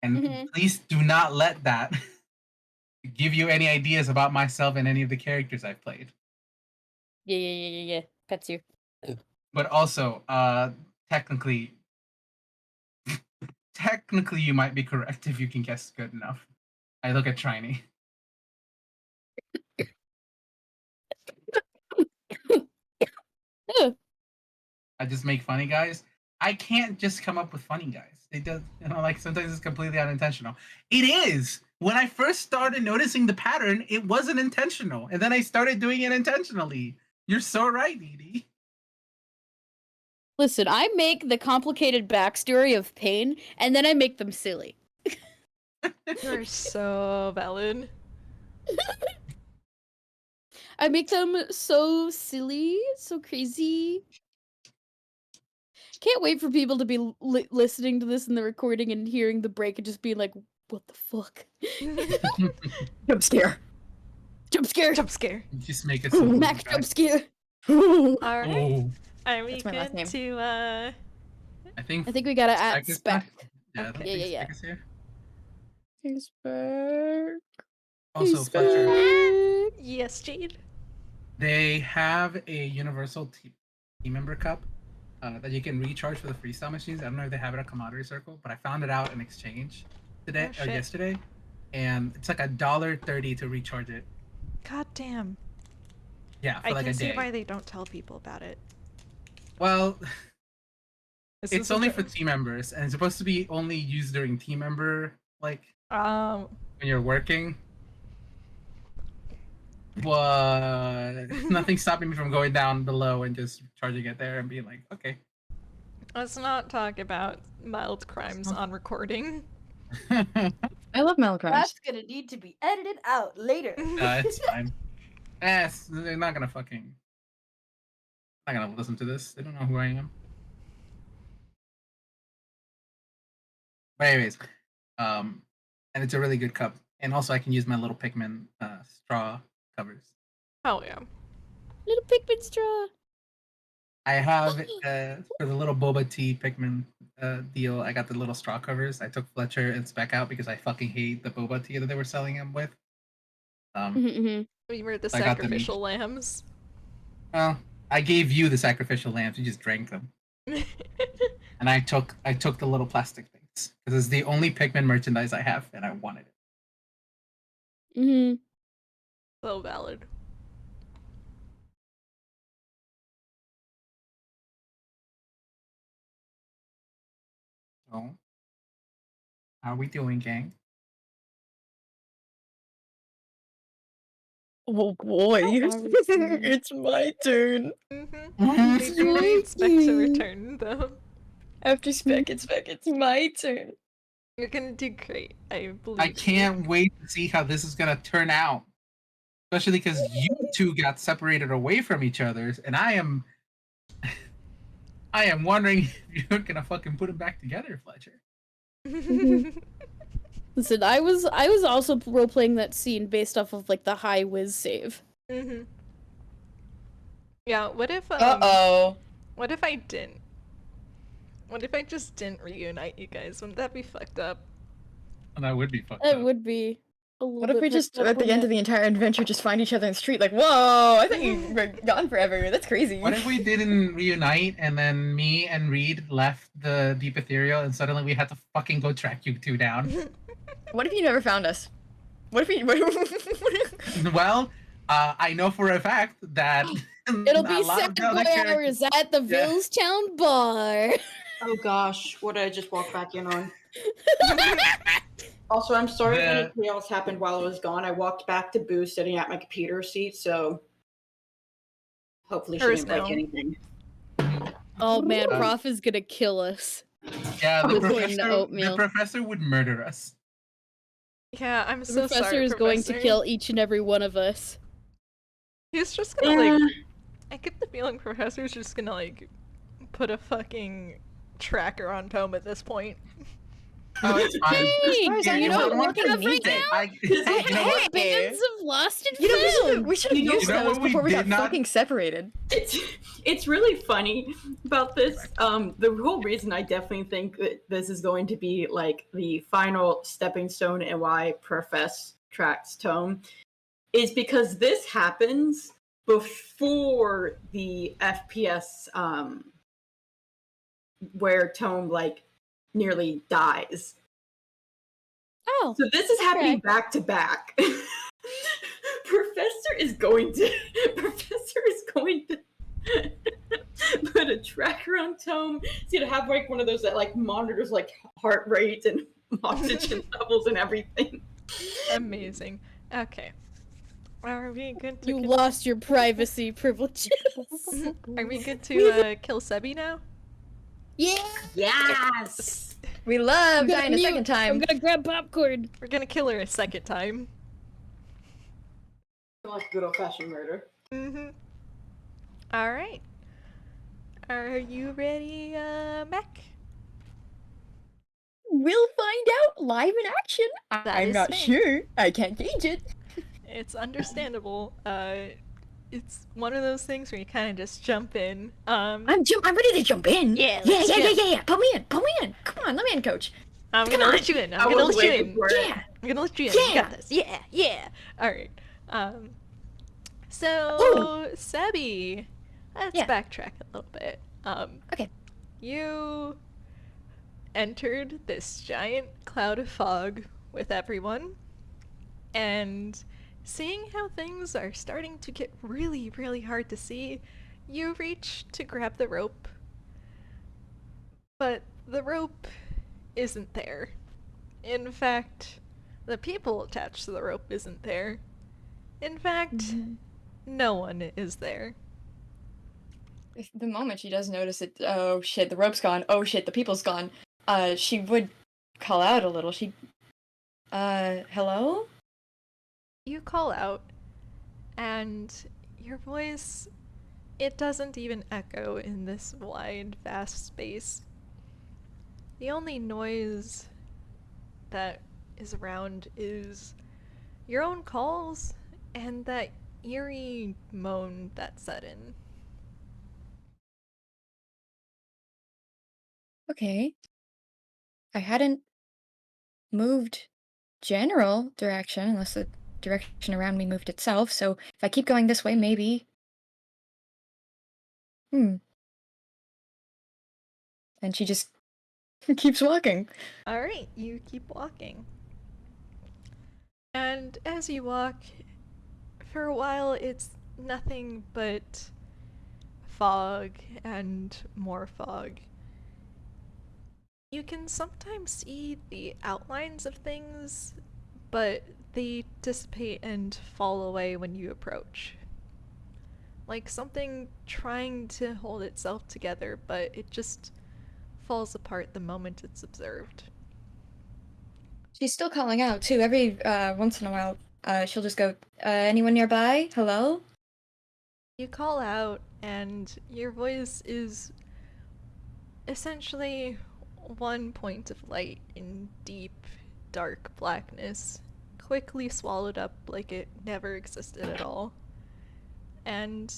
B: And please do not let that give you any ideas about myself and any of the characters I've played.
C: Yeah. Pets you.
B: But also, technically you might be correct if you can guess good enough. I look at Trini. I just make funny guys. I can't just come up with funny guys. It does, like sometimes it's completely unintentional. It is. When I first started noticing the pattern, it wasn't intentional, and then I started doing it intentionally. You're so right, Edie.
C: Listen, I make the complicated backstory of pain, and then I make them silly.
A: You're so valid.
C: I make them so silly, so crazy. Can't wait for people to be listening to this in the recording and hearing the break and just being like, what the fuck?
E: Jump scare.
C: Jump scare!
A: Jump scare.
B: Just make it simple.
C: Max jump scare!
A: Alright.
B: Oh,
A: Are we
E: That's my last
A: good
E: name.
A: to
B: I think
C: I think we gotta add
B: Spec is
C: Spec.
B: back. Yeah, I don't
A: Okay.
B: think
C: Yeah.
B: Spec is here.
E: He's back.
B: Also,
E: He's
B: Fletcher,
E: back.
A: yes, Jade.
B: they have a universal team member cup that you can recharge for the freestyle machines. I don't know if they have it at Camaraderie Circle, but I found it out in exchange today
A: Oh,
B: or
A: shit.
B: yesterday, and it's like $1.30 to recharge it.
A: God damn.
B: Yeah, for
A: I
B: like
A: can
B: a
A: see
B: day.
A: why they don't tell people about it.
B: Well,
A: Is
B: it's
A: this a
B: only for
A: joke?
B: team members, and it's supposed to be only used during team member, like when you're working. But nothing's stopping me from going down below and just charging it there and being like, okay.
A: Let's not talk about mild crimes on recording.
E: I love Malacrimes.
C: That's gonna need to be edited out later.
B: It's fine. They're not gonna listen to this. They don't know who I am. But anyways, and it's a really good cup. And also I can use my little Pikmin straw covers.
A: Oh yeah.
C: Little Pikmin straw.
B: I have for the little boba tea Pikmin deal, I got the little straw covers. I took Fletcher and Spec out because I fucking hate the boba tea that they were selling him with.
A: We were the
B: I got them
A: sacrificial lambs.
B: Well, I gave you the sacrificial lambs. You just drank them. And I took the little plastic things because it's the only Pikmin merchandise I have, and I wanted it.
A: So valid.
B: So, how are we doing, gang?
E: Oh boy, it's my turn.
A: We do need Spec to return though.
E: After Spec, it's my turn.
A: You're gonna do great. I believe.
B: I can't wait to see how this is gonna turn out. Especially because you two got separated away from each other, and I am wondering if you're gonna fucking put them back together, Fletcher.
C: Listen, I was also role playing that scene based off of like the high whiz save.
A: Yeah. What if?
E: Uh-oh.
A: What if I didn't? What if I just didn't reunite you guys? Wouldn't that be fucked up?
B: And that would be fucked
C: It
B: up.
C: would be.
E: What if we just, at the end of the entire adventure, just find each other in the street? Like, whoa, I thought you were gone forever. That's crazy.
B: What if we didn't reunite and then me and Reed left the Deep Ethereal and suddenly we had to fucking go track you two down?
E: What if you never found us? What if we...
B: Well, I know for a fact that
C: It'll be second boy hours at the Villestown bar.
D: Oh gosh, what did I just walk back in on? Also, I'm sorry if anything else happened while I was gone. I walked back to Boo sitting at my computer seat, so Hopefully she
A: Hers
D: didn't break
A: no.
D: anything.
C: Oh man,
B: Uh,
C: Prof is gonna kill us.
B: Yeah,
C: With the oatmeal.
B: the professor would murder us.
A: Yeah, I'm
C: The
A: so
C: professor
A: sorry,
C: is going to
A: Professor.
C: kill each and every one of us.
A: He's just gonna
D: Yeah.
A: I get the feeling Professor's just gonna put a fucking tracker on Tome at this point.
B: Oh, it's fine.
C: Dang! You know what
B: Someone
C: we
B: can
C: have right
B: need it.
C: now?
B: You know what?
C: Bands of Lost and
E: You know,
C: Found!
E: we should have
D: You know-
E: used
B: you know
E: those
B: what we
E: before we
B: did
E: got
B: not-
E: fucking separated.
D: It's really funny about this. The whole reason I definitely think that this is going to be like the final stepping stone and why Profess tracks Tome is because this happens before the FPS where Tome nearly dies.
C: Oh,
D: So this is happening
C: okay.
D: back to back. Professor is going to put a tracker on Tome. He's gonna have one of those that monitors heart rate and oxygen levels and everything.
A: Amazing. Okay. Are we good to
C: You lost your privacy privileges.
A: Are we good to kill Sebbie now?
C: Yeah!
D: Yes.
E: We love
C: I'm gonna
E: dying a
C: mute.
E: second time.
C: I'm gonna grab popcorn.
A: We're gonna kill her a second time.
D: Like good old fashioned murder.
A: Mm-hmm. Alright. Are you ready, Mac?
E: We'll find out live in action. I'm
A: is
E: not
A: fair.
E: sure. I can't gauge it.
A: It's understandable. It's one of those things where you kind of just jump in.
E: I'm ready to jump in.
A: Yeah,
E: yeah,
A: let's
E: yeah,
A: go.
E: yeah, yeah. Put me in. Put me in. Come on, let me in, coach.
A: I'm
E: Come
A: gonna
E: on.
A: let you in.
D: I
A: I'm gonna
D: was
A: let you
D: waiting
A: in.
D: for it.
E: Yeah.
A: I'm gonna let you in. You
E: Yeah.
A: got this. Yeah, yeah. Alright. So,
E: Ooh.
A: Sebbie, let's
E: Yeah.
A: backtrack a little bit.
E: Okay.
A: You entered this giant cloud of fog with everyone, and seeing how things are starting to get really, really hard to see, you reach to grab the rope. But the rope isn't there. In fact, the people attached to the rope isn't there. In fact, no one is there.
E: The moment she does notice it, oh shit, the rope's gone. Oh shit, the people's gone. She would call out a little. Hello?
A: You call out, and your voice, it doesn't even echo in this wide, vast space. The only noise that is around is your own calls and that eerie moan that set in.
E: Okay. I hadn't moved general direction unless the direction around me moved itself, so if I keep going this way, maybe. And she just keeps walking.
A: Alright, you keep walking. And as you walk, for a while it's nothing but fog and more fog. You can sometimes see the outlines of things, but they dissipate and fall away when you approach. Like something trying to hold itself together, but it just falls apart the moment it's observed.
E: She's still calling out, too. Every once in a while, she'll just go, anyone nearby? Hello?
A: You call out, and your voice is essentially one point of light in deep, dark blackness, quickly swallowed up like it never existed at all. And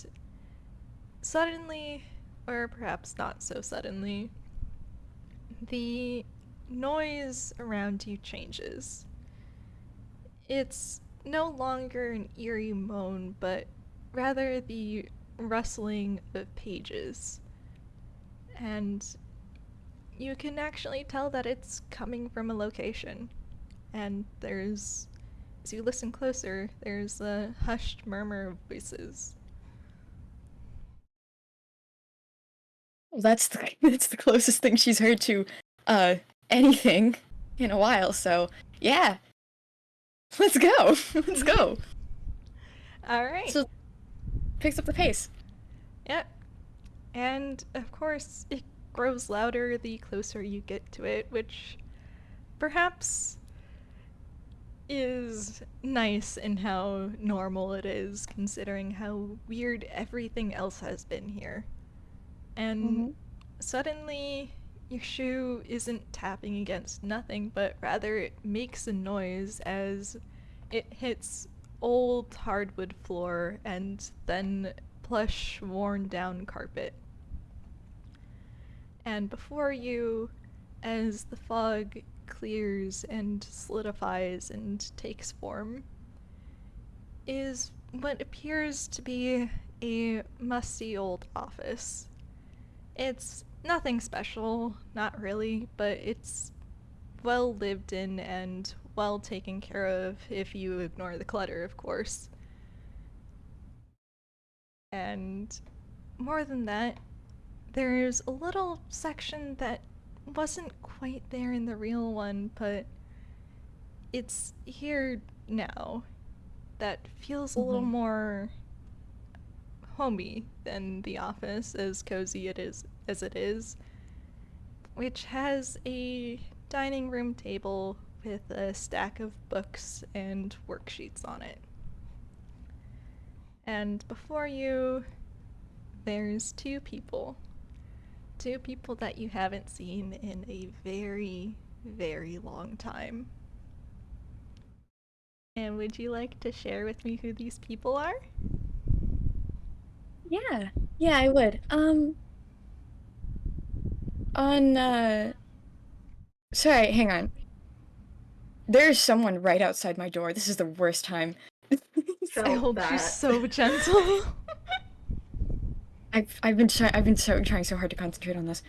A: suddenly, or perhaps not so suddenly, the noise around you changes. It's no longer an eerie moan, but rather the rustling of pages. And you can actually tell that it's coming from a location. And as you listen closer, there's a hushed murmur of voices.
E: Well, that's the closest thing she's heard to, anything in a while, so, yeah. Let's go! Let's go!
A: Alright.
E: So, picks up the pace.
A: Yep. And of course, it grows louder the closer you get to it, which perhaps is nice in how normal it is, considering how weird everything else has been here. And suddenly, your shoe isn't tapping against nothing, but rather it makes a noise as it hits old hardwood floor and then plush, worn down carpet. And before you, as the fog clears and solidifies and takes form, is what appears to be a musty old office. It's nothing special, not really, but it's well lived in and well taken care of if you ignore the clutter, of course. And more than that, there's a little section that wasn't quite there in the real one, but it's here now. That feels a little more homey than the office, as cozy as it is, which has a dining room table with a stack of books and worksheets on it. And before you, there's two people that you haven't seen in a very, very long time. And would you like to share with me who these people are?
E: Yeah, I would. Sorry, hang on. There's someone right outside my door. This is the worst time.
A: I hold you so gentle.
E: I've been trying so hard to concentrate on this.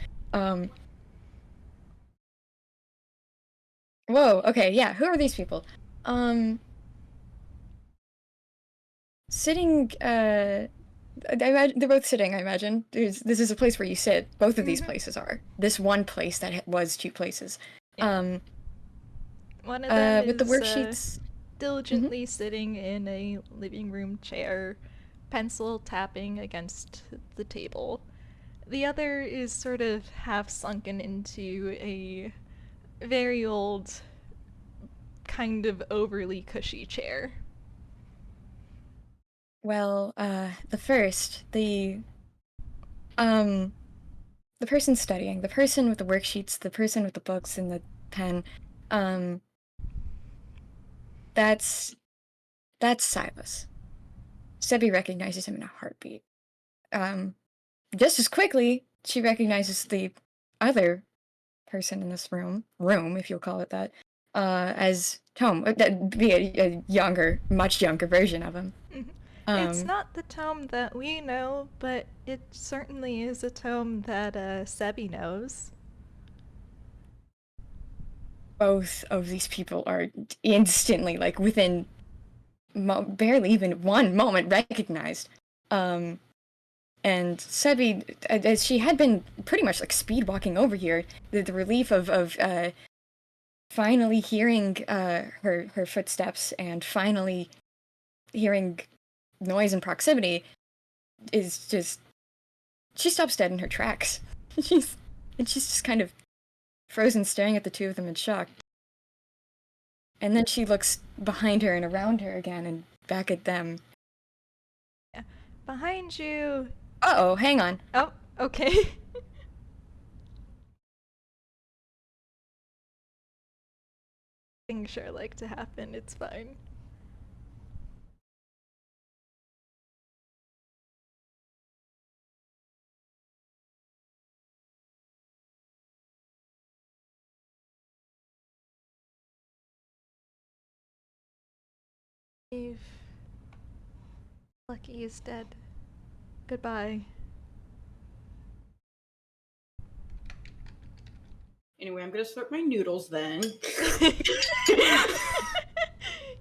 E: Whoa, okay, yeah, who are these people? Sitting, I imagine they're both sitting, I imagine. This is a place where you sit. Both of these places are. This one place that was two places.
A: Yeah. One of them
E: with the
A: is
E: worksheets.
A: diligently sitting in a living room chair, pencil tapping against the table. The other is sort of half sunken into a very old, kind of overly cushy chair.
E: Well, the first, the person studying, the person with the worksheets, the person with the books and the pen, that's Silas. Sebbie recognizes him in a heartbeat. Just as quickly, she recognizes the other person in this room, if you'll call it that, as Tome. That'd be a younger, much younger version of him.
A: It's not the Tome that we know, but it certainly is a Tome that Sebbie knows.
E: Both of these people are instantly, like, within barely even one moment recognized. And Sebbie, as she had been pretty much like speed walking over here, the relief of finally hearing her footsteps and finally hearing noise and proximity is just, she stops dead in her tracks. she's just kind of frozen, staring at the two of them in shock. And then she looks behind her and around her again and back at them.
A: Yeah. Behind you.
E: Uh-oh, hang on.
A: Oh, okay. Things sure like to happen, it's fine. Eve. Lucky is dead. Goodbye.
D: Anyway, I'm gonna slurp my noodles then.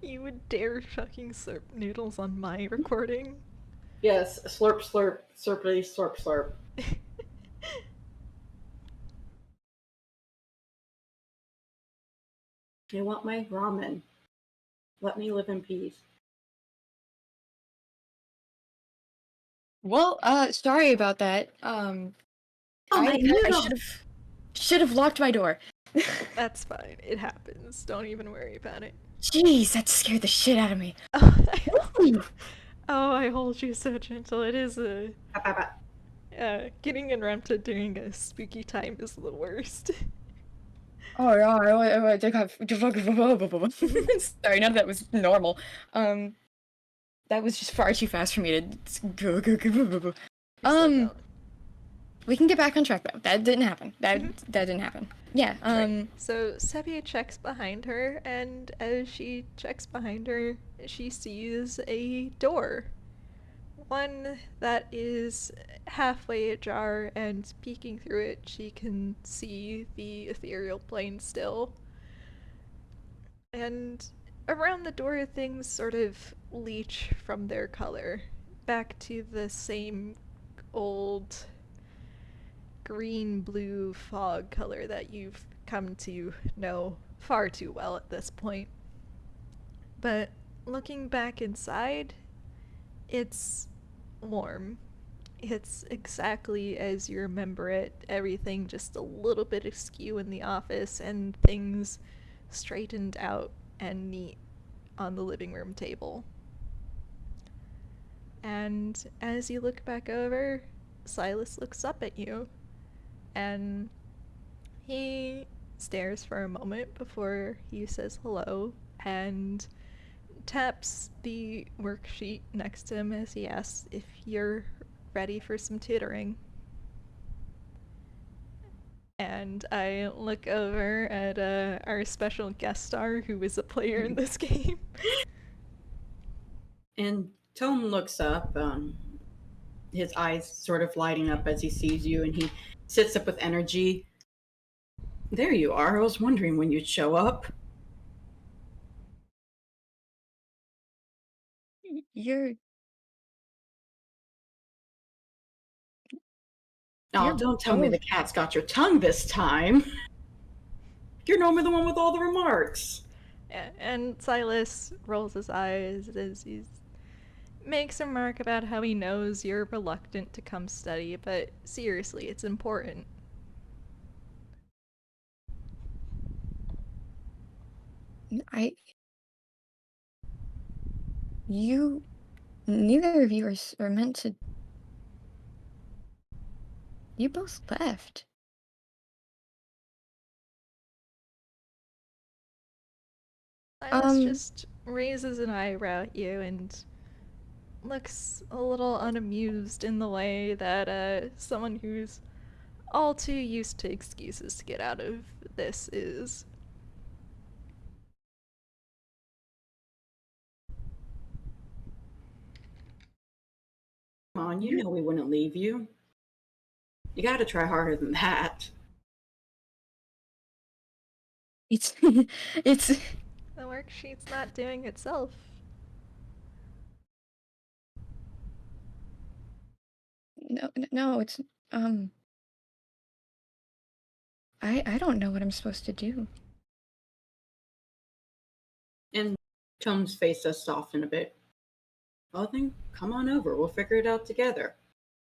A: You would dare fucking slurp noodles on my recording?
D: Yes, slurp, slurp, slurpity, slurp, slurp. I want my ramen. Let me live in peace.
E: Well, sorry about that.
D: Oh,
E: I
D: no.
E: should have locked my door.
A: That's fine. It happens. Don't even worry about it.
E: Jeez, that scared the shit out of me.
A: Oh, I hold you so gentle. It is a...
D: Ba-ba-ba.
A: Getting interrupted during a spooky time is the worst.
E: Oh yeah, I think sorry, none of that was normal. That was just far too fast for me to go.
A: You're so valid.
E: We can get back on track though. That didn't happen. That didn't happen. Yeah.
A: Right. So Sebbie checks behind her, and as she checks behind her, she sees a door. One that is halfway ajar, and peeking through it, she can see the ethereal plane still. And around the door, things sort of leach from their color back to the same old green-blue fog color that you've come to know far too well at this point. But looking back inside, it's warm. It's exactly as you remember it, everything just a little bit askew in the office and things straightened out and neat on the living room table. And as you look back over, Silas looks up at you, and he stares for a moment before he says hello and taps the worksheet next to him as he asks if you're ready for some tutoring. And I look over at our special guest star who is a player in this game.
D: And Tome looks up, his eyes sort of lighting up as he sees you, and he sits up with energy. There you are. I was wondering when you'd show up.
E: You're
D: Oh,
E: You're
D: don't tell me
E: both-
D: the cat's got your tongue this time. You're normally the one with all the remarks.
A: And Silas rolls his eyes as he makes a remark about how he knows you're reluctant to come study, but seriously, it's important.
E: Neither of you are meant to. You both left.
A: Silas just raises an eyebrow at you and looks a little unamused in the way that someone who's all too used to excuses to get out of this is.
D: Come on, you know we wouldn't leave you. You gotta try harder than that.
E: It's
A: The worksheet's not doing itself.
E: no, it's I don't know what I'm supposed to do.
D: And Tome's face does soften a bit. Well then, come on over. We'll figure it out together.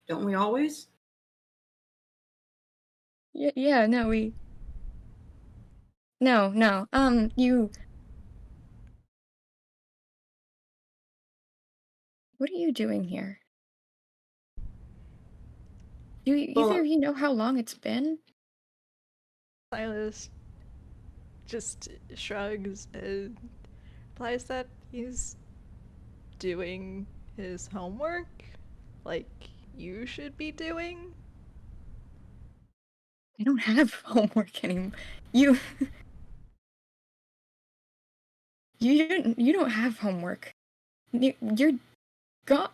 D: Don't we always?
E: Yeah, no, No, you... What are you doing here? Do either of you know how long it's been?
A: Silas just shrugs and replies that he's doing his homework, like you should be doing.
E: I don't have homework anymore. You don't have homework. You're gone.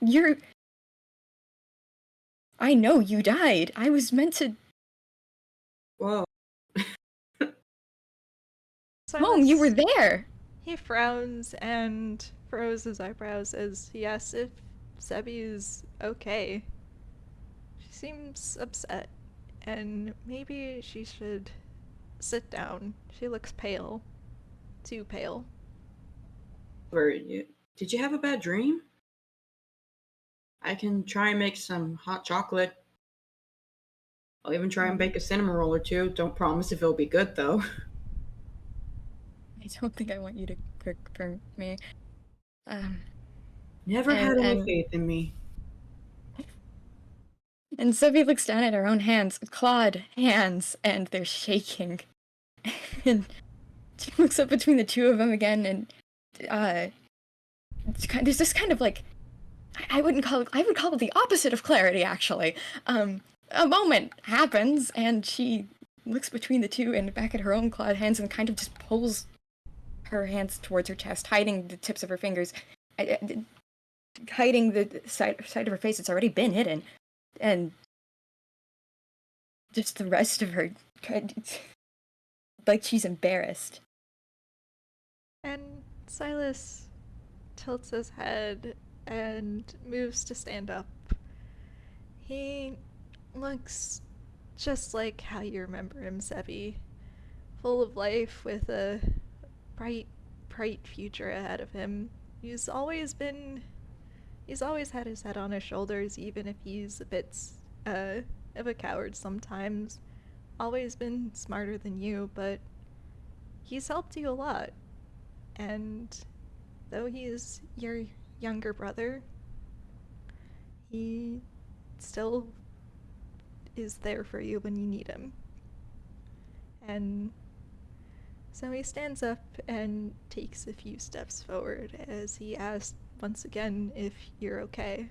E: I know you died. I was meant to...
D: Whoa.
E: Home, you were there.
A: He frowns and furrows his eyebrows as he asks if Sebbie is okay. She seems upset, and maybe she should sit down. She looks pale. Too pale.
D: Did you have a bad dream? I can try and make some hot chocolate. I'll even try and bake a cinnamon roll or two. Don't promise if it'll be good, though.
E: I don't think I want you to cook for me.
D: Never had any faith in me.
E: And Sebbie looks down at her own hands, clawed hands, and they're shaking. And she looks up between the two of them again, and there's this kind of like, I would call it the opposite of clarity, actually. A moment happens, and she looks between the two and back at her own clawed hands and kind of just pulls her hands towards her chest, hiding the tips of her fingers, hiding the side of her face that's already been hidden, and just the rest of her, like she's embarrassed.
A: And Silas tilts his head and moves to stand up. He looks just like how you remember him, Sebbie. Full of life, with a bright future ahead of him. He's always had his head on his shoulders, even if he's a bit of a coward sometimes. Always been smarter than you, but he's helped you a lot. And though he's your younger brother, he still is there for you when you need him. And so he stands up and takes a few steps forward as he asks once again if you're okay.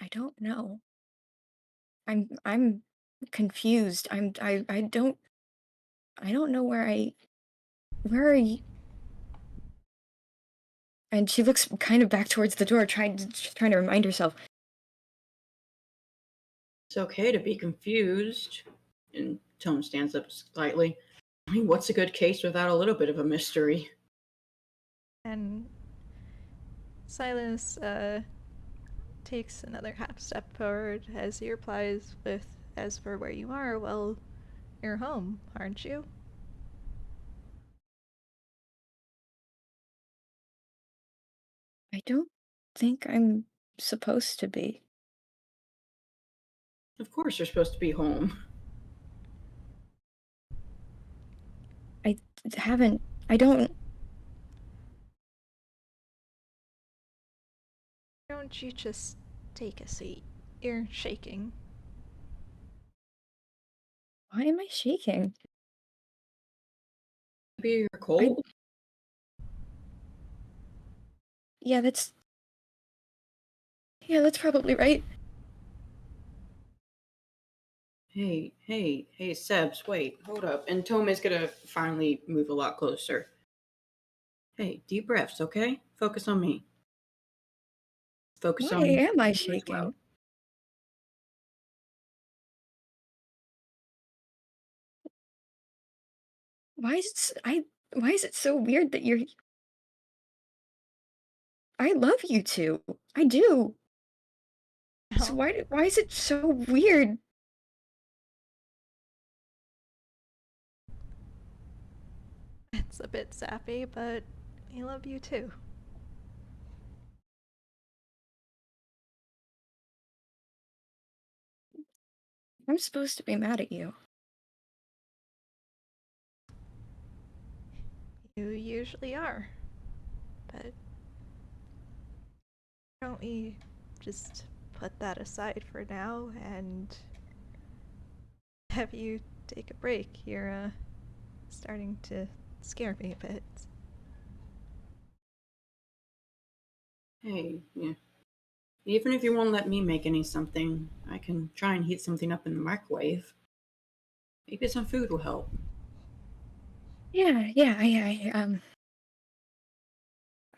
E: I don't know. I'm confused. I don't know where are you? And she looks kind of back towards the door, trying to remind herself.
D: It's okay to be confused. And Tone stands up slightly. I mean, what's a good case without a little bit of a mystery?
A: And Silas takes another half step forward as he replies with, "As for where you are, well, you're home, aren't you?"
E: I don't think I'm supposed to be.
D: Of course you're supposed to be home.
E: I don't.
A: Don't you just take a seat? You're shaking.
E: Why am I shaking?
D: Maybe you're cold?
E: Yeah, that's probably right.
D: Hey, Sebs, wait, hold up. And Tome is gonna finally move a lot closer. Hey, deep breaths, okay? Focus on me. Focus
E: Why
D: on me.
E: am I
D: as
E: shaking?
D: well.
E: Why is it so weird that you're... I love you two. I do. So why is it so weird?
A: It's a bit sappy, but I love you too.
E: I'm supposed to be mad at you.
A: You usually are. But don't we just put that aside for now and have you take a break? You're starting to scare me a bit.
D: Hey, yeah. Even if you won't let me make something, I can try and heat something up in the microwave. Maybe some food will help.
E: Yeah, I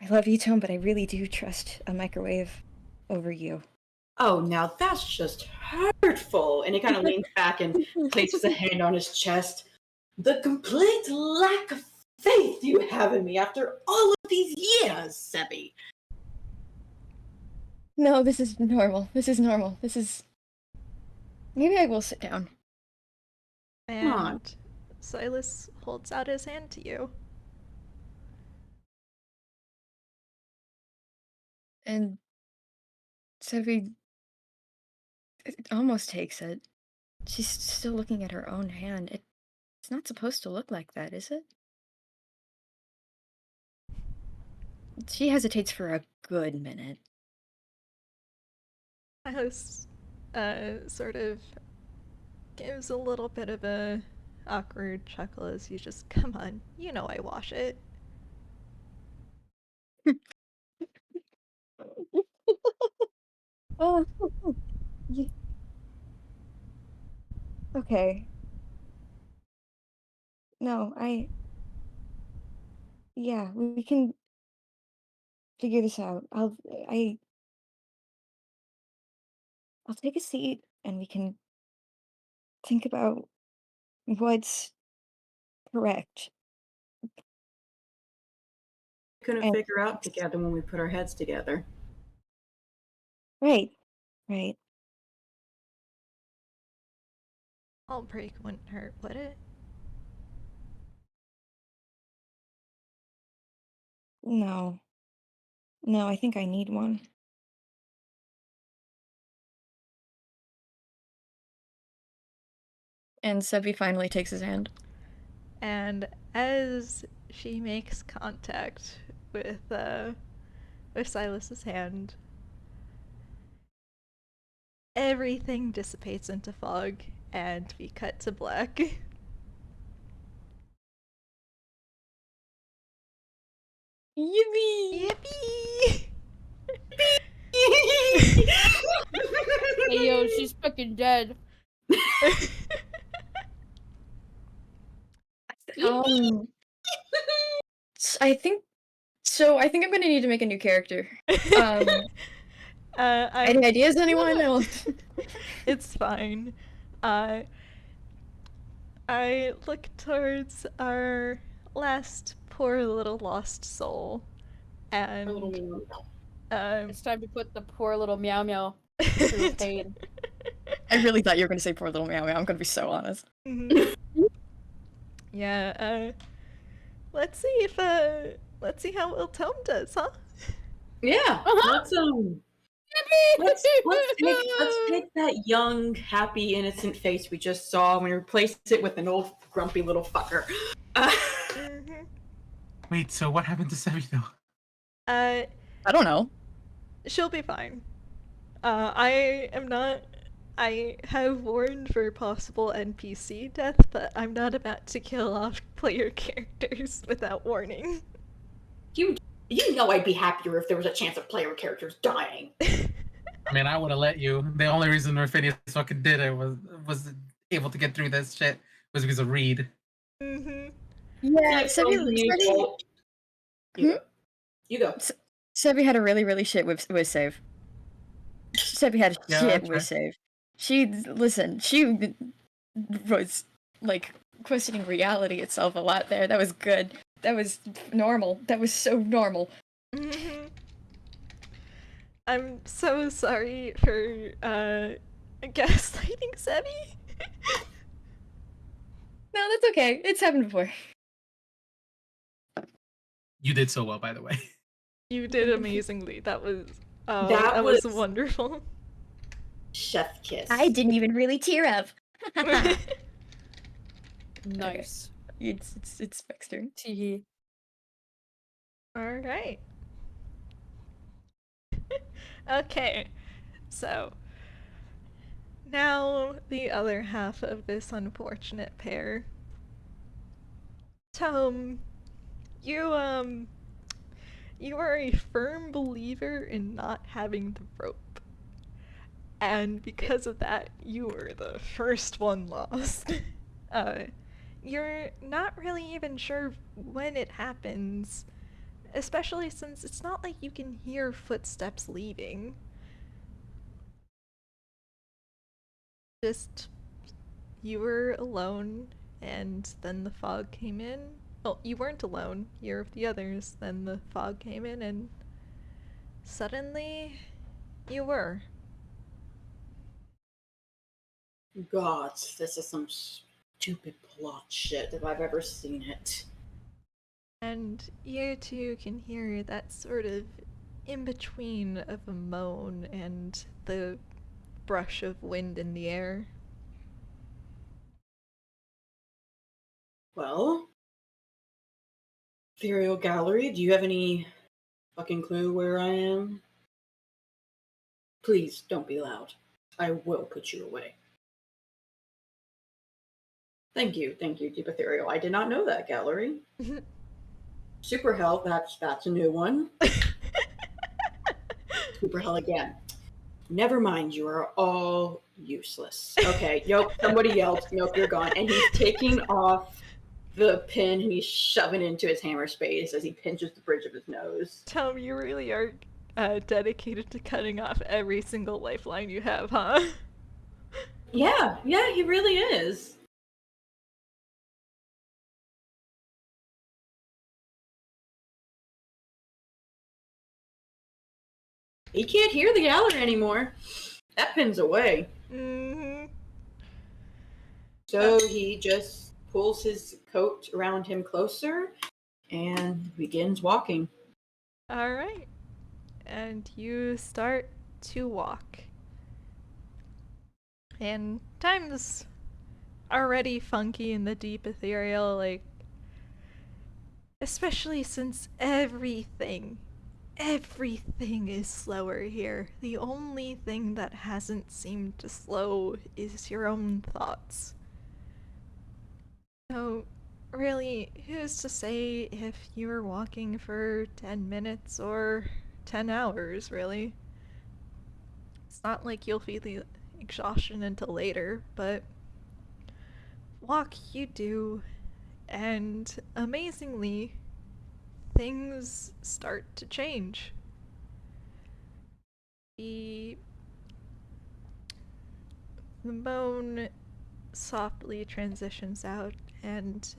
E: love you, Tone, but I really do trust a microwave over you.
D: Oh, now that's just hurtful. And he kind of leans back and places a hand on his chest. The complete lack of faith you have in me after all of these years, Sebbie.
E: No, this is normal. Maybe I will sit down.
A: And Silas holds out his hand to you.
E: And Sebbie almost takes it. She's still looking at her own hand. It's not supposed to look like that, is it? She hesitates for a good minute.
A: Alice sort of gives a little bit of a awkward chuckle as you just, come on, you know I wash it.
E: Oh, okay. No, yeah, we can figure this out. I'll take a seat and we can think about what's correct.
D: Couldn't
E: And
D: figure out together when we put our heads together.
E: right.
A: All break wouldn't hurt, would it?
E: No, I think I need one. And Sebbie finally takes his hand.
A: And as she makes contact with Silas's hand, everything dissipates into fog, and we cut to black.
E: Yippee!
A: Yippee!
C: Hey yo, she's fucking dead.
E: I think I'm gonna need to make a new character. Any ideas, anyone else?
A: It's fine. I look towards our last poor little lost soul, and
C: It's time to put the poor little meow meow through pain.
E: I really thought you were gonna say poor little meow meow. I'm gonna be so honest.
A: Yeah, let's see how well Tome does, huh?
D: Yeah, let's take that young, happy, innocent face we just saw and replace it with an old, grumpy little fucker.
B: Wait, so what happened to Sebbie though?
E: I don't know.
A: She'll be fine. I have warned for possible NPC death, but I'm not about to kill off player characters without warning.
D: You know I'd be happier if there was a chance of player characters dying.
B: I mean, I would have let you. The only reason Phineas fucking did it was able to get through this shit was because of Reed.
E: Yeah, Sebbie.
D: You go.
E: Sebbie had a really shit with save. Sebbie had a shit with save. She was like questioning reality itself a lot there. That was good. That was normal. That was so normal.
A: I'm so sorry for gaslighting Sebbie.
E: No, that's okay. It's happened before.
B: You did so well, by the way.
A: You did amazingly. That was wonderful.
D: Chef kiss.
E: I didn't even really tear up.
C: Nice.
E: Okay. It's Spec's turn.
C: Tee.
A: All right. Okay, so now the other half of this unfortunate pair. Tome, you are a firm believer in not having the rope. And because of that, you were the first one lost. You're not really even sure when it happens, especially since it's not like you can hear footsteps leaving. Just, you were alone, and then the fog came in. Well, you weren't alone, you're with the others, then the fog came in, and suddenly, you were.
D: God, this is some stupid plot shit if I've ever seen it.
A: And you two can hear that sort of in between of a moan and the brush of wind in the air.
D: Well, Ethereal Gallery, do you have any fucking clue where I am? Please don't be loud. I will put you away. Thank you, Deep Ethereal. I did not know that, Gallery. Super Hell, that's a new one. Super Hell again. Never mind, you are all useless. Okay, nope, somebody else. Nope, you're gone. And he's taking off the pin and he's shoving it into his hammer space as he pinches the bridge of his nose.
A: Tom, you really are dedicated to cutting off every single lifeline you have, huh?
D: Yeah, he really is. He can't hear the gallery anymore. That pin's away.
A: Mm-hmm.
D: So he just pulls his coat around him closer and begins walking.
A: Alright. And you start to walk. And time's already funky in the Deep Ethereal, like, especially since everything is slower here. The only thing that hasn't seemed to slow is your own thoughts. So, really, who's to say if you were walking for 10 minutes or 10 hours, really? It's not like you'll feel the exhaustion until later, but walk you do, and amazingly, things start to change. The moan softly transitions out and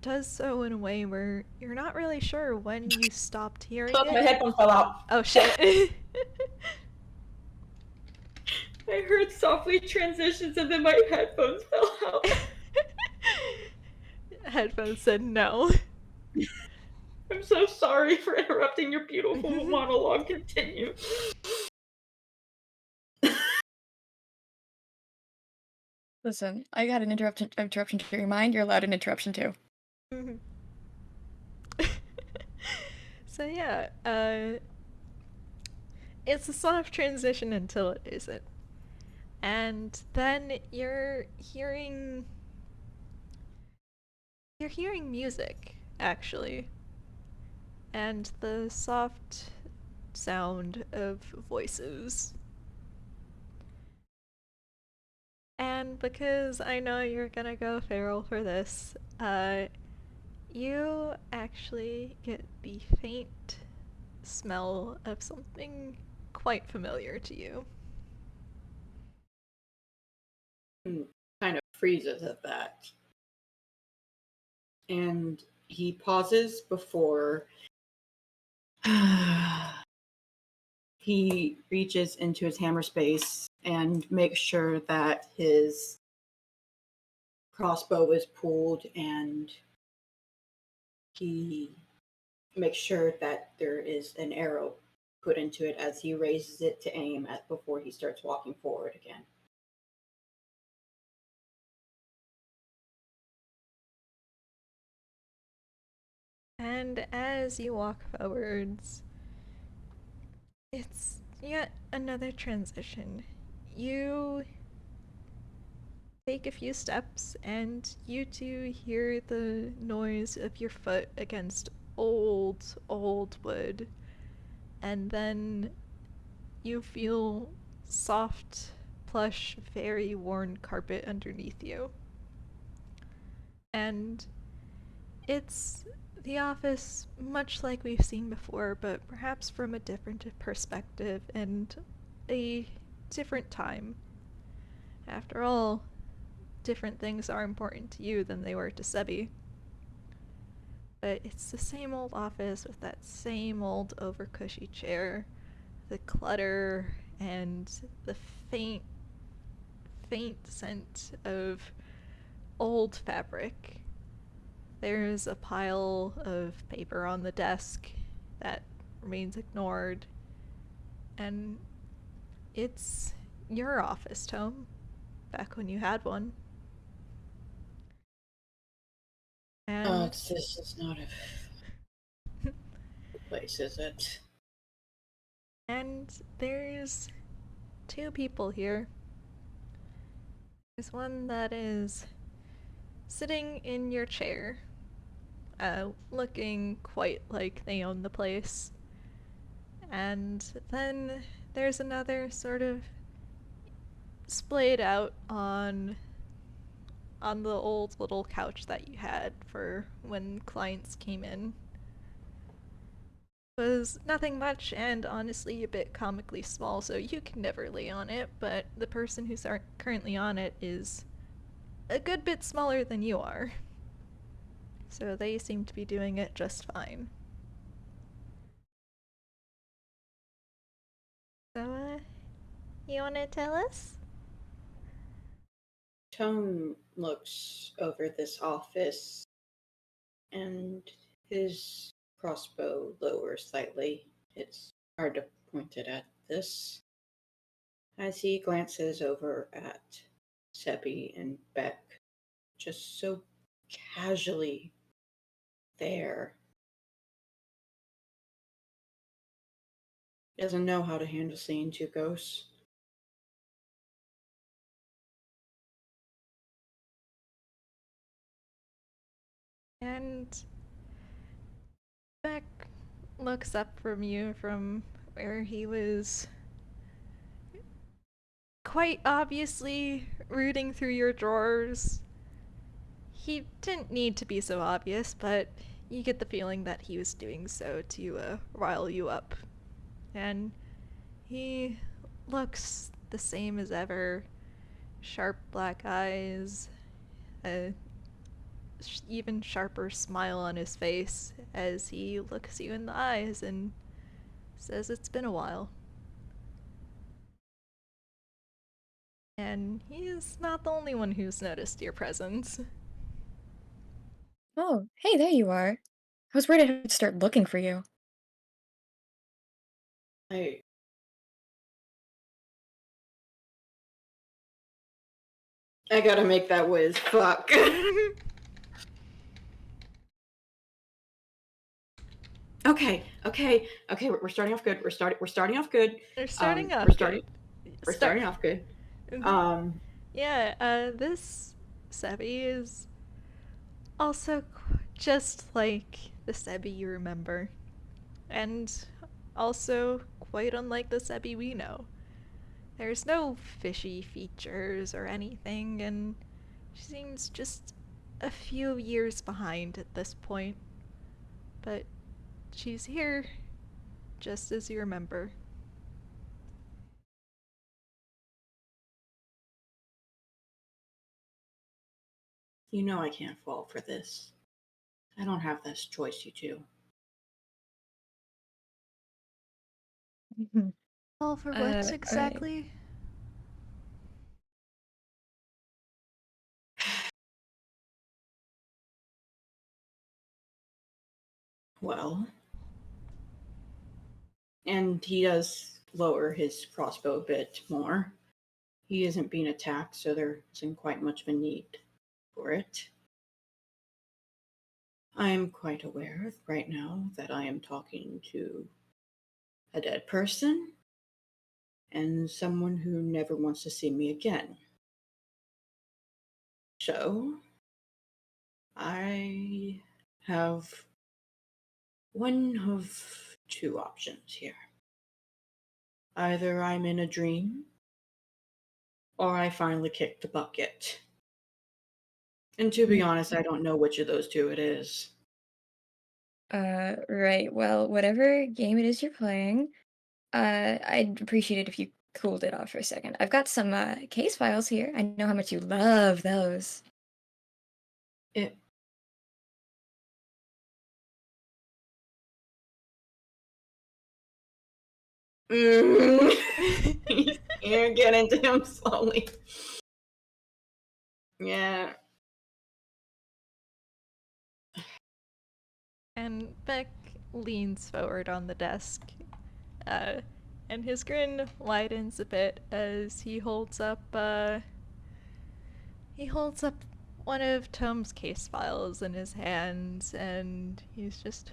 A: does so in a way where you're not really sure when you stopped hearing
D: Oh, my
A: it.
D: headphones fell out.
A: Oh shit.
D: I heard softly transitions and then my headphones fell out.
A: Headphones said no.
D: I'm so sorry for interrupting your beautiful monologue. Continue.
E: Listen, I got an interruption to your mind. You're allowed an interruption too.
A: So yeah, it's a soft transition until it isn't. And then you're hearing music, actually. And the soft sound of voices. And because I know you're gonna go feral for this, you actually get the faint smell of something quite familiar to you.
D: Kind of freezes at that. And he pauses before he reaches into his hammer space and makes sure that his crossbow is pulled, and he makes sure that there is an arrow put into it as he raises it to aim at before he starts walking forward again.
A: And as you walk forwards, it's yet another transition. You take a few steps, and you two hear the noise of your foot against old wood. And then you feel soft, plush, very worn carpet underneath you. And it's the office much like we've seen before, but perhaps from a different perspective and a different time. After all, different things are important to you than they were to Sebbie. But it's the same old office with that same old overcushy chair, the clutter, and the faint scent of old fabric. There's a pile of paper on the desk that remains ignored. And it's your office, Tome, back when you had one. And
D: This is not a place, is it?
A: and there's two people here. There's one that is sitting in your chair, looking quite like they own the place. And then there's another sort of splayed out on the old little couch that you had for when clients came in. It was nothing much and honestly a bit comically small, so you can never lay on it, but the person who's currently on it is a good bit smaller than you are. So they seem to be doing it just fine. So, you want to tell us?
D: Tone looks over this office, and his crossbow lowers slightly. It's hard to point it at this. As he glances over at Sebbie and Beck, just so casually there. Doesn't know how to handle seeing two ghosts.
A: And Beck looks up from you from where he was quite obviously rooting through your drawers. He didn't need to be so obvious, but you get the feeling that he was doing so to rile you up. And he looks the same as ever. Sharp black eyes, a even sharper smile on his face as he looks you in the eyes and says it's been a while. And he's not the only one who's noticed your presence.
E: Oh, hey, there you are. I was worried I'd start looking for you.
D: I gotta make that whiz. Fuck. Okay. We're starting off good. We're starting off good.
A: They're starting off
D: We're starting.
A: good.
D: We're starting off good.
A: Yeah, this Sebbie is also just like the Sebbie you remember. And also quite unlike the Sebbie we know. There's no fishy features or anything, and she seems just a few years behind at this point. But she's here, just as you remember.
D: You know I can't fall for this. I don't have this choice, you two.
A: All for what
E: Alright.
A: exactly?
D: Well, and he does lower his crossbow a bit more. He isn't being attacked, so there isn't quite much of a need for it. I am quite aware right now that I am talking to a dead person and someone who never wants to see me again. So, I have one of two options here. Either I'm in a dream, or I finally kicked the bucket. And to be honest, I don't know which of those two it is.
E: Right. Well, whatever game it is you're playing, I'd appreciate it if you cooled it off for a second. I've got some case files here. I know how much you love those.
D: It. You're getting to him slowly. Yeah.
A: And Beck leans forward on the desk, and his grin widens a bit as he holds up one of Tom's case files in his hands, and he's just,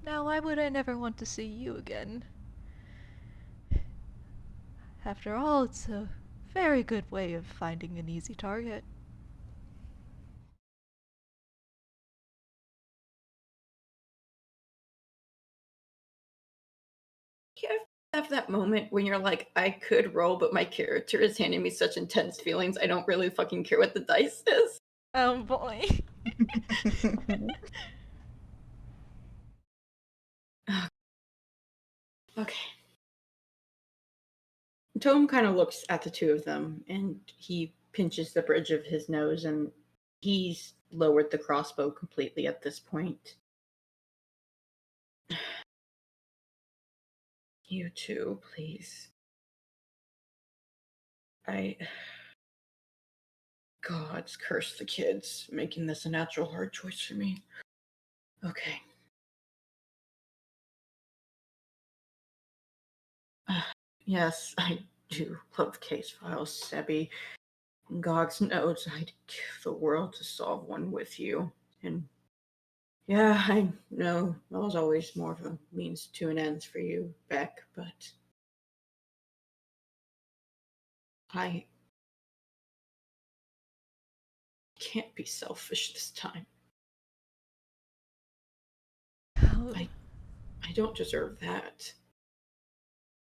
A: now why would I never want to see you again? After all, it's a very good way of finding an easy target.
D: You have that moment when you're like, I could roll, but my character is handing me such intense feelings, I don't really fucking care what the dice is.
A: Oh boy.
D: Okay. Tom kind of looks at the two of them and he pinches the bridge of his nose, and he's lowered the crossbow completely at this point. You too, please. Gods curse the kids, making this a natural hard choice for me. Okay. Yes, I do love case files, Sebbie. God knows I'd give the world to solve one with you. And yeah, I know that was always more of a means to an end for you, Beck, but I can't be selfish this time.
A: Oh,
D: I don't deserve that.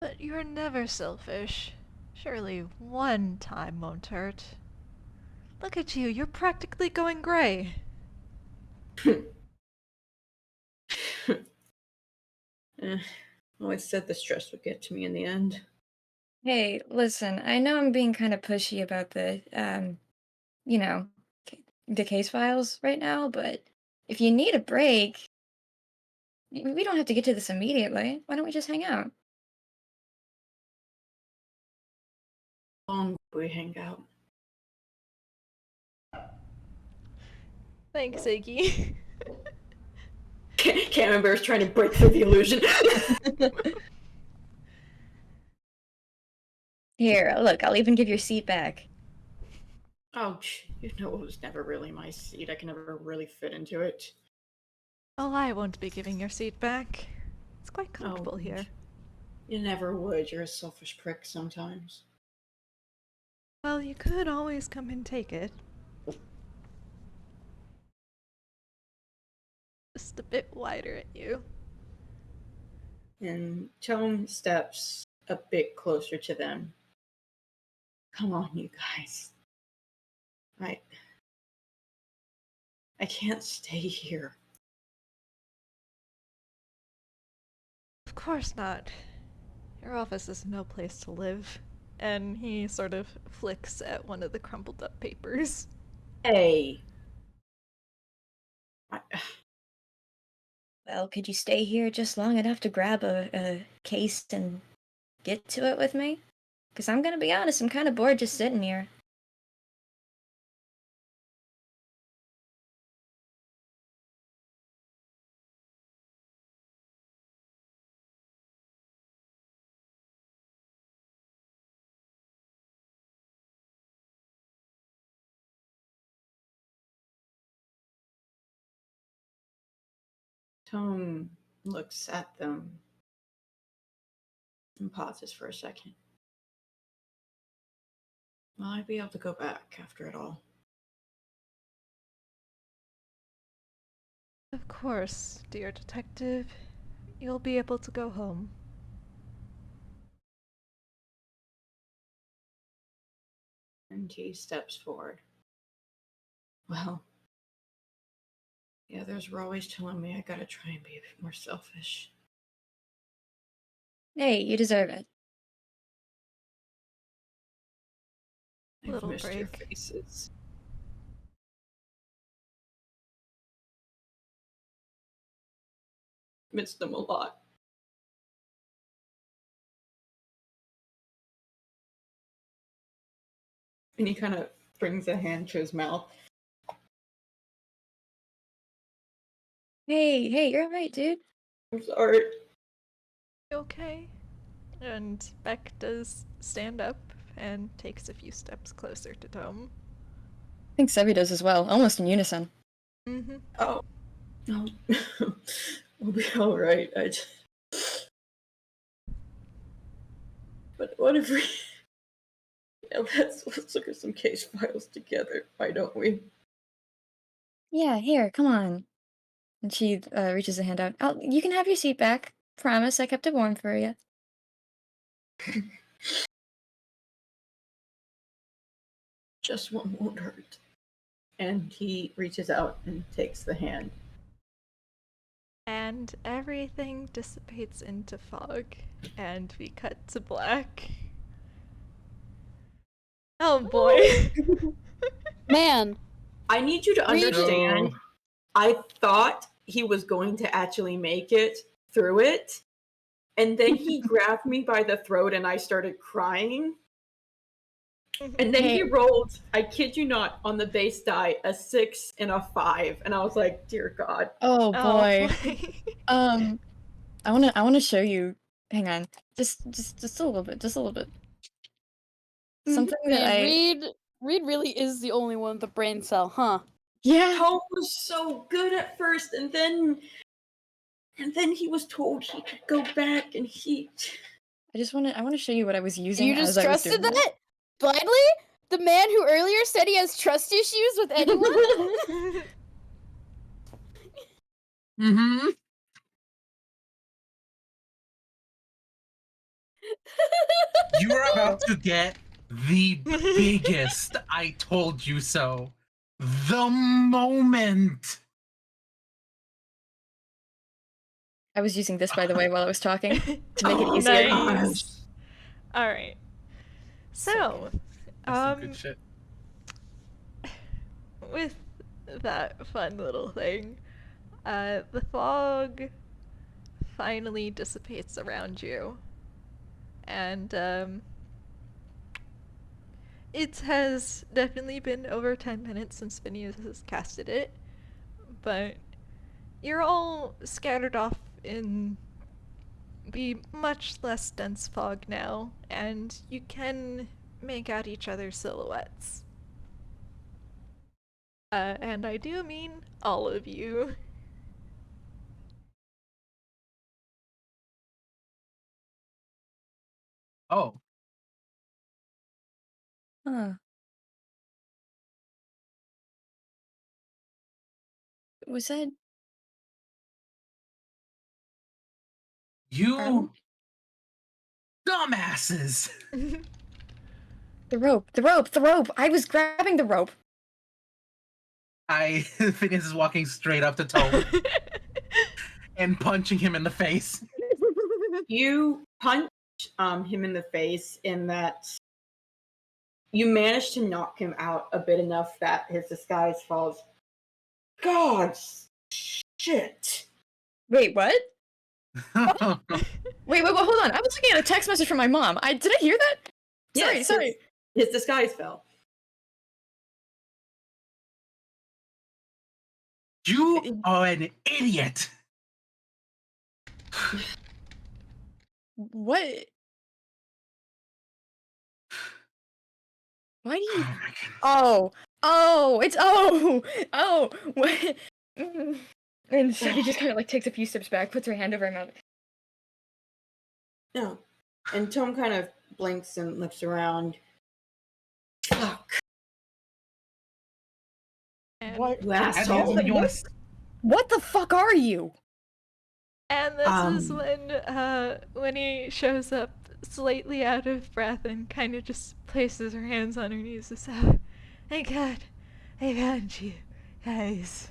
A: but you're never selfish. Surely one time won't hurt. Look at you, you're practically going gray.
D: Always said the stress would get to me in the end.
E: Hey, listen, I know I'm being kind of pushy about the, you know, the case files right now, but if you need a break, we don't have to get to this immediately. Why don't we just hang out?
D: How long do we hang out?
A: Thanks, Iggy.
D: Camembert's trying to break through the illusion.
E: Here, look, I'll even give your seat back.
D: Oh, you know, it was never really my seat. I can never really fit into it.
A: Oh, I won't be giving your seat back. It's quite comfortable here.
D: You never would. You're a selfish prick sometimes.
A: Well, you could always come and take it. Just a bit wider at you.
D: And Tome steps a bit closer to them. Come on, you guys. I can't stay here.
A: Of course not. Your office is no place to live. And he sort of flicks at one of the crumpled up papers.
D: Hey.
E: Well, could you stay here just long enough to grab a case and get to it with me? Because I'm gonna be honest, I'm kind of bored just sitting here.
D: Tome looks at them and pauses for a second. Will I be able to go back after it all?
A: Of course, dear detective. You'll be able to go home.
D: And he steps forward. Well, the others were always telling me I gotta try and be a bit more selfish.
E: Hey, you deserve it.
D: I've
A: Little
D: missed your
A: break.
D: faces. Missed them a lot. And he kind of brings a hand to his mouth.
E: Hey, you're alright, dude.
D: I'm sorry.
A: Okay. And Spec does stand up and takes a few steps closer to Tom.
E: I think Sebbie does as well, almost in unison.
A: Mm-hmm.
D: Oh. No. We'll be alright. But what if we... Yeah, let's look at some case files together. Why don't we?
E: Yeah, here, come on. And she reaches a hand out. You can have your seat back. Promise, I kept it warm for you.
D: Just one won't hurt. And he reaches out and takes the hand.
A: And everything dissipates into fog, and we cut to black. Oh boy.
C: Man,
D: I need you to understand,
B: No.
D: I thought he was going to actually make it through it, and then he grabbed me by the throat and I started crying. And then he rolled, I kid you not, on the base die, a 6 and a 5. And I was like, dear God.
E: Oh boy.
A: Oh,
E: I wanna show you. Hang on. Just a little bit. Just a little bit. Something that
C: man, Reed really is the only one with a brain cell, huh?
E: Yeah.
D: Tom was so good at first, and then he was told he could go back, and
E: I wanna show you what I was using
C: You
E: as
C: just
E: I was doing
C: trusted that? Blindly? The man who earlier said he has trust issues with anyone?
B: Mm-hmm. You are about to get the biggest I told you so. The moment.
E: I was using this, by the way, while I was talking to make it easier.
A: Nice. Alright. So,
B: That's some good shit.
A: with that fun little thing, the fog finally dissipates around you. And, it has definitely been over 10 minutes since Phineas has casted it, but you're all scattered off in the much less dense fog now, and you can make out each other's silhouettes. And I do mean all of you.
B: Oh.
E: Huh. Was that
B: You
E: Brown?
B: dumbasses.
E: The rope! I was grabbing the rope.
B: Phineas is walking straight up to Tom and punching him in the face.
D: You punch him in the face in that you manage to knock him out a bit enough that his disguise falls. God, shit.
E: Wait, what? Wait, hold on. I was looking at a text message from my mom. Did I hear that?
D: Yes,
E: Sorry.
D: His disguise fell.
B: You are an idiot.
E: What? Why do you?
B: Oh my goodness.
E: What? And Sebbie just kind of like takes a few steps back, puts her hand over her mouth.
D: No. And Tom kind of blinks and looks around. Fuck.
A: And,
E: What?
D: You asshole.
E: What the fuck are you?
A: and this is when he shows up slightly out of breath and kind of just places her hands on her knees and says, "Thank God, I found you, guys."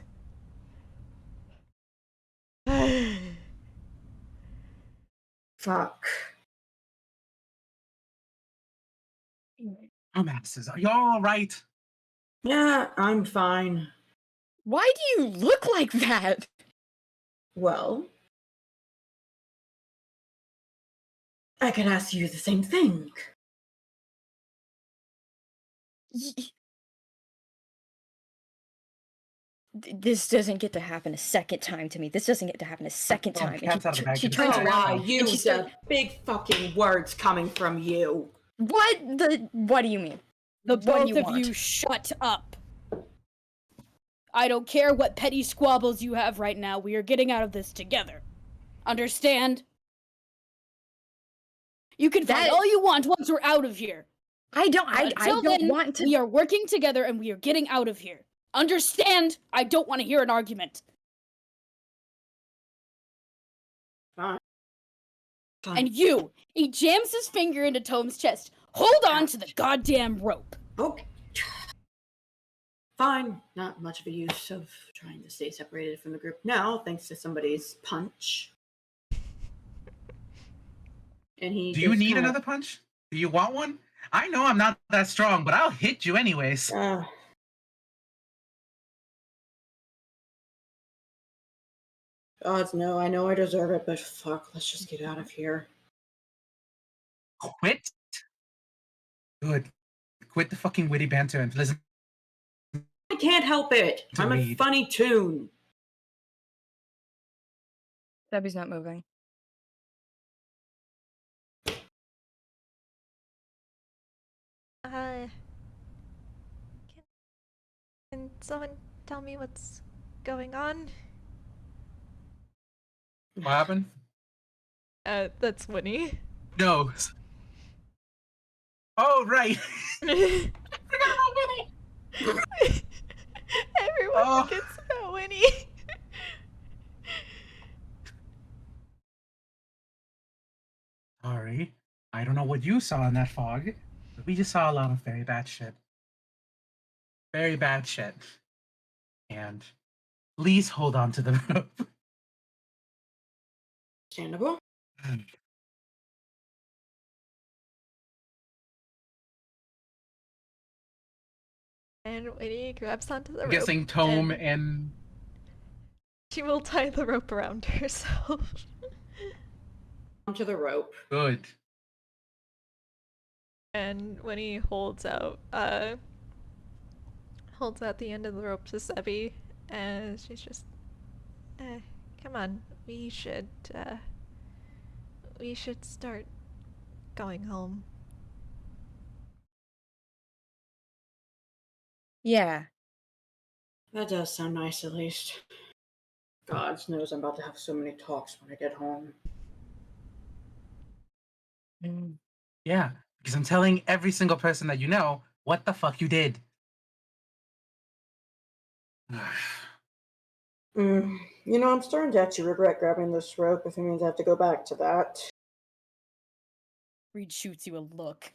D: Fuck.
B: Dumbasses. Are y'all alright?
D: Yeah, I'm fine.
E: Why do you look like that?
D: Well, I can ask you the same thing.
E: this doesn't get to happen a second time to me. This doesn't get to happen a second time. And
B: cat's out of the bag.
E: she
B: It's
E: turns
B: fine.
E: around.
D: Why, you
E: she
D: the big fucking words coming from you.
E: What do you mean?
C: The
E: What do
C: both
E: you
C: of
E: want?
C: you shut up. I don't care what petty squabbles you have right now. We are getting out of this together. Understand? You can fight all you want once we're out of here.
E: I don't
C: Until
E: don't
C: then,
E: want to.
C: we are working together and we are getting out of here. Understand? I don't want to hear an argument.
D: Fine.
C: And you, he jams his finger into Tome's chest. Hold on to the goddamn rope.
D: Okay. Fine. Not much of a use of trying to stay separated from the group now, thanks to somebody's punch. And he.
B: Do you need another punch? Do you want one? I know I'm not that strong, but I'll hit you anyways.
D: Gods, no, I know I deserve it, but fuck, let's just get out of here.
B: Quit. Good. Quit the fucking witty banter and listen.
D: I can't help it.
B: To
D: I'm a
B: read.
D: funny tune.
E: Sebbie's not moving.
A: Can someone tell me what's going on?
B: What happened?
A: That's Winnie.
B: No. Oh, right. I forgot about Winnie.
A: Everyone forgets about Winnie.
B: Sorry. I don't know what you saw in that fog, but we just saw a lot of very bad shit. Very bad shit. And please hold on to the rope.
D: Understandable.
A: And Winnie grabs onto the rope.
B: I'm guessing Tome and
A: she will tie the rope around herself.
D: Onto the rope.
B: good.
A: And Winnie holds out the end of the rope to Sebbie, and she's just, come on, we should start going home.
E: Yeah.
D: That does sound nice, at least. God knows I'm about to have so many talks when I get home.
B: Yeah, because I'm telling every single person that you know what the fuck you did.
D: You know, I'm starting to actually regret grabbing this rope if it means I have to go back to that.
C: Reed shoots you a look.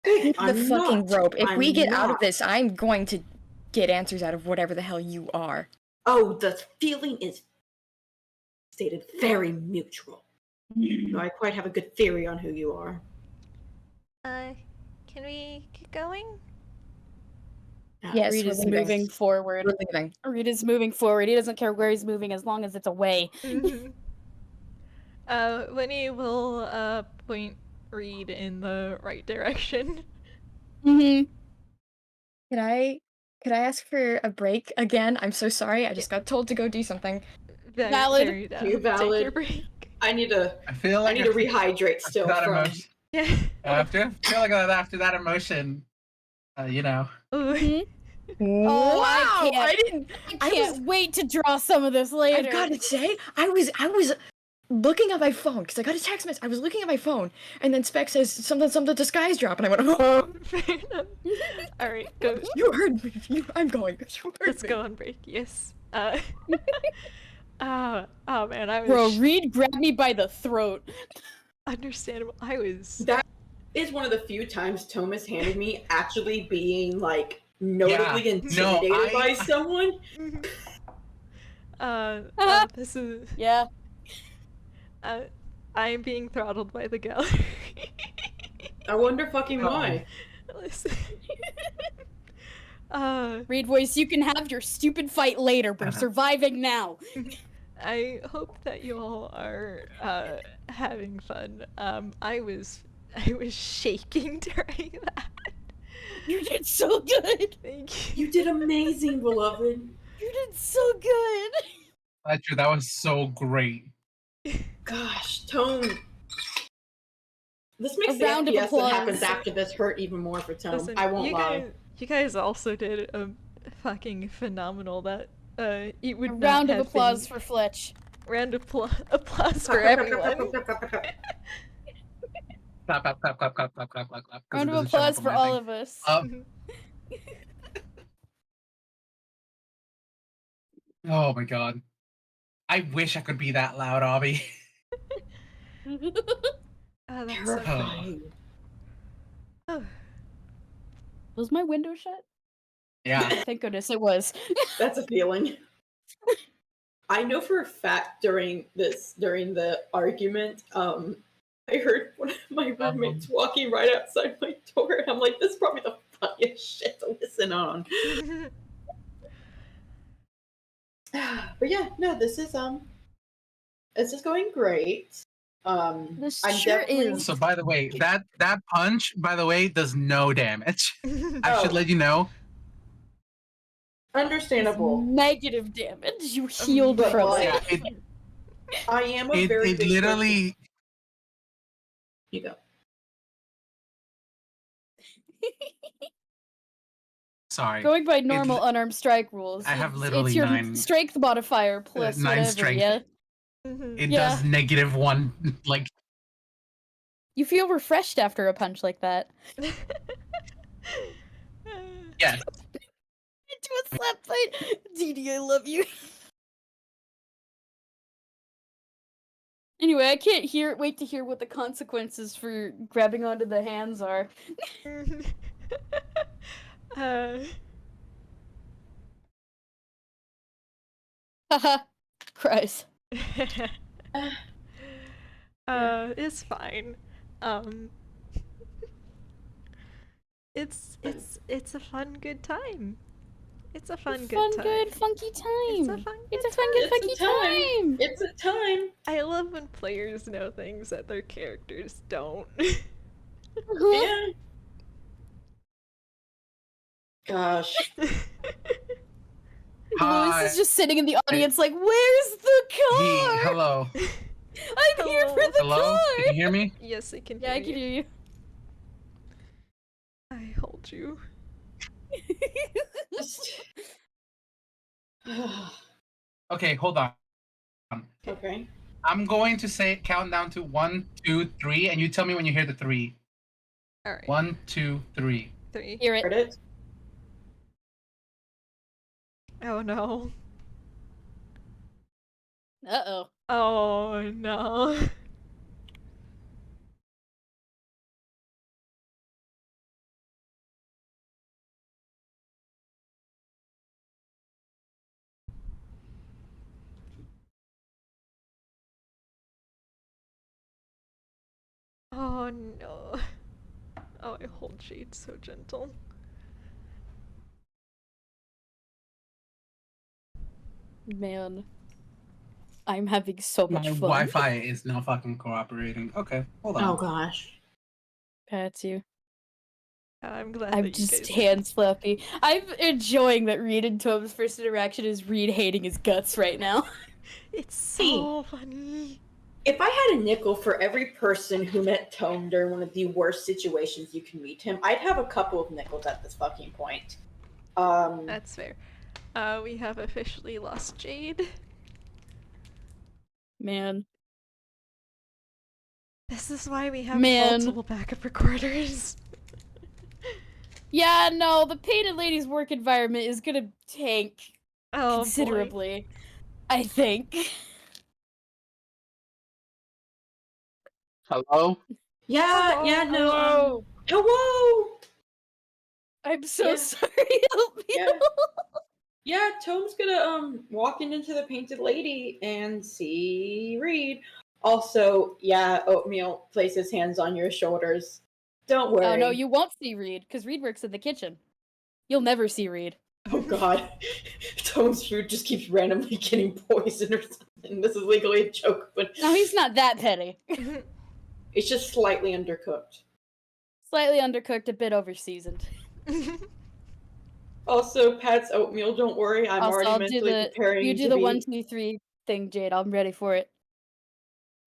E: The
D: I'm
E: fucking
D: not.
E: rope. If
D: I'm
E: we get out of
D: not.
E: this, I'm going to get answers out of whatever the hell you are.
D: Oh, the feeling is stated very mutual. No, I quite have a good theory on who you are.
A: Can we get going?
E: Yes,
C: Reed
E: we're
C: is
E: leaving.
C: moving forward.
E: We're leaving.
C: Reed is moving forward. He doesn't care where he's moving as long as it's away.
A: Winnie will point Reed in the right direction.
C: Mm-hmm.
E: Could I ask for a break again? I'm so sorry. I just got told to go do something.
C: Valid.
A: Very down.
D: You valid.
A: Take your break.
D: I need to
B: I feel like
D: rehydrate still
B: that
D: from.
B: emotion.
A: Yeah.
B: I feel like after that emotion, you know.
A: Ooh.
C: Oh,
E: wow!
C: I
E: didn't.
C: I can't wait to draw some of this later.
E: I've got to say, I was looking at my phone because I got a text message. I was looking at my phone, and then Spec says something disguise drop, and I went, oh.
A: Fair enough. All right, go.
E: You heard me. I'm going. You heard
A: Let's
E: me.
A: go on break. Yes. Oh man, I was.
C: Bro, Reed grabbed me by the throat.
A: Understandable. I was.
D: That is one of the few times Thomas handed me actually being like notably intimidated by someone.
A: This is.
C: Yeah.
A: I am being throttled by the gallery.
D: I wonder fucking why.
A: Listen.
C: Reed voice, you can have your stupid fight later. We're surviving now.
A: I hope that you all are having fun. I was shaking during that.
C: You did so good.
A: Thank you.
D: You did amazing, beloved.
C: You did so good.
B: Fletcher, that was so great.
D: Gosh, Tone. This makes
C: A
D: the
C: round of
D: FPS that happens
C: applause.
D: after this hurt even more for Tone.
A: Listen,
D: I won't lie.
A: You guys also did a fucking phenomenal. That it would
C: A
A: not
C: round of
A: have
C: applause
A: been-
C: for Fletch.
A: Round of applause for everyone.
B: Clap, clap, clap, clap, clap, clap, clap, clap, clap. 'cause
C: Round
B: it
C: of
B: doesn't show
C: applause
B: up on
C: for
B: my
C: all
B: thing.
C: of us.
B: Oh my god. I wish I could be that loud, Obby.
A: Oh, that's so
D: Terrifying.
A: Oh.
C: Was my window shut?
B: Yeah.
C: Thank goodness it was.
D: That's a feeling. I know for a fact during the argument, I heard one of my roommates walking right outside my door, and I'm like, this is probably the funniest shit to listen on. But yeah, no, this is going great.
C: This
D: I'm
C: sure
D: definitely
C: is.
B: So by the way, that punch, by the way, does no damage. I should
D: Oh.
B: let you know.
D: understandable.
C: Negative damage. You healed
D: but
C: from
D: like-
C: it.
D: I am a
B: It
D: very good
B: literally
D: person. You go.
B: sorry.
C: Going by normal unarmed strike rules.
B: I have
C: it's
B: literally
C: your
B: 9
C: strength modifier plus
B: 9
C: whatever,
B: strength.
C: yeah?
B: It
C: Yeah.
B: does -1 like
C: You feel refreshed after a punch like that.
B: yeah.
C: Into a slap fight. DD, I love you. Anyway, I can't wait to hear what the consequences for grabbing onto the hands are. Haha. Cries.
A: It's fine. It's a fun, good time. It's a fun, good
C: Fun,
A: time.
C: good, funky time.
A: It's a fun,
C: It's
A: good
C: a fun, good,
D: It's a
C: funky
D: time.
C: time.
D: It's a time.
A: I love when players know things that their characters don't.
D: Yeah. Gosh.
B: Hi.
C: Louis is just sitting in the audience like, where's the car?
B: Hello.
C: I'm here for the
B: Hello?
C: car!
B: Can you hear me?
A: Yes, I can
C: Yeah,
A: hear
C: I can hear you.
A: I hold you.
D: Just-
B: Okay, hold on.
D: okay.
B: I'm going to count down to 1, 2, 3, and you tell me when you hear the 3.
A: Alright.
B: 1, 2, 3.
A: 3.
C: Hear it.
D: Heard it?
A: Oh no.
C: Uh-oh.
A: Oh no. Oh no. Oh, I hold Jade so gentle.
C: Man. I'm having so
B: My
C: much fun.
B: Wi-Fi is not fucking cooperating. Okay, hold on.
D: Oh gosh.
C: Pat you.
A: I'm glad
C: I'm
A: that you
C: just
A: guys
C: hand slappy. I'm enjoying that Reed and Tom's first interaction is Reed hating his guts right now.
A: It's so funny.
D: If I had a nickel for every person who met Tone during one of the worst situations you can meet him, I'd have a couple of nickels at this fucking point.
A: That's fair. We have officially lost Jade.
C: Man.
A: This is why we have
C: Man.
A: multiple backup recorders.
C: Yeah, no, the Painted Lady's work environment is gonna tank
A: Oh, boy.
C: considerably. I think.
B: Hello?
D: yeah, yeah, no.
C: Hello.
D: Hello.
C: I'm so
D: Yeah.
C: sorry. Help me.
D: Yeah. Yeah, Tome's gonna walk into the Painted Lady and see Reed. Also, yeah, Oatmeal places hands on your shoulders. Don't worry.
C: Oh no, you won't see Reed, because Reed works in the kitchen. You'll never see Reed.
D: Oh god. Tome's food just keeps randomly getting poisoned or something. This is legally a joke, but
C: No, he's not that petty.
D: it's just slightly undercooked.
C: Slightly undercooked, a bit overseasoned.
D: Also, Pat's oatmeal, don't worry. I'm
C: Also,
D: already
C: I'll do
D: mentally
C: the
D: preparing
C: you do
D: to
C: the
D: be...
C: 1, 2, 3 thing, Jade. I'm ready for it.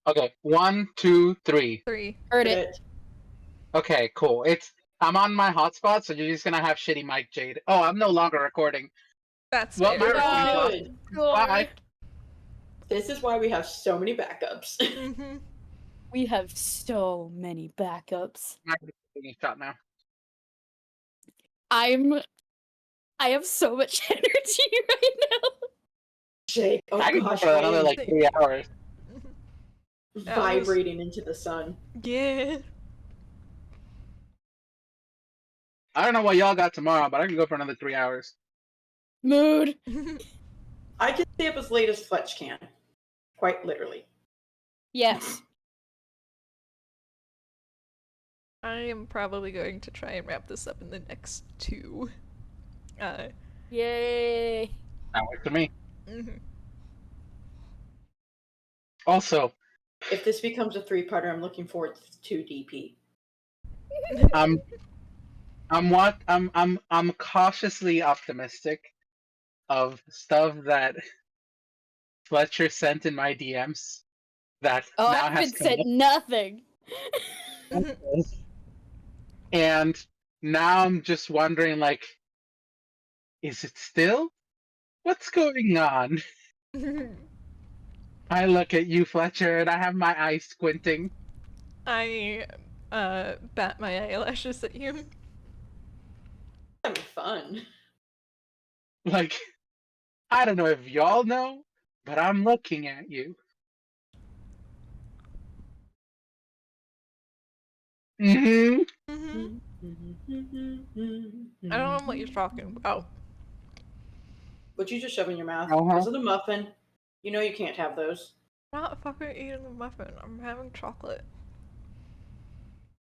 B: Okay, 1, 2, 3.
A: 3.
C: Heard
D: Get
C: it.
D: it.
B: Okay, cool. I'm on my hotspot, so you're just gonna have shitty mic, Jade. Oh, I'm no longer recording.
A: That's
B: Well, my
A: fair.
B: recording's off.
D: Good.
B: Bye.
D: This is why we have so many backups.
A: Mm-hmm.
C: We have so many backups.
B: My recording is shut now.
C: I have so much energy right now.
D: Jake, oh
B: I can go
D: gosh,
B: for another like 3 hours.
D: vibrating into the sun.
A: Yeah.
B: I don't know what y'all got tomorrow, but I can go for another 3 hours.
C: Mood.
D: I can stay up as late as Fletch can. Quite literally.
C: Yes.
A: I am probably going to try and wrap this up in the next 2.
C: Yay.
B: That works for me.
A: Mhm.
B: Also,
D: If this becomes a 3-parter, I'm looking forward to 2 DP.
B: I'm cautiously optimistic of stuff that Fletcher sent in my DMs that
C: Oh,
B: now
C: I
B: has
C: haven't
B: come
C: said nothing.
B: up. And now I'm just wondering, like, is it still? What's going on? I look at you, Fletcher, and I have my eyes squinting.
A: I bat my eyelashes at you.
D: That'd be fun.
B: Like, I don't know if y'all know, but I'm looking at you. Mm-hmm.
A: Mm-hmm. I don't know what you're talking about.
D: What you just shove in your mouth?
B: Uh-huh.
D: Was it a muffin? You know you can't have those.
A: I'm not fucking eating a muffin. I'm having chocolate.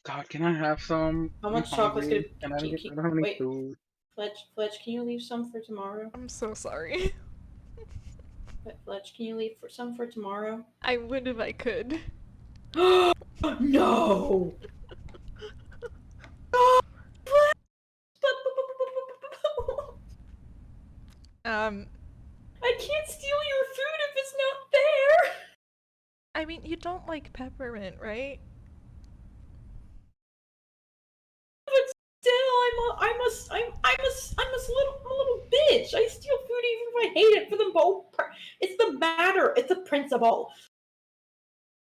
B: God, can I have some?
D: How
B: I'm
D: much chocolate's
B: hungry.
D: gonna...
B: I don't have any
D: Wait,
B: food.
D: Fletch, can you leave some for tomorrow?
A: I'm so sorry.
D: Fletch, can you leave some for tomorrow?
A: I would if I could.
D: No! I can't steal your food if it's not there!
A: I mean, you don't like peppermint, right?
D: But still, I'm a little bitch. I steal food even if I hate it for the whole. It's the matter. It's a principle.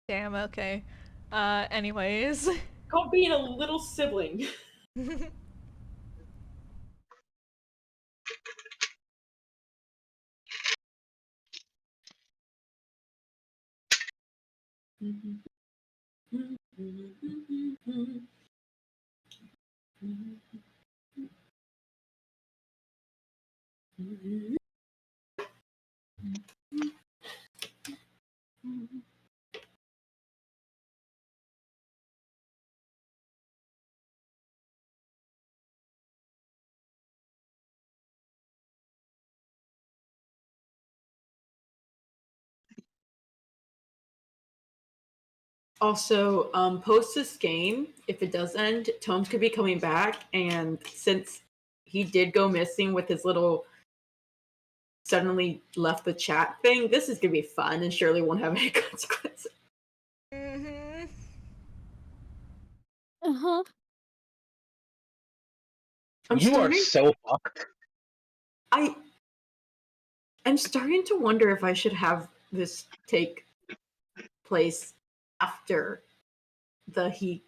A: Damn. Okay. Anyways.
D: Called being a little sibling. Also, post this game, if it does end, Tomes could be coming back, and since he did go missing with his little suddenly left the chat thing, this is gonna be fun and surely won't have any consequences.
A: Mm-hmm.
C: Uh-huh.
B: You are so fucked.
D: I'm starting to wonder if I should have this take place after the he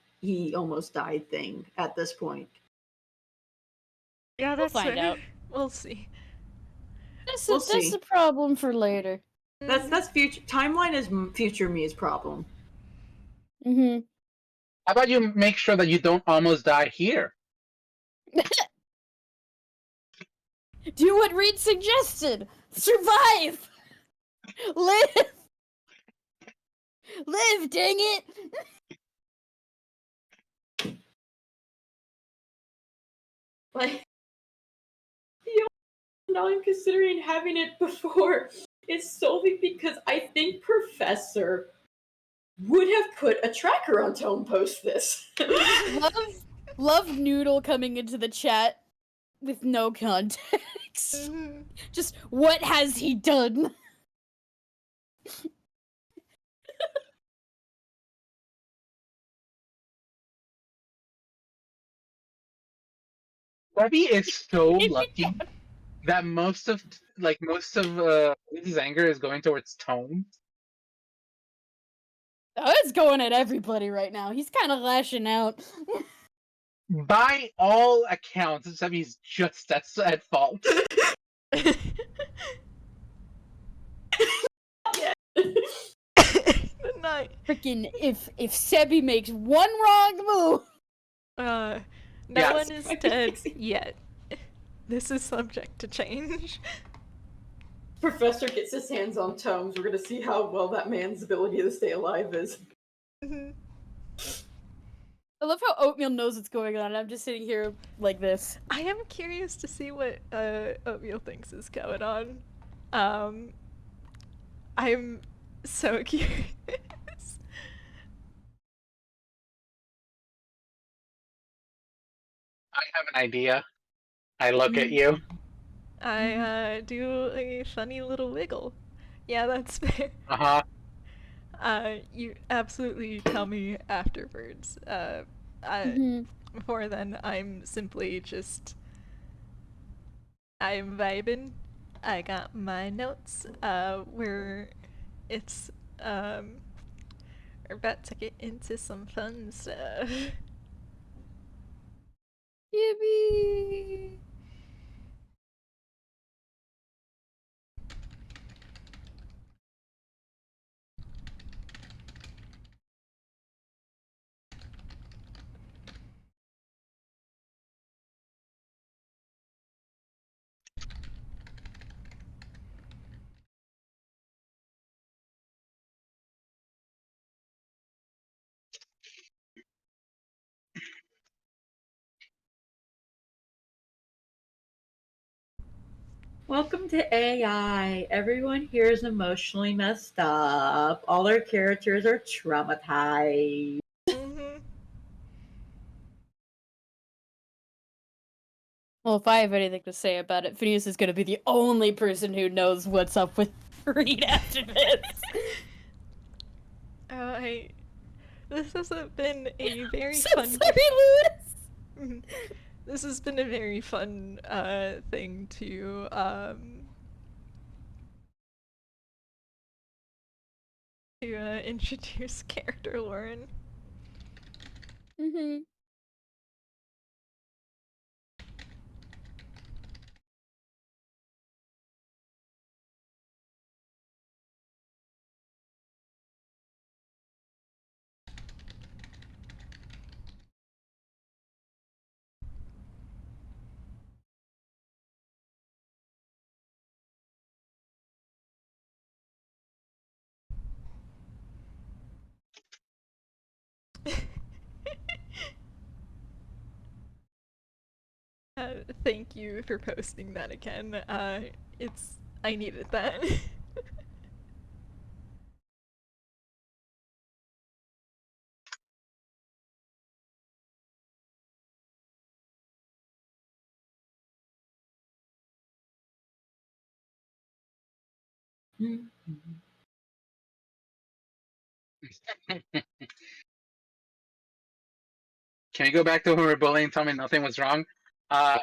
D: almost died thing at this point.
A: Yeah, that's
C: find
A: fair.
C: out.
A: We'll see.
D: We'll
C: That's
D: see.
C: a problem for later.
D: That's future timeline is future me's problem.
C: Mm-hmm.
B: How about you make sure that you don't almost die here?
C: Do what Reed suggested. Survive. Live. Live, dang it.
D: Like, now I'm considering having it before is solely because I think Professor would have put a tracker on Tone post this.
C: Love Noodle coming into the chat. with no context.
A: Mhm.
C: Just what has he done?
B: Sebbie is so lucky that most of his anger is going towards Tone.
C: Oh, it's going at everybody right now. He's kind of lashing out.
B: By all accounts, Sebbie's just at fault.
A: Good night.
C: Freaking if Sebbie makes one wrong move.
A: No
B: Yes.
A: one is dead yet. This is subject to change.
D: Professor gets his hands on Tomes. We're gonna see how well that man's ability to stay alive is.
A: Mhm.
C: I love how Oatmeal knows what's going on. I'm just sitting here like this.
A: I am curious to see what Oatmeal thinks is going on. I'm so curious.
B: I have an idea. I look at you.
A: I do a funny little wiggle. Yeah, that's fair.
B: Uh-huh.
A: You absolutely tell me afterwards. Before then, I'm simply just... I'm vibing. I got my notes, where it's, we're about to get into some fun stuff.
C: Yippee!
F: Welcome to AI. Everyone here is emotionally messed up. All our characters are traumatized.
A: Mm-hmm.
C: Well, if I have anything to say about it, Phineas is gonna be the only person who knows what's up with Reed after this.
A: This hasn't been a very
C: So
A: fun...
C: sorry, Lewis!
A: Mhm. This has been a very fun, thing to, introduce character Lauren.
C: Mm-hmm.
A: Thank you for posting that again. I needed that.
B: Can we go back to when we were bullying and tell me nothing was wrong? No,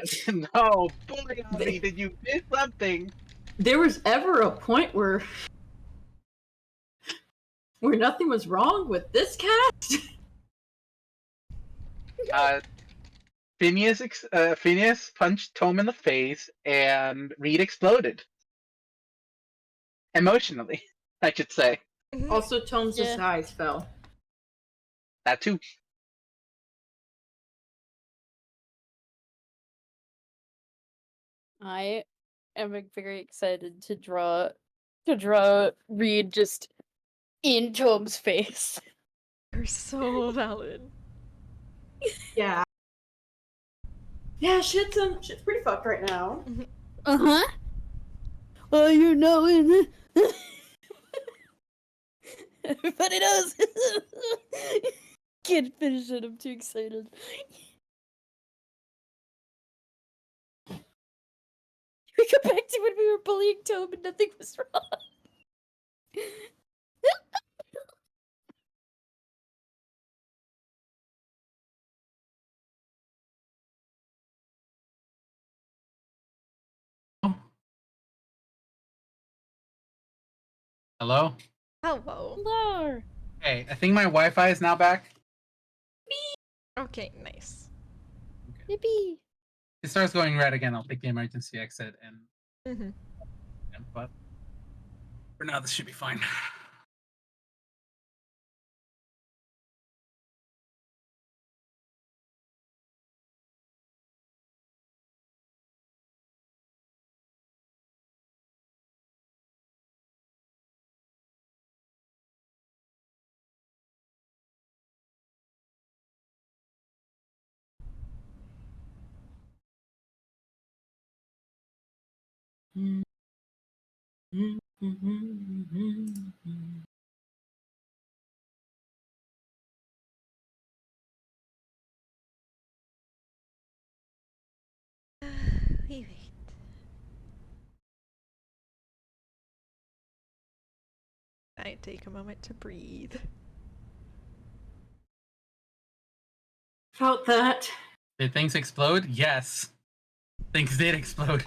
B: bully Obby, did you miss something?
D: There was ever a point where nothing was wrong with this cast?
B: Phineas punched Tome in the face, and Reed exploded. Emotionally, I should say.
D: Also, Tomes'
C: Yeah.
D: eyes fell.
B: That too.
C: I am very excited to draw Reed just in Tom's face.
A: You're so valid.
D: Yeah. Yeah, shit's pretty fucked right now.
C: Uh-huh. Well, you know it. Everybody knows. Can't finish it, I'm too excited. We go back to when we were bullying Tome and nothing was wrong.
B: Hello?
A: Hello.
C: Hello.
B: Hey, I think my Wi-Fi is now back.
A: Okay, nice.
C: Yippee.
B: It starts going red again. I'll take the emergency exit
A: Mm-hmm.
B: but for now this should be fine.
A: We wait. I take a moment to breathe.
D: Felt that.
B: Did things explode? Yes. Things did explode.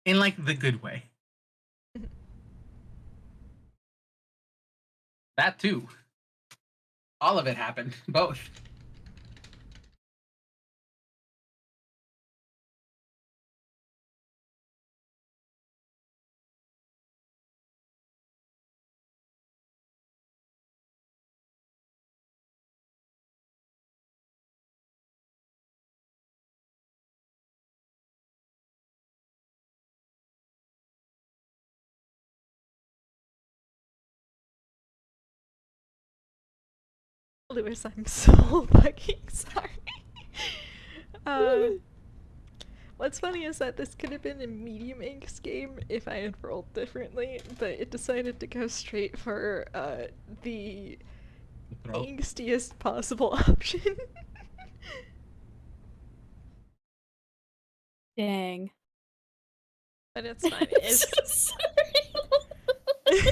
B: In like the good way. That too. All of it happened. Both.
A: Lewis, I'm so fucking sorry. What's funny is that this could have been a medium Angst game if I had rolled differently, but it decided to go straight for the
B: Throat.
A: angstiest possible option.
C: Dang.
A: But it's fine.
C: I'm
A: It's
C: so sorry.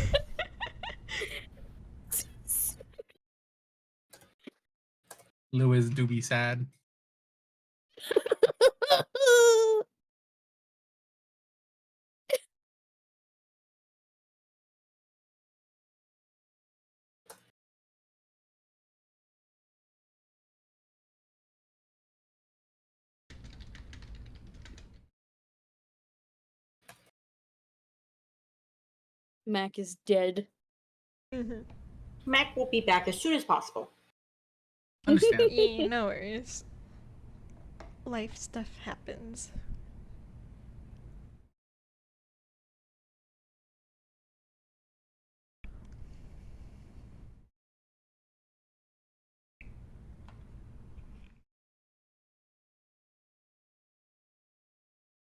B: Lewis do be sad.
C: Mac is dead.
A: Mhm.
D: Mac will be back as soon as possible.
B: Understand.
A: Yeah, no worries. Life stuff happens.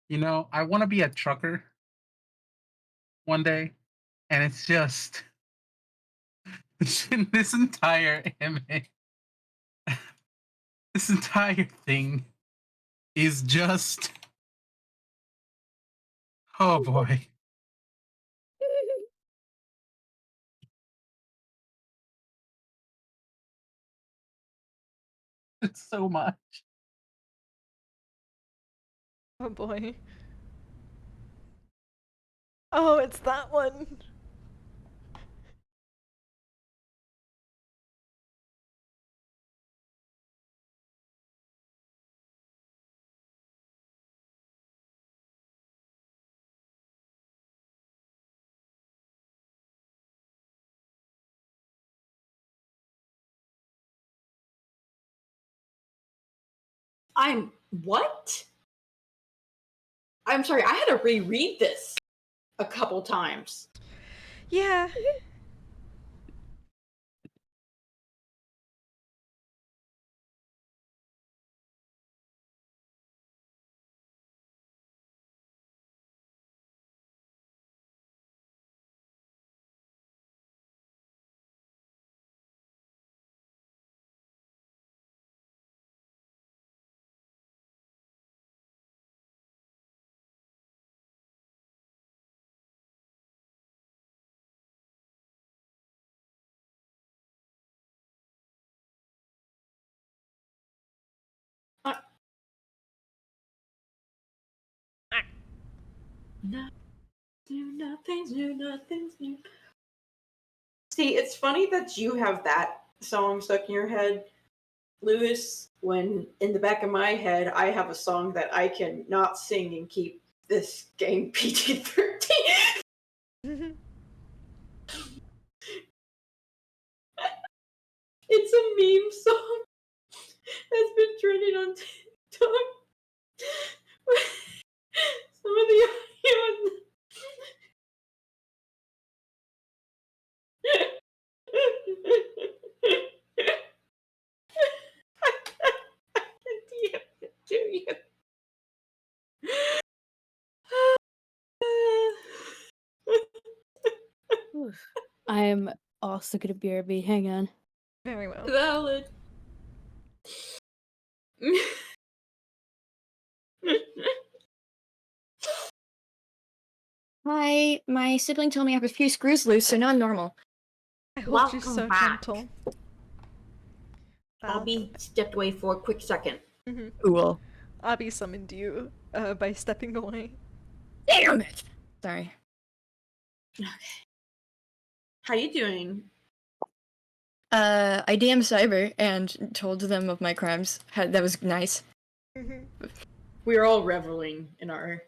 B: You know, I want to be a trucker one day, and it's just this entire image, this entire thing is just, oh boy. It's so much.
A: Oh boy. Oh, it's that one.
D: I'm what? I'm sorry, I had to reread this a couple times.
A: Yeah.
D: No, new, nothing's new, nothing's new. See, it's funny that you have that song stuck in your head, Lewis, when in the back of my head, I have a song that I can not sing and keep this game PG-13. It's a meme song that's been trending on TikTok. Some of the audio. I can DM it to you.
C: I'm also gonna BRB. Hang on.
A: Very well.
D: Valid.
E: Hi, my sibling told me I have a few screws loose, so now I'm normal.
A: I hope
F: Welcome
A: she's so
F: back.
A: gentle.
F: Obby stepped away for a quick second.
E: Cool.
A: Obby summoned you by stepping away.
E: Damn it! Sorry.
D: How you doing?
E: I DM'd Cyber and told them of my crimes. That was nice.
D: We're all reveling in our.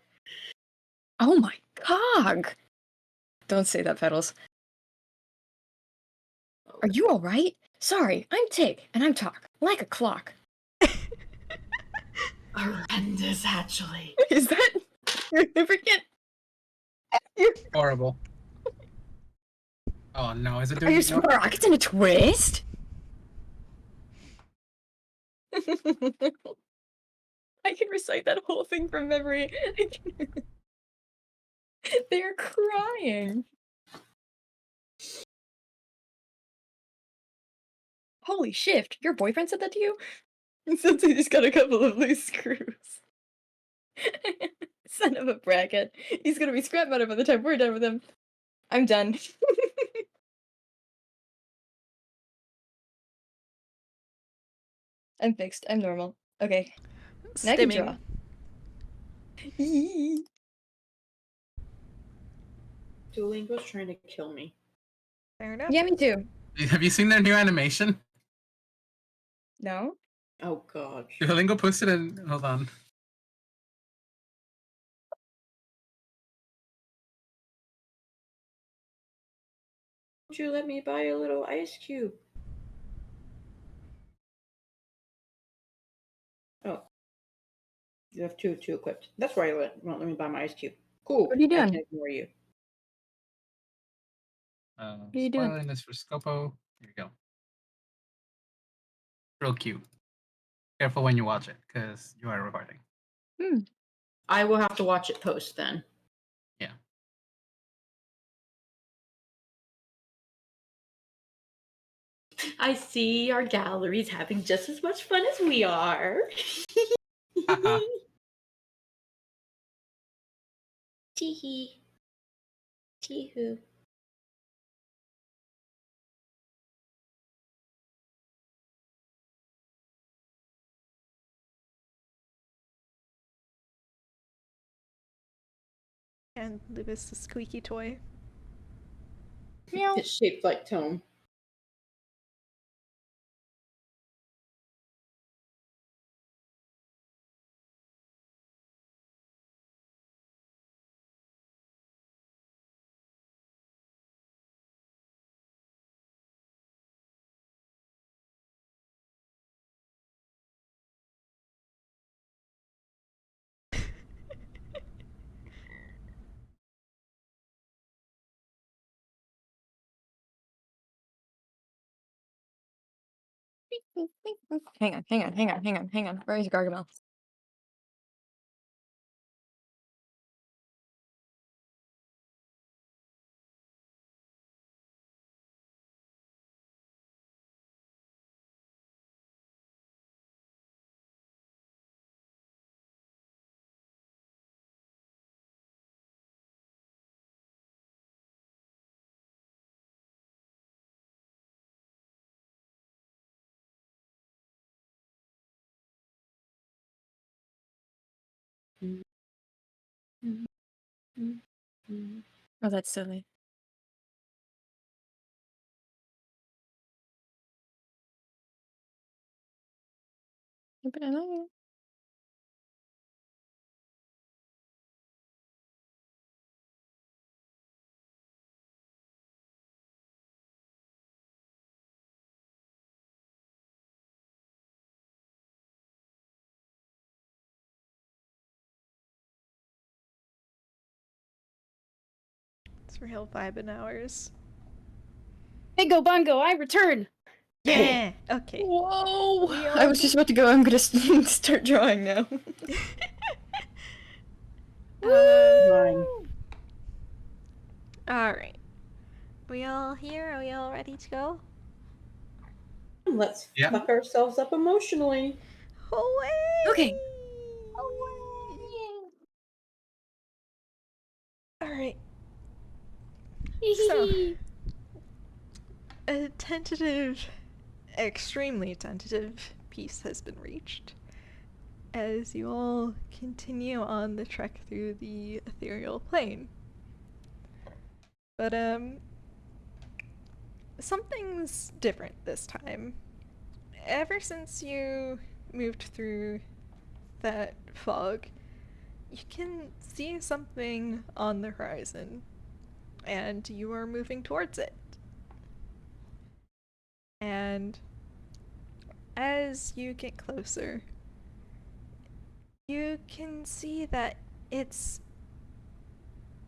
E: Oh my cog! Don't say that, Petals. Are you alright? Sorry, I'm Tig, and I'm talk like a clock.
D: Horrendous, actually.
E: Is that significant?
B: Horrible. Oh no, is it
E: Are
B: doing
E: you
B: no?
E: smart rockets in a twist? I can recite that whole thing from memory. They're crying. Holy shift, your boyfriend said that to you? Since he just got a couple of loose screws. Son of a bracket. He's gonna be scrap metal by the time we're done with him. I'm done. I'm fixed. I'm normal. Okay. Now I can draw.
D: Duolingo's trying to kill me.
A: Fair enough.
E: Yeah, me too.
B: Have you seen their new animation?
E: No?
D: Oh god.
B: Duolingo posted in. Hold on.
D: Won't you let me buy a little ice cube? Oh. You have two equipped. That's why you won't let me buy my ice cube. Cool.
E: What are you
D: I
E: doing?
D: can ignore you.
E: are you doing?
B: Spoiling this for Scopo. Here you go. Real cute. Careful when you watch it, because you are recording.
D: I will have to watch it post then.
B: Yeah.
D: I see our gallery's having just as much fun as we are.
B: Haha.
D: Teehee. Teehoo.
A: And Lewis, the squeaky toy.
E: Meow.
D: It's shaped like Tome.
E: Hang on. Where is Gargamel? Oh, that's silly. But I love it.
A: It's real vibing hours.
C: Bingo bongo, I return!
A: Yeah. Okay.
E: Whoa!
A: We
E: I
A: all
E: was just about to go. I'm gonna start drawing now.
D: Mine.
A: All right. We all here? Are we all ready to go?
D: Let's
B: Yeah.
D: fuck ourselves up emotionally.
A: Away!
E: Okay.
A: All right. So, a tentative, extremely tentative peace has been reached as you all continue on the trek through the ethereal plane. But, something's different this time. Ever since you moved through that fog, you can see something on the horizon, and you are moving towards it. And as you get closer, you can see that it's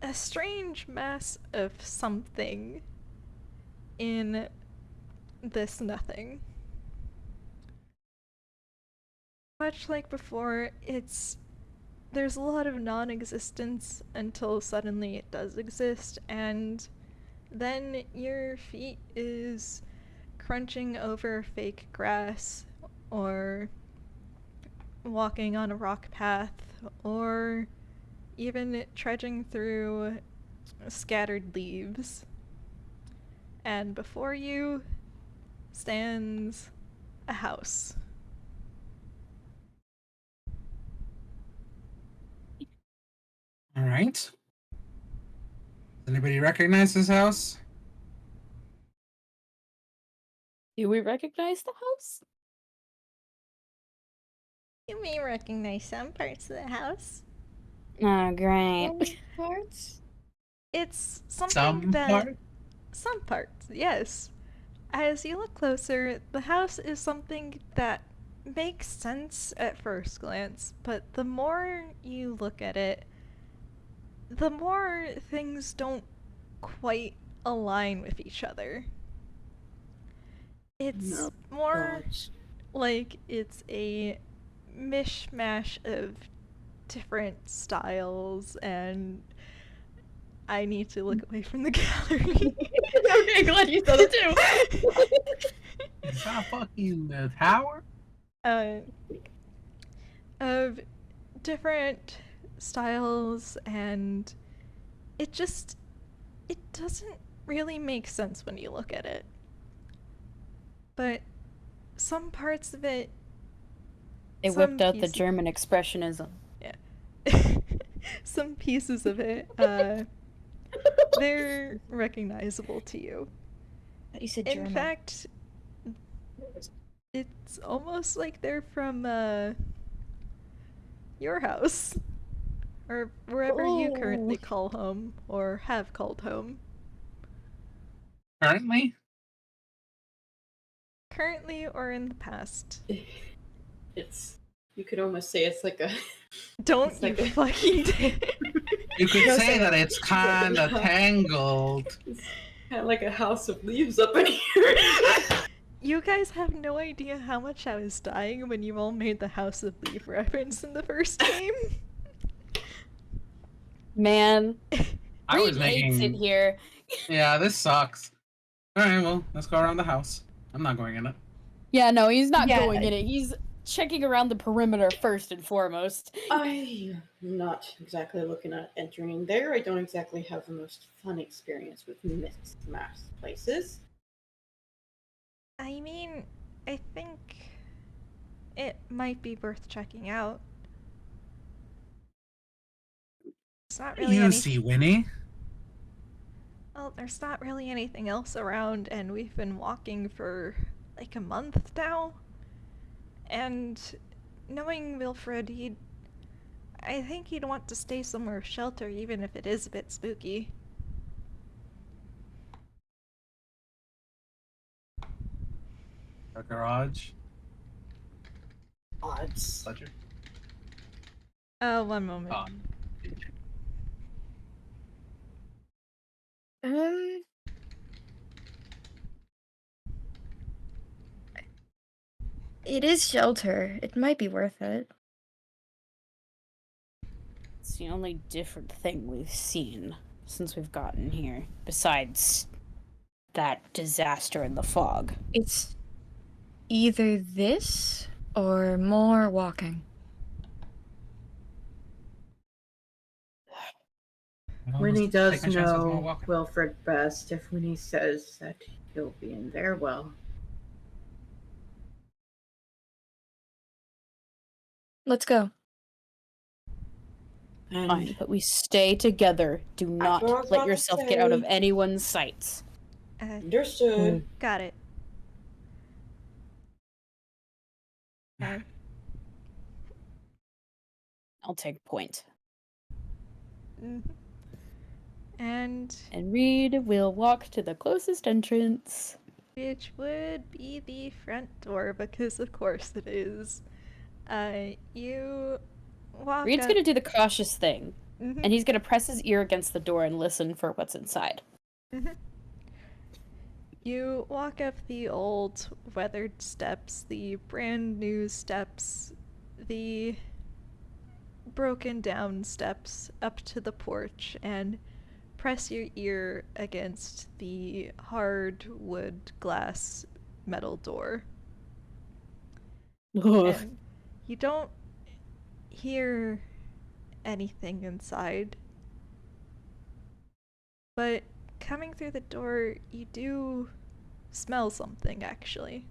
A: a strange mass of something in this nothing. Much like before, there's a lot of non-existence until suddenly it does exist, and then your feet is crunching over fake grass, or walking on a rock path, or even trudging through scattered leaves. And before you stands a house.
B: All right. Does anybody recognize this house?
C: Do we recognize the house?
A: You may recognize some parts of the house.
C: Oh, great.
E: Which parts?
A: It's something
B: Some
A: that...
B: part?
A: Some parts, yes. As you look closer, the house is something that makes sense at first glance, but the more you look at it, the more things don't quite align with each other. It's
D: No.
A: more
D: Gods.
A: like it's a mishmash of different styles, and I need to look away from the gallery.
E: Okay, glad you saw it too.
B: Is that fucking tower?
A: Of different styles, and it doesn't really make sense when you look at it. But some parts of it...
C: They
A: some
C: whipped out the
A: pieces-
C: German expressionism.
A: some pieces of it, they're recognizable to you.
E: You said
A: In
E: German.
A: fact, it's almost like they're from, your house. Or wherever you currently call home, or have called home.
B: Currently?
A: Currently or in the past.
D: It's. You could almost say it's like a.
A: Don't
D: It's
A: you
D: like a-
A: fucking dare.
B: You could
E: No,
B: say
E: so-
B: that it's kind of tangled.
D: It's kind of like a house of leaves up in here.
A: You guys have no idea how much I was dying when you all made the House of Leaf reference in the first game.
C: Man,
B: I was
C: Reed hates it
B: making.
C: here.
B: Yeah, this sucks. All right, well, let's go around the house. I'm not going in it.
C: Yeah, no, he's not
E: Yeah.
C: going in it. He's checking around the perimeter first and foremost.
D: I'm not exactly looking at entering there. I don't exactly have the most fun experience with mixed mass places.
A: I mean, I think it might be worth checking out. It's not
B: What do
A: really
B: you
A: any.
B: see, Winnie?
A: Well, there's not really anything else around, and we've been walking for like a month now. And knowing Wilfred, I think he'd want to stay somewhere of shelter, even if it is a bit spooky.
B: A garage.
D: Odds.
B: Fletcher.
A: One moment.
B: Oh.
E: Um, it is shelter. It might be worth it.
C: It's the only different thing we've seen since we've gotten here, besides that disaster in the fog.
E: It's either this or more walking.
F: Winnie
B: Let's
F: does
B: take my chances while
F: know
B: walking.
F: Wilfred best. If Winnie says that he'll be in there, well,
E: Let's go.
F: and
C: Fine, but we stay together. Do not
D: what I was
C: let
D: about to
C: yourself get out of
D: say.
C: anyone's sights.
D: Understood.
A: Got it. Okay.
C: I'll take point.
A: Mhm. And
C: And Reed will walk to the closest entrance.
A: which would be the front door, because of course it is. You walk
C: Reed's
A: up.
C: gonna do the cautious thing,
A: Mhm.
C: and he's gonna press his ear against the door and listen for what's inside.
A: Mhm. You walk up the old weathered steps, the brand new steps, the broken down steps up to the porch, and press your ear against the hard wood glass metal door. And you don't hear anything inside. But coming through the door, you do smell something, actually.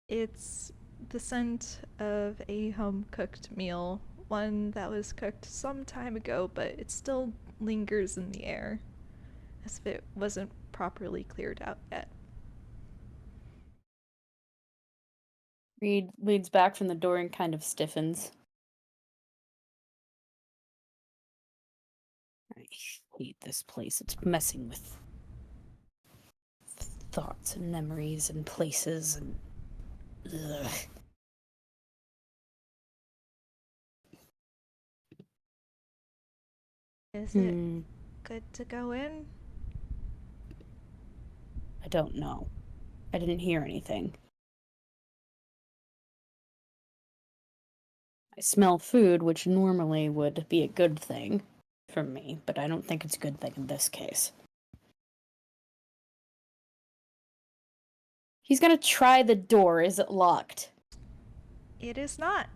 A: It's the scent of a home-cooked meal, one that was cooked some time ago, but it still lingers in the air, as if it wasn't properly cleared out yet.
C: Reed leans back from the door and kind of stiffens. I hate this place. It's messing with thoughts and memories and places and... Ugh.
A: Is it good to go in?
C: I don't know. I didn't hear anything. I smell food, which normally would be a good thing for me, but I don't think it's a good thing in this case. He's gonna try the door. Is it locked?
A: It is not.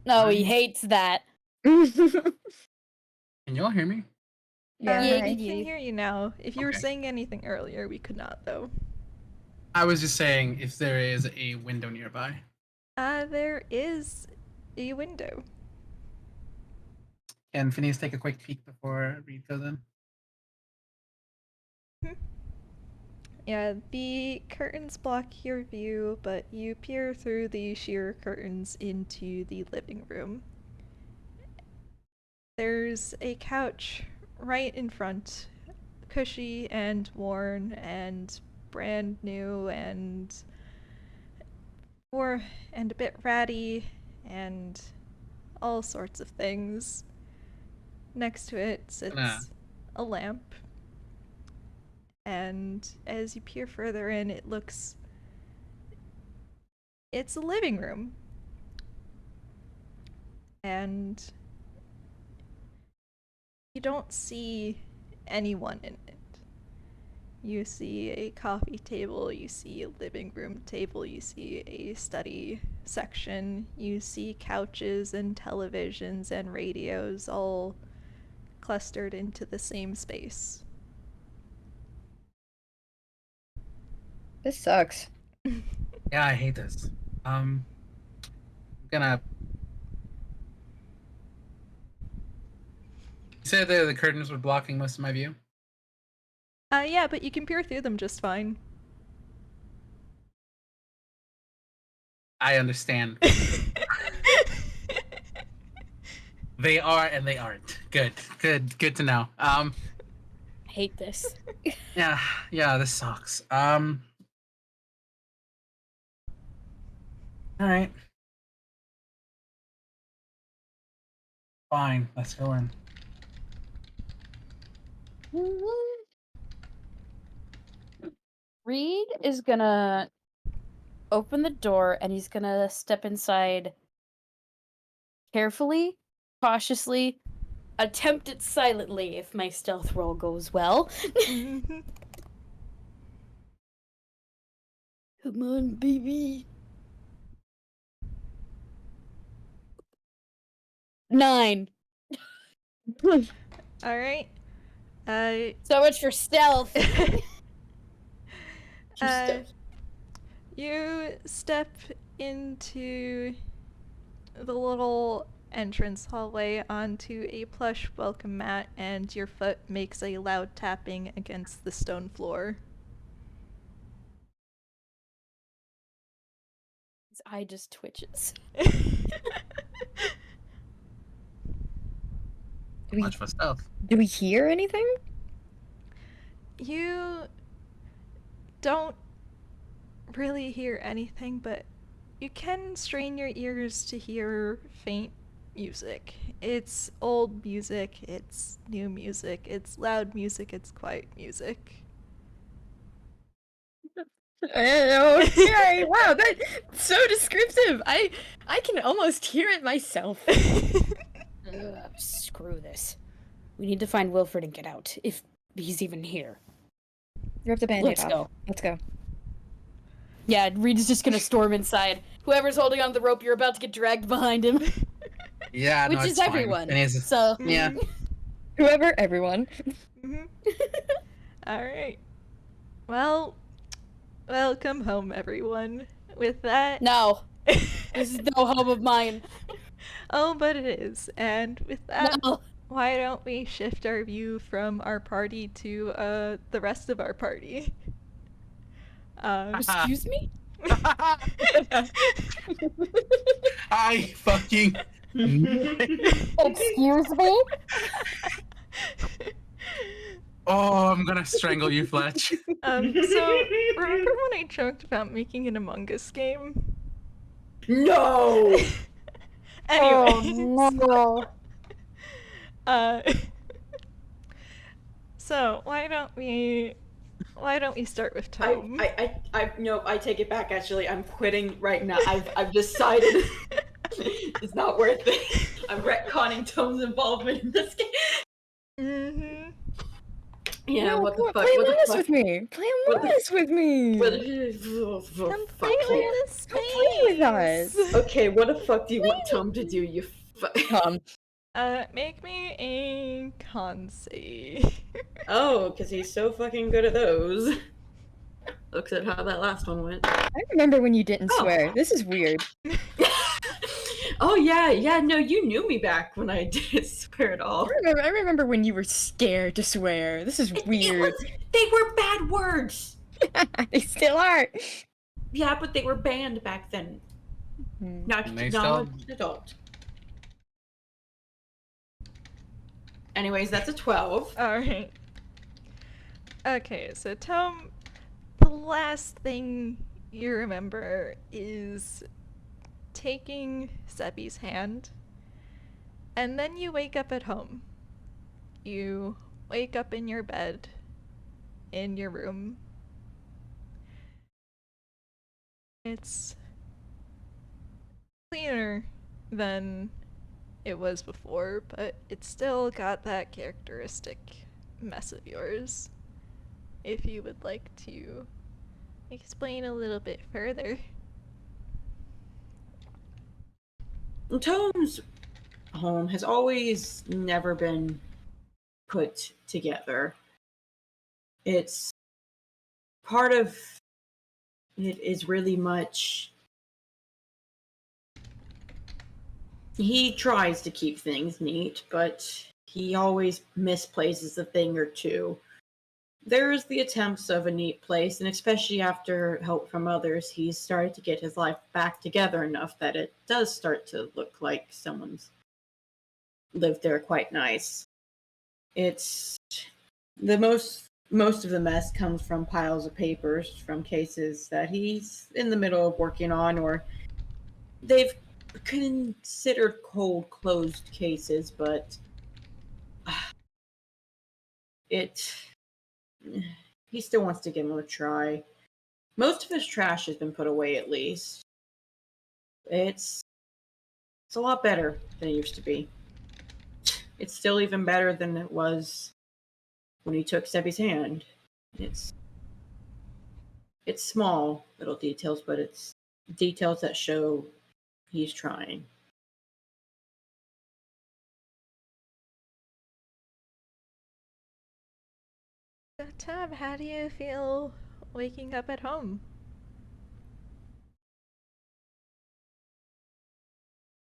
C: No, he hates that.
B: Can y'all hear me?
E: Yeah,
C: Yeah,
A: We
C: yeah.
A: can hear you now. If you were
B: Okay.
A: saying anything earlier, we could not, though.
B: I was just saying if there is a window nearby.
A: There is a window.
B: Can Phineas take a quick peek before Reed goes in?
A: Yeah, the curtains block your view, but you peer through the sheer curtains into the living room. There's a couch right in front, cushy and worn and brand new and a bit ratty and all sorts of things. Next to it sits a lamp. And as you peer further in, it's a living room. And you don't see anyone in it. You see a coffee table, you see a living room table, you see a study section, you see couches and televisions and radios all clustered into the same space.
E: This sucks.
B: Yeah, I hate this. I'm gonna said that the curtains were blocking most of my view.
A: Yeah, but you can peer through them just fine.
B: I understand. They are and they aren't. Good to know.
C: I hate this.
B: Yeah, this sucks. All right. Fine, let's go in.
C: Reed is gonna open the door and he's gonna step inside carefully, cautiously, attempt it silently if my stealth roll goes well.
A: Mhm.
C: Come on, baby. 9.
A: All right.
C: So much for stealth.
A: You step into the little entrance hallway onto a plush welcome mat, and your foot makes a loud tapping against the stone floor.
C: His eye just twitches.
B: Much for stealth.
E: Do we hear anything?
A: You don't really hear anything, but you can strain your ears to hear faint music. It's old music, it's new music, it's loud music, it's quiet music.
E: Okay, wow, that's so descriptive. I can almost hear it myself.
C: Screw this. We need to find Wilfred and get out, if he's even here.
E: Rip the band-aid
C: Let's
E: off.
C: go.
E: Let's go.
C: Yeah, Reed is just gonna storm inside. Whoever's holding on the rope, you're about to get dragged behind him.
B: Yeah,
C: Which
B: no,
C: is
B: it's fine.
C: everyone.
B: Phineas
C: So
B: yeah.
E: Whoever, everyone.
A: Mhm. All right. Well, welcome home, everyone. With that,
C: no. This is no home of mine.
A: oh, but it is. And with that,
C: No.
A: why don't we shift our view from our party to the rest of our party?
C: Excuse me?
B: I fucking
C: Excuse me?
B: Oh, I'm gonna strangle you, Fletch.
A: So remember when I joked about making an Among Us game?
D: No.
A: Anyways,
C: no.
A: so why don't we start with Tome?
D: I no, I take it back. Actually, I'm quitting right now. I've decided it's not worth it. I'm retconning Tome's involvement in this game.
A: Mm-hmm.
D: Yeah,
E: No,
D: what the fuck?
E: play
D: What
E: Among
D: the
E: Us
D: fuck?
E: with me. Play
D: What
E: Among
D: the-
E: Us with me.
A: Come
D: Fuck
A: play
D: yeah.
A: with us,
E: Come play with us.
D: Okay, what the fuck do you want Tome to do? You
A: Make me a con save.
D: Oh, because he's so fucking good at those. Looks at how that last one went.
E: I remember when you didn't
D: Oh.
E: swear. This is weird.
D: Oh yeah, no, you knew me back when I didn't swear at all.
E: I remember when you were scared to swear. This is weird.
D: They were bad words.
E: They still are.
D: Yeah, but they were banned back then. Now
B: And they
D: now I'm
B: still-
D: an adult. Anyways, that's a 12.
A: Alright. Okay, so Tome, the last thing you remember is taking Sebbie's hand, and then you wake up at home. You wake up in your bed, in your room. It's cleaner than it was before, but it's still got that characteristic mess of yours. If you would like to explain a little bit further.
D: Tome's home has always never been put together. It's part of it is really much. He tries to keep things neat, but he always misplaces a thing or two. There's the attempts of a neat place, and especially after help from others, he's started to get his life back together enough that it does start to look like someone's lived there quite nice. It's the most of the mess comes from piles of papers from cases that he's in the middle of working on, or they've considered cold closed cases, but it he still wants to give them a try. Most of his trash has been put away, at least. It's a lot better than it used to be. It's still even better than it was when he took Sebbie's hand. It's small little details, but it's details that show he's trying.
A: So, Tom, how do you feel waking up at home?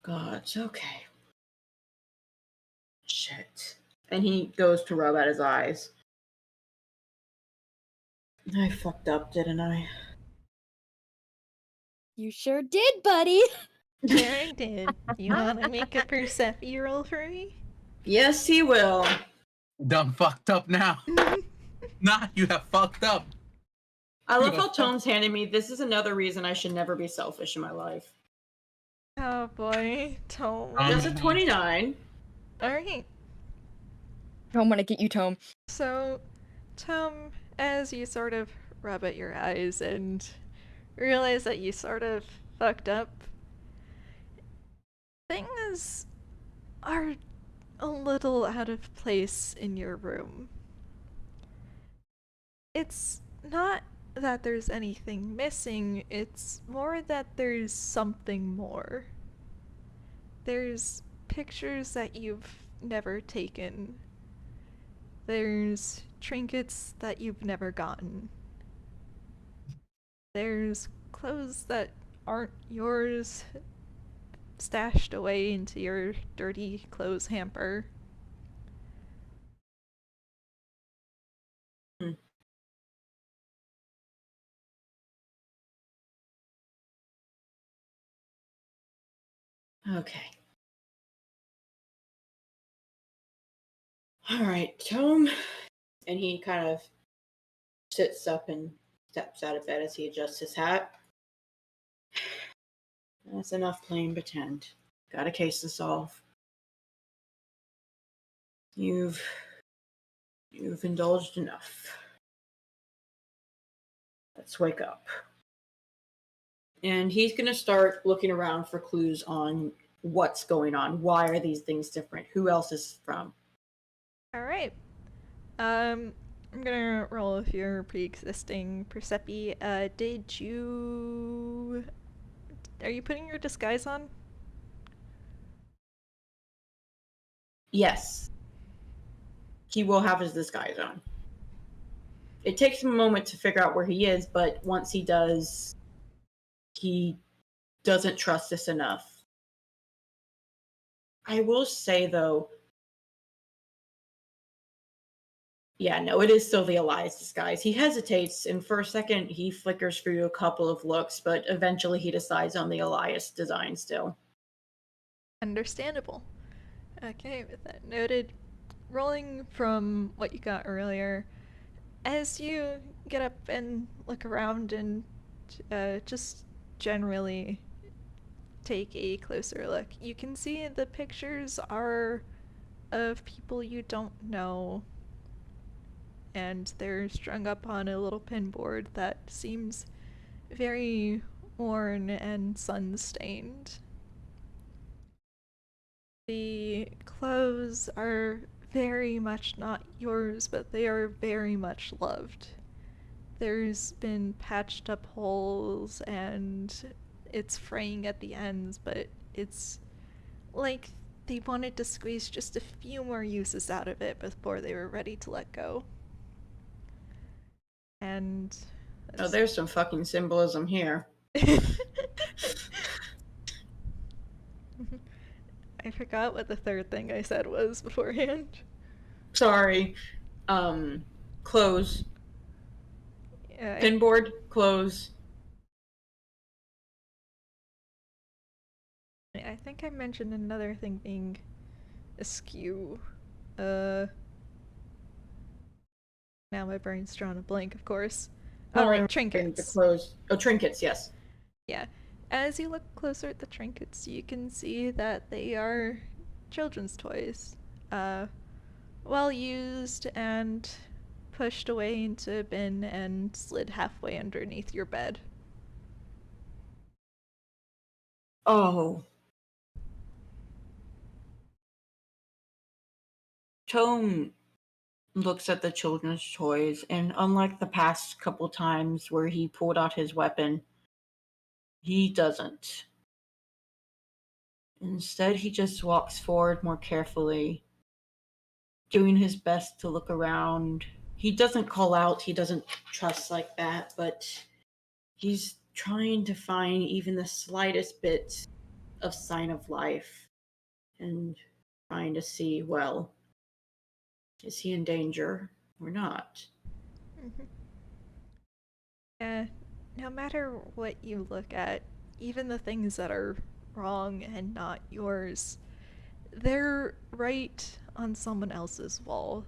D: God, it's okay. Shit. And he goes to rub at his eyes. I fucked up, didn't I?
C: You sure did, buddy.
A: Sure I did. You want to make a Persephone roll for me?
D: Yes, he will.
B: Done fucked up now. Nah, you have fucked up.
D: I love how Tone's handed me. This is another reason I should never be selfish in my life.
A: Oh boy, Tom.
D: That's a 29.
A: Alright.
E: Tome, want to get you, Tome.
A: So, Tom, as you sort of rub at your eyes and realize that you sort of fucked up, things are a little out of place in your room. It's not that there's anything missing, it's more that there's something more. There's pictures that you've never taken. There's trinkets that you've never gotten. There's clothes that aren't yours stashed away into your dirty clothes hamper.
D: Okay. All right, Tome. And he kind of sits up and steps out of bed as he adjusts his hat. That's enough playing pretend. Got a case to solve. You've indulged enough. Let's wake up. And he's going to start looking around for clues on what's going on. Why are these things different? Who else is from?
A: Alright. I'm gonna roll with your pre-existing Persephone. Did you... Are you putting your disguise on?
D: Yes. He will have his disguise on. It takes him a moment to figure out where he is, but once he does, he doesn't trust this enough. I will say, though, yeah, no, it is still the Elias disguise. He hesitates, and for a second, he flickers through a couple of looks, but eventually he decides on the Elias design still.
A: Understandable. Okay, with that noted, rolling from what you got earlier, as you get up and look around and just generally take a closer look, you can see the pictures are of people you don't know, and they're strung up on a little pinboard that seems very worn and sun-stained. The clothes are very much not yours, but they are very much loved. There's been patched up holes and it's fraying at the ends, but it's like they wanted to squeeze just a few more uses out of it before they were ready to let go. And
D: oh, there's some fucking symbolism here.
A: I forgot what the third thing I said was beforehand.
D: Sorry. Clothes.
A: Yeah,
D: Pinboard, clothes.
A: I think I mentioned another thing being askew. Now my brain's drawn a blank, of course.
D: Not
A: Oh, right,
D: remembering
A: trinkets.
D: The clothes. Oh, trinkets, yes.
A: Yeah. As you look closer at the trinkets, you can see that they are children's toys. Well used and pushed away into a bin and slid halfway underneath your bed.
D: Oh. Tome looks at the children's toys, and unlike the past couple times where he pulled out his weapon, he doesn't. Instead, he just walks forward more carefully, doing his best to look around. He doesn't call out, he doesn't trust like that, but he's trying to find even the slightest bit of sign of life and trying to see, well, is he in danger or not?
A: Yeah, no matter what you look at, even the things that are wrong and not yours, they're right on someone else's wall.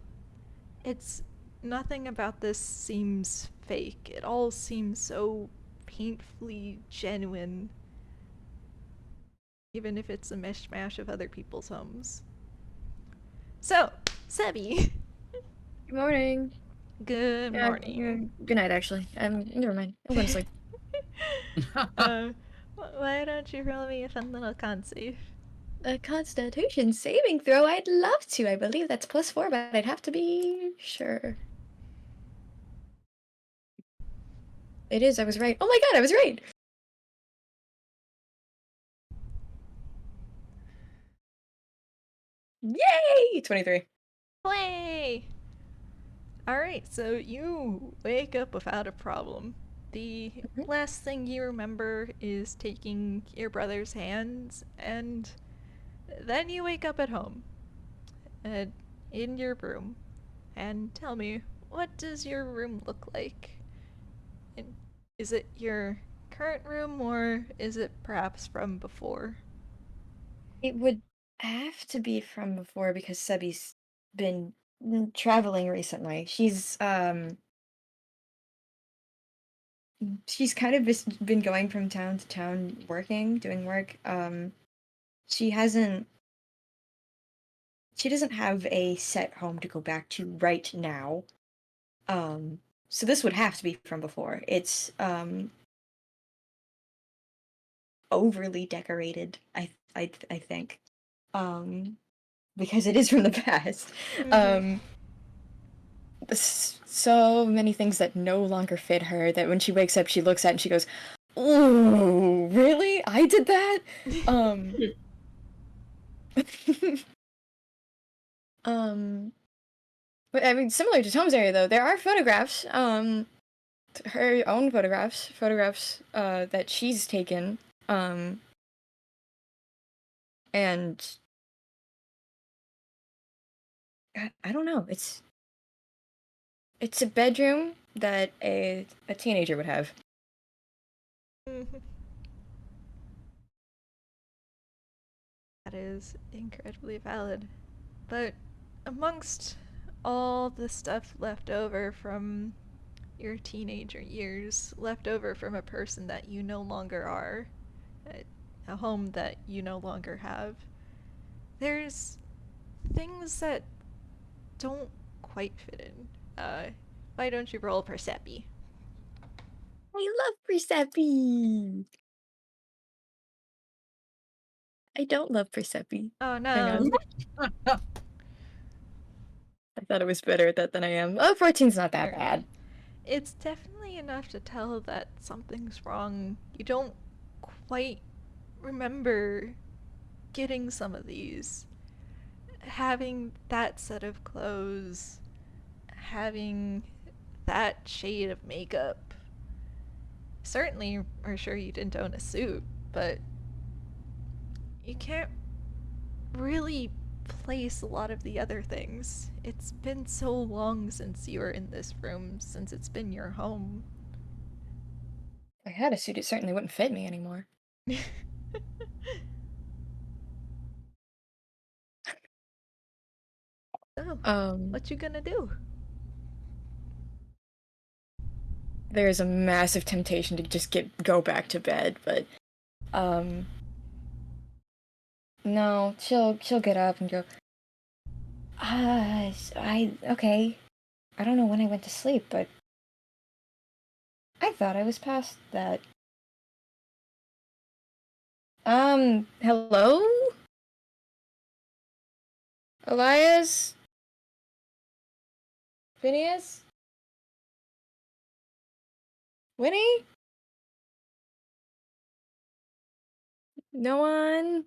A: It's nothing about this seems fake. It all seems so painfully genuine, even if it's a mishmash of other people's homes. So, Sebbie.
E: Good morning.
A: Good
E: Yeah,
A: morning.
E: good night, actually. Never mind. I'm going to sleep.
A: Why don't you roll me a fun little con save?
E: A Constitution saving throw? I'd love to. I believe that's +4, but I'd have to be sure. It is. I was right. Oh my god, I was right! Yay! 23.
A: Play! Alright, so you wake up without a problem. The last thing you remember is taking your brother's hands, and then you wake up at home. In your room. And tell me, what does your room look like? And is it your current room, or is it perhaps from before?
E: It would have to be from before because Sebbie's been traveling recently. She's kind of just been going from town to town working, doing work. She doesn't have a set home to go back to right now. So this would have to be from before. It's overly decorated, I think. Because it is from the past. So many things that no longer fit her that when she wakes up she looks at and she goes, "Ooh, really? I did that?" But I mean, similar to Tom's area though, there are photographs, her own photographs that she's taken, and I don't know, it's a bedroom that a teenager would have.
A: That is incredibly valid. But amongst all the stuff left over from your teenager years, left over from a person that you no longer are, a home that you no longer have, there's things that don't quite fit in. Why don't you roll Percepi?
E: I love Persepi. I don't love Persepi.
A: Oh
E: Hang
A: no.
E: on. I thought it was better at that than I am. Oh, 14's not that bad.
A: It's definitely enough to tell that something's wrong. You don't quite remember getting some of these. Having that set of clothes, having that shade of makeup. Certainly are sure you didn't own a suit, but you can't really place a lot of the other things. It's been so long since you were in this room, since it's been your home.
E: If I had a suit, it certainly wouldn't fit me anymore.
A: So,
E: Um,
A: what you gonna do?
E: there's a massive temptation to just go back to bed, but no, she'll get up and go, okay. I don't know when I went to sleep, but I thought I was past that. Hello? Elias? Phineas? Winnie? No one?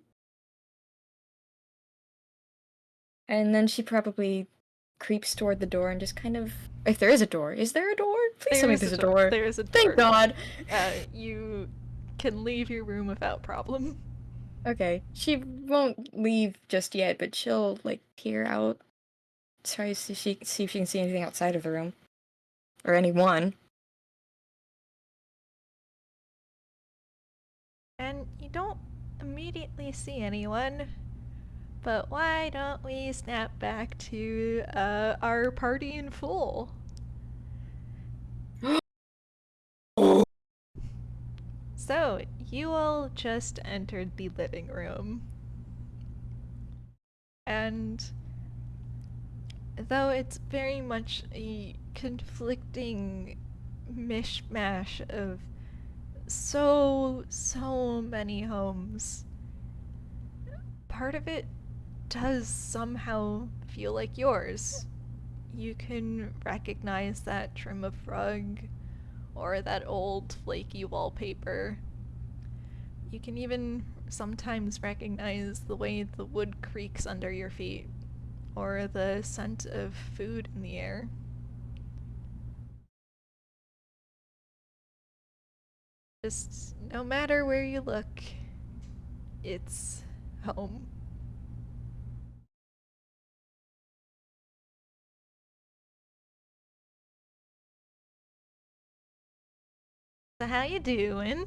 E: And then she probably creeps toward the door and just kind of... If there is a door. Is there a door? Please tell me there's a door.
A: There is a door.
E: Thank God!
A: You can leave your room without problem.
E: Okay. She won't leave just yet, but she'll, like, peer out. Try to see if she can see anything outside of the room. Or anyone.
A: And you don't immediately see anyone. But why don't we snap back to our party in full? So, you all just entered the living room. And though it's very much a conflicting mishmash of so many homes, part of it does somehow feel like yours. You can recognize that trim of rug or that old flaky wallpaper. You can even sometimes recognize the way the wood creaks under your feet or the scent of food in the air. Just no matter where you look, it's home. So how you doing?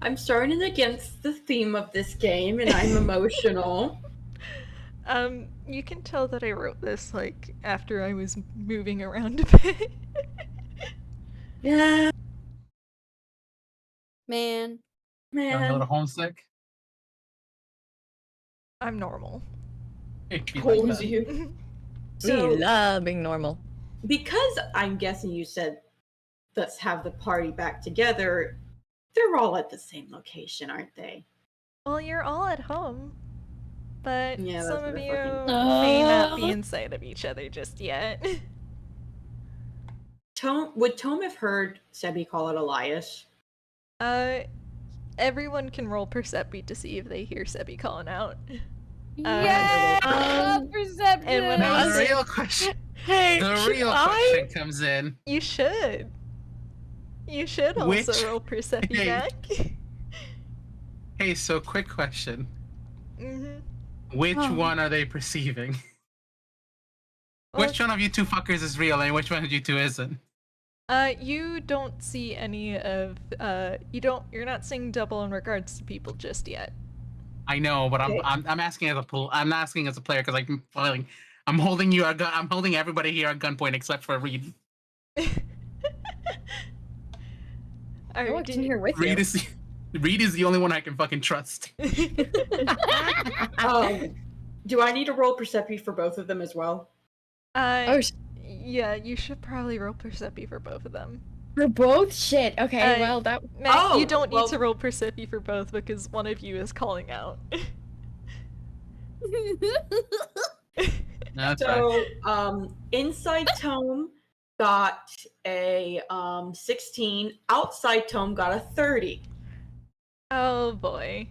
D: I'm starting against the theme of this game, and I'm emotional.
A: You can tell that I wrote this, like, after I was moving around a bit.
D: Yeah,
C: Man.
B: Feeling a little
D: man.
B: homesick.
A: I'm normal.
B: It'd be
D: Holds
B: like that.
D: you.
E: We
D: So,
E: love being normal.
D: because I'm guessing you said, let's have the party back together, they're all at the same location, aren't they?
A: Well, you're all at home, but
D: Yeah,
A: some
D: that's
A: of
D: what I
A: you
D: fucking-
A: may not be inside of each other just yet.
D: Would Tome have heard Sebbie call it Elias?
A: Everyone can roll Perception to see if they hear Sebbie calling out.
C: Yeah! Perception!
A: And when
B: Now
A: I
B: the
A: say-
B: real question.
E: Hey,
B: The
E: should
B: real
E: I?
B: question comes in.
A: You should. You should
B: Which-
A: also roll Perception
B: Hey.
A: back.
B: Hey, so quick question.
A: Mm-hmm.
B: Which
C: Oh.
B: one are they perceiving?
A: Well,
B: Which one of you two fuckers is real and which one of you two isn't?
A: You don't see any of, you're not seeing double in regards to people just yet.
B: I know, but
D: Okay.
B: I'm asking as a I'm asking as a player because I'm holding you I'm holding everybody here at gunpoint except for Reed.
E: I
A: Alright,
E: walked in here with you.
B: Reed is the only one I can fucking trust.
D: Do I need to roll Perception for both of them as well?
E: Oh,
A: yeah, you should probably roll Perception for both of them.
E: for both? Shit. Okay, well, that...
A: Matt, you don't
D: well-
A: need to roll Perception for both because one of you is calling out.
B: No, that's fine.
D: So, inside Tome got a 16. Outside Tome got a 30.
A: Oh boy.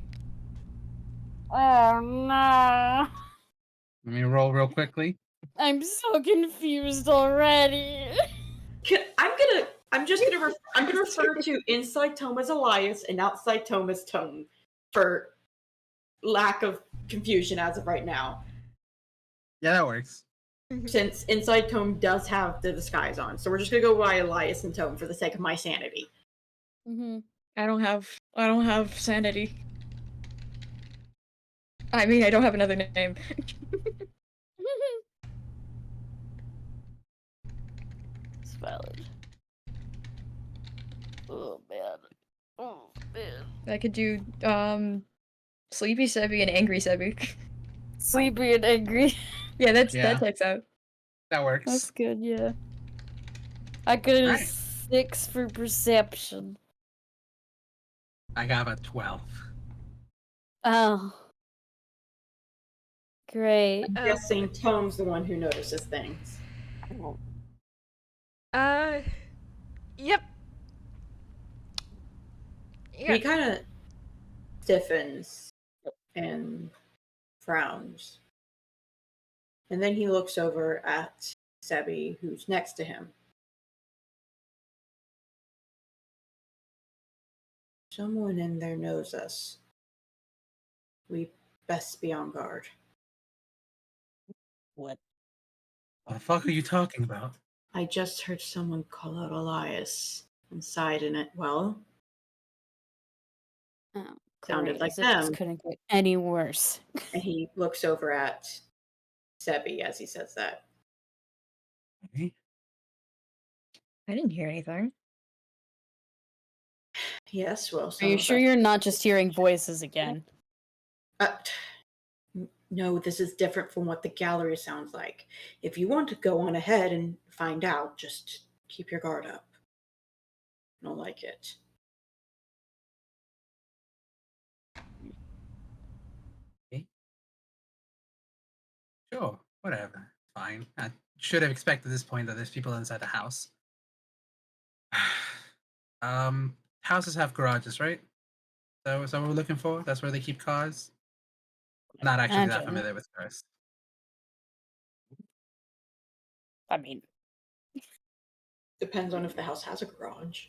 C: Oh no.
B: Let me roll real quickly.
C: I'm so confused already.
D: I'm just gonna refer to inside Tome as Elias and outside Tome as Tome for lack of confusion as of right now.
B: Yeah, that works.
D: Since Inside Tome does have the disguise on. So we're just gonna go by Elias and Tome for the sake of my sanity.
C: Mm-hmm.
E: I don't have sanity. I mean, I don't have another name.
C: It's valid. Oh man. Oh man.
E: I could do Sleepy Sebbie and Angry Sebbie.
C: Sleepy and angry.
E: Yeah, that
B: Yeah.
E: checks out.
B: That works.
C: That's good, yeah. I got a
B: Alright.
C: 6 for perception.
B: I got a 12.
C: Oh. Great.
D: I'm guessing Tome's the one who notices things.
A: Yep.
D: He kind of stiffens and frowns. And then he looks over at Sebbie, who's next to him. Someone in there knows us. We best be on guard.
C: What?
B: What the fuck are you talking about?
D: I just heard someone call out Elias inside, and it, well,
C: Oh,
D: sounded
C: great,
D: like
C: as if this
D: them.
C: couldn't get any worse.
D: And he looks over at Sebbie as he says that.
B: Okay.
E: I didn't hear anything.
D: Yes, well,
C: Are
D: some
C: you
D: of
C: sure
D: us-
C: you're not just hearing voices again?
D: No, this is different from what the gallery sounds like. If you want to go on ahead and find out, just keep your guard up. I don't like it.
B: Sure, whatever. Fine. I should have expected this point that there's people inside the house. Houses have garages, right? So is that what we're looking for? That's where they keep cars? Not actually that
C: Imagine.
B: familiar with cars.
C: I mean,
D: Depends on if the house has a garage.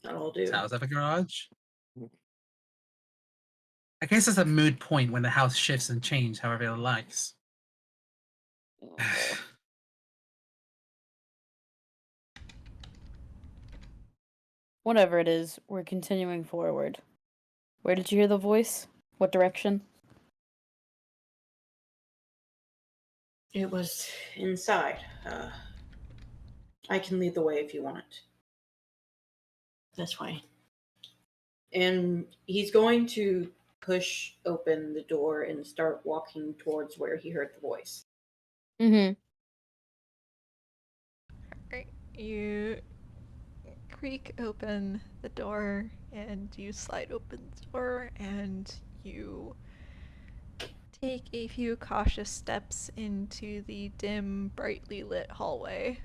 D: Not all do.
B: Does the house have a garage? I guess it's a moot point when the house shifts and changes however it likes.
C: whatever it is, we're continuing forward. Where did you hear the voice? What direction?
D: It was inside. I can lead the way if you want. This way. And he's going to push open the door and start walking towards where he heard the voice.
C: Mm-hmm.
A: Right. You creak open the door and you slide open the door and you take a few cautious steps into the dim, brightly lit hallway.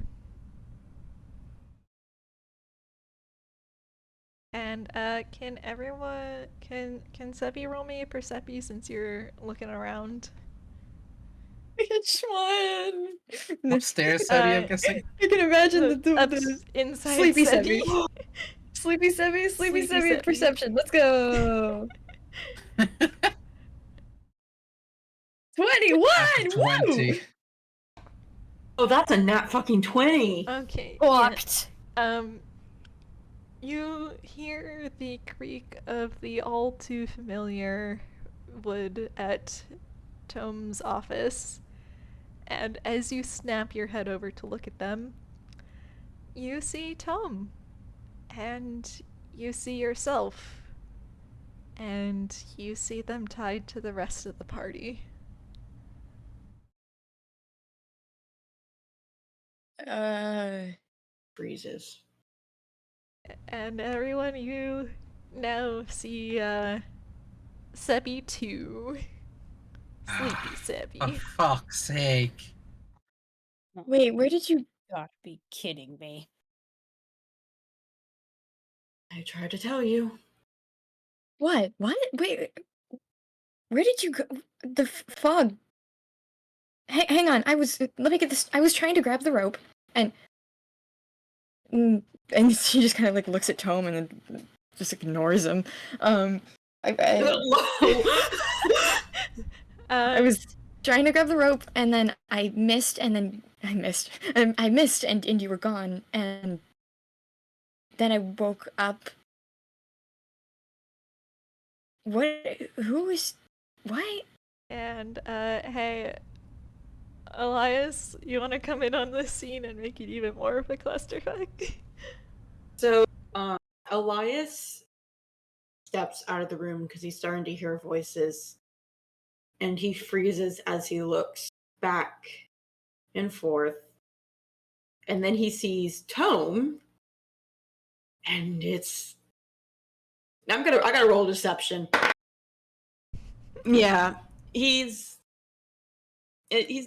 A: And can Sebbie roll me a Perception since you're looking around?
E: Which one?
B: Upstairs, Sebbie, I'm
A: Uh,
B: guessing.
E: I can imagine the
A: Inside
E: Sleepy
A: Sebbie.
E: Sleepy Sebbie, Sleepy
A: Sleepy
E: Sebbie,
A: Sebbie.
E: perception. Let's go. 21! Woo!
B: 20.
D: Oh, that's a nat fucking 20.
A: Okay.
C: Blocked.
A: You hear the creak of the all too familiar wood at Tome's office, and as you snap your head over to look at them, you see Tome, and you see yourself, and you see them tied to the rest of the party.
D: Freezes.
A: And everyone, you now see Sebbie 2. Sleepy
B: For
A: Sebbie.
B: fuck's sake.
E: Wait, where did you...
C: Gotta be kidding me.
D: I tried to tell you.
E: What? What? Wait, where did you go? The fog. Hang on, let me get this. I was trying to grab the rope, and she just kind of like looks at Tome and then just ignores him. I I was trying to grab the rope, and then I missed, and then I missed. I missed, and you were gone, and then I woke up. What? Who is? Why?
A: And, hey, Elias, you want to come in on this scene and make it even more of a clusterfuck?
D: So, Elias steps out of the room because he's starting to hear voices, and he freezes as he looks back and forth, and then he sees Tome, and it's. I gotta roll deception. Yeah, he's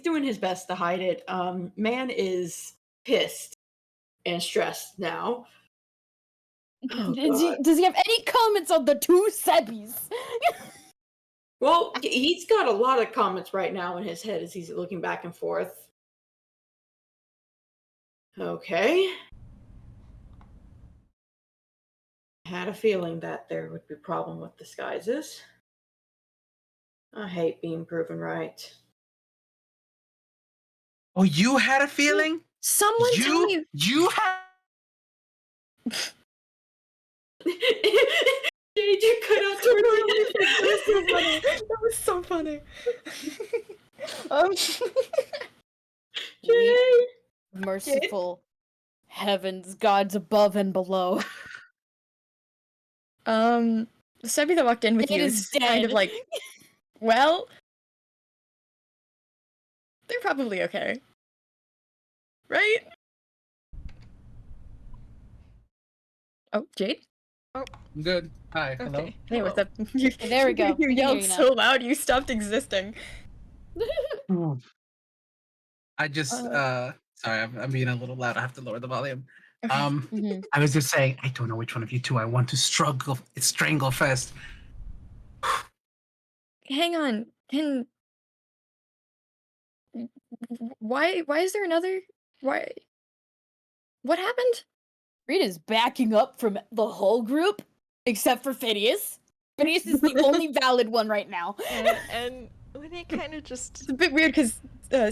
D: doing his best to hide it. Man is pissed and stressed now. Oh,
C: Does he have any comments on the two Sebbies?
D: well, he's got a lot of comments right now in his head as he's looking back and forth. Okay. I had a feeling that there would be a problem with disguises. I hate being proven right.
B: Oh, you had a feeling?
E: Someone tell me.
B: You had.
D: Jade, you cut out
E: That was so funny.
D: Jade.
C: Merciful heavens, gods above and below.
E: The Sebbie that walked in with
C: Jade
E: you
C: is
E: is kind of
C: dead.
E: like, well, they're probably okay, right? Oh, Jade?
B: I'm good. Hi. Hello.
A: Okay.
E: Hey, what's
A: hello.
E: up? You,
C: There we go.
E: You
C: We can hear
E: yelled
C: you now.
E: so loud, you stopped existing.
B: I just sorry, I'm being a little loud. I have to lower the volume.
E: Okay.
C: Mhm.
B: I was just saying, I don't know which one of you two I want to strangle first.
E: Hang on. Why is there another? Why? What happened?
C: Reed is backing up from the whole group, except for Phineas. Phineas is the only valid one right now.
A: And when it kind of just...
E: It's a bit weird because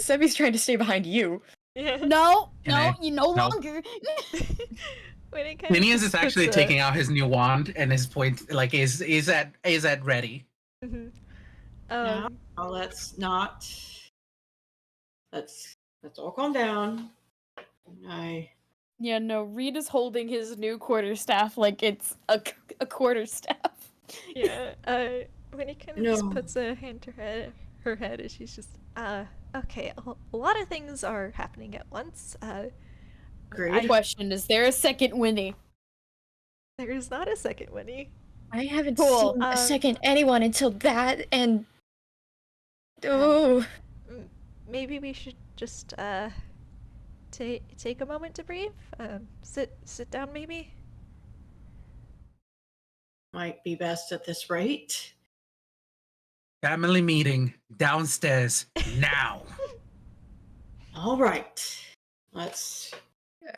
E: Sebbie's trying to stay behind you.
A: Yeah.
C: No,
B: Can
C: you no
B: No.
C: longer.
A: When it kind
B: Phineas
A: of
B: is actually taking out his new wand and his point like is at ready.
A: Mhm.
D: No, let's not. Let's all calm down.
C: Yeah, no, Reed is holding his new quarterstaff like it's a quarterstaff.
A: Yeah, when he kind of
D: No.
A: just puts a hand to her head, and she's just, okay, a lot of things are happening at once.
D: Agreed.
C: Question: is there a second Winnie?
A: There is not a second Winnie.
E: I haven't
C: Cool.
E: seen a second anyone until that, and oh,
A: Maybe we should just, take a moment to breathe. Sit down, maybe.
D: Might be best at this rate.
B: Family meeting downstairs now.
D: All right. Let's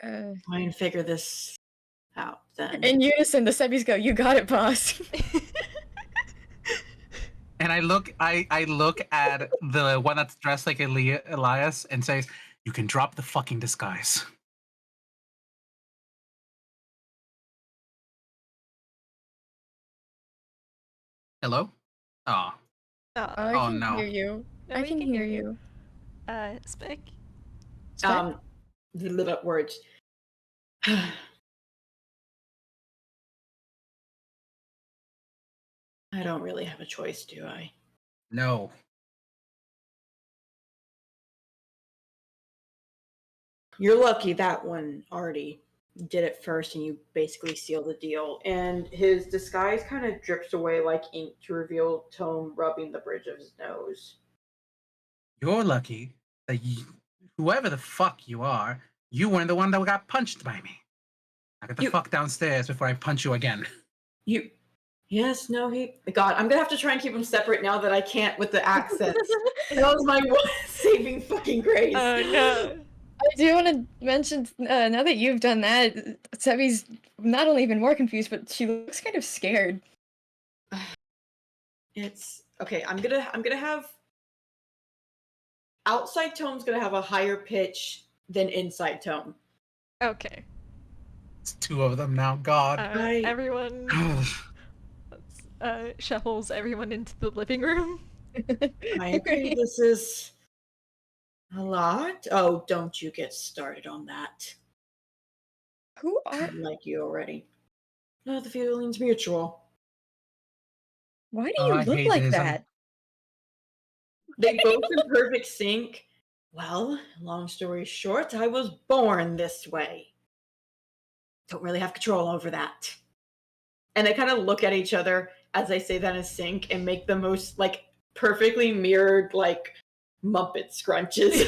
E: uh,
D: try and figure this out then.
E: in unison, the Sebbies go, "You got it, boss."
B: And I look at the one that's dressed like Elias and says, "You can drop the fucking disguise." Hello? Oh.
E: I
B: Oh,
E: can
B: no.
E: hear you.
A: No,
E: I
A: we
E: can hear you.
A: Spec.
E: Spec?
D: The lit up words. I don't really have a choice, do I?
B: No.
D: You're lucky that one already did it first and you basically seal the deal. And his disguise kind of drips away like ink to reveal Tome rubbing the bridge of his nose.
B: You're lucky that whoever the fuck you are, you weren't the one that got punched by me. Now get the fuck downstairs before I punch you again.
D: Yes, no, God, I'm gonna have to try and keep them separate now that I can't with the accents. That was my one saving fucking grace.
A: Oh no.
E: I do want to mention, now that you've done that, Sebbie's not only even more confused, but she looks kind of scared.
D: It's okay. I'm gonna have outside tone's gonna have a higher pitch than inside tone.
A: Okay.
B: It's two of them now. God.
D: Right.
A: Everyone shuffles everyone into the living room.
D: I agree. This is a lot. Oh, don't you get started on that.
E: Who
D: I
E: are?
D: like you already. No, the feeling's mutual.
E: Why do
B: Oh,
E: you
B: I
E: look
B: hate
E: like
B: this.
E: that?
D: They both in perfect sync. Well, long story short, I was born this way. Don't really have control over that. And they kind of look at each other as they say that in sync and make the most like perfectly mirrored like Muppet scrunches.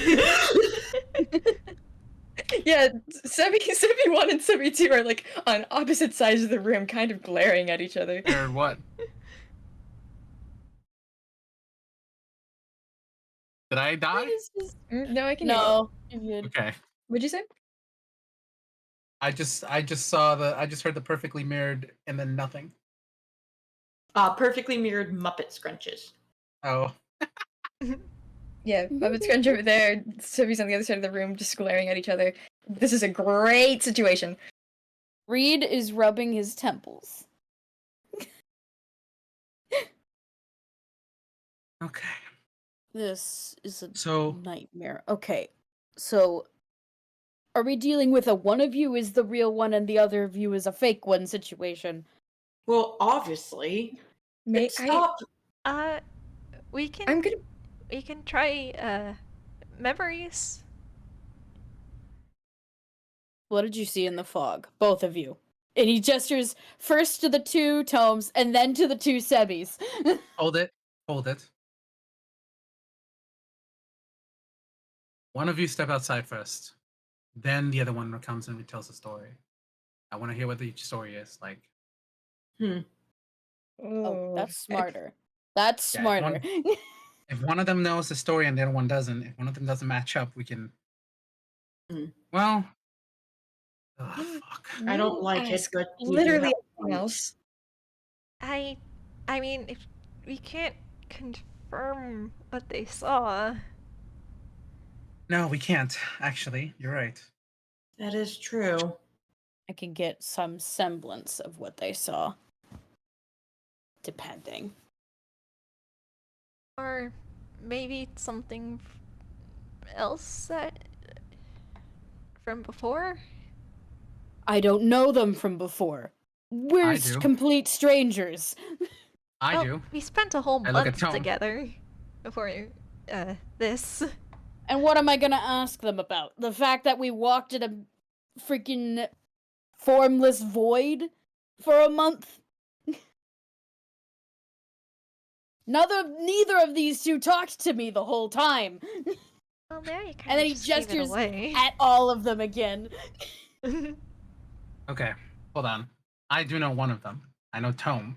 E: Yeah, Sebbie 1 and Sebbie 2 are like on opposite sides of the room, kind of glaring at each other.
B: Or what? Did I die?
E: No, I can hear you.
C: No, you're good.
B: Okay.
E: What'd you say?
B: I just heard the perfectly mirrored and then nothing.
D: Perfectly mirrored Muppet scrunches.
B: Oh.
E: Yeah, Muppet Scrunch over there, Sebbie's on the other side of the room, just glaring at each other. This is a great situation.
C: Reed is rubbing his temples.
B: Okay.
C: This is a
B: So
C: nightmare. Okay, so are we dealing with a one of you is the real one and the other of you is a fake one situation?
D: Well, obviously. Stop.
A: We can
E: I'm gonna.
A: we can try memories.
C: What did you see in the fog? Both of you. And he gestures first to the two tomes and then to the two Sebbies.
B: hold it. Hold it. One of you step outside first. Then the other one comes and retells the story. I want to hear what the story is. Like,
C: Oh, that's
E: okay.
C: smarter. That's
B: Yeah,
C: smarter.
B: if one of them knows the story and the other one doesn't, if one of them doesn't match up, we can. Well. Oh, fuck.
D: I don't like it,
E: Ask
D: but you do
E: literally
D: have
E: everything
D: points.
E: else.
A: I mean, if we can't confirm what they saw.
B: No, we can't. Actually, you're right.
D: That is true.
C: I can get some semblance of what they saw. Depending.
A: Or maybe something else that from before?
C: I don't know them from before. We're
B: I do.
C: complete strangers.
B: I do.
A: We spent a whole
B: I look at
A: month
B: Tone.
A: together before this.
C: And what am I gonna ask them about? The fact that we walked in a freaking formless void for a month? Neither of these two talked to me the whole time.
A: Well, there you kind
C: And then he
A: just gave it
C: gestures
A: away.
C: at all of them again.
B: Okay, hold on. I do know one of them. I know Tome.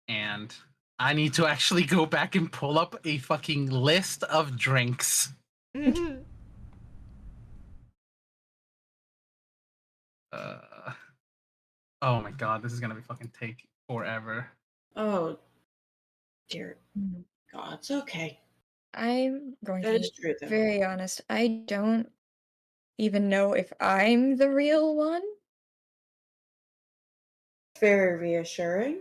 B: And I need to actually go back and pull up a fucking list of drinks. Oh my god, this is gonna be fucking take forever.
D: Oh, dear God, it's okay.
E: I'm going
D: That
E: to
D: is
E: be
D: true, though.
E: very honest. I don't even know if I'm the real one.
D: Very reassuring.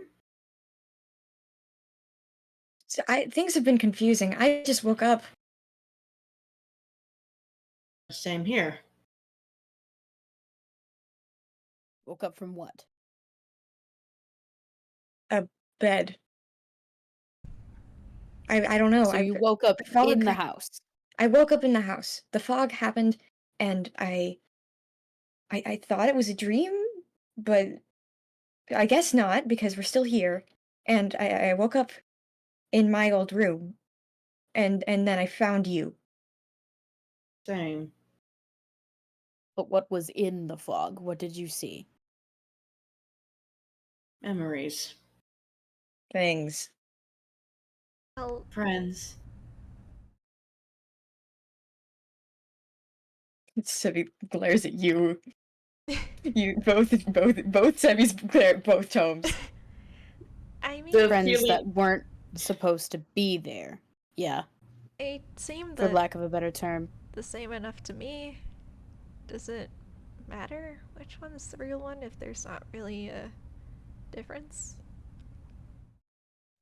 E: So things have been confusing. I just woke up.
D: Same here.
C: Woke up from what?
E: A bed. I don't know.
C: So you woke up in the house.
E: I woke up in the house. The fog happened, and I thought it was a dream, but I guess not because we're still here. And I woke up in my old room, and then I found you.
D: Same.
C: But what was in the fog? What did you see?
D: Memories.
E: Things.
A: Well,
D: Friends.
E: Sebbie glares at you. You both Sebbies glare at both tomes.
A: I mean,
D: The
C: Friends
D: feeling-
C: that weren't supposed to be there. Yeah.
A: They seem
C: for lack of a better term.
A: the same enough to me. Does it matter which one's the real one if there's not really a difference?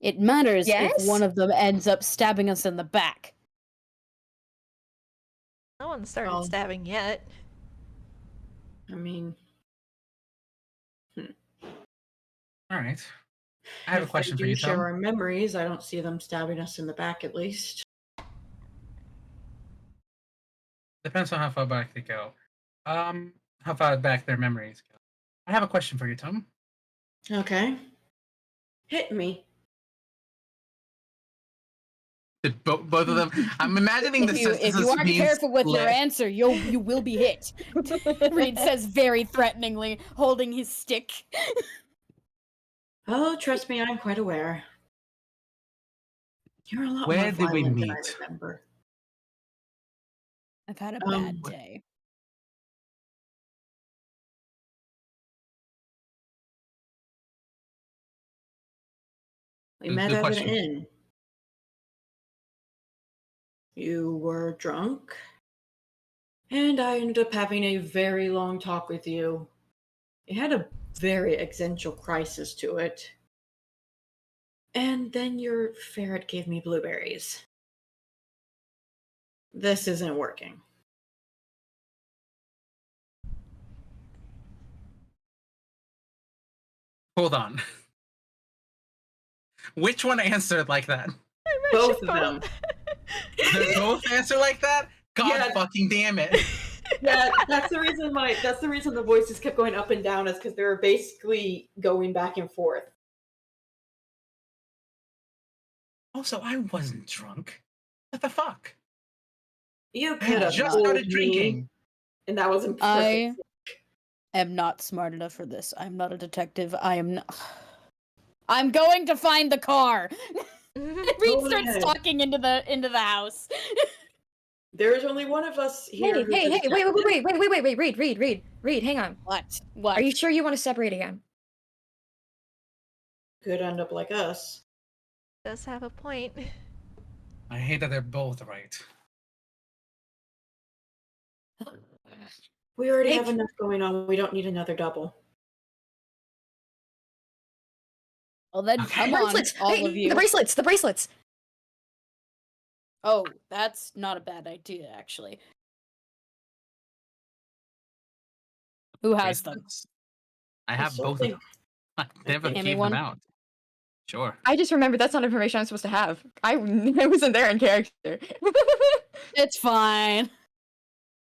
C: It matters
E: Yes?
C: if one of them ends up stabbing us in the back.
A: No one started
D: Oh.
A: stabbing yet.
D: I mean,
B: All right. I have a
D: if
B: question
D: they
B: for you,
D: do share
B: Tom.
D: our memories, I don't see them stabbing us in the back, at least.
B: Depends on how far back they go. How far back their memories go. I have a question for you, Tom.
D: Okay. Hit me.
B: Did both of them? I'm imagining the
C: If you aren't
B: being
C: careful with your
B: split.
C: answer, you will be hit. Reed says very threateningly, holding his stick.
D: Oh, trust me, I'm quite aware. You're a lot
B: Where
D: more
B: did we
D: violent than I
B: meet?
D: remember.
C: I've had a bad
B: what-
C: day.
D: We
B: Good-
D: met
B: good
D: at
B: question.
D: an inn. You were drunk. And I ended up having a very long talk with you. It had a very existential crisis to it. And then your ferret gave me blueberries. This isn't working.
B: Hold on. Which one answered like that?
D: Both of them.
B: They both answer like that? God
D: Yeah.
B: fucking damn it.
D: Yeah, that's the reason the voices kept going up and down, is because they were basically going back and forth.
B: Also, I wasn't drunk. What the fuck?
D: You
B: I
D: could have
B: just
D: fooled
B: started
D: me,
B: drinking.
D: and that was
C: I
D: imperfect.
C: am not smart enough for this. I'm not a detective. I am not. I'm going to find the car. Reed
D: Go
C: starts
D: ahead.
C: stalking into the house.
D: There's only one of us here. who's a
E: Hey,
D: detective.
E: Reed, hang on.
C: What? What?
E: Are you sure you want to separate again?
D: Could end up like us.
A: Does have a point.
B: I hate that they're both right.
D: We already
E: Hey,
D: have enough going on. We don't need another double.
C: Well then,
B: Okay.
C: come on,
E: bracelets!
C: all
E: Hey,
C: of you.
E: the bracelets!
C: Oh, that's not a bad idea, actually. Who has them?
B: Bracelets? I have
D: still
B: both of
D: think-
B: them. I never
D: think-
C: Hand me
B: gave
C: one.
B: them out. Sure.
E: I just remembered that's not information I'm supposed to have. I wasn't there in character.
C: It's fine.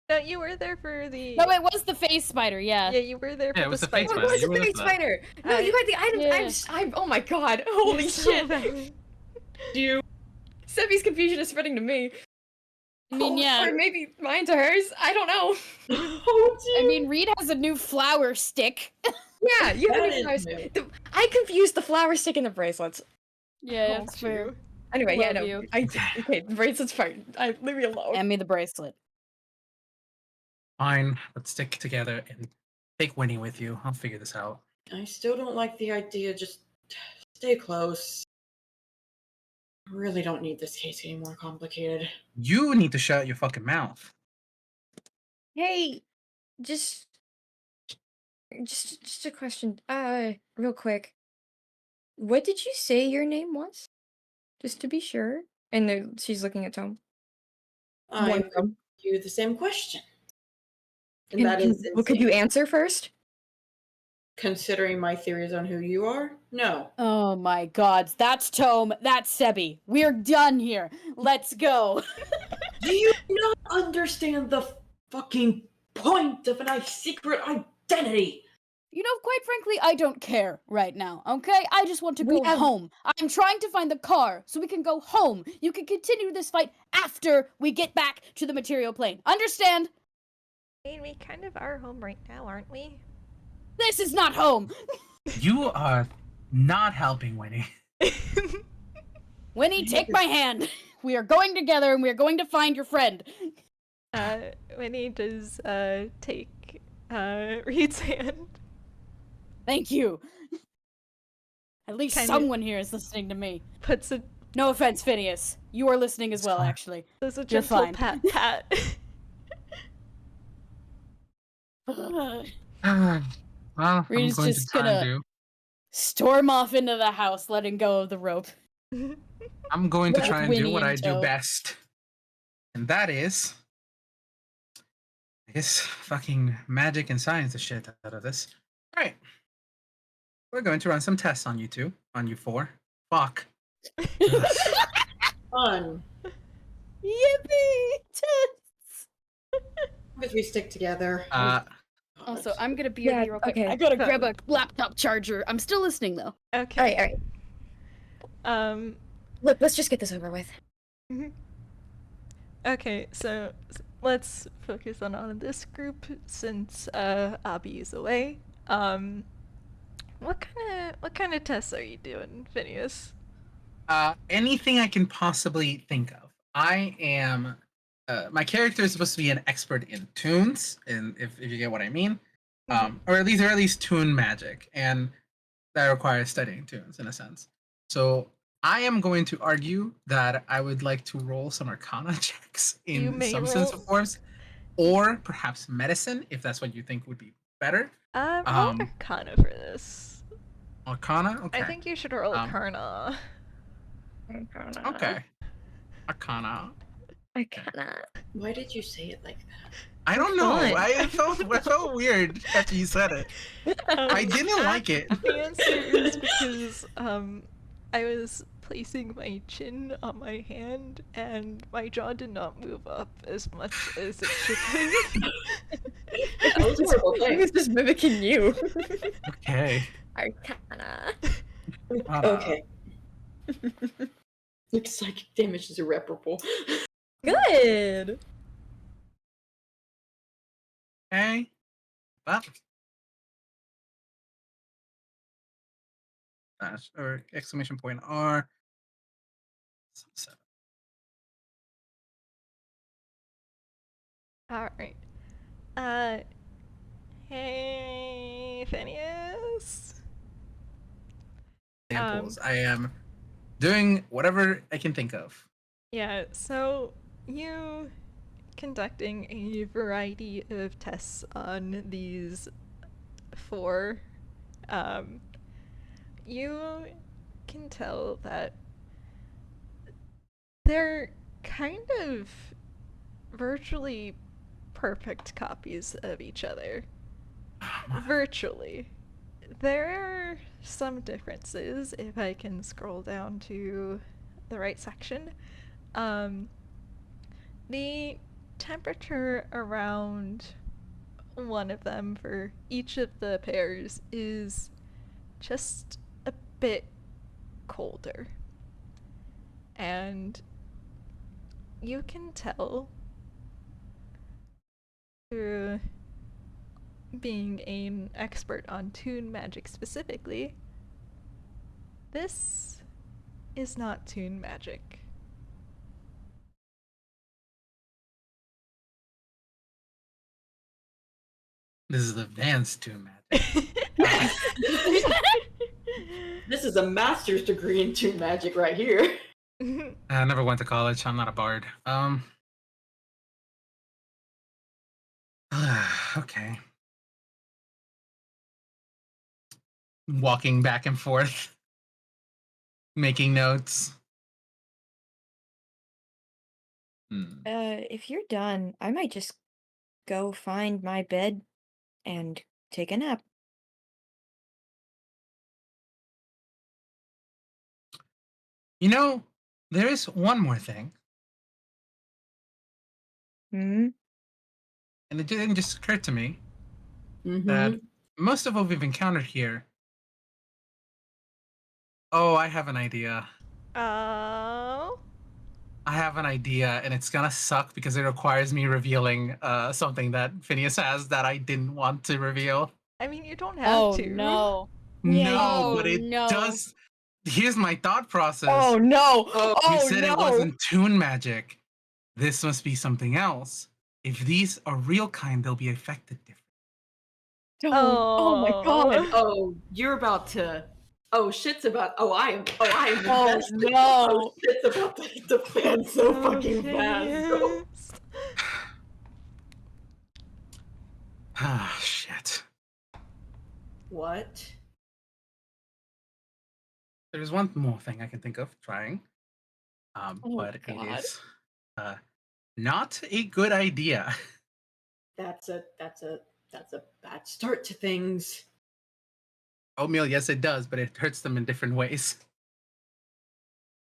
A: No, you were there for the.
C: No, it was the face spider. Yeah.
A: Yeah, you were there
B: Yeah, it
A: for
B: was
A: the
B: the face
A: spider.
E: Oh, it
B: spider.
E: was
B: You
E: a
B: were
E: face
B: with that.
E: spider! No, you had the items.
C: Yeah.
E: I'm oh my god. Holy
A: You're so
E: shit.
A: bad.
D: You
E: Sebbie's confusion is spreading to me.
C: I mean,
E: Oh,
C: yeah.
E: or maybe mine to hers. I don't know.
D: oh,
C: I mean, Reed has a new flower stick.
E: Yeah, you have
D: That
E: any
D: is
E: flowers.
D: new.
E: I confused the flower stick and the bracelets.
C: Yeah,
A: Told
C: that's fair.
A: you.
E: Anyway, yeah,
C: Love
E: no.
C: you.
E: Okay, the bracelets fine. Leave me alone.
C: Hand me the bracelet.
B: Fine. Let's stick together and take Winnie with you. I'll figure this out.
D: I still don't like the idea. Just stay close. I really don't need this case getting more complicated.
B: You need to shut your fucking mouth.
E: Hey, just a question. Real quick. What did you say your name was? Just to be sure. And she's looking at Tom.
D: I
E: One
D: asked
E: Tom.
D: you the same question. And that is
E: Well, could you
D: insane.
E: answer first?
D: Considering my theories on who you are? No.
C: Oh my god, that's Tome, that's Sebbie. We're done here. Let's go.
D: Do you not understand the fucking point of a secret identity?
C: You know, quite frankly, I don't care right now, okay? I just want to
E: We
C: go
E: have-
C: home. I'm trying to find the car so we can go home. You can continue this fight after we get back to the material plane. Understand?
A: I mean, we kind of are home right now, aren't we?
C: This is not home.
B: You are not helping Winnie.
C: Winnie, take my hand. We are going together and we are going to find your friend.
A: Winnie does take Reed's hand.
C: Thank you. At least
A: Kinda-
C: someone here is listening to me.
A: Puts it
C: No offense, Phineas. You are listening as
B: It's
C: well,
B: fine.
C: actually.
A: There's a
C: You're
A: gentle
C: fine.
A: pat pat.
B: Well, I'm
C: Reed's
B: going to
C: just
B: try and
C: gonna
B: do.
C: storm off into the house, letting go of the rope.
B: I'm going to
C: With
B: try and do
C: Winnie
B: what
C: in
B: I do
C: tow.
B: best, and that is, I guess, fucking magic and science the shit out of this. All right, we're going to run some tests on you two, on you four. Fuck. Ugh.
D: Fun.
C: Yippee! Tests!
D: If we stick together.
C: Also, I'm gonna be
E: Yeah,
C: real quick.
E: okay.
C: I gotta grab a laptop charger. I'm still listening though.
A: Okay.
E: All right. Look, let's just get this over with.
A: Mhm. Okay, so let's focus on this group since Obby is away. What kind of tests are you doing, Phineas?
B: Anything I can possibly think of. I am. My character is supposed to be an expert in tunes, and if you get what I mean, or at least tune magic, and that requires studying tunes in a sense. So I am going to argue that I would like to roll some Arcana checks
A: You
B: in
A: may
B: some sense
A: roll-
B: of forms, or perhaps medicine if that's what you think would be better.
A: Roll Arcana for this.
B: Arcana. Okay.
A: I think you should roll Arcana.
B: Okay. Arcana.
D: Why did you say it like that?
B: I don't know.
E: Fun.
B: I felt weird after you said it. I didn't like it.
A: The answer is because I was placing my chin on my hand and my jaw did not move up as much as it should have.
D: That was a horrible
E: I
D: thing.
E: was just mimicking you.
B: Okay.
E: Arcana.
D: Okay. Looks psychic damage is irreparable.
E: Good.
B: Okay. Well. Dash or exclamation point R. 7.
A: Alright. Hey, Phineas.
B: Examples. I am doing whatever I can think of.
A: Yeah, so you conducting a variety of tests on these 4, you can tell that they're kind of virtually perfect copies of each other. Virtually. There are some differences if I can scroll down to the right section. The temperature around one of them for each of the pairs is just a bit colder. And you can tell through being an expert on tune magic specifically, this is not tune magic.
B: This is advanced tune magic.
D: This is a master's degree in tune magic right here.
B: I never went to college. I'm not a bard. Okay. Walking back and forth, making notes.
E: If you're done, I might just go find my bed and take a nap.
B: You know, there is one more thing,
E: Hmm?
B: and it didn't just occur to me
D: Mm-hmm.
B: that most of what we've encountered here. Oh, I have an idea.
A: Oh.
B: I have an idea, and it's gonna suck because it requires me revealing something that Phineas has that I didn't want to reveal.
A: I mean, you don't have to.
C: No.
E: Yeah,
B: No, but
C: oh,
B: it
C: no.
B: does. Here's my thought process.
E: Oh no!
B: You
E: Oh
B: said
E: no!
B: it wasn't tune magic. This must be something else. If these are real kind, they'll be affected differently.
E: Oh my god!
D: Oh, you're about to Oh shit's about. I am.
C: Oh
D: invested.
C: no!
D: Oh shit's about to hit the fan so fucking fast.
A: Phineas.
B: Ah, shit.
D: What?
B: There's one more thing I can think of trying,
C: Oh
B: but it
C: God.
B: is not a good idea.
D: That's a bad start to things.
B: Oatmeal, yes, it does, but it hurts them in different ways.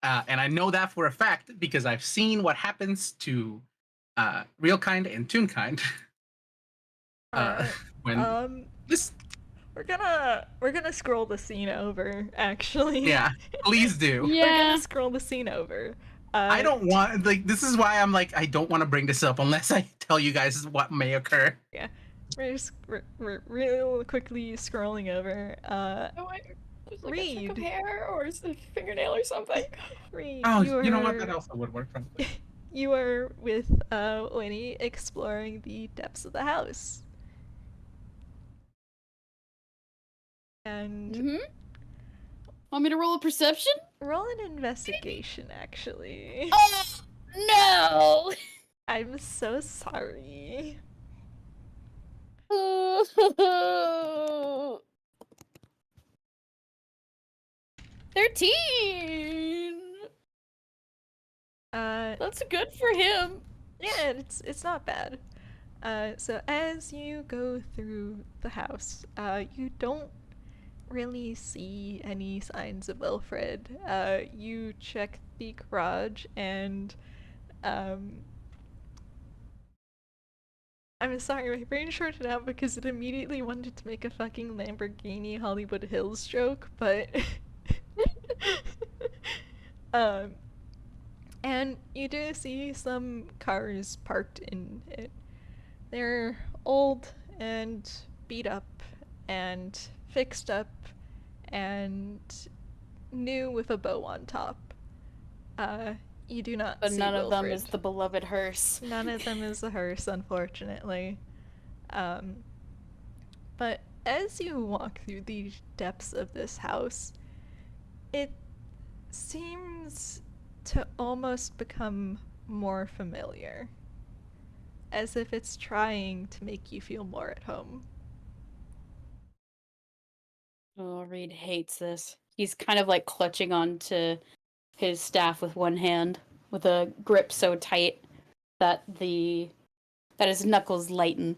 B: And I know that for a fact because I've seen what happens to Realkind and Toonkind.
A: Alright,
B: When this,
A: we're gonna scroll the scene over, actually.
B: yeah, please do.
A: We're
C: Yeah.
A: gonna scroll the scene over.
B: I don't want, like, this is why I'm like, I don't want to bring this up unless I tell you guys what may occur.
A: Yeah, we're real quickly scrolling over.
E: No, just like a trick of
A: Reed.
E: hair or a fingernail or something.
A: Reed,
B: Oh,
A: you
B: you know what?
A: are-
B: That also would work. Probably.
A: You are with Winnie exploring the depths of the house. And
C: Mm-hmm. Want me to roll a perception?
A: roll an investigation, actually.
C: Oh no!
A: I'm so sorry.
C: 13. That's good for him.
A: Yeah, it's not bad. So as you go through the house, you don't really see any signs of Wilfred. You check the garage and I'm sorry, my brain shorted out because it immediately wanted to make a fucking Lamborghini Hollywood Hills joke, but and you do see some cars parked in it. They're old and beat up and fixed up and new with a bow on top. You do not
C: But
A: see
C: none of them
A: Wilfred.
C: is the beloved hearse.
A: None of them is a hearse, unfortunately. But as you walk through the depths of this house, it seems to almost become more familiar. As if it's trying to make you feel more at home.
C: Oh, Reed hates this. He's kind of like clutching onto his staff with one hand, with a grip so tight that his knuckles lighten.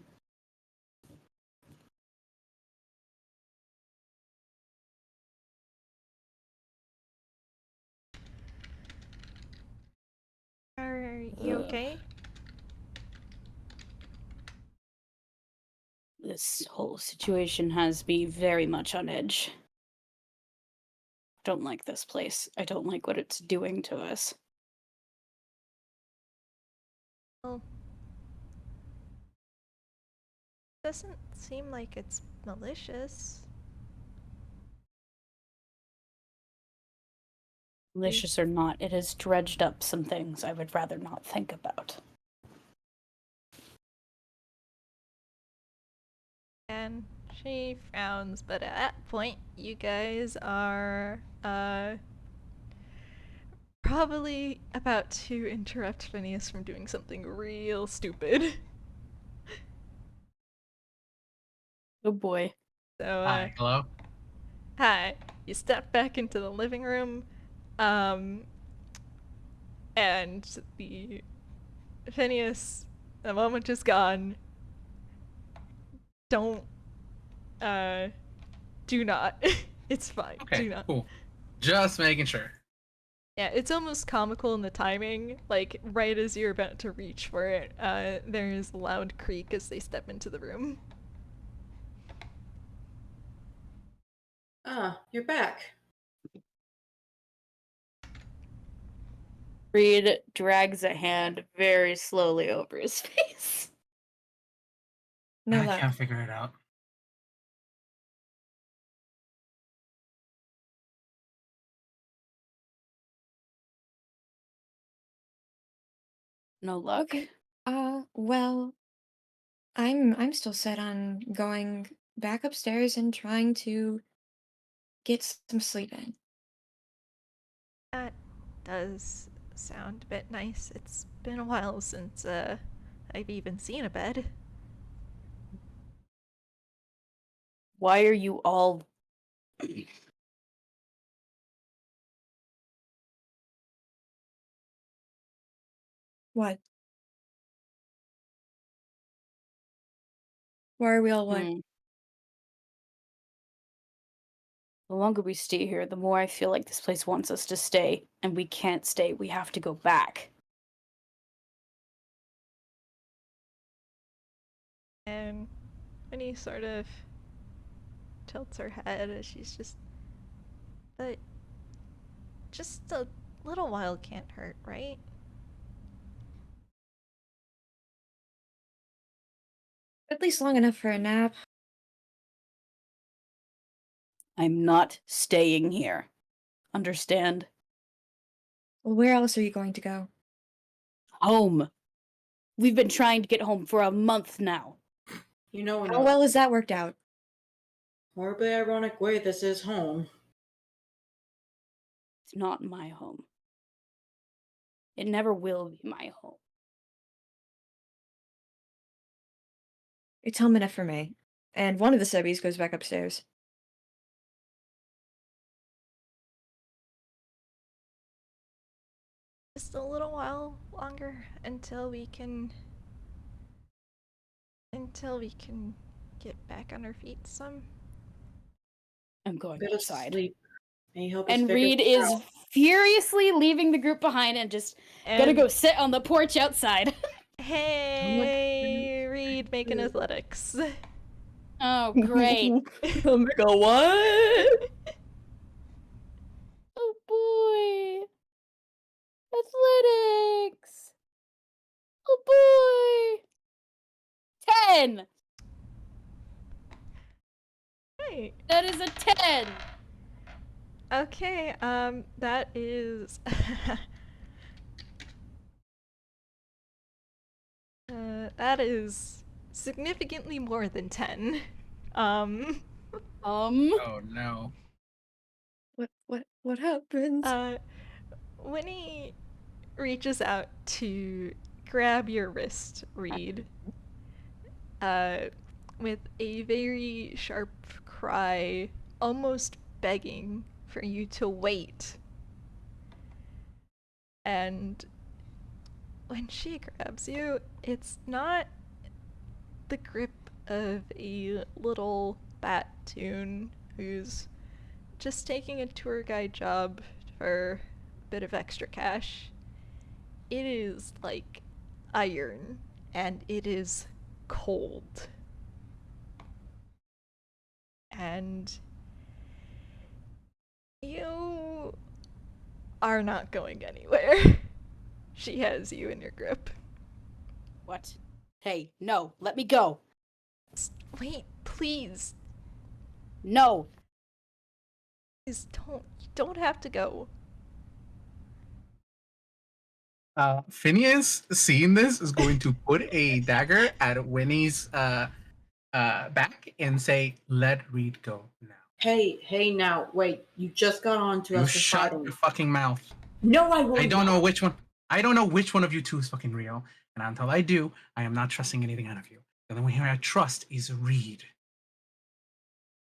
A: Are you okay?
C: This whole situation has me very much on edge. I don't like this place. I don't like what it's doing to us.
A: Well, doesn't seem like it's malicious.
C: Malicious or not, it has dredged up some things I would rather not think about.
A: And she frowns, but at that point, you guys are, probably about to interrupt Phineas from doing something real stupid.
C: Oh boy.
A: So,
B: Hi, hello.
A: hi. You step back into the living room, and the Phineas, the moment is gone. Don't, do not. It's fine.
B: Okay,
A: Do not.
B: cool. Just making sure.
A: Yeah, it's almost comical in the timing. Like, right as you're about to reach for it, there's a loud creak as they step into the room.
D: Ah, you're back.
C: Reed drags a hand very slowly over his face.
E: No
B: I
E: luck.
B: can't figure it out.
C: No luck?
E: Well, I'm still set on going back upstairs and trying to get some sleep in.
A: That does sound a bit nice. It's been a while since I've even seen a bed.
C: Why are you all...
E: What? Why are we all what?
C: The longer we stay here, the more I feel like this place wants us to stay, and we can't stay. We have to go back.
A: And Winnie sort of tilts her head as she's just... But just a little while can't hurt, right?
E: At least long enough for a nap.
C: I'm not staying here. Understand?
E: Well, where else are you going to go?
C: Home. We've been trying to get home for a month now.
D: You know, in
E: How
D: a
E: well has that worked out?
D: horribly ironic way, this is home.
C: It's not my home. It never will be my home.
E: It's home enough for me. And one of the Sebbies goes back upstairs.
A: Just a little while longer until we can get back on our feet some.
C: I'm going
D: Go to
C: outside.
D: sleep. May help us
C: And
D: figure
C: Reed
D: this
C: is
D: out.
C: furiously leaving the group behind and just gonna go sit on the porch outside.
A: Hey, Reed, making athletics.
C: Oh, great.
E: Omega what?
C: Oh boy. Athletics. Oh boy. 10.
A: Right.
C: That is a 10.
A: Okay, that is... that is significantly more than 10.
B: Oh no.
E: What happened?
A: Winnie reaches out to grab your wrist, Reed, with a very sharp cry, almost begging for you to wait. And when she grabs you, it's not the grip of a little bat toon who's just taking a tour guide job for a bit of extra cash. It is like iron, and it is cold. And you are not going anywhere. She has you in your grip.
C: What? Hey, no, let me go.
A: Wait, please.
C: No.
A: Please don't. You don't have to go.
B: Phineas, seeing this, is going to put a dagger at Winnie's back and say, "Let Reed go now."
D: Hey, now, wait. You just got on to
B: You
D: us for
B: shut
D: fighting.
B: your fucking mouth.
D: No, I will
B: I don't know
D: not.
B: which one. I don't know which one of you two is fucking real, and until I do, I am not trusting anything out of you. The only one here I trust is Reed.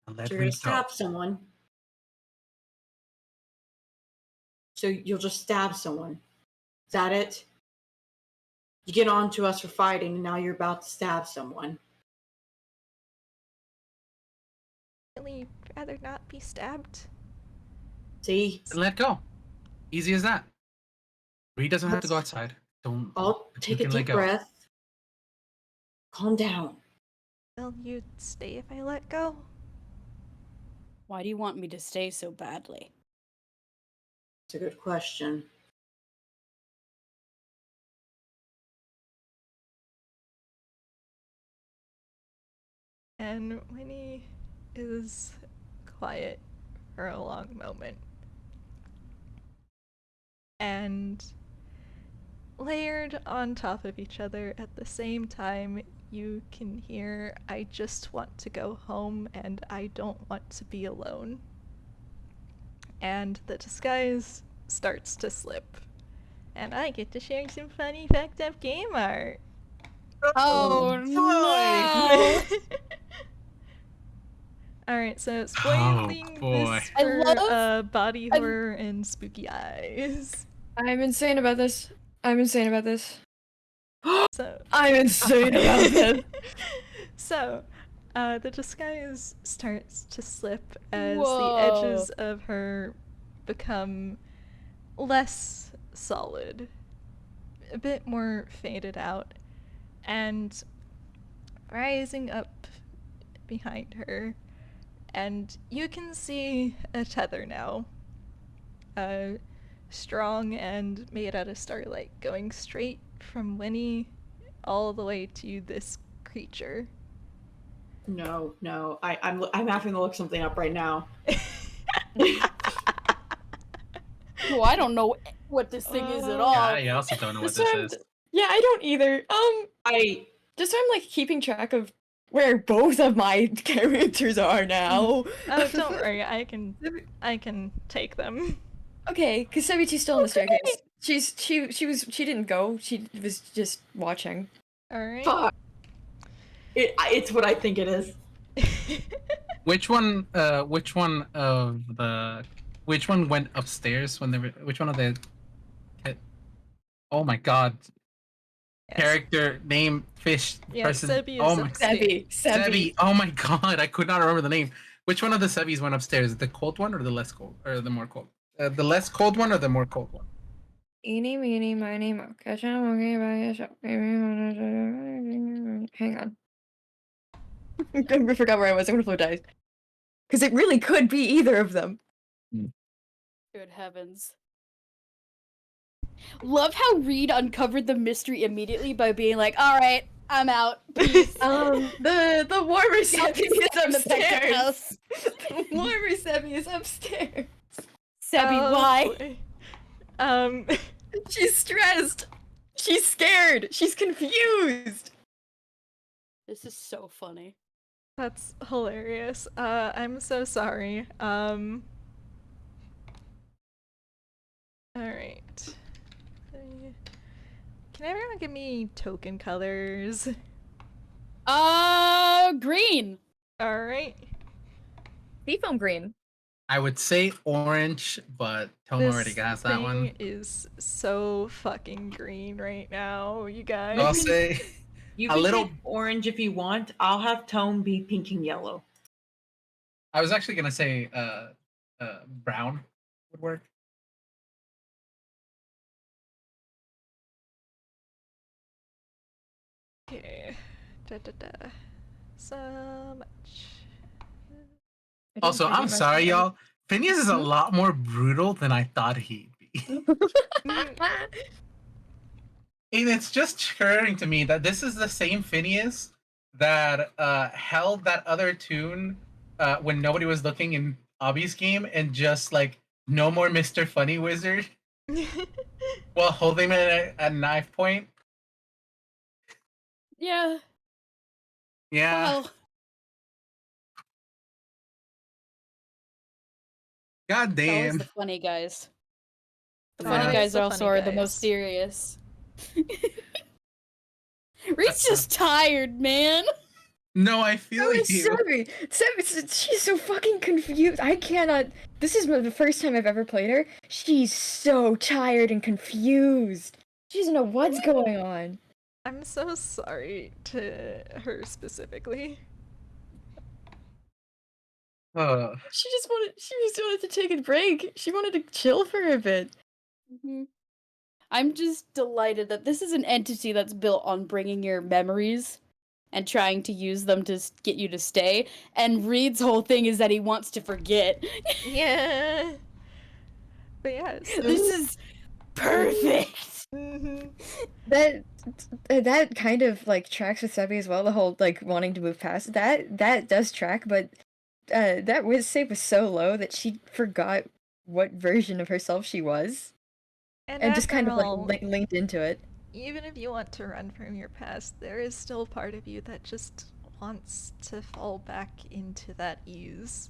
B: And let
D: So you're gonna
B: Reed go.
D: stab someone. So you'll just stab someone. Is that it? You get on to us for fighting, and now you're about to stab someone.
A: Really rather not be stabbed.
D: See?
B: Let go. Easy as that. Reed doesn't have to go outside. Don't.
D: I'll take a
B: can let
D: deep
B: go.
D: breath. Calm down.
A: Will you stay if I let go?
C: Why do you want me to stay so badly?
D: It's a good question.
A: And Winnie is quiet for a long moment. And layered on top of each other at the same time, you can hear, "I just want to go home and I don't want to be alone." and the disguise starts to slip. And I get to share some funny fucked up game art.
C: Oh
B: boy.
C: no!
A: Alright, so spoiling
B: boy.
A: this
C: I
A: for
C: love-
A: body horror and spooky eyes.
E: I'm insane about this. I'm insane about this.
A: So
E: I'm insane about this.
A: So, the disguise starts to slip as the
C: Whoa.
A: edges of her become less solid, a bit more faded out, and rising up behind her, and you can see a tether now. Strong and made out of starlight, going straight from Winnie all the way to this creature.
D: No, I'm having to look something up right now.
C: Oh, I don't know what this thing is at all.
B: Yeah, I also don't know what this is.
E: Yeah, I don't either.
D: I
E: Just so I'm like keeping track of where both of my characters are now.
A: Oh, don't worry, I can take them.
E: Okay, because Sebbie's still in the staircase. She didn't go. She was just watching.
A: Alright.
D: fuck. It's what I think it is.
B: Which one went upstairs when they were? Which one of the? Oh my god!
A: Yes.
B: Character name fish
A: Yeah,
B: person.
A: Sebbie is
B: Oh my
A: upstairs.
B: Sebbie. Oh my god! I could not remember the name. Which one of the Sebbies went upstairs? The cold one or the less cold, or the more cold? The less cold one or the more cold one?
E: Eeny, meeny, miny, moe. Catch 'em, okay, bye, yes, hang on. I forgot where I was. I'm gonna flow dice. Because it really could be either of them.
C: Good heavens. Love how Reed uncovered the mystery immediately by being like, alright, I'm out. Peace.
E: The warmer Sebbie is
C: In the
E: upstairs.
C: penthouse.
E: The warmer Sebbie is upstairs.
C: Sebbie,
A: Oh,
C: why?
A: boy.
E: She's stressed. She's scared. She's confused.
C: This is so funny.
A: That's hilarious. I'm so sorry. Alright. Can everyone give me token colors?
C: Green.
A: Alright.
E: Seafoam green.
B: I would say orange, but Tom already got that
A: thing
B: one.
A: is so fucking green right now, you guys.
B: I'll say
D: You
B: A
D: can
B: little-
D: take orange if you want. I'll have Tone be pink and yellow.
B: I was actually gonna say brown would work.
A: Okay. So much.
B: Also, I'm sorry, y'all. Phineas is a lot more brutal than I thought he'd be. And it's just occurring to me that this is the same Phineas that held that other tune when nobody was looking in Obby's game and just like, no more Mr. Funny Wizard while holding him at a knife point.
C: Yeah.
B: Yeah.
C: Well,
B: God
C: it's always
B: damn.
C: the funny guys. The
A: Always
C: funny guys
A: the
C: also
A: funny
C: are the
A: guys.
C: most serious. Reed's just tired, man.
B: No, I feel
E: Oh, it's
B: you.
E: Sebbie. She's so fucking confused. I cannot. This is the first time I've ever played her. She's so tired and confused. She doesn't know what's going on.
A: I'm so sorry to her specifically.
E: She just wanted to take a break. She wanted to chill for a bit.
C: Mhm. I'm just delighted that this is an entity that's built on bringing your memories and trying to use them to get you to stay. And Reed's whole thing is that he wants to forget.
A: Yeah. But yeah, so
C: This is perfect.
A: Mhm.
E: That kind of like tracks with Sebbie as well. The whole like wanting to move past that does track, but that was save was so low that she forgot what version of herself she was, and just kind of
A: after all,
E: like linked into it.
A: even if you want to run from your past, there is still part of you that just wants to fall back into that ease.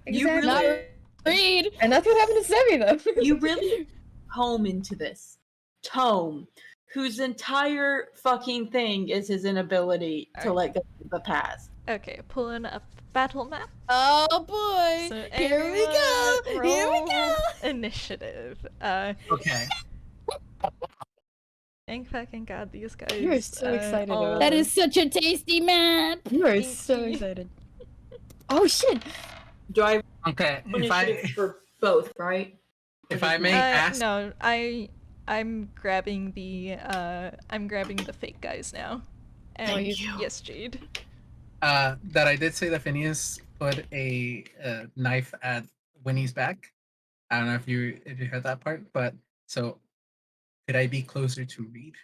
D: You
E: Exactly.
D: really
C: Read.
E: And that's what happened to Sebbie, though.
D: You really home into this. Tome, whose entire fucking thing is his inability to
A: Alright.
D: let go of the past.
A: Okay, pulling up battle map.
C: Oh boy.
A: So
C: Here we go.
A: everyone
C: Here we
A: roll
C: go.
A: Initiative.
B: Okay.
A: Thank fucking god these guys.
E: You're so excited
A: all-
E: about
C: That is such a tasty map.
E: You are
A: Thank
E: so
A: you.
E: excited. Oh shit!
D: Do I have
B: Okay.
D: initiative for both, right?
B: If I may
A: Uh,
B: ask,
A: no, I'm grabbing the fake guys now. And
D: Thank you.
A: yes, Jade.
B: that I did say that Phineas put a knife at Winnie's back. I don't know if you heard that part, but so could I be closer to Reed?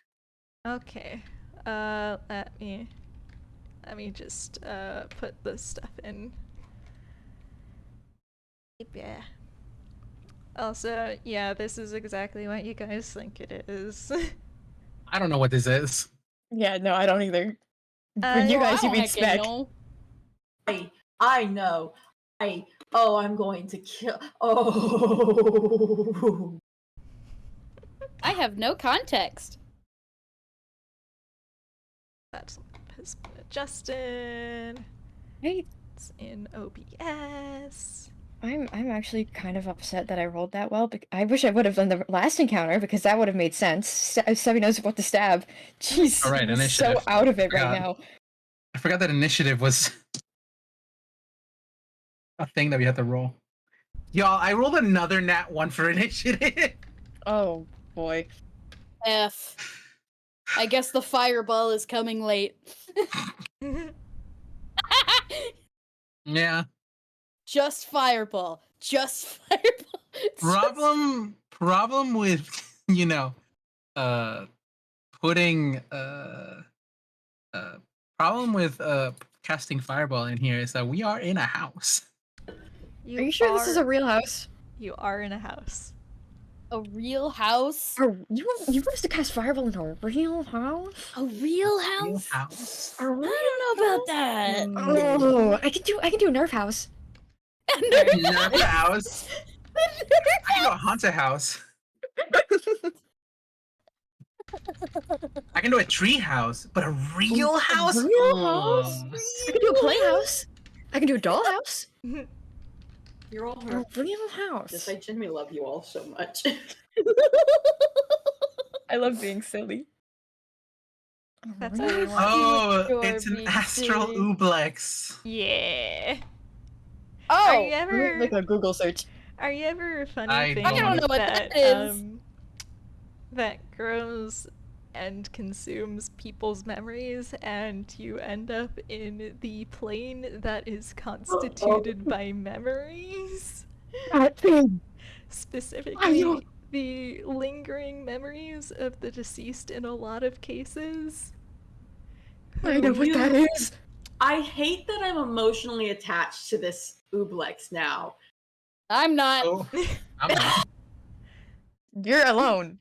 A: Okay. Let me just put this stuff in. Yeah. Also, yeah, this is exactly what you guys think it is.
B: I don't know what this is.
E: Yeah, no, I don't either.
A: Uh,
E: For you guys, you
C: I
E: mean
C: don't
E: Spec.
C: know.
D: I know. I'm going to kill. Oh.
C: I have no context.
A: That has been adjusted.
E: Right.
A: It's in OBS.
E: I'm actually kind of upset that I rolled that well. I wish I would have done the last encounter because that would have made sense. Sebbie knows what to stab. Jeez,
B: All right,
E: I'm so
B: initiative.
E: out of it right
B: God.
E: now.
B: I forgot that initiative was a thing that we had to roll. Y'all, I rolled another nat 1 for initiative.
E: Oh boy.
C: F. I guess the fireball is coming late.
B: Yeah.
C: Just fireball. Just fireball. It's
B: Problem with putting problem with casting fireball in here is that we are in a house.
E: Are you sure this is a real house?
A: You are in a house.
C: a real house.
E: You want us to cast fireball in a real house?
C: A real
B: Real
C: house?
B: house.
E: A real
C: I don't know about that.
E: Oh, I can do a Nerf house.
B: Nerf house. I can do a haunted house. I can do a tree house, but a real house?
E: real
B: Oh.
E: house? I can do a playhouse. I can do a dollhouse.
D: You're all
E: A
D: hurt.
E: real house.
D: Yes, I genuinely love you all so much.
E: I love being silly.
A: That's
E: Real
A: what we
E: house.
A: want.
B: Oh,
C: You're
B: it's an
C: being
B: astral
C: silly.
B: ooblex.
A: Yeah.
C: Oh,
A: Are you ever
E: Like a Google search.
A: Are you ever funny
B: I
A: thing
B: don't know
C: what
A: that
C: that is.
A: That grows and consumes people's memories, and you end up in the plane that is constituted by memories? Specifically, the lingering memories of the deceased in a lot of cases.
E: I know what that is.
D: I hate that I'm emotionally attached to this Ooblex now.
C: I'm not.
B: Oh, I'm not.
E: You're alone.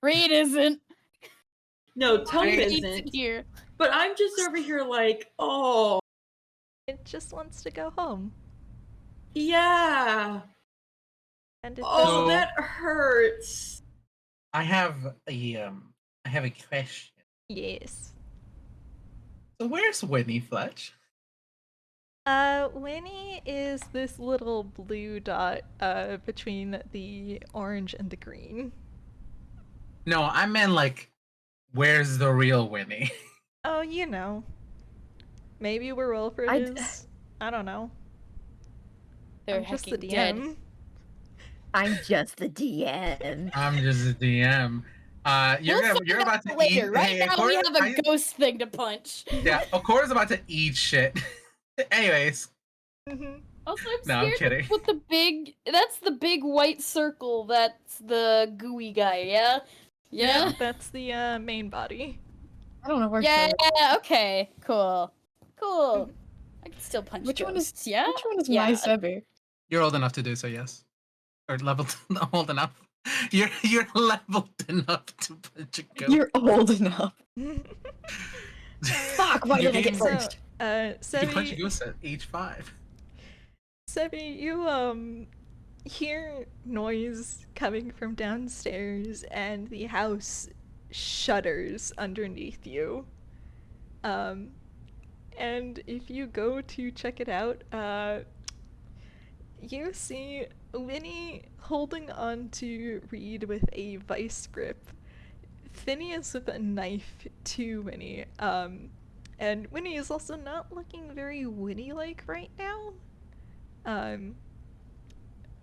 C: Reed isn't.
D: No, Tome
C: Reed's
D: isn't.
C: here.
D: But I'm just over here like, oh,
A: It just wants to go home.
D: yeah.
A: And it
D: Oh,
B: So-
D: that hurts.
B: I have a question.
A: Yes.
B: So where's Whitney Fletch?
A: Winnie is this little blue dot between the orange and the green.
B: No, I meant like, where's the real Winnie?
A: Oh, you know. Maybe we're Wilfred is. I don't know.
C: They're
A: I'm just the
C: hecking
A: DM.
C: dead.
E: I'm just the DM.
B: I'm just a DM. You're
C: We'll
B: you're
C: figure
B: about
C: it
B: to
C: out later.
B: eat.
C: Right
B: hey,
C: now we
B: Akora-
C: have a ghost thing to punch.
B: Yeah, Akora's about to eat shit. Anyways,
A: Mhm.
C: Also, I'm
B: No, I'm
C: scared
B: kidding.
C: with the big. That's the big white circle. That's the gooey guy. Yeah. Yeah.
A: That's the main body.
E: I don't know where.
C: Yeah. Okay. Cool. Cool. I can still punch.
E: Which one is?
C: ghosts, Yeah.
E: Which one is
C: Yeah.
E: my Sebbie?
B: you're old enough to do so, yes, or leveled old enough. You're leveled enough to punch a ghost.
E: You're old enough. Fuck! Why
B: You
E: did I get
B: can-
A: So,
E: first?
B: You can punch a
A: Sebbie,
B: ghost at age 5.
A: Sebbie, you hear noise coming from downstairs, and the house shudders underneath you. And if you go to check it out, you see Winnie holding on to Reed with a vice grip, Phineas with a knife to Winnie, and Winnie is also not looking very Winnie-like right now.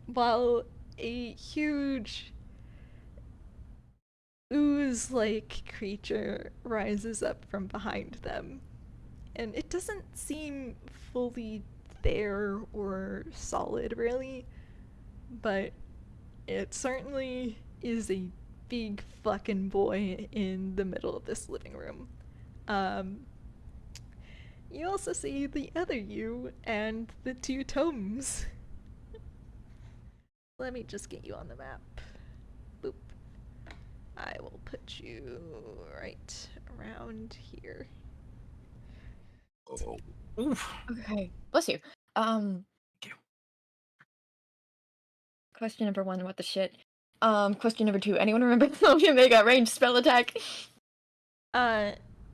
A: While a huge ooze-like creature rises up from behind them, and it doesn't seem fully there or solid, really, but it certainly is a big fucking boy in the middle of this living room. You also see the other you and the two tomes. Let me just get you on the map. Boop. I will put you right around here.
B: Oh. Oof.
E: Okay. Bless you.
B: Thank you.
E: Question number 1, what the shit? Question number 2, anyone remember the Omega ranged spell attack?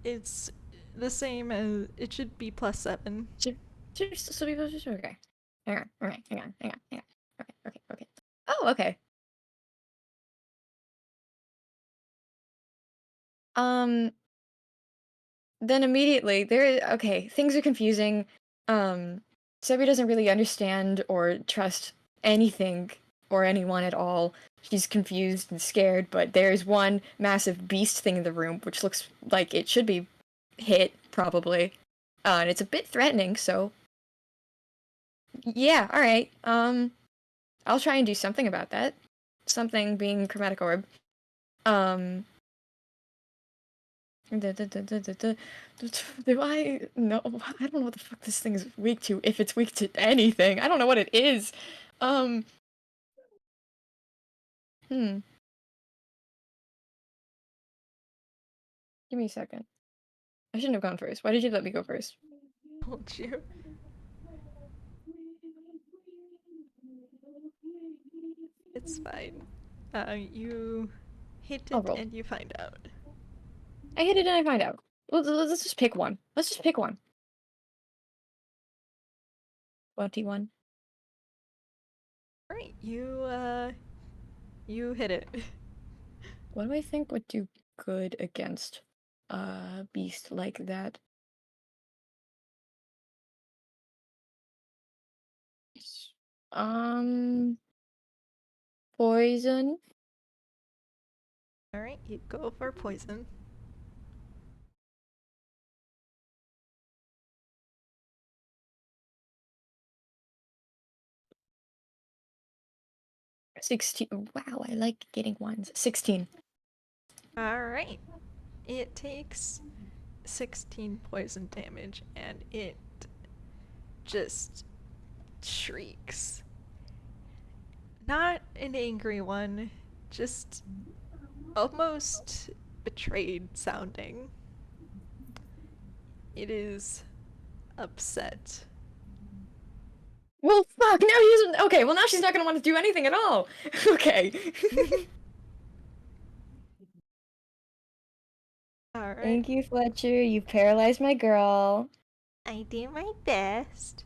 A: It's the same as, it should be +7.
E: Okay. Hang on. Okay. Oh, okay. Then immediately things are confusing. Sebbie doesn't really understand or trust anything or anyone at all. She's confused and scared, but there's one massive beast thing in the room, which looks like it should be hit, probably. And it's a bit threatening, so... Yeah, alright. I'll try and do something about that. Something being Chromatic Orb. Do I? No, I don't know what the fuck this thing is weak to, if it's weak to anything. I don't know what it is. Give me a second. I shouldn't have gone first. Why did you let me go first?
A: Told you. It's fine. You hit
E: I'll
A: it
E: roll.
A: and you find out.
E: I hit it and I find out. Let's just pick one. Let's just pick one. 21.
A: Alright, you hit it.
E: What do I think would do good against a beast like that? Poison.
A: Alright, you go for poison.
E: $16. Wow, I like getting ones. 16.
A: Alright. It takes 16 poison damage and it just shrieks. Not an angry one, just almost betrayed sounding. It is upset.
E: Well, fuck, now she doesn't. Okay, well, now she's not gonna want to do anything at all. Okay.
A: Alright.
E: Thank you, Fletcher. You've paralyzed my girl.
A: I do my best.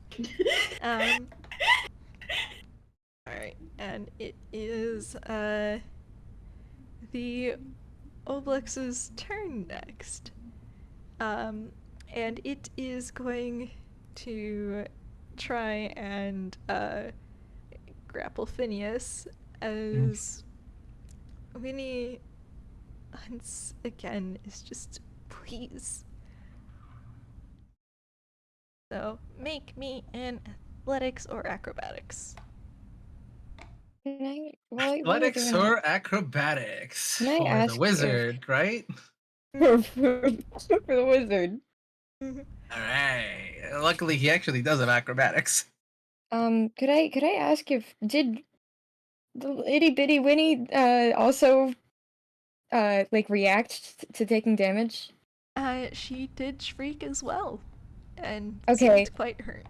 A: Alright, and it is the Oblex's turn next. And it is going to try and grapple Phineas as Winnie once again is just, please. So make me an athletics or acrobatics.
B: Athletics or acrobatics
E: Can I
B: for the
E: ask
B: wizard, right?
E: for the wizard.
B: All right. Luckily, he actually does have acrobatics.
E: Could I ask if did the itty bitty Winnie also like react to taking damage?
A: She did shriek as well, and
E: Okay.
A: seemed quite hurt.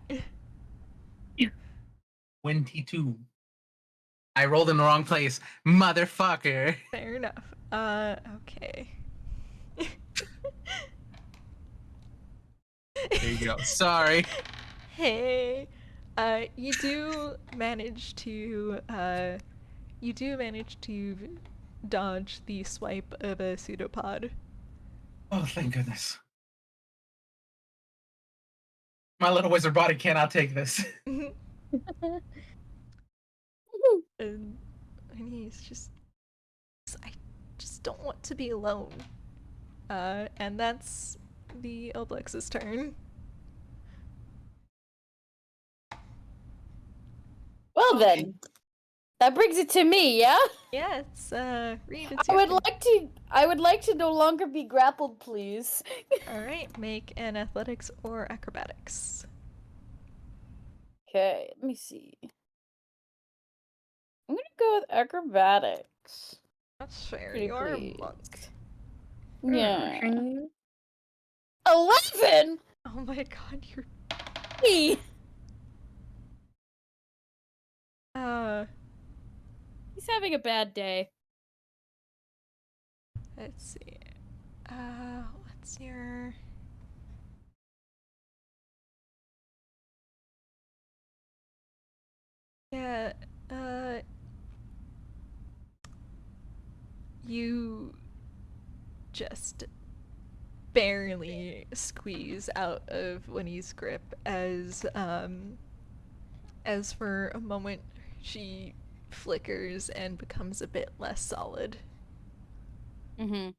B: 22. I rolled in the wrong place, motherfucker.
A: Fair enough. Okay.
B: There you go. Sorry.
A: Hey, you do manage to dodge the swipe of a pseudopod.
B: Oh, thank goodness. My little wizard body cannot take this.
A: and he's just, I just don't want to be alone. And that's the Oblex's turn.
C: Well then, that brings it to me, yeah?
A: Yeah, it's Reed, it's
C: I
A: your
C: would
A: turn.
C: like to no longer be grappled, please.
A: Alright, make an athletics or acrobatics.
C: Okay, let me see. I'm gonna go with acrobatics.
A: That's fair,
C: Pretty
A: you are a
C: pleased.
A: monk.
C: Yeah. 11?
A: Oh my god, you're...
C: Me. He's having a bad day.
A: Let's see. What's your... Yeah, you just barely squeeze out of Winnie's grip as for a moment she flickers and becomes a bit less solid.
C: Mm-hmm.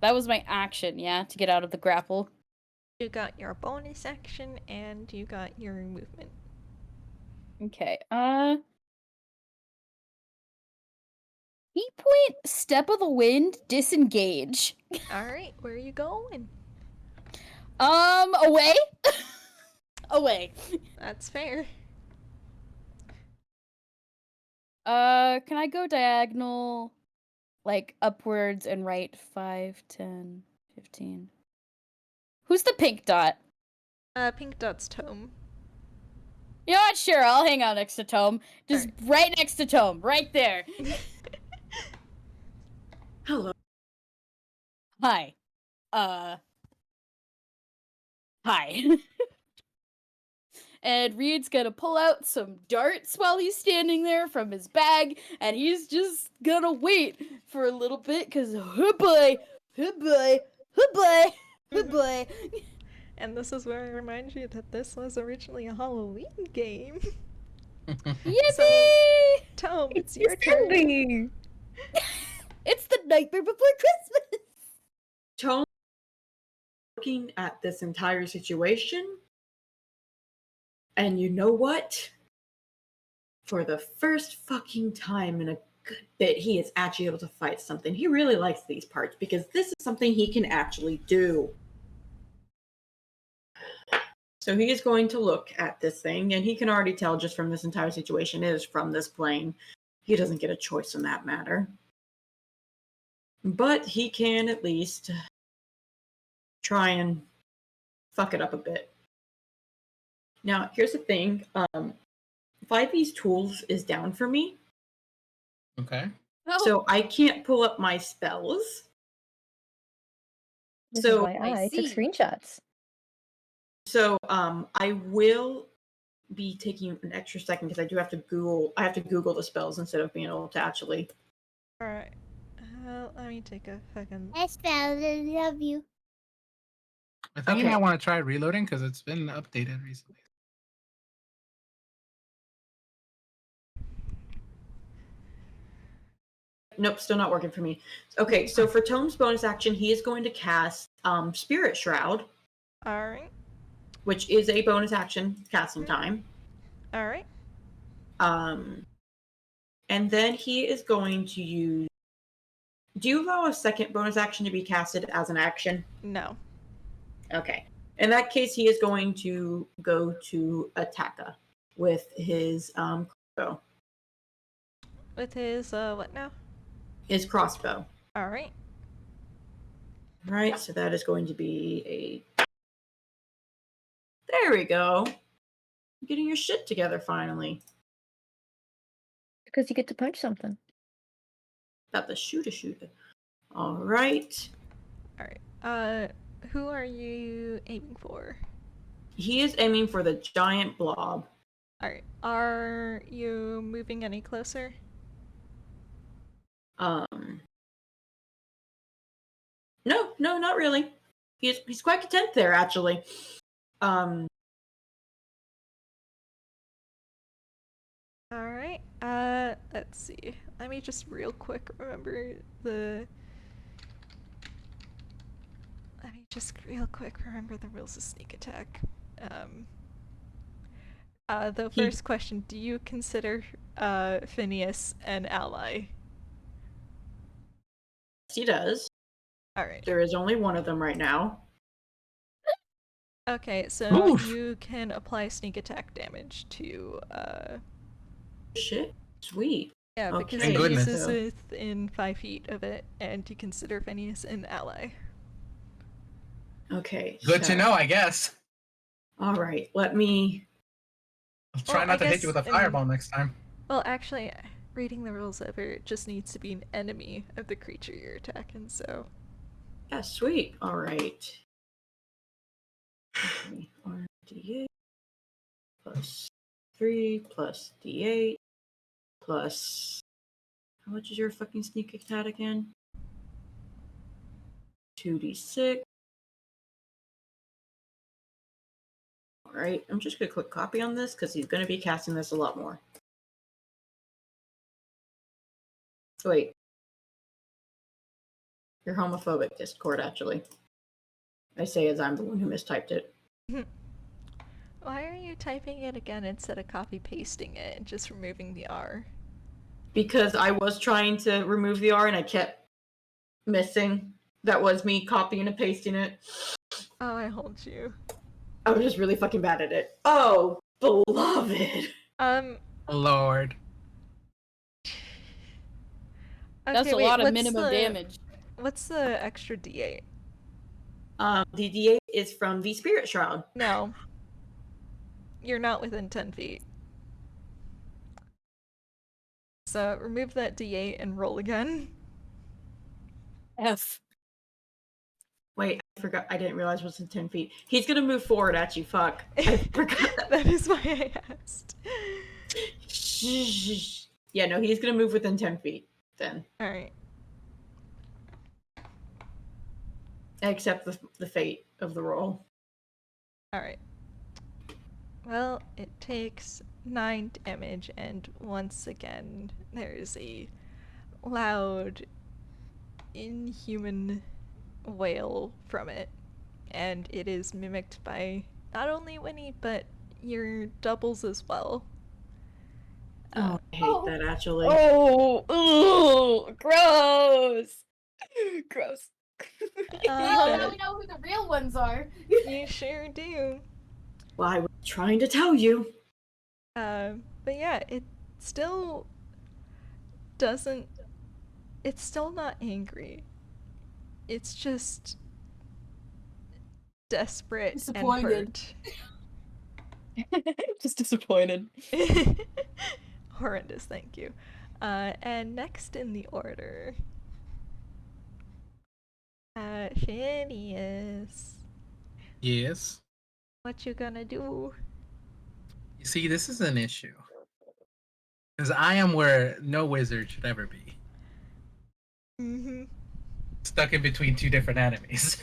C: That was my action, yeah, to get out of the grapple.
A: You got your bonus action and you got your movement.
C: Okay, Key point, step of the wind, disengage.
A: Alright, where are you going?
C: Away? Away.
A: That's fair.
C: Can I go diagonal, like, upwards and right 5, 10, 15? Who's the pink dot?
A: Pink dot's Tome.
C: You know what? Sure, I'll hang out next to Tome. Just right next to Tome, right there.
D: Hello.
C: Hi. Hi. And Reed's gonna pull out some darts while he's standing there from his bag, and he's just gonna wait for a little bit, cause oh boy, oh boy, oh boy, oh boy.
A: And this is where I remind you that this was originally a Halloween game.
C: Yippee!
A: Tome, it's your turn.
E: Cindy!
C: It's the nightmare before Christmas!
D: Tone looking at this entire situation, and you know what? For the first fucking time in a good bit, he is actually able to fight something. He really likes these parts because this is something he can actually do. So he is going to look at this thing, and he can already tell just from this entire situation it is from this plane. He doesn't get a choice in that matter. But he can at least try and fuck it up a bit. Now, here's the thing. 5e's tools is down for me.
B: Okay.
C: Oh,
D: So I can't pull up my spells.
E: This
D: So
E: is why
C: I
E: I took
C: see.
E: screenshots.
D: So I will be taking an extra second because I do have to Google. I have to Google the spells instead of being able to actually.
A: Alright. Let me take a fucking...
G: I spelled it, love you.
B: I think you
D: Okay.
B: might want to try reloading because it's been updated recently.
D: Nope, still not working for me. Okay, so for Tome's bonus action, he is going to cast Spirit Shroud,
A: Alright.
D: which is a bonus action casting time.
A: Alright.
D: And then he is going to use. Do you allow a second bonus action to be casted as an action?
A: No.
D: Okay. In that case, he is going to go to Attacka with his crossbow.
A: With his, what now?
D: His crossbow.
A: Alright.
D: Right, so that is going to be a. There we go. getting your shit together finally.
E: Because you get to punch something.
D: Got the shooter. All right.
A: All right. Who are you aiming for?
D: He is aiming for the giant blob.
A: All right. Are you moving any closer?
D: No, not really. He's quite content there, actually.
A: All right. Let's see. Let me just real quick remember the. Let me just real quick remember the rules of sneak attack. The first question: do you consider Phineas an ally?
D: Yes, he does.
A: All right.
D: There is only one of them right now.
A: Okay, so
B: Oof.
A: you can apply sneak attack damage to.
D: Shit, sweet.
A: Yeah, because
D: Okay,
B: Thank goodness.
A: Phineas is
D: so-
A: within 5 feet of it, and you consider Phineas an ally.
D: Okay.
B: Good to
D: so-
B: know, I guess.
D: All right, let me.
B: I'll try
A: Well,
B: not
A: I
B: to hit you
A: guess,
B: with a
A: I mean-
B: fireball next time.
A: Well, actually, reading the rules over, it just needs to be an enemy of the creature you're attacking, so.
D: Yeah, sweet. All right. Okay, D8 plus 3 plus D8 plus. How much is your fucking sneak attack again? 2d6. All right, I'm just gonna click copy on this because he's gonna be casting this a lot more. Wait. You're homophobic, Discord, actually. I say as I'm the one who mistyped it.
A: Why are you typing it again instead of copy pasting it and just removing the R?
D: Because I was trying to remove the R and I kept missing. That was me copying and pasting it.
A: Oh, I hold you.
D: I was just really fucking bad at it. Oh, beloved.
B: Lord.
C: That's
A: Okay,
C: a
A: wait,
C: lot of
A: what's
C: minimum
A: the-
C: damage.
A: What's the extra D8?
D: The D8 is from the Spirit Shroud.
A: No. You're not within 10 feet. So remove that D8 and roll again.
C: F.
D: Wait, I forgot. I didn't realize it was in 10 feet. He's gonna move forward at you. Fuck. I forgot that.
A: That is why I asked.
D: Yeah, no, he's gonna move within 10 feet then.
A: Alright.
D: Except the fate of the roll.
A: Alright. Well, it takes 9 damage, and once again, there is a loud, inhuman wail from it. And it is mimicked by not only Winnie, but your doubles as well.
D: Oh, I hate that actually.
E: Oh, ooh, gross. Gross.
C: I
A: But
C: really know who the real ones are.
A: you sure do.
D: Well, I was trying to tell you.
A: But yeah, it still doesn't. It's still not angry. It's just desperate
C: Disappointed.
A: and
E: Just disappointed.
A: hurt. Horrendous, thank you. And next in the order, Phineas.
B: Yes.
A: What you gonna do?
B: You see, this is an issue. Because I am where no wizard should ever be.
A: Mm-hmm.
B: Stuck in between two different enemies.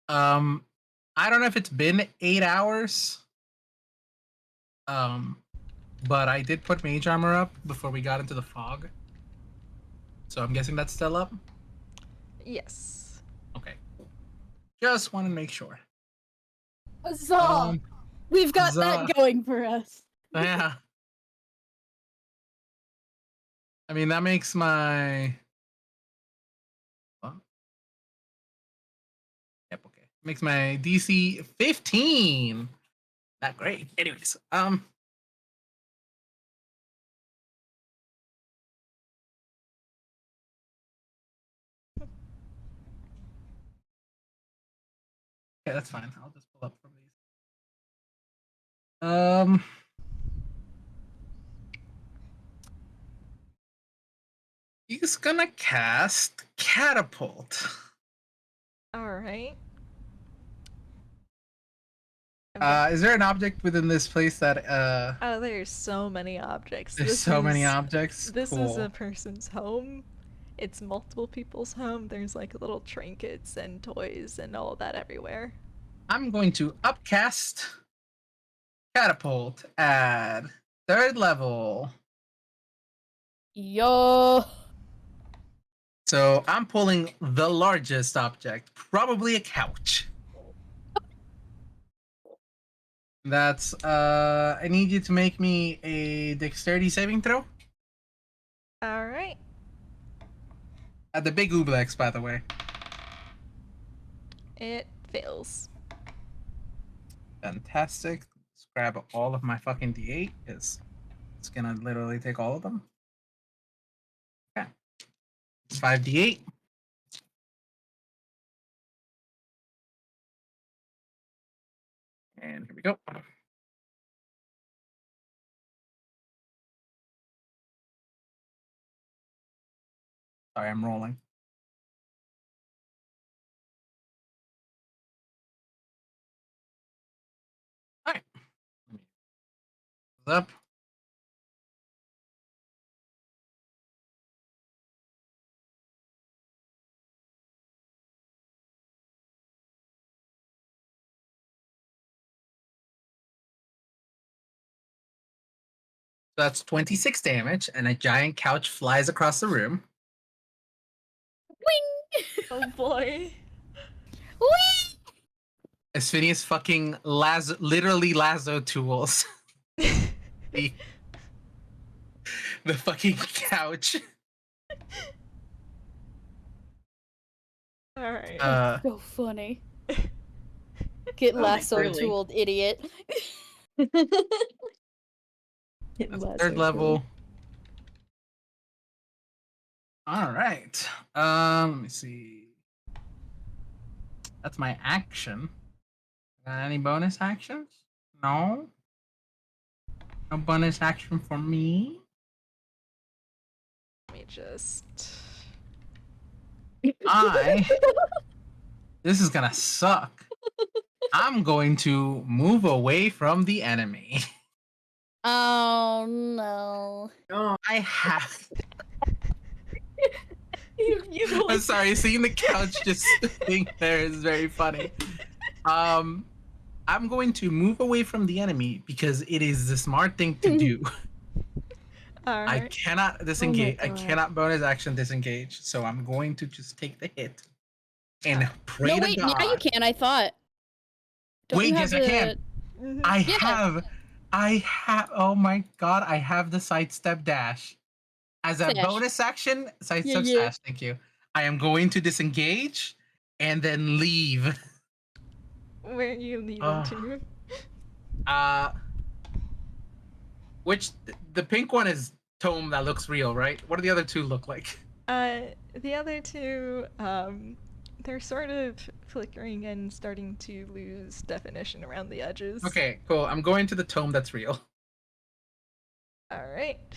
B: I don't know if it's been 8 hours. But I did put mage armor up before we got into the fog. So I'm guessing that's still up?
A: Yes.
B: Okay. Just want to make sure.
C: Huzzah! We've got
B: huzzah.
C: that going for us.
B: Yeah. I mean, that makes my... What? Yep, okay. Makes my DC 15. Not great. Anyways, Okay, that's fine. I'll just pull up from the Um. He's gonna cast catapult.
A: Alright.
B: Is there an object within this place that
A: Oh, there's so many objects.
B: there's so many objects?
A: This
B: Cool.
A: is a person's home. It's multiple people's home. There's like little trinkets and toys and all that everywhere.
B: I'm going to upcast catapult at 3rd level.
C: Yo.
B: So I'm pulling the largest object, probably a couch. That's I need you to make me a dexterity saving throw.
A: Alright.
B: At the big ooblex, by the way.
A: It fails.
B: Fantastic. Let's grab all of my fucking D8 because it's gonna literally take all of them. Okay. It's 5d8. And here we go. Sorry, I'm rolling. All right. Up. So that's 26 damage, and a giant couch flies across the room.
C: Wing.
A: Oh boy.
C: Wing.
B: As Phineas fucking literally lasso tools the fucking couch.
A: Alright.
C: So funny. Get lasso
D: really?
C: tooled, idiot. Get
B: That's
C: lasso
B: 3rd level.
C: tooled.
B: All right. Let me see. That's my action. Got any bonus actions? No. No bonus action for me.
A: Let me just...
B: This is gonna suck. I'm going to move away from the enemy.
C: Oh no.
B: I have.
A: You
B: I'm sorry, seeing the couch just sitting there is very funny. I'm going to move away from the enemy because it is the smart thing to do. I
A: Alright.
B: cannot disengage. I
C: God.
B: cannot bonus action disengage. So I'm going to just take the hit and pray
C: No,
B: to
C: wait,
B: God.
C: now you can, I thought. Don't
B: Wait,
C: you have
B: yes, I can.
A: Mhm.
B: I have. Oh my God, I have the sidestep dash as a
C: Dash.
B: bonus action. Sidestep
C: yeah.
B: dash. Thank you. I am going to disengage and then leave.
A: Where are you leaving
B: Oh.
A: to?
B: Which the pink one is tome that looks real, right? What do the other two look like?
A: The other two, they're sort of flickering and starting to lose definition around the edges.
B: Okay, cool. I'm going to the tome that's real.
A: Alright.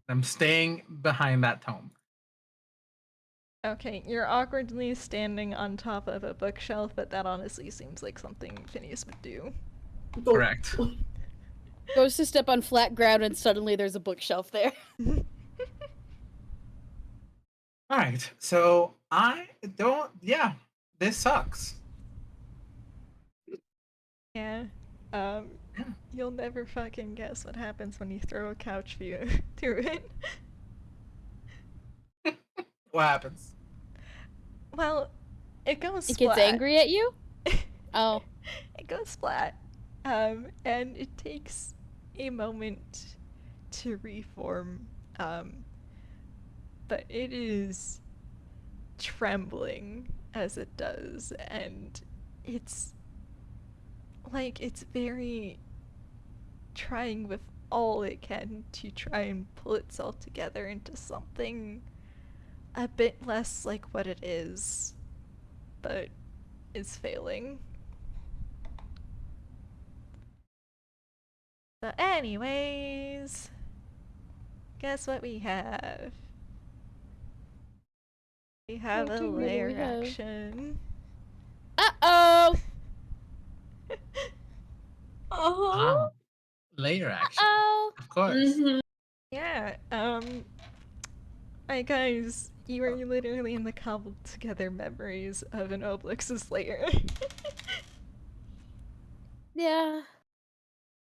B: I'm staying behind that tome.
A: Okay, you're awkwardly standing on top of a bookshelf, but that honestly seems like something Phineas would do.
B: Correct.
C: Goes to step on flat ground and suddenly there's a bookshelf there.
B: All right, so I don't. Yeah, this sucks.
A: Yeah. You'll never fucking guess what happens when you throw a couch view through it.
B: What happens?
A: Well, it goes
C: It
A: splat.
C: gets angry at you? Oh.
A: It goes splat. And it takes a moment to reform. But it is trembling as it does, and it's like it's very trying with all it can to try and pull itself together into something a bit less like what it is, but is failing. So anyways, guess what we have? We have
C: What
A: a
C: do we
A: layer
C: have?
A: action.
C: Uh-oh!
B: Ah, layer action.
C: Uh-oh!
B: Of course.
D: Mhm.
A: Yeah, hi guys, you are literally in the cobbled together memories of an Obelix's lair.
C: Yeah.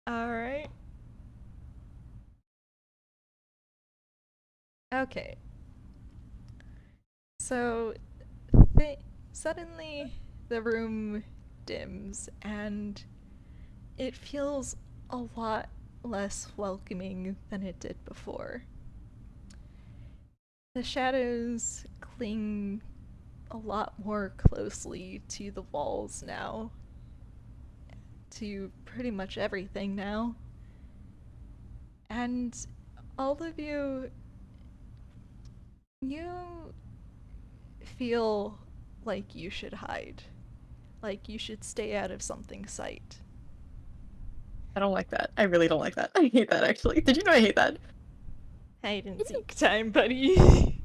A: Alright. Okay. So, suddenly the room dims and it feels a lot less welcoming than it did before. The shadows cling a lot more closely to the walls now, to pretty much everything now. And all of you feel like you should hide. Like you should stay out of something's sight.
E: I don't like that. I really don't like that. I hate that, actually. Did you know I hate that?
A: Hide and seek time, buddy.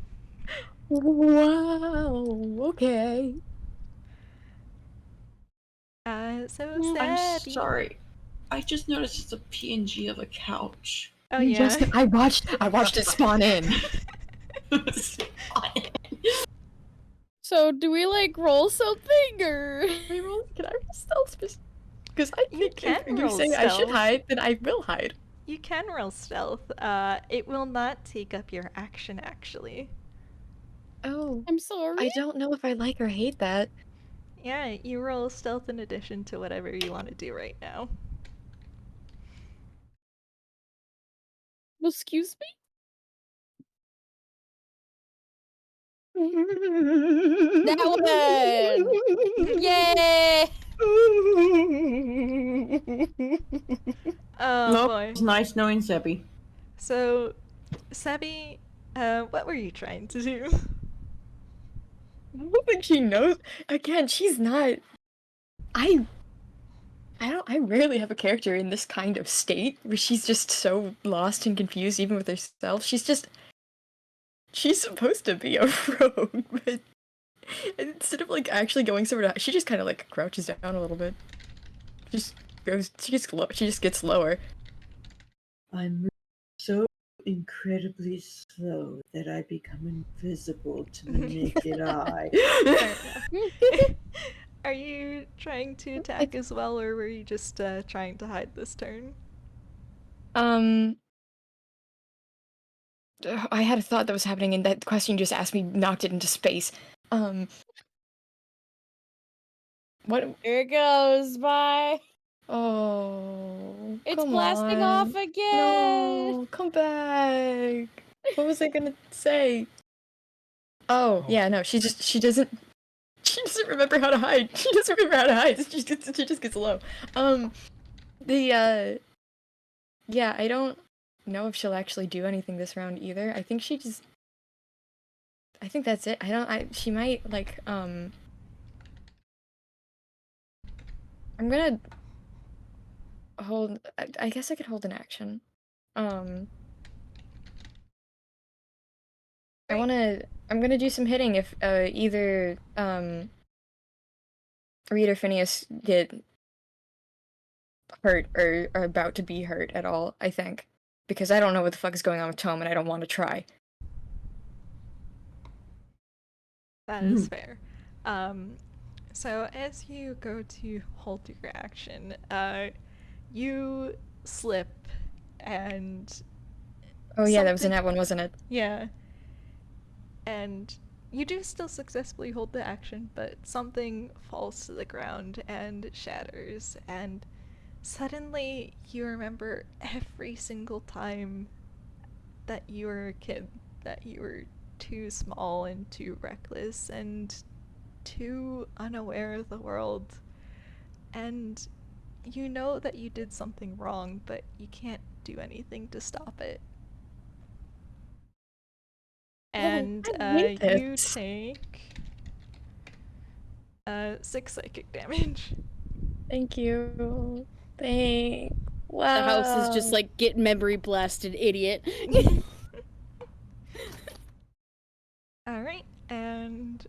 E: Wow, okay.
A: So
C: Yeah,
D: I'm
A: Sebbie.
D: sorry. I just noticed it's a PNG of a couch.
A: Oh
E: You
A: yeah.
E: just- I watched it spawn in.
C: So, do we, like, roll something, or...?
E: Can I roll stealth? Because I
A: You
E: think
A: can
E: if you
A: roll
E: say I should
A: stealth.
E: hide, then I will hide.
A: You can roll stealth. It will not take up your action, actually.
E: Oh,
C: I'm sorry?
E: I don't know if I like or hate that.
A: Yeah, you roll stealth in addition to whatever you want to do right now.
C: Excuse me? That one! Yay!
A: Oh
D: Nope.
A: boy.
D: It's nice knowing Sebbie.
A: So, Sebbie, what were you trying to do?
E: I don't think she knows. Again, she's not. I rarely have a character in this kind of state where she's just so lost and confused even with herself. She's supposed to be a rogue, but instead of like actually going somewhere she just kind of like crouches down a little bit. She just gets lower.
F: I'm so incredibly slow that I become invisible to the naked eye.
A: Fair enough. Are you trying to attack as well, or were you just trying to hide this turn?
E: I had a thought that was happening, and that question you just asked me knocked it into space. What?
C: Here it goes, bye!
E: Oh,
C: It's
E: come
C: blasting
E: on.
C: off again!
E: No, come back. What was I gonna say? Oh, yeah, no, she doesn't remember how to hide. She doesn't remember how to hide. She just gets low. Yeah, I don't know if she'll actually do anything this round either. I think that's it. She might, like, I'm gonna hold, I guess I could hold an action. I'm gonna do some hitting if, either, Reed or Phineas get hurt or are about to be hurt at all, I think. Because I don't know what the fuck is going on with Tom and I don't want to try.
A: That is fair. So as you go to hold your action, you slip and
E: Oh yeah, that was in that one, wasn't it?
A: yeah. And you do still successfully hold the action, but something falls to the ground and shatters, and suddenly you remember every single time that you were a kid, that you were too small and too reckless and too unaware of the world. And you know that you did something wrong, but you can't do anything to stop it. And you take 6 psychic damage.
E: Thank you. Thanks. Wow.
C: The house is just like, get memory blasted, idiot.
A: Alright, and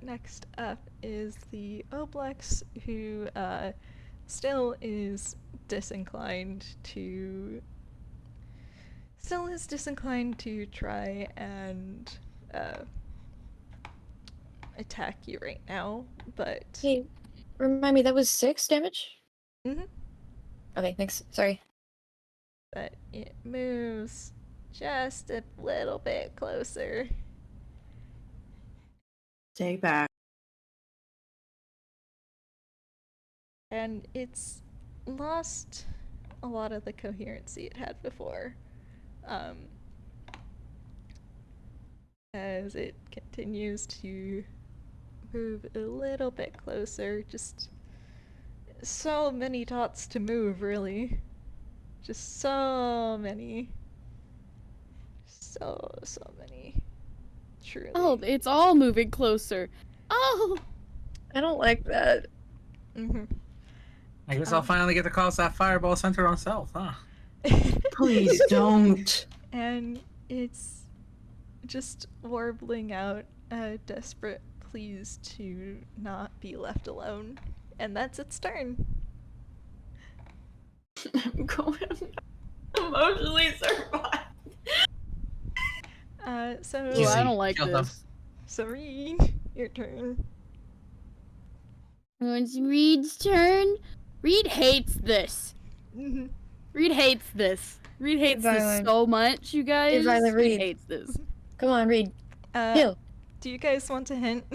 A: next up is the Oblex, who still is disinclined to try and attack you right now, but
E: Hey, remind me, that was 6 damage?
A: Mhm.
E: Okay, thanks. Sorry.
A: but it moves just a little bit closer.
F: Stay back.
A: And it's lost a lot of the coherency it had before, as it continues to move a little bit closer. Just so many dots to move, really. Just so many. So many. Truly.
C: Oh, it's all moving closer. Oh!
E: I don't like that.
A: Mm-hmm.
B: I guess I'll finally get to cause that fireball center on South, huh?
F: Please don't.
A: And it's just warbling out a desperate pleas to not be left alone. And that's its turn.
D: I'm going emotionally survive.
A: So
C: Ooh, I
B: Easy.
C: don't like
B: Kill them.
C: this.
A: Serene, your turn.
C: It's Reed's turn. Reed hates this.
A: Mhm.
C: Reed hates this. Reed hates this
E: Violent.
C: so much, you guys.
E: Violent
C: Reed
E: Reed.
C: hates this.
E: Come on, Reed.
A: Uh,
E: Heal.
A: do you guys want a hint?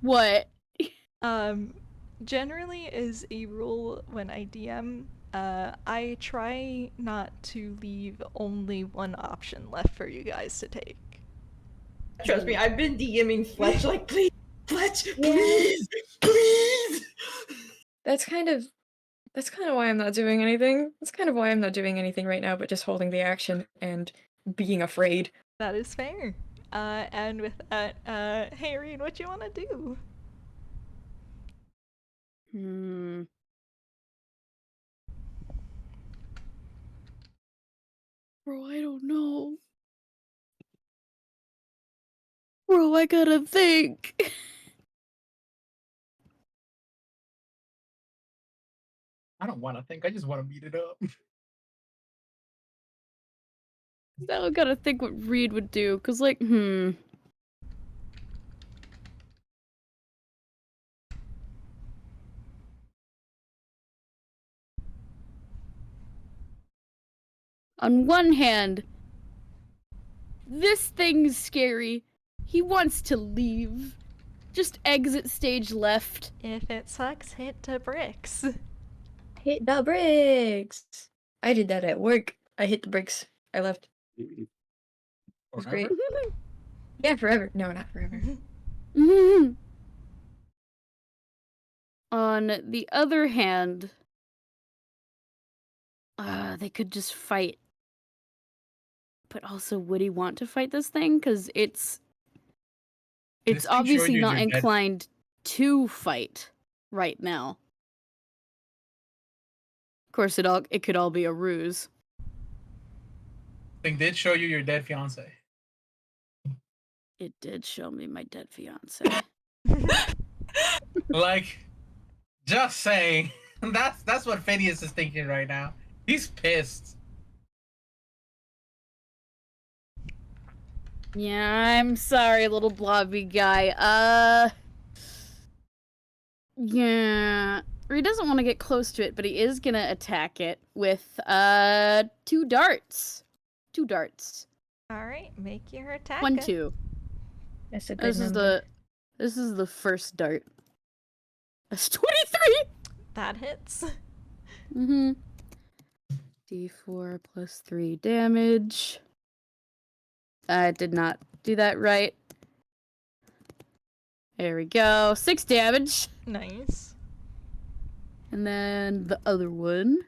C: What?
A: Generally is a rule when I DM, I try not to leave only one option left for you guys to take.
D: Trust me, I've been DMing Fletch like, please, Fletch, please, please.
E: That's kind of why I'm not doing anything. That's kind of why I'm not doing anything right now, but just holding the action and being afraid.
A: That is fair. And with that, hey Reed, what you want to do?
C: Bro, I don't know. Bro, I gotta think.
B: I don't want to think. I just want to beat it up.
C: Now I gotta think what Reed would do, cause like, On one hand, this thing's scary. He wants to leave. Just exit stage left.
A: If it sucks, hit the bricks.
E: Hit the bricks. I did that at work. I hit the bricks. I left. It was great. Yeah, forever. No, not forever.
C: On the other hand, they could just fight. But also, would he want to fight this thing? Because it's
B: This thing
C: obviously
B: showed you
C: not
B: your dead-
C: inclined to fight right now. Of course, it could all be a ruse.
B: Thing did show you your dead fiance.
C: It did show me my dead fiance.
B: Like, just saying. That's what Phineas is thinking right now. He's pissed.
C: Yeah, I'm sorry, little blobby guy. Yeah. He doesn't want to get close to it, but he is gonna attack it with, 2 darts. 2 darts.
A: Alright, make your attack.
C: 1, 2.
E: That's a good
C: This
E: number.
C: is the first dart. That's 23!
A: That hits.
C: Mm-hmm. D4 plus 3 damage. I did not do that right. There we go. 6 damage.
A: Nice.
C: And then the other one.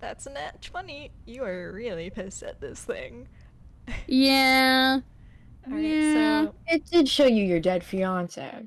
A: That's a nat 20. You are really pissed at this thing.
C: Yeah.
A: Alright,
C: Yeah.
A: so
E: It did show you your dead fiance.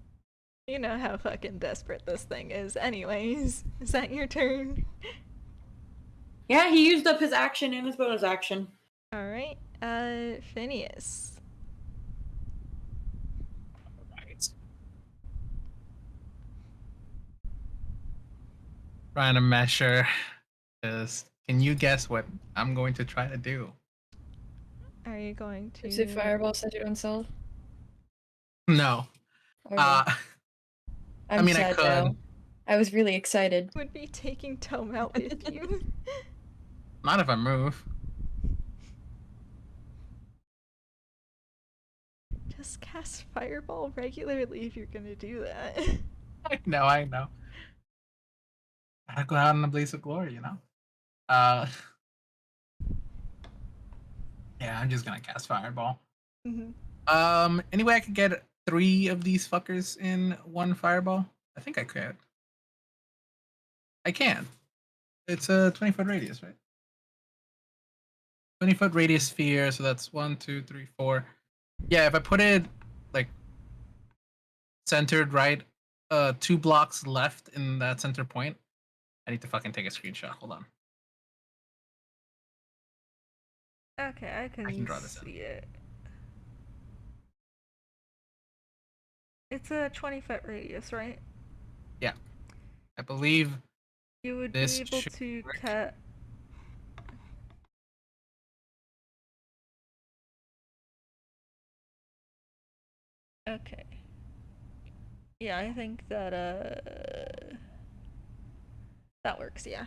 A: You know how fucking desperate this thing is. Anyways, is that your turn?
D: Yeah, he used up his action and his bonus action.
A: Alright, Phineas.
B: Right. Trying to measure. Can you guess what I'm going to try to do?
A: Are you going to...
E: Is it fireball centered on self?
B: No.
E: Okay.
B: I mean, I
E: sad
B: could.
E: now. I was really excited.
A: would be taking Tome out with you.
B: Not if I move.
A: Just cast Fireball regularly if you're gonna do that.
B: I know. I go out in a blaze of glory, you know? Yeah, I'm just gonna cast Fireball. Anyway, I could get 3 of these fuckers in 1 Fireball? I think I could. I can. It's a 20-foot radius, right? 20-foot radius sphere, so that's 1, 2, 3, 4. Yeah, if I put it, like, centered right, 2 blocks left in that center point, I need to fucking take a screenshot. Hold on.
A: Okay, I can
B: draw this
A: see it. It's a 20-foot radius, right?
B: Yeah. I believe
A: You would
B: this
A: be able
B: should
A: to
B: work.
A: cut... Okay. Yeah, I think that, that works, yeah.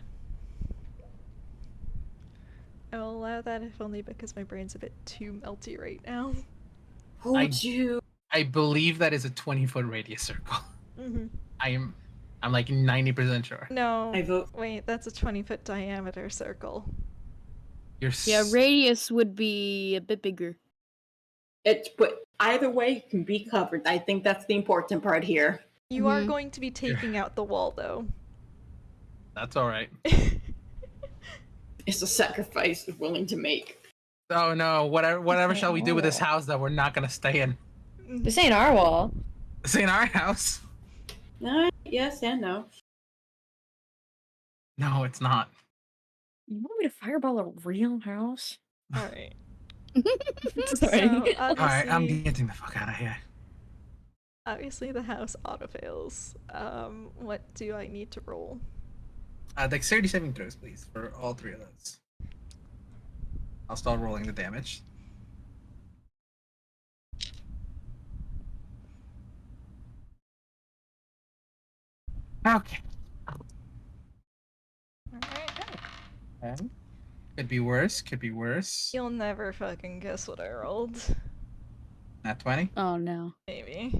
A: I will allow that if only because my brain's a bit too melty right now.
D: Hold you.
B: I believe that is a 20-foot radius circle. I'm like 90% sure.
A: No,
D: I vote.
A: wait, that's a 20-foot diameter circle.
C: Yeah, radius would be a bit bigger.
D: But either way, it can be covered. I think that's the important part here.
A: You are going to be taking out the wall, though.
B: That's all right.
D: It's a sacrifice we're willing to make.
B: Oh no! Whatever shall we do with this
E: wall.
B: house that we're not gonna stay in?
E: This ain't our wall.
B: This ain't our house.
D: Yes and no.
B: No, it's not.
E: You want me to fireball a real house?
A: Alright.
E: Sorry.
A: So,
B: All right, I'm
A: obviously,
B: getting the fuck out of here.
A: obviously the house autofails. What do I need to roll?
B: Dexterity saving throws, please, for all 3 of those. I'll start rolling the damage. Okay.
A: Alright.
B: Could be worse. Could be worse.
A: You'll never fucking guess what I rolled.
B: Nat 20.
C: Oh no.
A: Maybe.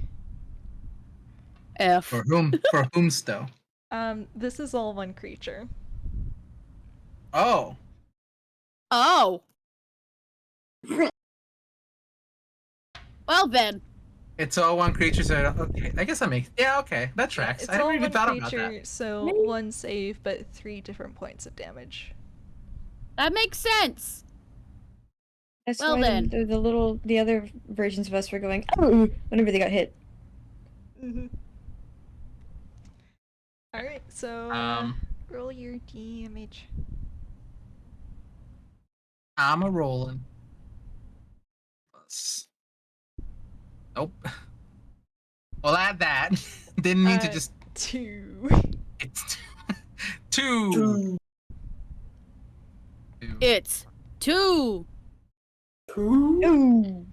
C: F.
B: For whom? For whomsto?
A: This is all one creature.
B: Oh.
C: Oh. Well then.
B: It's all one creature, so okay. I guess that makes okay. That tracks.
A: It's
B: I never
A: all
B: even
A: one
B: thought
A: creature,
B: about that.
A: so
E: Maybe.
A: 1 save, but 3 different points of damage.
C: That makes sense.
E: That's
C: Well
E: why
C: then.
E: the other versions of us were going, oh, whenever they got hit.
A: Alright, so roll your damage.
B: I'm a rolling. Plus. Nope. Well, add that. Didn't mean to just.
A: 2.
B: It's 2.
C: It's 2.
E: 2.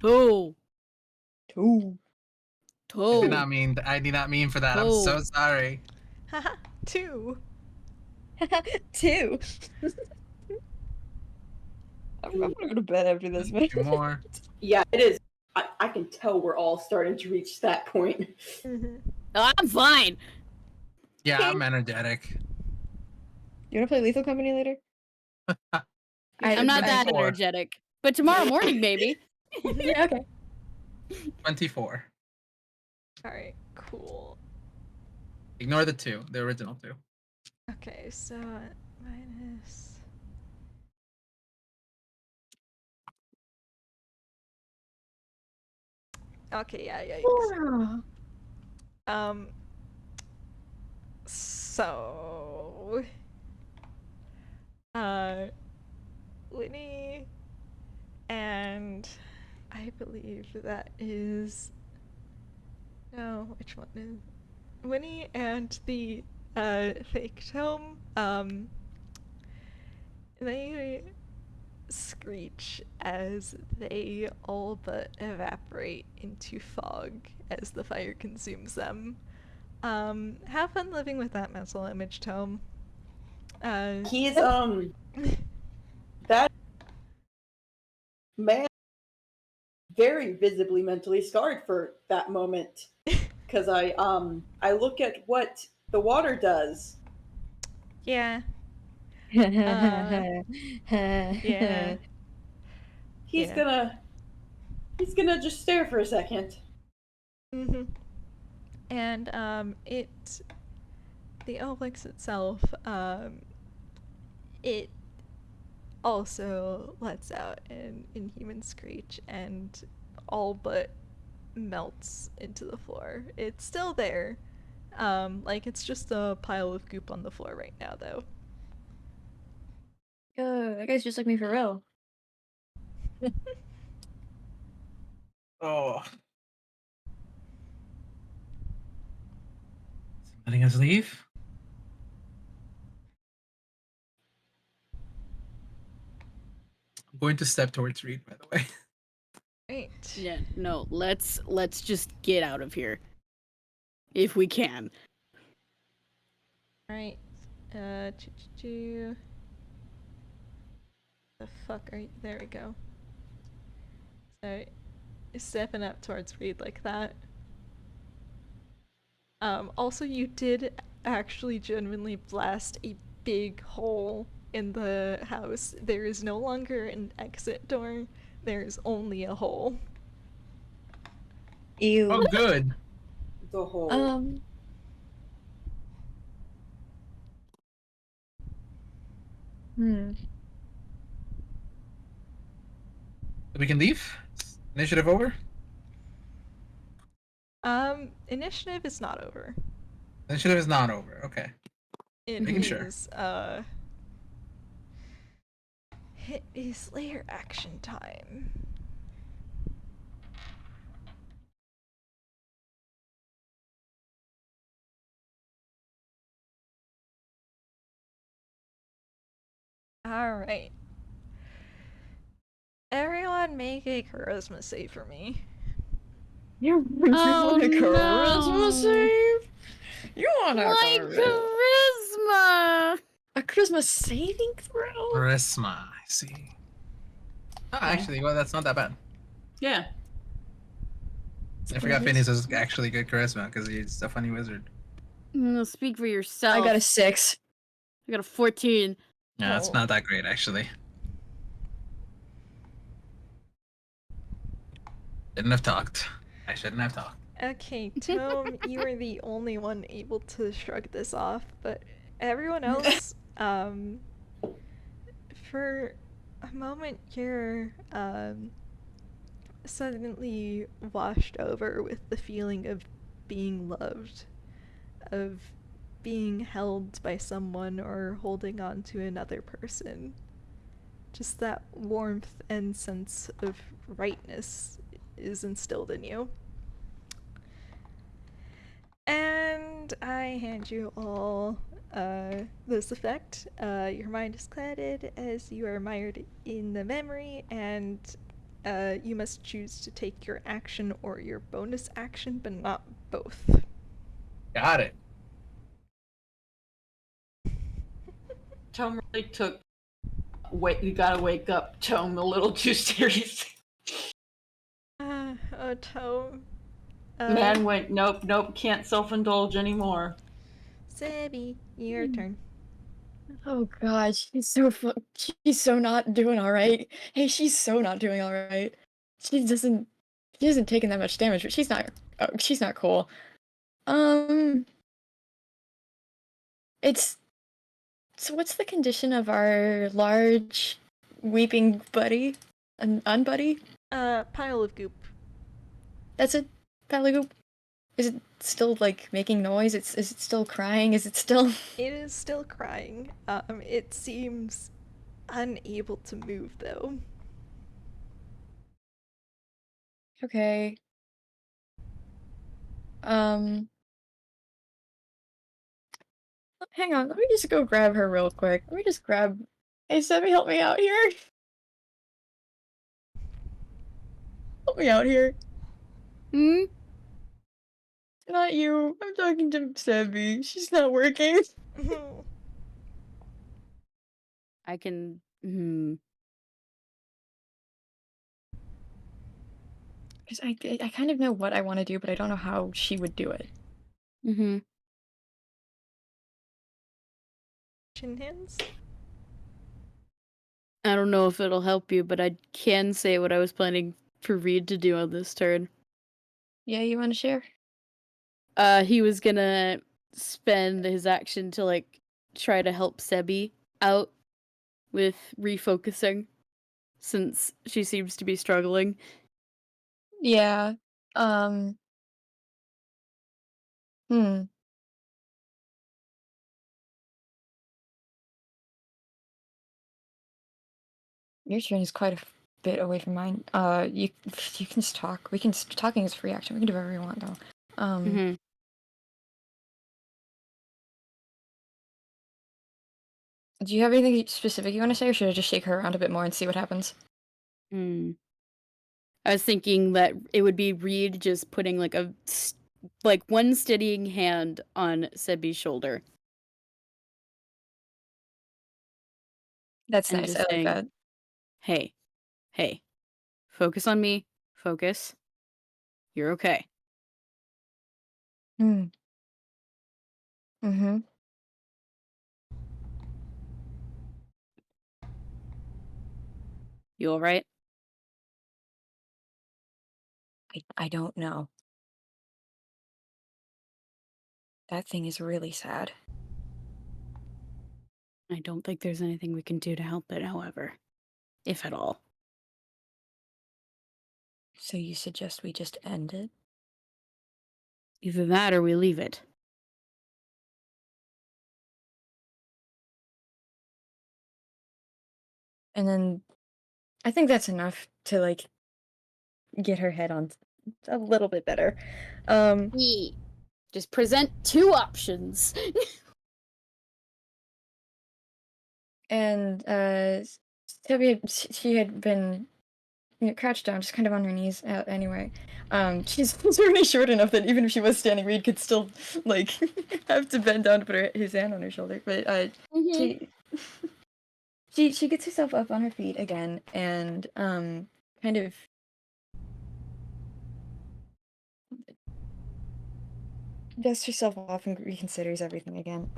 C: 2.
E: 2.
C: 2.
B: I did not mean for that. I'm so sorry.
A: Haha, 2.
E: 2. I'm gonna go to bed after this, man.
B: 2 more.
D: Yeah, it is. I can tell we're all starting to reach that point.
C: Oh, I'm fine.
B: Yeah, I'm energetic.
E: You wanna play Lethal Company later?
C: I'm not that
B: 24.
C: energetic. But tomorrow morning, maybe.
E: Yeah, okay.
B: 24.
A: Alright, cool.
B: Ignore the 2, the original 2.
A: Okay, so minus... Okay, yeah, yikes. So, Winnie and I believe that is, no, which one is Winnie and the fake tome, they screech as they all but evaporate into fog as the fire consumes them. Have fun living with that mental image, Tome.
D: He's that man very visibly mentally scarred for that moment. Because I look at what the water does.
A: Yeah.
E: Yeah.
D: He's
A: Yeah.
D: gonna just stare for a second.
A: Mm-hmm. And the Obelix itself, it also lets out an inhuman screech and all but melts into the floor. It's still there. Like it's just a pile of goop on the floor right now, though.
E: That guy's just like me for real.
B: Oh. Letting us leave? I'm going to step towards Reed, by the way.
A: Right.
C: Yeah, no, let's just get out of here. If we can.
A: Right. The fuck are you? There we go. So, stepping up towards Reed like that. Also, you did actually genuinely blast a big hole in the house. There is no longer an exit door. There's only a hole.
E: Ew.
B: Oh, good.
D: The whole
B: We can leave? Initiative over?
A: Initiative is not over.
B: Initiative is not over. Okay.
A: It
B: Making sure.
A: is, it is layer action time. Alright. Everyone make a charisma save for me.
E: You're
C: Oh,
E: a charisma
C: no.
E: save? You want
C: My charisma!
E: a charisma saving throw?
B: Charisma, I see. Oh, actually, well, that's not that bad.
D: yeah.
B: I forgot Phineas is actually good charisma because he's a funny wizard.
C: No, speak for yourself.
E: I got a 6.
C: I got a 14.
B: Yeah, that's
A: Oh.
B: not that great, actually. Shouldn't have talked. I shouldn't have talked.
A: Okay, Tome, you are the only one able to shrug this off, but everyone else, for a moment you're, suddenly washed over with the feeling of being loved, of being held by someone or holding on to another person. Just that warmth and sense of rightness is instilled in you. And I hand you all this effect. Your mind is clouded as you are mired in the memory, and you must choose to take your action or your bonus action, but not both.
B: Got it.
D: Tome really took you gotta wake up Tome a little too serious.
A: Oh, Tome.
D: Man went, nope, can't self-indulge anymore.
A: Sebbie, your turn.
E: Oh god, she's so not doing alright. Hey, she's so not doing alright. She hasn't taken that much damage, but she's not cool. So what's the condition of our large weeping buddy? Unbuddy?
A: Pile of goop.
E: That's it? Palagoop? Is it still like making noise? Is it still crying? Is it still?
A: It is still crying. It seems unable to move though.
E: Okay. Hang on. Let me just go grab her real quick. Let me just grab. Hey, Sebbie, help me out here. Help me out here.
C: Hmm?
E: Not you. I'm talking to Sebbie. She's not working.
C: I can.
E: Because I kind of know what I want to do, but I don't know how she would do it.
C: Mm-hmm.
A: Chin hands?
C: I don't know if it'll help you, but I can say what I was planning for Reed to do on this turn.
E: Yeah, you want to share?
C: He was gonna spend his action to, like, try to help Sebbie out with refocusing, since she seems to be struggling.
E: Yeah. Hmm. Your turn is quite a bit away from mine. You can just talk. Talking is a free action. We can do whatever we want though.
C: Mm-hmm.
E: Do you have anything specific you want to say, or should I just shake her around a bit more and see what happens?
C: I was thinking that it would be Reed just putting like one steadying hand on Sebbie's shoulder.
E: That's
C: And
E: nice.
C: just
E: I like
C: saying,
E: that.
C: Hey, focus on me. Focus. You're okay.
E: Hmm. Mm-hmm.
C: You all right?
E: I don't know. That thing is really sad.
C: I don't think there's anything we can do to help it, however. If at all.
E: So you suggest we just end it?
C: Either that or we leave it.
E: And then I think that's enough to like get her head on a little bit better.
C: Just present two options.
E: And Sebbie she had been crouched down, just kind of on her knees. Anyway, she's certainly short enough that even if she was standing, Reed could still like have to bend down to put his hand on her shoulder. But she she gets herself up on her feet again and kind of dusts herself off and reconsiders everything again.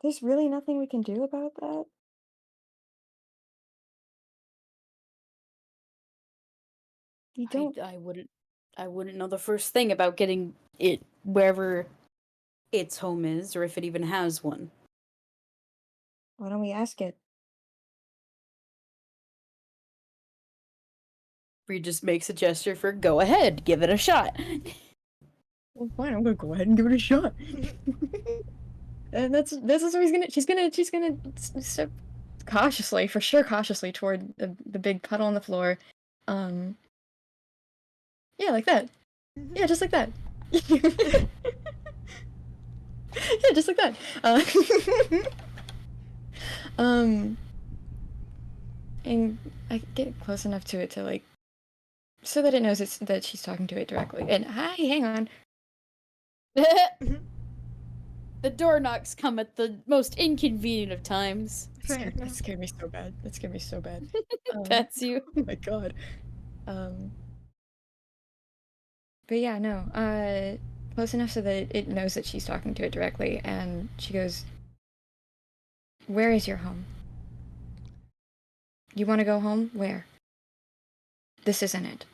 E: There's really nothing we can do about that. You don't.
C: I wouldn't know the first thing about getting it wherever its home is, or if it even has one.
E: Why don't we ask it?
C: Reed just makes a gesture for go ahead, give it a shot.
E: Well, fine. I'm gonna go ahead and give it a shot. And that's what she's gonna step cautiously, for sure, cautiously toward the big puddle on the floor. Yeah, like that. Yeah, just like that. Yeah, just like that. And I get close enough to it to like, so that it knows that she's talking to it directly. And hi, hang on.
C: The door knocks come at the most inconvenient of times.
E: That scared me so bad. That scared me so bad.
C: That's you.
E: Oh my god. But yeah, no. Close enough so that it knows that she's talking to it directly, and she goes, "Where is your home? You want to go home? Where? This isn't it."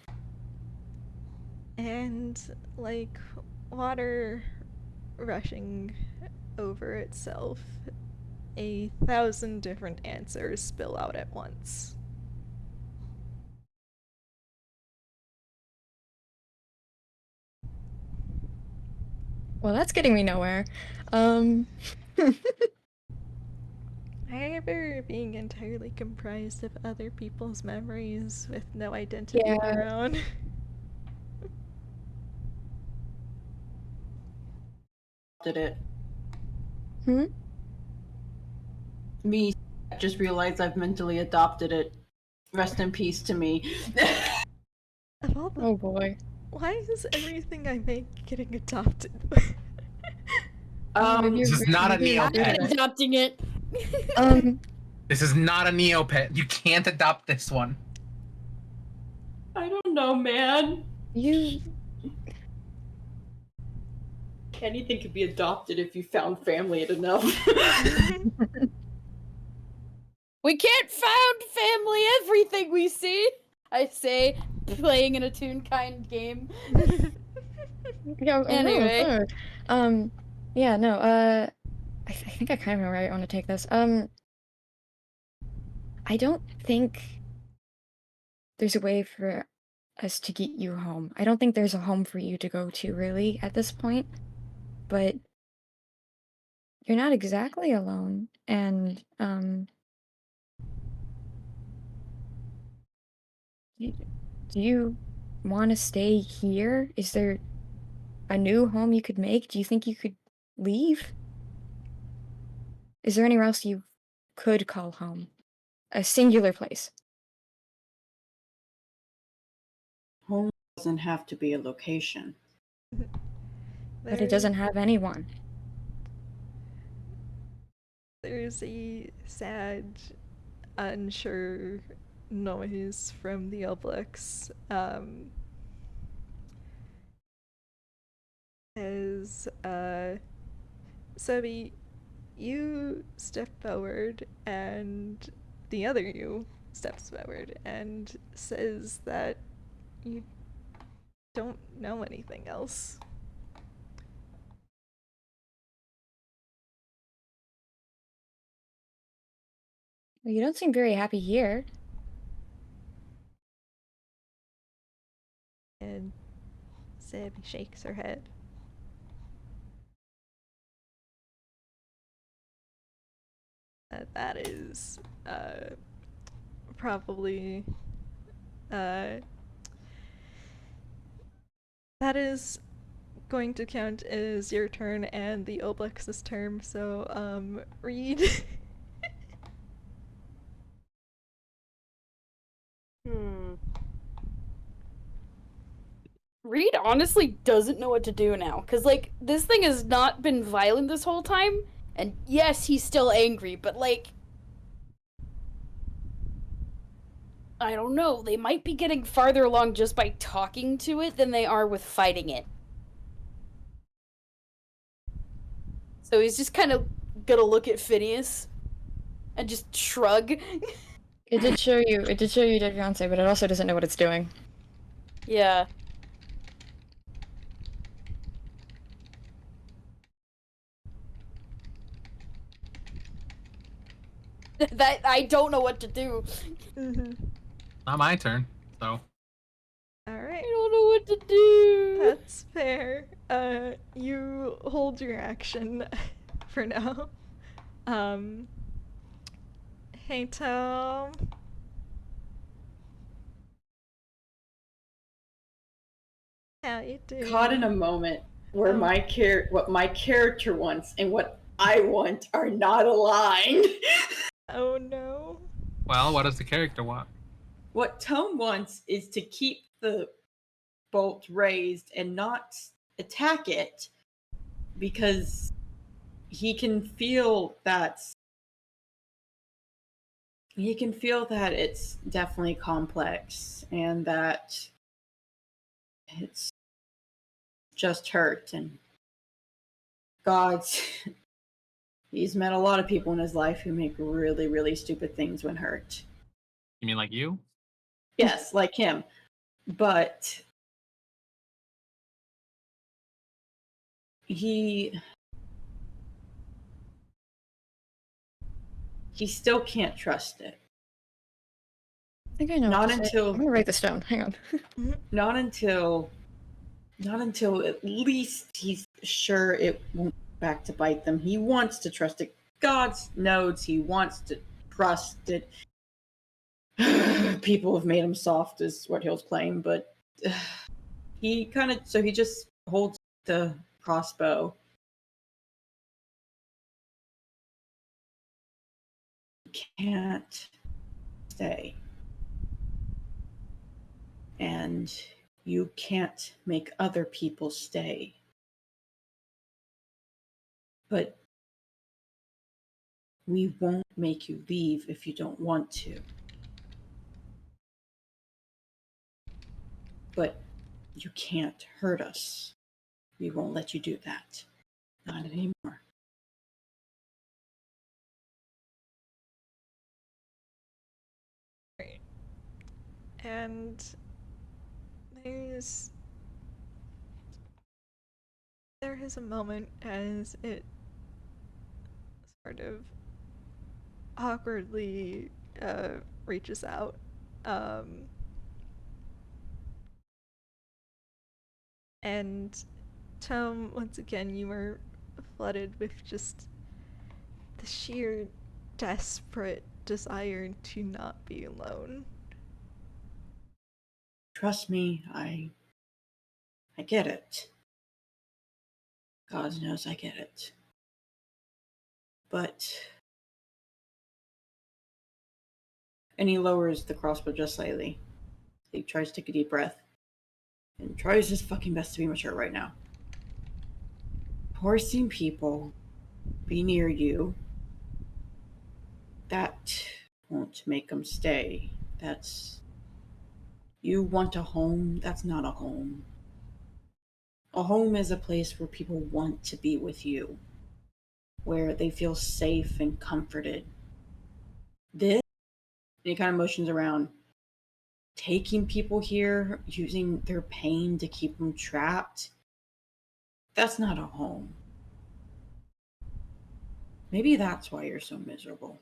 A: And like water rushing over itself, 1,000 different answers spill out at once.
E: Well, that's getting me nowhere.
A: I remember being entirely comprised of other people's memories with no identity of
E: Yeah.
A: your own.
D: Did it?
E: Hmm?
D: Me just realized I've mentally adopted it. Rest in peace to me.
A: Of all the,
E: Oh boy.
A: why is everything I make getting adopted?
B: This is not a
E: maybe you're
C: I'm
B: Neopet.
E: good at it.
C: adopting it.
B: This is not a Neopet. You can't adopt this one.
D: I don't know, man.
E: You
D: Anything could be adopted if you found family enough.
C: We can't found family everything we see. I say, playing in a Toonkind game.
E: Yeah,
C: Anyway.
E: yeah, no, I think I kind of know where I want to take this. I don't think there's a way for us to get you home. I don't think there's a home for you to go to, really, at this point. But you're not exactly alone, and, do you want to stay here? Is there a new home you could make? Do you think you could leave? Is there anywhere else you could call home? A singular place.
D: Home doesn't have to be a location.
E: But it doesn't have anyone.
A: There's a sad, unsure noise from the Obelix. As Sebbie, you step forward, and the other you steps forward and says that you don't know anything else.
E: Well, you don't seem very happy here.
A: And Sebbie shakes her head. That is probably that is going to count as your turn and the Obelix's turn, so read.
C: Reed honestly doesn't know what to do now, because, like, this thing has not been violent this whole time, and yes, he's still angry, but, like, I don't know, they might be getting farther along just by talking to it than they are with fighting it. So he's just kind of gonna look at Phineas and just shrug.
E: It did show you dead fiance, but it also doesn't know what it's doing.
C: Yeah. That I don't know what to do.
B: Not my turn, so.
A: Alright.
C: I don't know what to do.
A: That's fair. You hold your action for now. Hey Tom. How you doing?
D: Caught in a moment where
A: Oh.
D: what my character wants and what I want are not aligned.
A: Oh no.
B: Well, what does the character want?
D: What Tone wants is to keep the bolt raised and not attack it because he can feel that it's definitely complex and that it's just hurt, and God's he's met a lot of people in his life who make really, really stupid things when hurt.
B: You mean like you?
D: Yes, like him. But he still can't trust it.
E: I think I know.
D: Not
E: what to say.
D: until
E: I'm gonna write this down. Hang on.
D: not until Not until at least he's sure it won't go back to bite them. He wants to trust it. God knows he wants to trust it. People have made him soft, is what he'll claim, but he just holds the crossbow. Can't stay. And you can't make other people stay. But we won't make you leave if you don't want to. But you can't hurt us. We won't let you do that. Not anymore.
A: Right. And there is a moment as it sort of awkwardly reaches out. And Tom, once again, you were flooded with just the sheer desperate desire to not be alone.
D: Trust me, I get it. God knows I get it. But... And he lowers the crossbow just slightly. He tries to take a deep breath. And tries his fucking best to be mature right now. Forcing people be near you, that won't make them stay. That's... You want a home, that's not a home. A home is a place where people want to be with you, where they feel safe and comforted. This, and he kind of motions around, taking people here, using their pain to keep them trapped, that's not a home. Maybe that's why you're so miserable.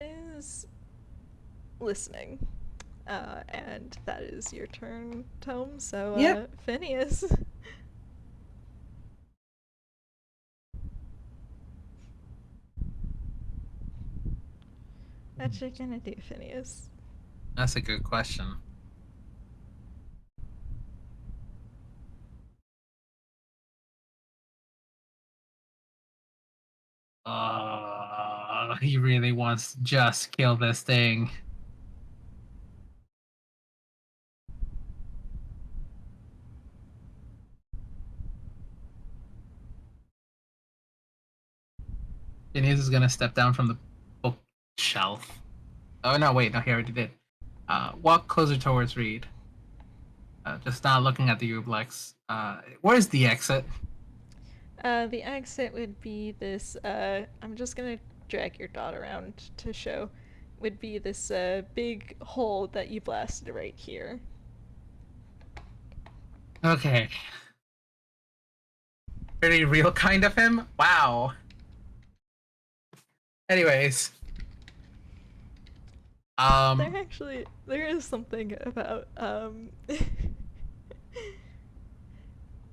A: Is listening. And that is your turn, Tome. So,
D: Yep.
A: Phineas. What you gonna do, Phineas?
B: That's a good question. He really wants to just kill this thing. Phineas is gonna step down from the bookshelf. Oh no, wait, no, he already did. Walk closer towards Reed. Just not looking at the Ublex. Where's the exit?
A: The exit would be this, I'm just gonna drag your dot around to show, would be this, big hole that you blasted right here.
B: Okay. Pretty real kind of him? Wow. Anyways.
A: There is something about,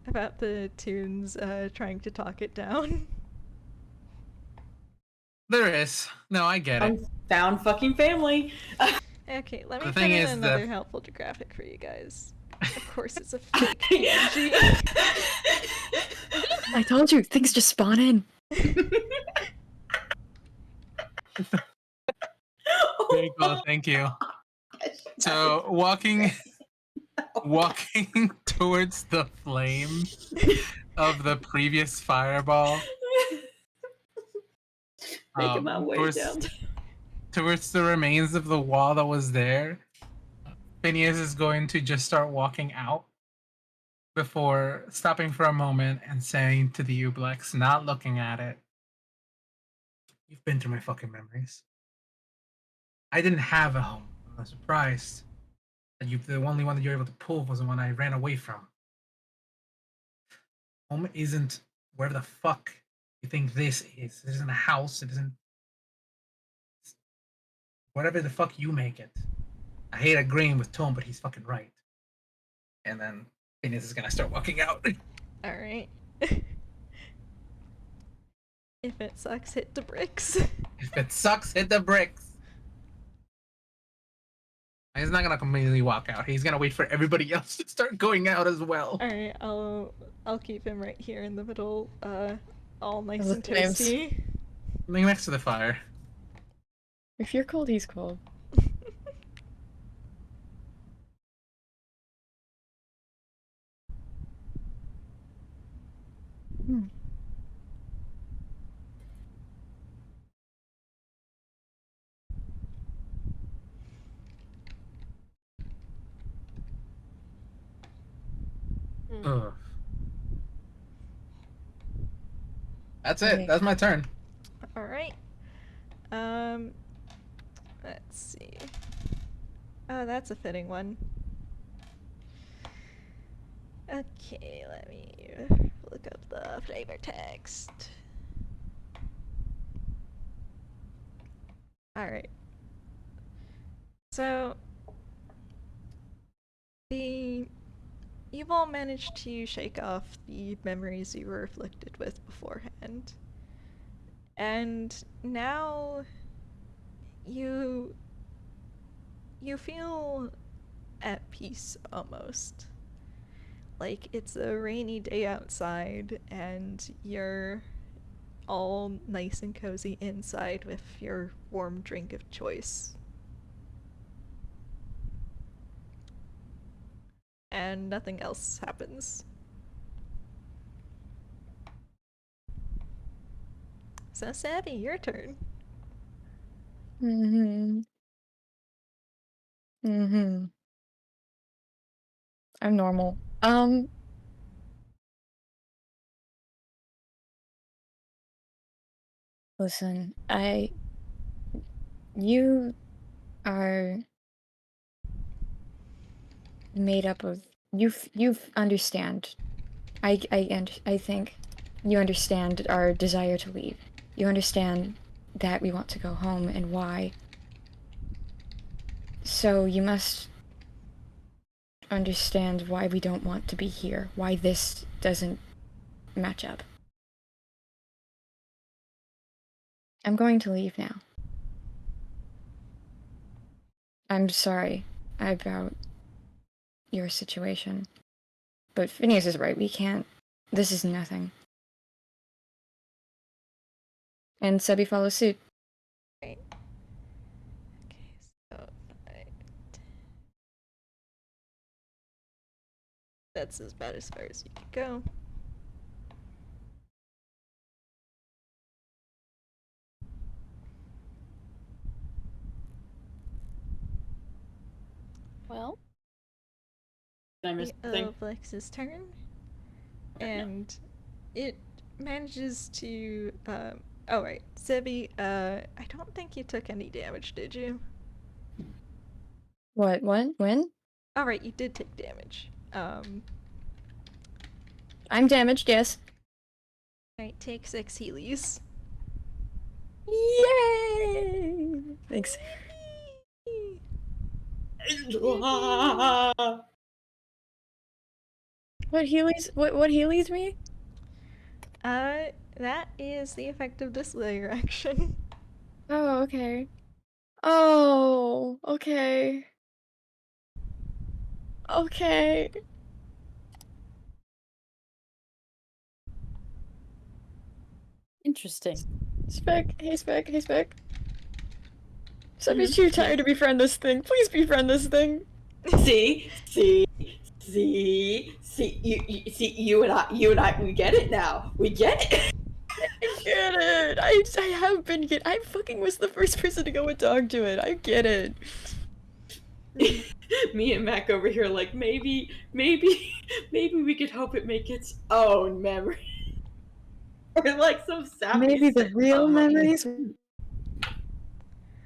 A: about the tunes, trying to talk it down.
B: There is. No, I get it.
D: Found fucking family.
A: Okay, let me
B: The
A: put
B: thing
A: in
B: is
A: another
B: that-
A: helpful graphic for you guys. Of course, it's a fake PNG.
E: I told you, things just spawn in.
B: Very cool, thank you. So walking towards the flame of the previous fireball.
D: Making my way down.
B: Towards the remains of the wall that was there. Phineas is going to just start walking out before stopping for a moment and saying to the Ublex, not looking at it, "You've been through my fucking memories. I didn't have a home. I'm surprised that the only one that you're able to pull was the one I ran away from. Home isn't wherever the fuck you think this is. It isn't a house. It isn't whatever the fuck you make it. I hate agreeing with Tom, but he's fucking right. And then Phineas is gonna start walking out.
A: Alright. If it sucks, hit the bricks.
B: If it sucks, hit the bricks. He's not gonna completely walk out. He's gonna wait for everybody else to start going out as well.
A: Alright, I'll keep him right here in the middle, all nice
E: the
A: and
E: flames.
A: toasty.
B: Next to the fire.
E: If you're cold, he's cold.
B: Ugh. That's it.
E: Okay.
B: That's my turn.
A: Alright. Let's see. Oh, that's a fitting one. Okay, let me look up the flavor text. Alright. So, you've all managed to shake off the memories you were afflicted with beforehand. And now you feel at peace almost. Like it's a rainy day outside and you're all nice and cozy inside with your warm drink of choice. And nothing else happens. So Sebbie, your turn.
E: I'm normal. Listen, you are made up of, you understand. I think you understand our desire to leave. You understand that we want to go home and why. So you must understand why we don't want to be here, why this doesn't match up. I'm going to leave now. I'm sorry about your situation. But Phineas is right, we can't. This is nothing. And Sebbie follows suit.
A: Right. Okay, so that's about as far as you can go.
C: Well,
D: Did I miss something?
A: Flex's turn, and it manages to. Oh right, Sebbie. I don't think you took any damage, did you?
E: What? When?
A: All right, you did take damage.
E: I'm damaged, yes.
A: Alright, take 6 Heelys.
E: Yay! Thanks. What Heelys me?
A: That is the effect of this layer action.
E: Oh, okay. Oh, okay. Okay.
C: interesting.
E: Spec, hey Spec. Sebbie's too tired to befriend this thing. Please befriend this thing.
D: See, you and I, we get it now. We get it.
E: I get it. I have been I fucking was the first person to go and talk to it. I get it.
D: Me and Mac over here, like maybe we could help it make its own memory, or like some sappy.
E: Maybe the real memories.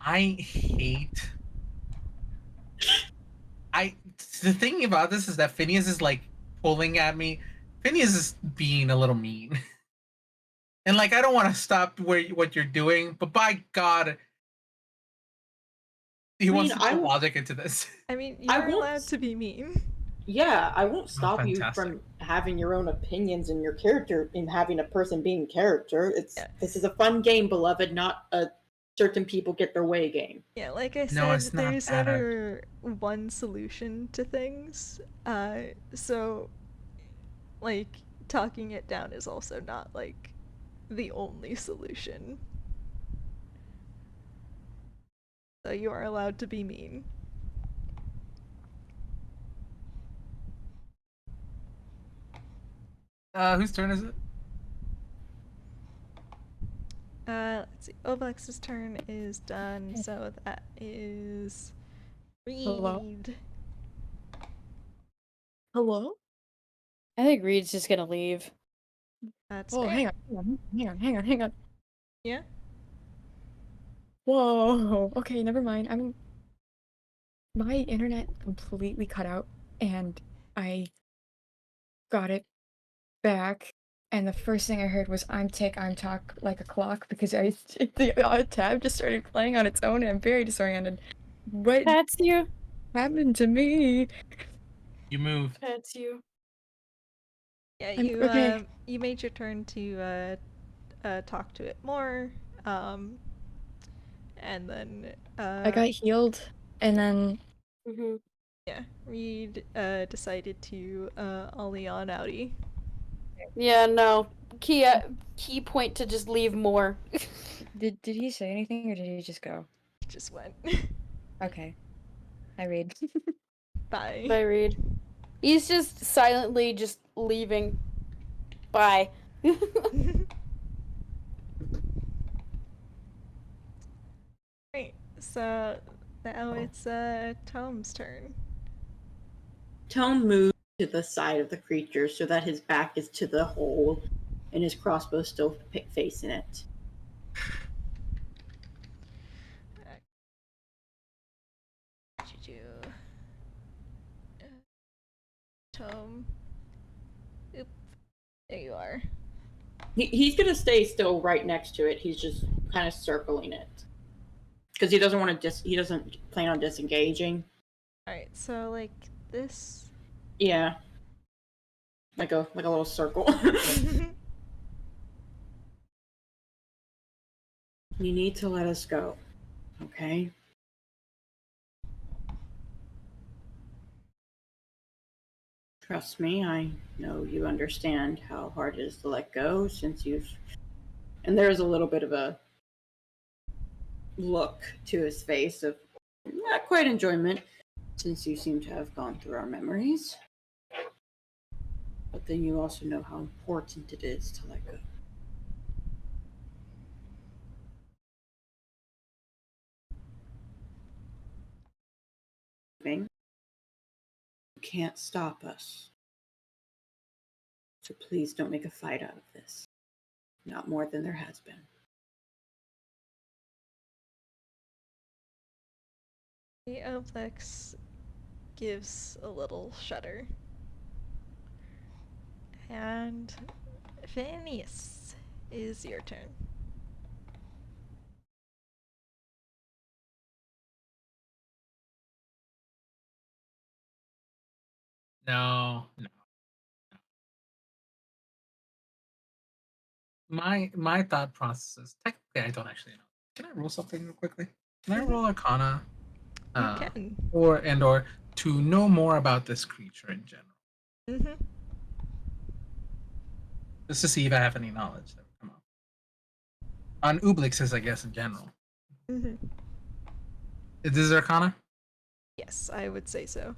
B: I hate. The thing about this is that Phineas is like pulling at me. Phineas is being a little mean, and like I don't want to stop what you're doing, but by God, He wants
D: mean,
B: to put logic into this.
A: I mean,
D: I
A: you're
D: won't
A: allowed to be mean.
D: Yeah, I won't stop you
B: fantastic.
D: from having your own opinions and your character in having a person being character.
A: Yeah.
D: This is a fun game, beloved, not a certain people get their way game.
A: Yeah, like I
B: No,
A: said,
B: it's not
A: there's
B: that.
A: never one solution to things. So, like, talking it down is also not, like, the only solution. So you are allowed to be mean.
B: Whose turn is it?
A: Let's see. Oblex's turn is done, so that is
E: Hello?
A: Reed.
E: Hello?
C: I think Reed's just gonna leave.
A: That's
E: Oh,
A: fair.
E: hang on.
A: Yeah?
E: Whoa. Okay, never mind. My internet completely cut out, and I got it back. And the first thing I heard was I'm talk like a clock because the tab just started playing on its own and I'm very disoriented. What
C: That's you.
E: happened to me?
B: You moved.
C: That's you.
A: Yeah,
E: Okay.
A: you made your turn to talk to it more, and then
E: I got healed, and then
C: Mm-hmm.
A: yeah, Reed decided to ollie on outie.
C: Yeah, no. Key point to just leave more.
E: did he say anything or did he just go?
A: Just went.
E: Okay, I read.
A: Bye.
C: Bye, Reed. He's just silently just leaving. Bye.
A: Right, so now it's Tom's turn.
D: Tone moves to the side of the creature so that his back is to the hole and his crossbow still facing it.
A: What you do? Tom. Oop. There you are.
D: He's gonna stay still right next to it. He's just kind of circling it because he doesn't want to. He doesn't plan on disengaging.
A: Alright, so like this.
D: Yeah, like a little circle. You need to let us go, okay? Trust me, I know you understand how hard it is to let go since you've. And there's a little bit of a look to his face of not quite enjoyment since you seem to have gone through our memories. But then you also know how important it is to let go. You can't stop us. So please don't make a fight out of this. Not more than there has been.
A: The Oblex gives a little shudder. And Phineas is your turn.
B: No. My thought process is technically I don't actually know. Can I roll something real quickly? Can I roll Arcana?
A: You can.
B: Or to know more about this creature in general.
A: Mm-hmm.
B: Just to see if I have any knowledge that would come up. On Oblixes, I guess, in general.
A: Mm-hmm.
B: Is this Arcana?
A: Yes, I would say so.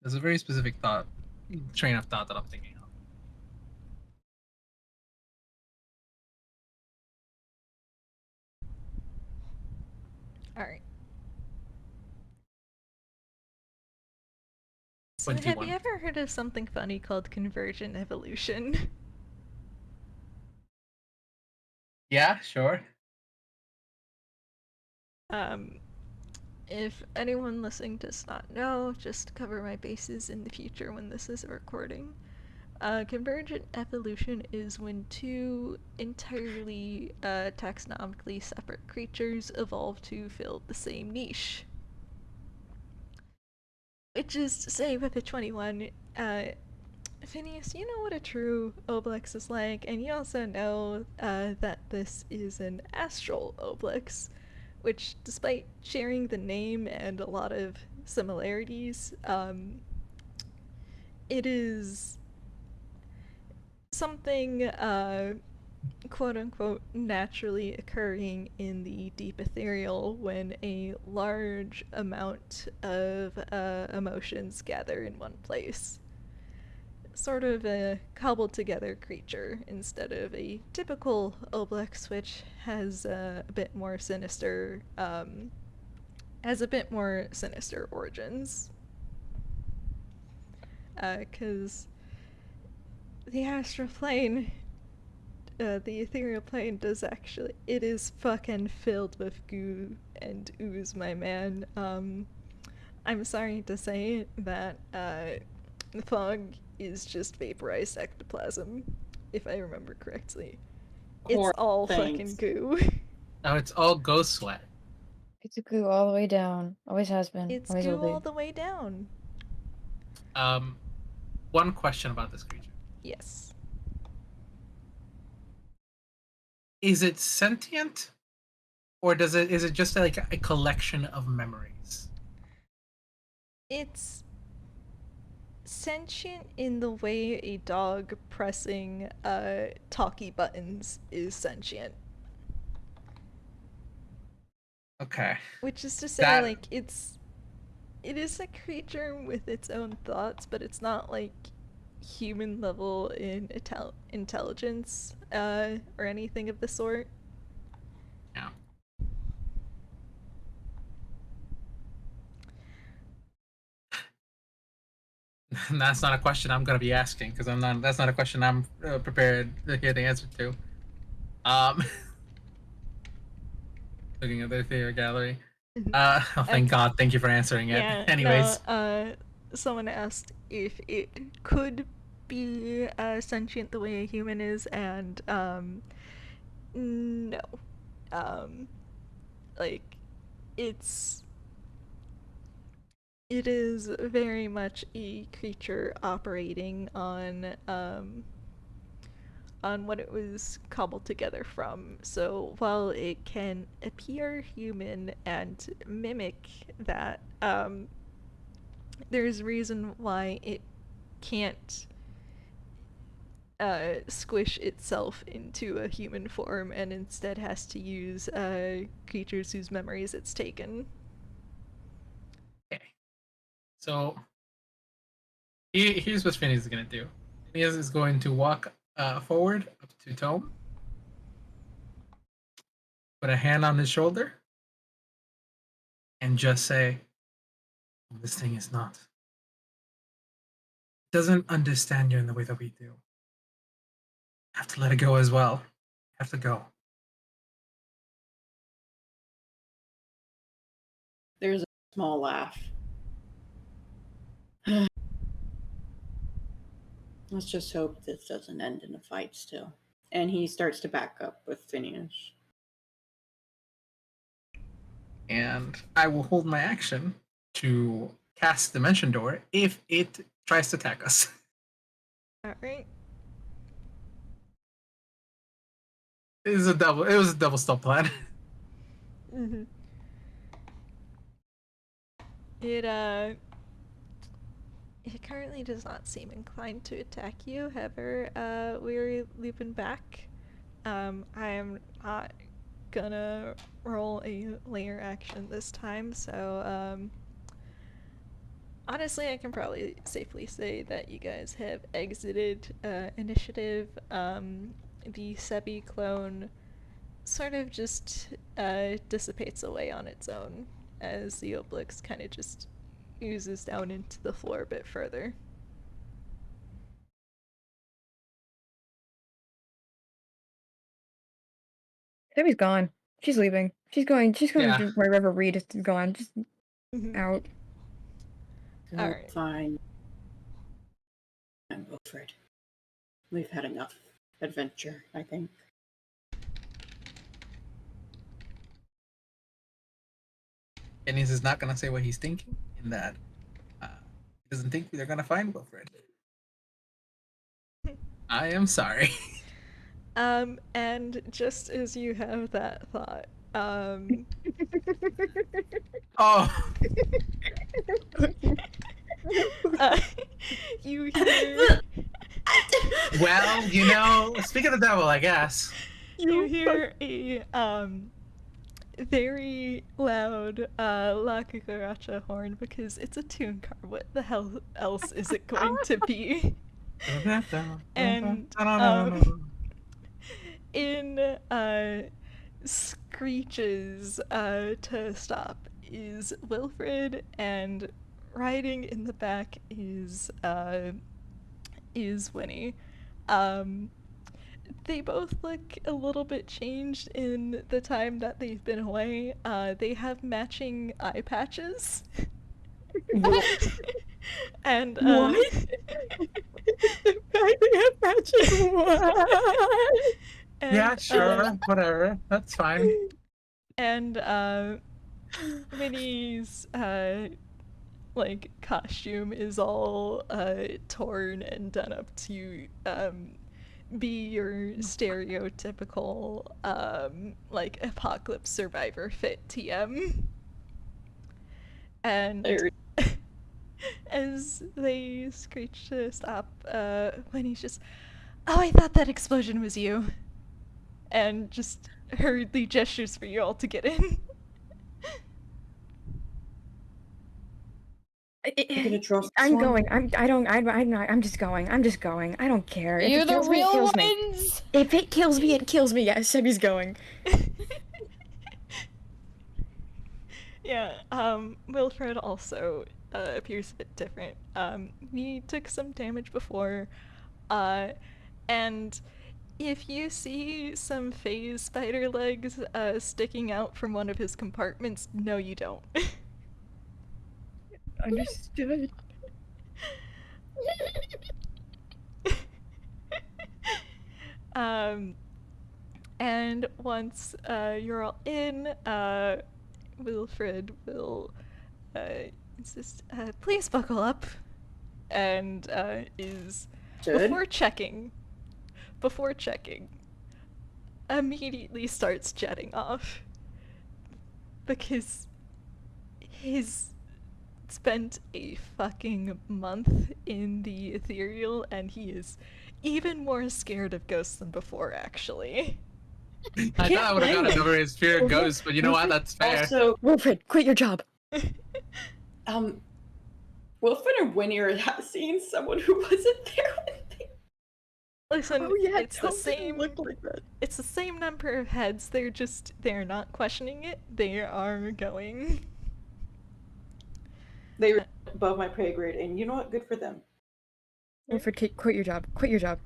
B: There's a very specific train of thought that I'm thinking of.
A: Alright. So have
B: 21.
A: you ever heard of something funny called convergent evolution?
B: Yeah, sure.
A: If anyone listening does not know, just to cover my bases in the future when this is a recording, Convergent evolution is when two entirely taxonomically separate creatures evolve to fill the same niche. Which is to say, with a 21, Phineas, you know what a true Obelix is like, and you also know that this is an astral Obelix, which, despite sharing the name and a lot of similarities, it is something quote-unquote naturally occurring in the Deep Ethereal when a large amount of emotions gather in one place. Sort of a cobbled together creature instead of a typical Obelix, which has a bit more sinister origins. Because the astral plane, the ethereal plane it is fucking filled with goo and ooze, my man. I'm sorry to say that the fog is just vaporized ectoplasm, if I remember correctly. It's all fucking goo.
B: Oh, it's all ghost sweat.
E: It's a goo all the way down. Always has been.
A: It's
E: always
A: goo
E: will be.
A: all the way down.
B: One question about this creature.
A: Yes.
B: Is it sentient? Or is it just like a collection of memories?
A: It's sentient in the way a dog pressing talkie buttons is sentient.
B: Okay.
A: Which is to say, like, it is a creature with its own thoughts, but it's not like human level in intelligence or anything of the sort.
B: Yeah. That's not a question I'm going to be asking because that's not a question I'm prepared to hear the answer to. Looking at the theater gallery. Thank God. Thank you for answering it.
A: Yeah,
B: Anyways.
A: no, someone asked if it could be sentient the way a human is, and no. Like, it is very much a creature operating on what it was cobbled together from. So while it can appear human and mimic that, there's reason why it can't squish itself into a human form and instead has to use creatures whose memories it's taken.
B: Okay. So here's what Phineas is going to do. Phineas is going to walk forward up to Tome, put a hand on his shoulder, and just say, "This thing is not. It doesn't understand you in the way that we do. You have to let it go as well. You have to go."
D: There's a small laugh. Let's just hope this doesn't end in a fight still. And he starts to back up with Phineas.
B: And I will hold my action to cast Dimension Door if it tries to attack us.
A: Alright.
B: It was a double stop plan.
A: Mm-hmm. It currently does not seem inclined to attack you. However, we're looping back. I am not gonna roll a layer action this time, so honestly, I can probably safely say that you guys have exited initiative. The Sebbie clone sort of just dissipates away on its own as the Obelix kind of just oozes down into the floor a bit further.
E: Debbie's gone. She's leaving. She's going
B: Yeah.
E: to wherever Reed is gone. Just out.
A: Alright.
D: Fine. I'm Wilfred. We've had enough adventure, I think.
B: Phineas is not gonna say what he's thinking in that he doesn't think they're gonna find Wilfred. I am sorry.
A: And just as you have that thought,
B: Oh,
A: you hear
B: well, you know, speak of the devil, I guess.
A: you hear a very loud La Cucaracha horn because it's a tune car. What the hell else is it going to be? And in screeches to stop is Wilfred, and riding in the back is Winnie. They both look a little bit changed in the time that they've been away. They have matching eye patches. And
E: What? They have matches. What?
A: and,
B: Yeah, sure, whatever. That's fine.
A: And Winnie's like costume is all torn and done up to be your stereotypical like apocalypse survivor fit TM. And as they screech to stop, Winnie's just, "Oh, I thought that explosion was you," and just hurriedly gestures for you all to get in.
D: I'm gonna trust this
E: I'm
D: one.
E: going. I'm just going. I'm just going. I don't care. If
C: You're
E: it
C: the
E: kills me, it
C: real
E: kills me.
C: ones!
E: If it kills me, it kills me. Yeah, Sebbie's going.
A: Yeah, Wilfred also appears a bit different. He took some damage before, and if you see some phase spider legs sticking out from one of his compartments, no you don't.
E: Understood.
A: And once you're all in, Wilfred will insist, please buckle up, and is
D: Good.
A: before checking, immediately starts jetting off because he's spent a fucking month in the ethereal and he is even more scared of ghosts than before, actually.
B: I thought I would have gotten over his fear of ghosts, but you know what? That's fair.
D: Also,
E: Wilfred, quit your job.
D: Wilfred and Winnie are seeing someone who wasn't there when they...
A: Listen,
E: Oh yeah,
A: it's the
E: Tom didn't
A: same.
E: look like that.
A: It's the same number of heads. They're not questioning it. They are going.
D: They were above my pay grade, and you know what? Good for them.
E: Wilfred, quit your job. Quit your job.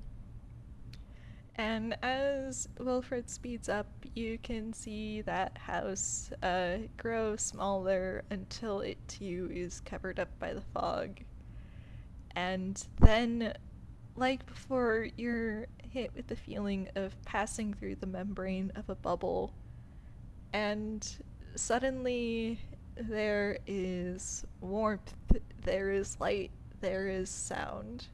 A: And as Wilfred speeds up, you can see that house grow smaller until it too is covered up by the fog. And then, like before, you're hit with the feeling of passing through the membrane of a bubble. And suddenly, there is warmth, there is light, there is sound.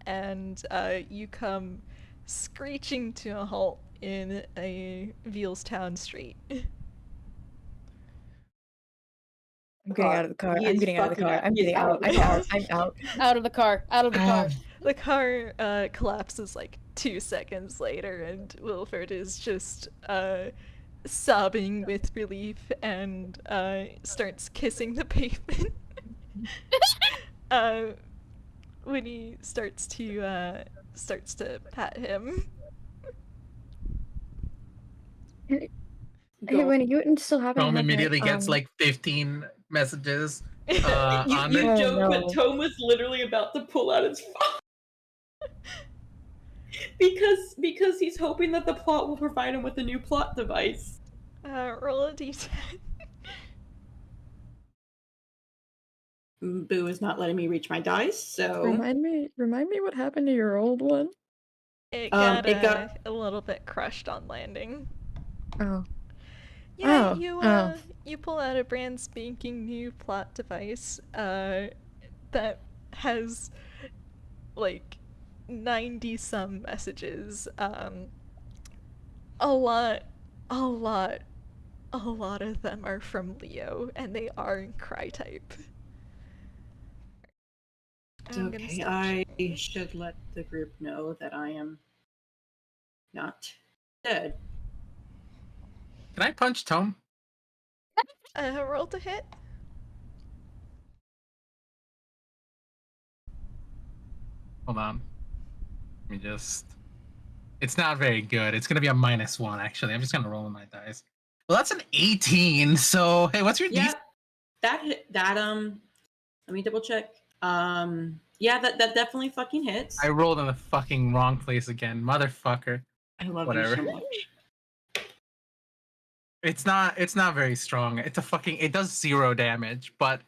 A: And you come screeching to a halt in a Vealstown street.
E: I'm getting out of the car.
D: He
E: I'm
D: is
E: getting out of the
D: fucking
E: car.
D: out.
E: I'm
D: He is
E: getting
D: out
E: out.
D: of the
E: I'm
D: car.
E: out. I'm out.
C: Out of the car. Out of the car.
A: The car collapses like 2 seconds later, and Wilfred is just sobbing with relief and starts kissing the pavement. When he starts to pat him.
E: Hey, Winnie, you wouldn't still have
B: Tom immediately gets like 15 messages on
D: You
B: it.
D: joke,
E: no.
D: but Tom was literally about to pull out his phone. because he's hoping that the plot will provide him with a new plot device.
A: Roll a d10.
D: Boo is not letting me reach my dice, so
E: Remind me what happened to your old one.
A: It
D: Um,
A: got,
D: it got-
A: a little bit crushed on landing.
E: Oh.
A: Yeah,
E: Oh.
A: you pull out a brand spanking new plot device that has like 90 some messages. A lot of them are from Leo, and they are in cry type. I'm gonna
D: okay.
A: stop
D: I
A: sharing.
D: should let the group know that I am not dead.
B: Can I punch Tome?
A: Roll to hit.
B: Hold on. Let me just. It's not very good. It's gonna be a -1 actually. I'm just gonna roll my dice. Well, that's an 18. So hey, what's your
D: Yeah,
B: DC?
D: that let me double check. Yeah, that definitely fucking hits.
B: I rolled in the fucking wrong place again, motherfucker.
D: I love
B: Whatever.
D: you so much.
B: It's not very strong. It's a fucking. It does 0 damage, but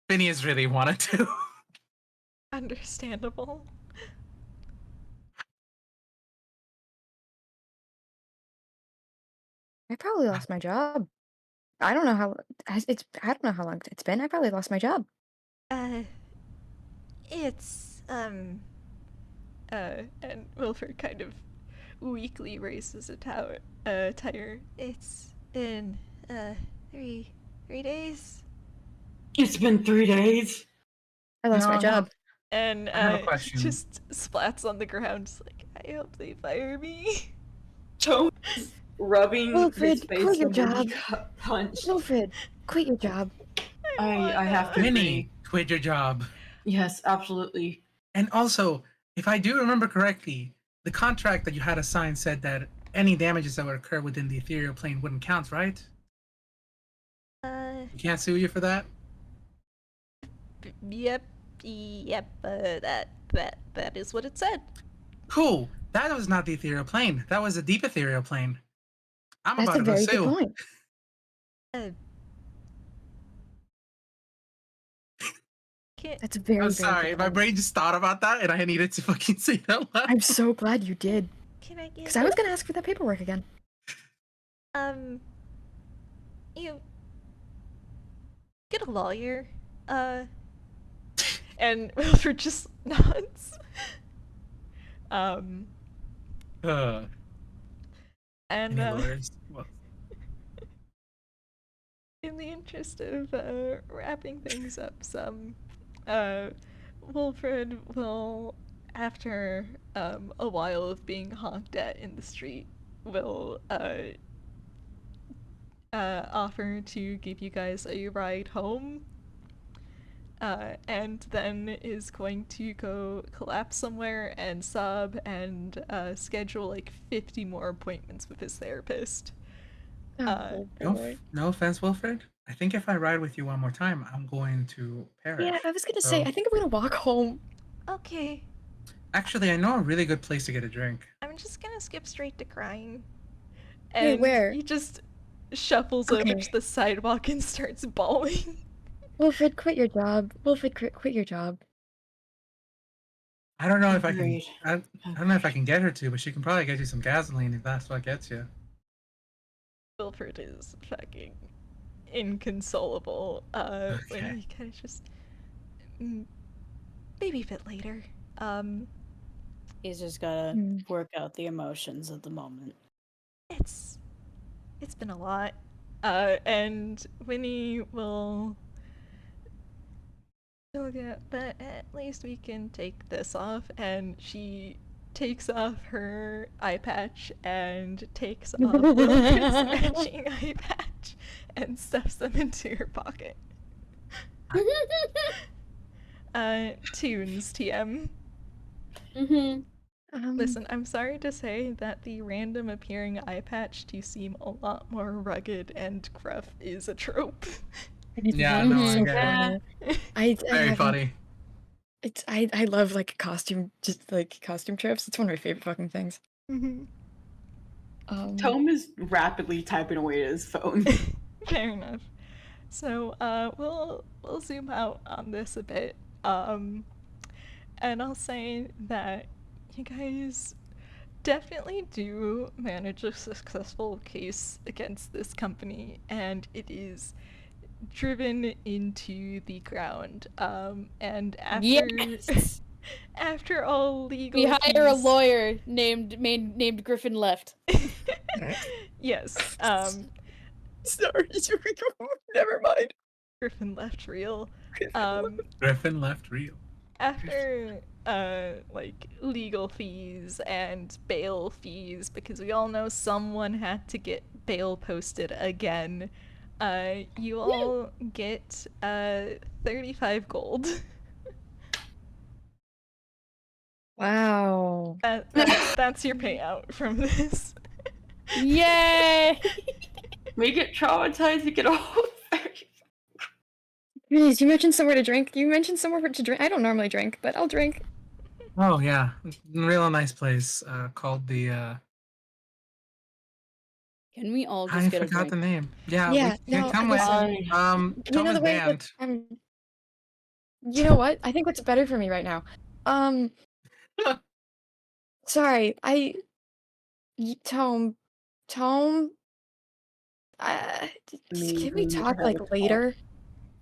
B: Phineas really wanted to.
A: Understandable.
E: I probably lost my job. I don't know how I don't know how long it's been. I probably lost my job.
A: It's and Wilford kind of weakly raises a tire. It's been 3 days.
D: It's been 3 days.
E: I lost my
B: No.
E: job.
A: And
B: I have a question.
A: just splats on the ground, just like, I hope they fire me.
D: Tone rubbing
E: Wilfred,
D: his face
E: quit your
D: from where he
E: job.
D: got punched.
E: Wilfred, quit your job.
D: I have to
B: Minnie,
D: agree.
B: quit your job.
D: Yes, absolutely.
B: And also, if I do remember correctly, the contract that you had assigned said that any damages that would occur within the ethereal plane wouldn't count, right? We can't sue you for that?
A: Yep, that is what it said.
B: Cool. That was not the ethereal plane. That was the deep ethereal plane. I'm
E: That's
B: about
E: a
B: to go
E: very good
B: sue.
E: point.
A: Can't,
E: That's a very,
B: I'm
E: very
B: sorry.
E: good
B: My
E: point.
B: brain just thought about that and I needed to fucking say that loud.
E: I'm so glad you did.
A: can I get
E: Because I was gonna ask for that paperwork again.
A: you get a lawyer, and Wilford just nods.
B: And
A: And
B: any lawyers? Well,
A: in the interest of wrapping things up some, Wilfred will, after a while of being honked at in the street, will offer to give you guys a ride home. And then is going to go collapse somewhere and sob and schedule like 50 more appointments with his therapist.
B: no offense, Wilfred. I think if I ride with you one more time, I'm going to perish.
E: Yeah, I was gonna say,
B: So-
E: I think I'm gonna walk home.
A: Okay,
B: Actually, I know a really good place to get a drink.
A: I'm just gonna skip straight to crying.
E: Hey,
A: And
E: where?
A: he just shuffles over
E: Okay.
A: to the sidewalk and starts bawling.
E: Wilfred, quit your job. Wilfred, quit your job.
B: I don't know if I can.
D: Agreed.
B: I don't know if I can get her to, but she can probably get you some gasoline if that's what gets you.
A: Wilfred is fucking inconsolable. When
B: Okay.
A: he kind of just maybe a bit later.
C: He's just gotta work out the emotions of the moment.
A: It's been a lot. And Winnie will get, but at least we can take this off. And she takes off her eye patch and takes off Wilfred's matching eye patch and stuffs them into her pocket. Tunes, TM. Listen, I'm sorry to say that the random appearing eye patch to seem a lot more rugged and gruff is a trope.
B: Yeah, no, I get
C: Yeah.
B: it.
E: I
B: Very
E: haven't-
B: funny.
E: It's I love like costume trips. It's one of my favorite fucking things.
D: Tome is rapidly typing away at his phone.
A: Fair enough. So we'll zoom out on this a bit, and I'll say that you guys definitely do manage a successful case against this company, and it is driven into the ground. And after
C: Yes!
A: after all legal
C: We hire a
A: fees-
C: lawyer named Griffin Left.
A: yes,
E: Sorry, never mind.
A: Griffin left real.
B: Griffin left real.
A: After like legal fees and bail fees, because we all know someone had to get bail posted again, you all get 35 gold.
E: Wow.
A: That's your payout from this.
C: Yay!
D: We get traumatized to get all 30.
E: Please, you mentioned somewhere to drink. You mentioned somewhere to drink. I don't normally drink, but I'll drink.
B: Oh yeah, real nice place called the.
C: Can we all just
B: I
C: get a
B: forgot
C: drink?
B: the name. Yeah,
E: Yeah,
B: we can
E: no,
B: come with.
E: listen.
D: You
B: Tom
E: know
B: is
E: the way.
B: banned.
E: You know what? I think what's better for me right now. Sorry, Tome. Can we talk like later?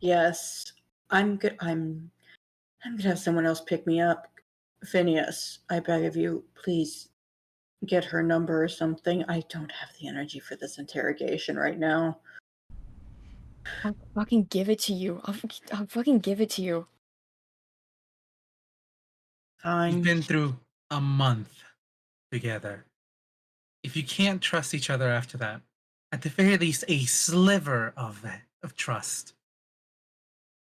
D: Yes, I'm good. I'm gonna have someone else pick me up. Phineas, I beg of you, please get her number or something. I don't have the energy for this interrogation right now.
E: I'll fucking give it to you. I'll fucking give it to you.
D: Fine.
B: We've been through a month together. If you can't trust each other after that, at the very least, a sliver of trust.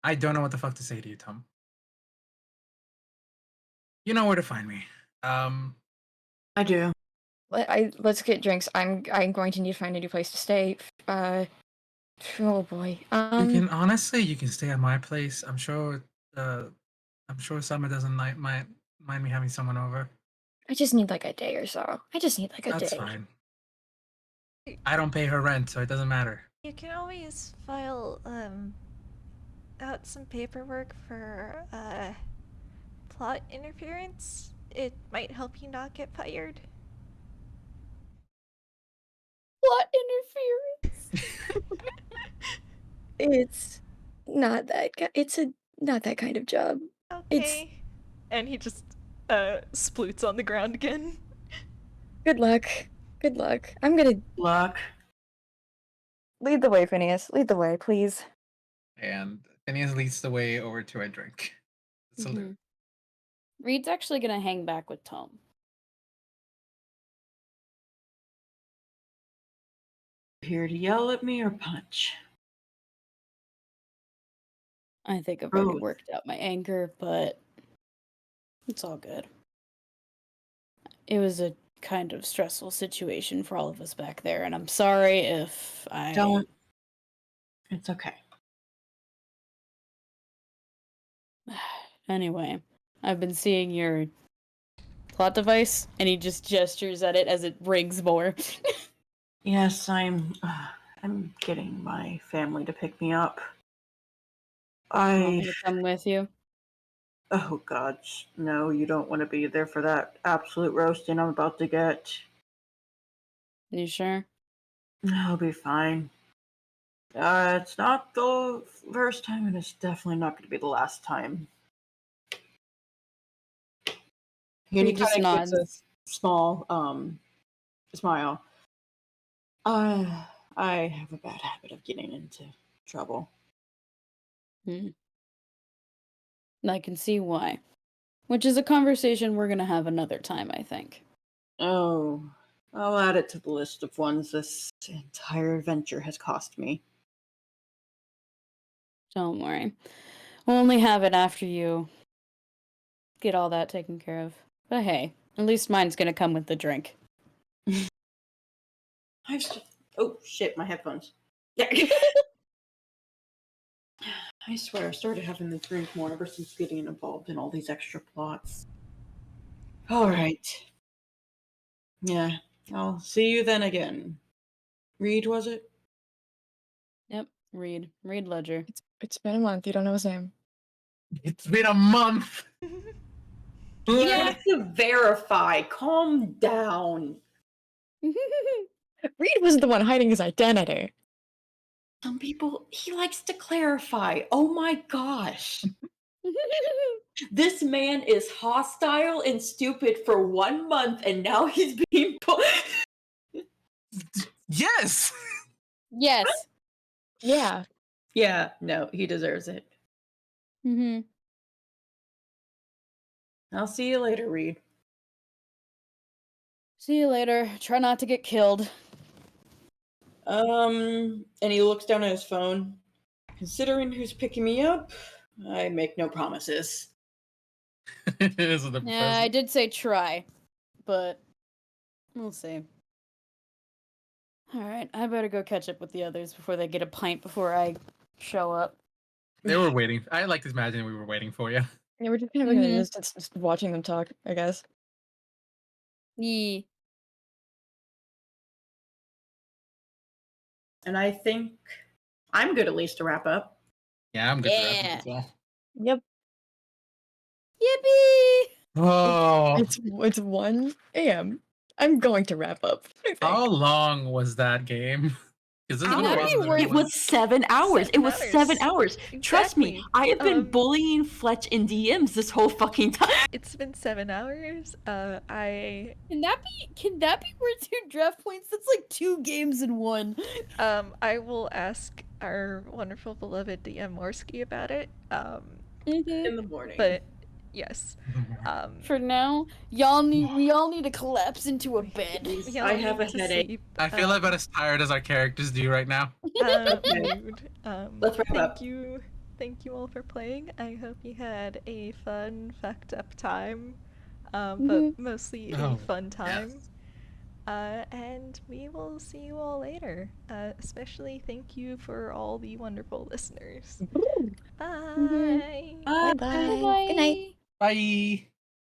B: I don't know what the fuck to say to you, Tom. You know where to find me.
D: I do.
E: Let's get drinks. I'm going to need to find a new place to stay. Oh boy.
B: You can stay at my place. I'm sure Summer doesn't mind me having someone over.
E: I just need like a day or so. I just need like a
B: That's
E: day.
B: fine. I don't pay her rent, so it doesn't matter.
A: You can always file out some paperwork for plot interference. It might help you not get fired.
C: Plot interference.
E: It's not that. It's not that kind of job.
A: Okay. And he just sploots on the ground again.
E: Good luck. Good luck. I'm gonna
D: Luck.
E: lead the way, Phineas. Lead the way, please.
B: And Phineas leads the way over to a drink. Salute.
C: Reed's actually gonna hang back with Tom.
D: Here to yell at me or punch?
C: I think I've already
D: Both.
C: worked out my anger, but it's all good. It was a kind of stressful situation for all of us back there, and I'm sorry if I
D: Don't. It's okay.
C: Anyway, I've been seeing your plot device, and he just gestures at it as it rings more.
D: Yes, I'm getting my family to pick me up.
C: Want me to come with you?
D: Oh God, no! You don't want to be there for that absolute roasting I'm about to get.
C: You sure?
D: I'll be fine. It's not the first time, and it's definitely not going to be the last time.
C: He
D: And he
C: just
D: kind of gives
C: nods.
D: a small smile. I have a bad habit of getting into trouble.
C: I can see why. Which is a conversation we're gonna have another time, I think.
D: Oh, I'll add it to the list of ones this entire adventure has cost me.
C: Don't worry. We'll only have it after you get all that taken care of. But hey, at least mine's gonna come with the drink.
D: Oh shit, my headphones. I swear, I started having to drink more ever since getting involved in all these extra plots. Alright. Yeah, I'll see you then again. Reed, was it?
C: Yep, Reed Ledger.
E: It's been a month. You don't know his name.
B: It's been a month.
D: You
C: Yeah.
D: have to verify. Calm down.
E: Reed was the one hiding his identity.
D: Some people, he likes to clarify. Oh my gosh. This man is hostile and stupid for 1 month, and now he's being
B: Yes.
C: Yes.
E: Yeah.
D: Yeah, no, he deserves it.
C: Mm-hmm.
D: I'll see you later, Reed.
C: See you later. Try not to get killed.
D: And he looks down at his phone. Considering who's picking me up, I make no promises.
B: This is the
C: Yeah, I did say try, but we'll see. Alright, I better go catch up with the others before they get a pint before I show up.
B: They were waiting. I like to imagine we were waiting for you.
E: Yeah, we're just kind of like in a
C: Mhm.
E: distance, just watching them talk, I guess.
C: Yeah.
D: And I think I'm good at least to wrap up.
B: Yeah, I'm good for
C: Yeah.
B: that as well.
E: Yep.
C: Yippee!
B: Oh,
E: It's 1 a.m. I'm going to wrap up. I think.
B: how long was that game? Because this has been a
C: Hours.
B: while since
C: It
D: It
B: everyone-
D: was 7 hours. It was 7 hours. Trust me,
A: Exactly.
D: I have been bullying Fletch in DMs this whole fucking time.
A: It's been 7 hours. I
C: Can that be worth 2 draft points? That's like 2 games in one.
A: I will ask our wonderful beloved DM Morsky about it.
D: In the morning.
A: But yes.
C: For now, we all need to collapse into a bed.
A: we
D: I
A: all
D: have
A: need
D: a
A: to
D: headache.
A: sleep.
B: I feel about as tired as our characters do right now.
A: Mood.
D: Let's wrap up.
A: Thank you all for playing. I hope you had a fun, fucked up time. But mostly a
B: Oh,
A: fun time.
B: yes.
A: And we will see you all later. Especially thank you for all the wonderful listeners. Bye.
D: Bye.
E: Bye. Good night.
B: Bye.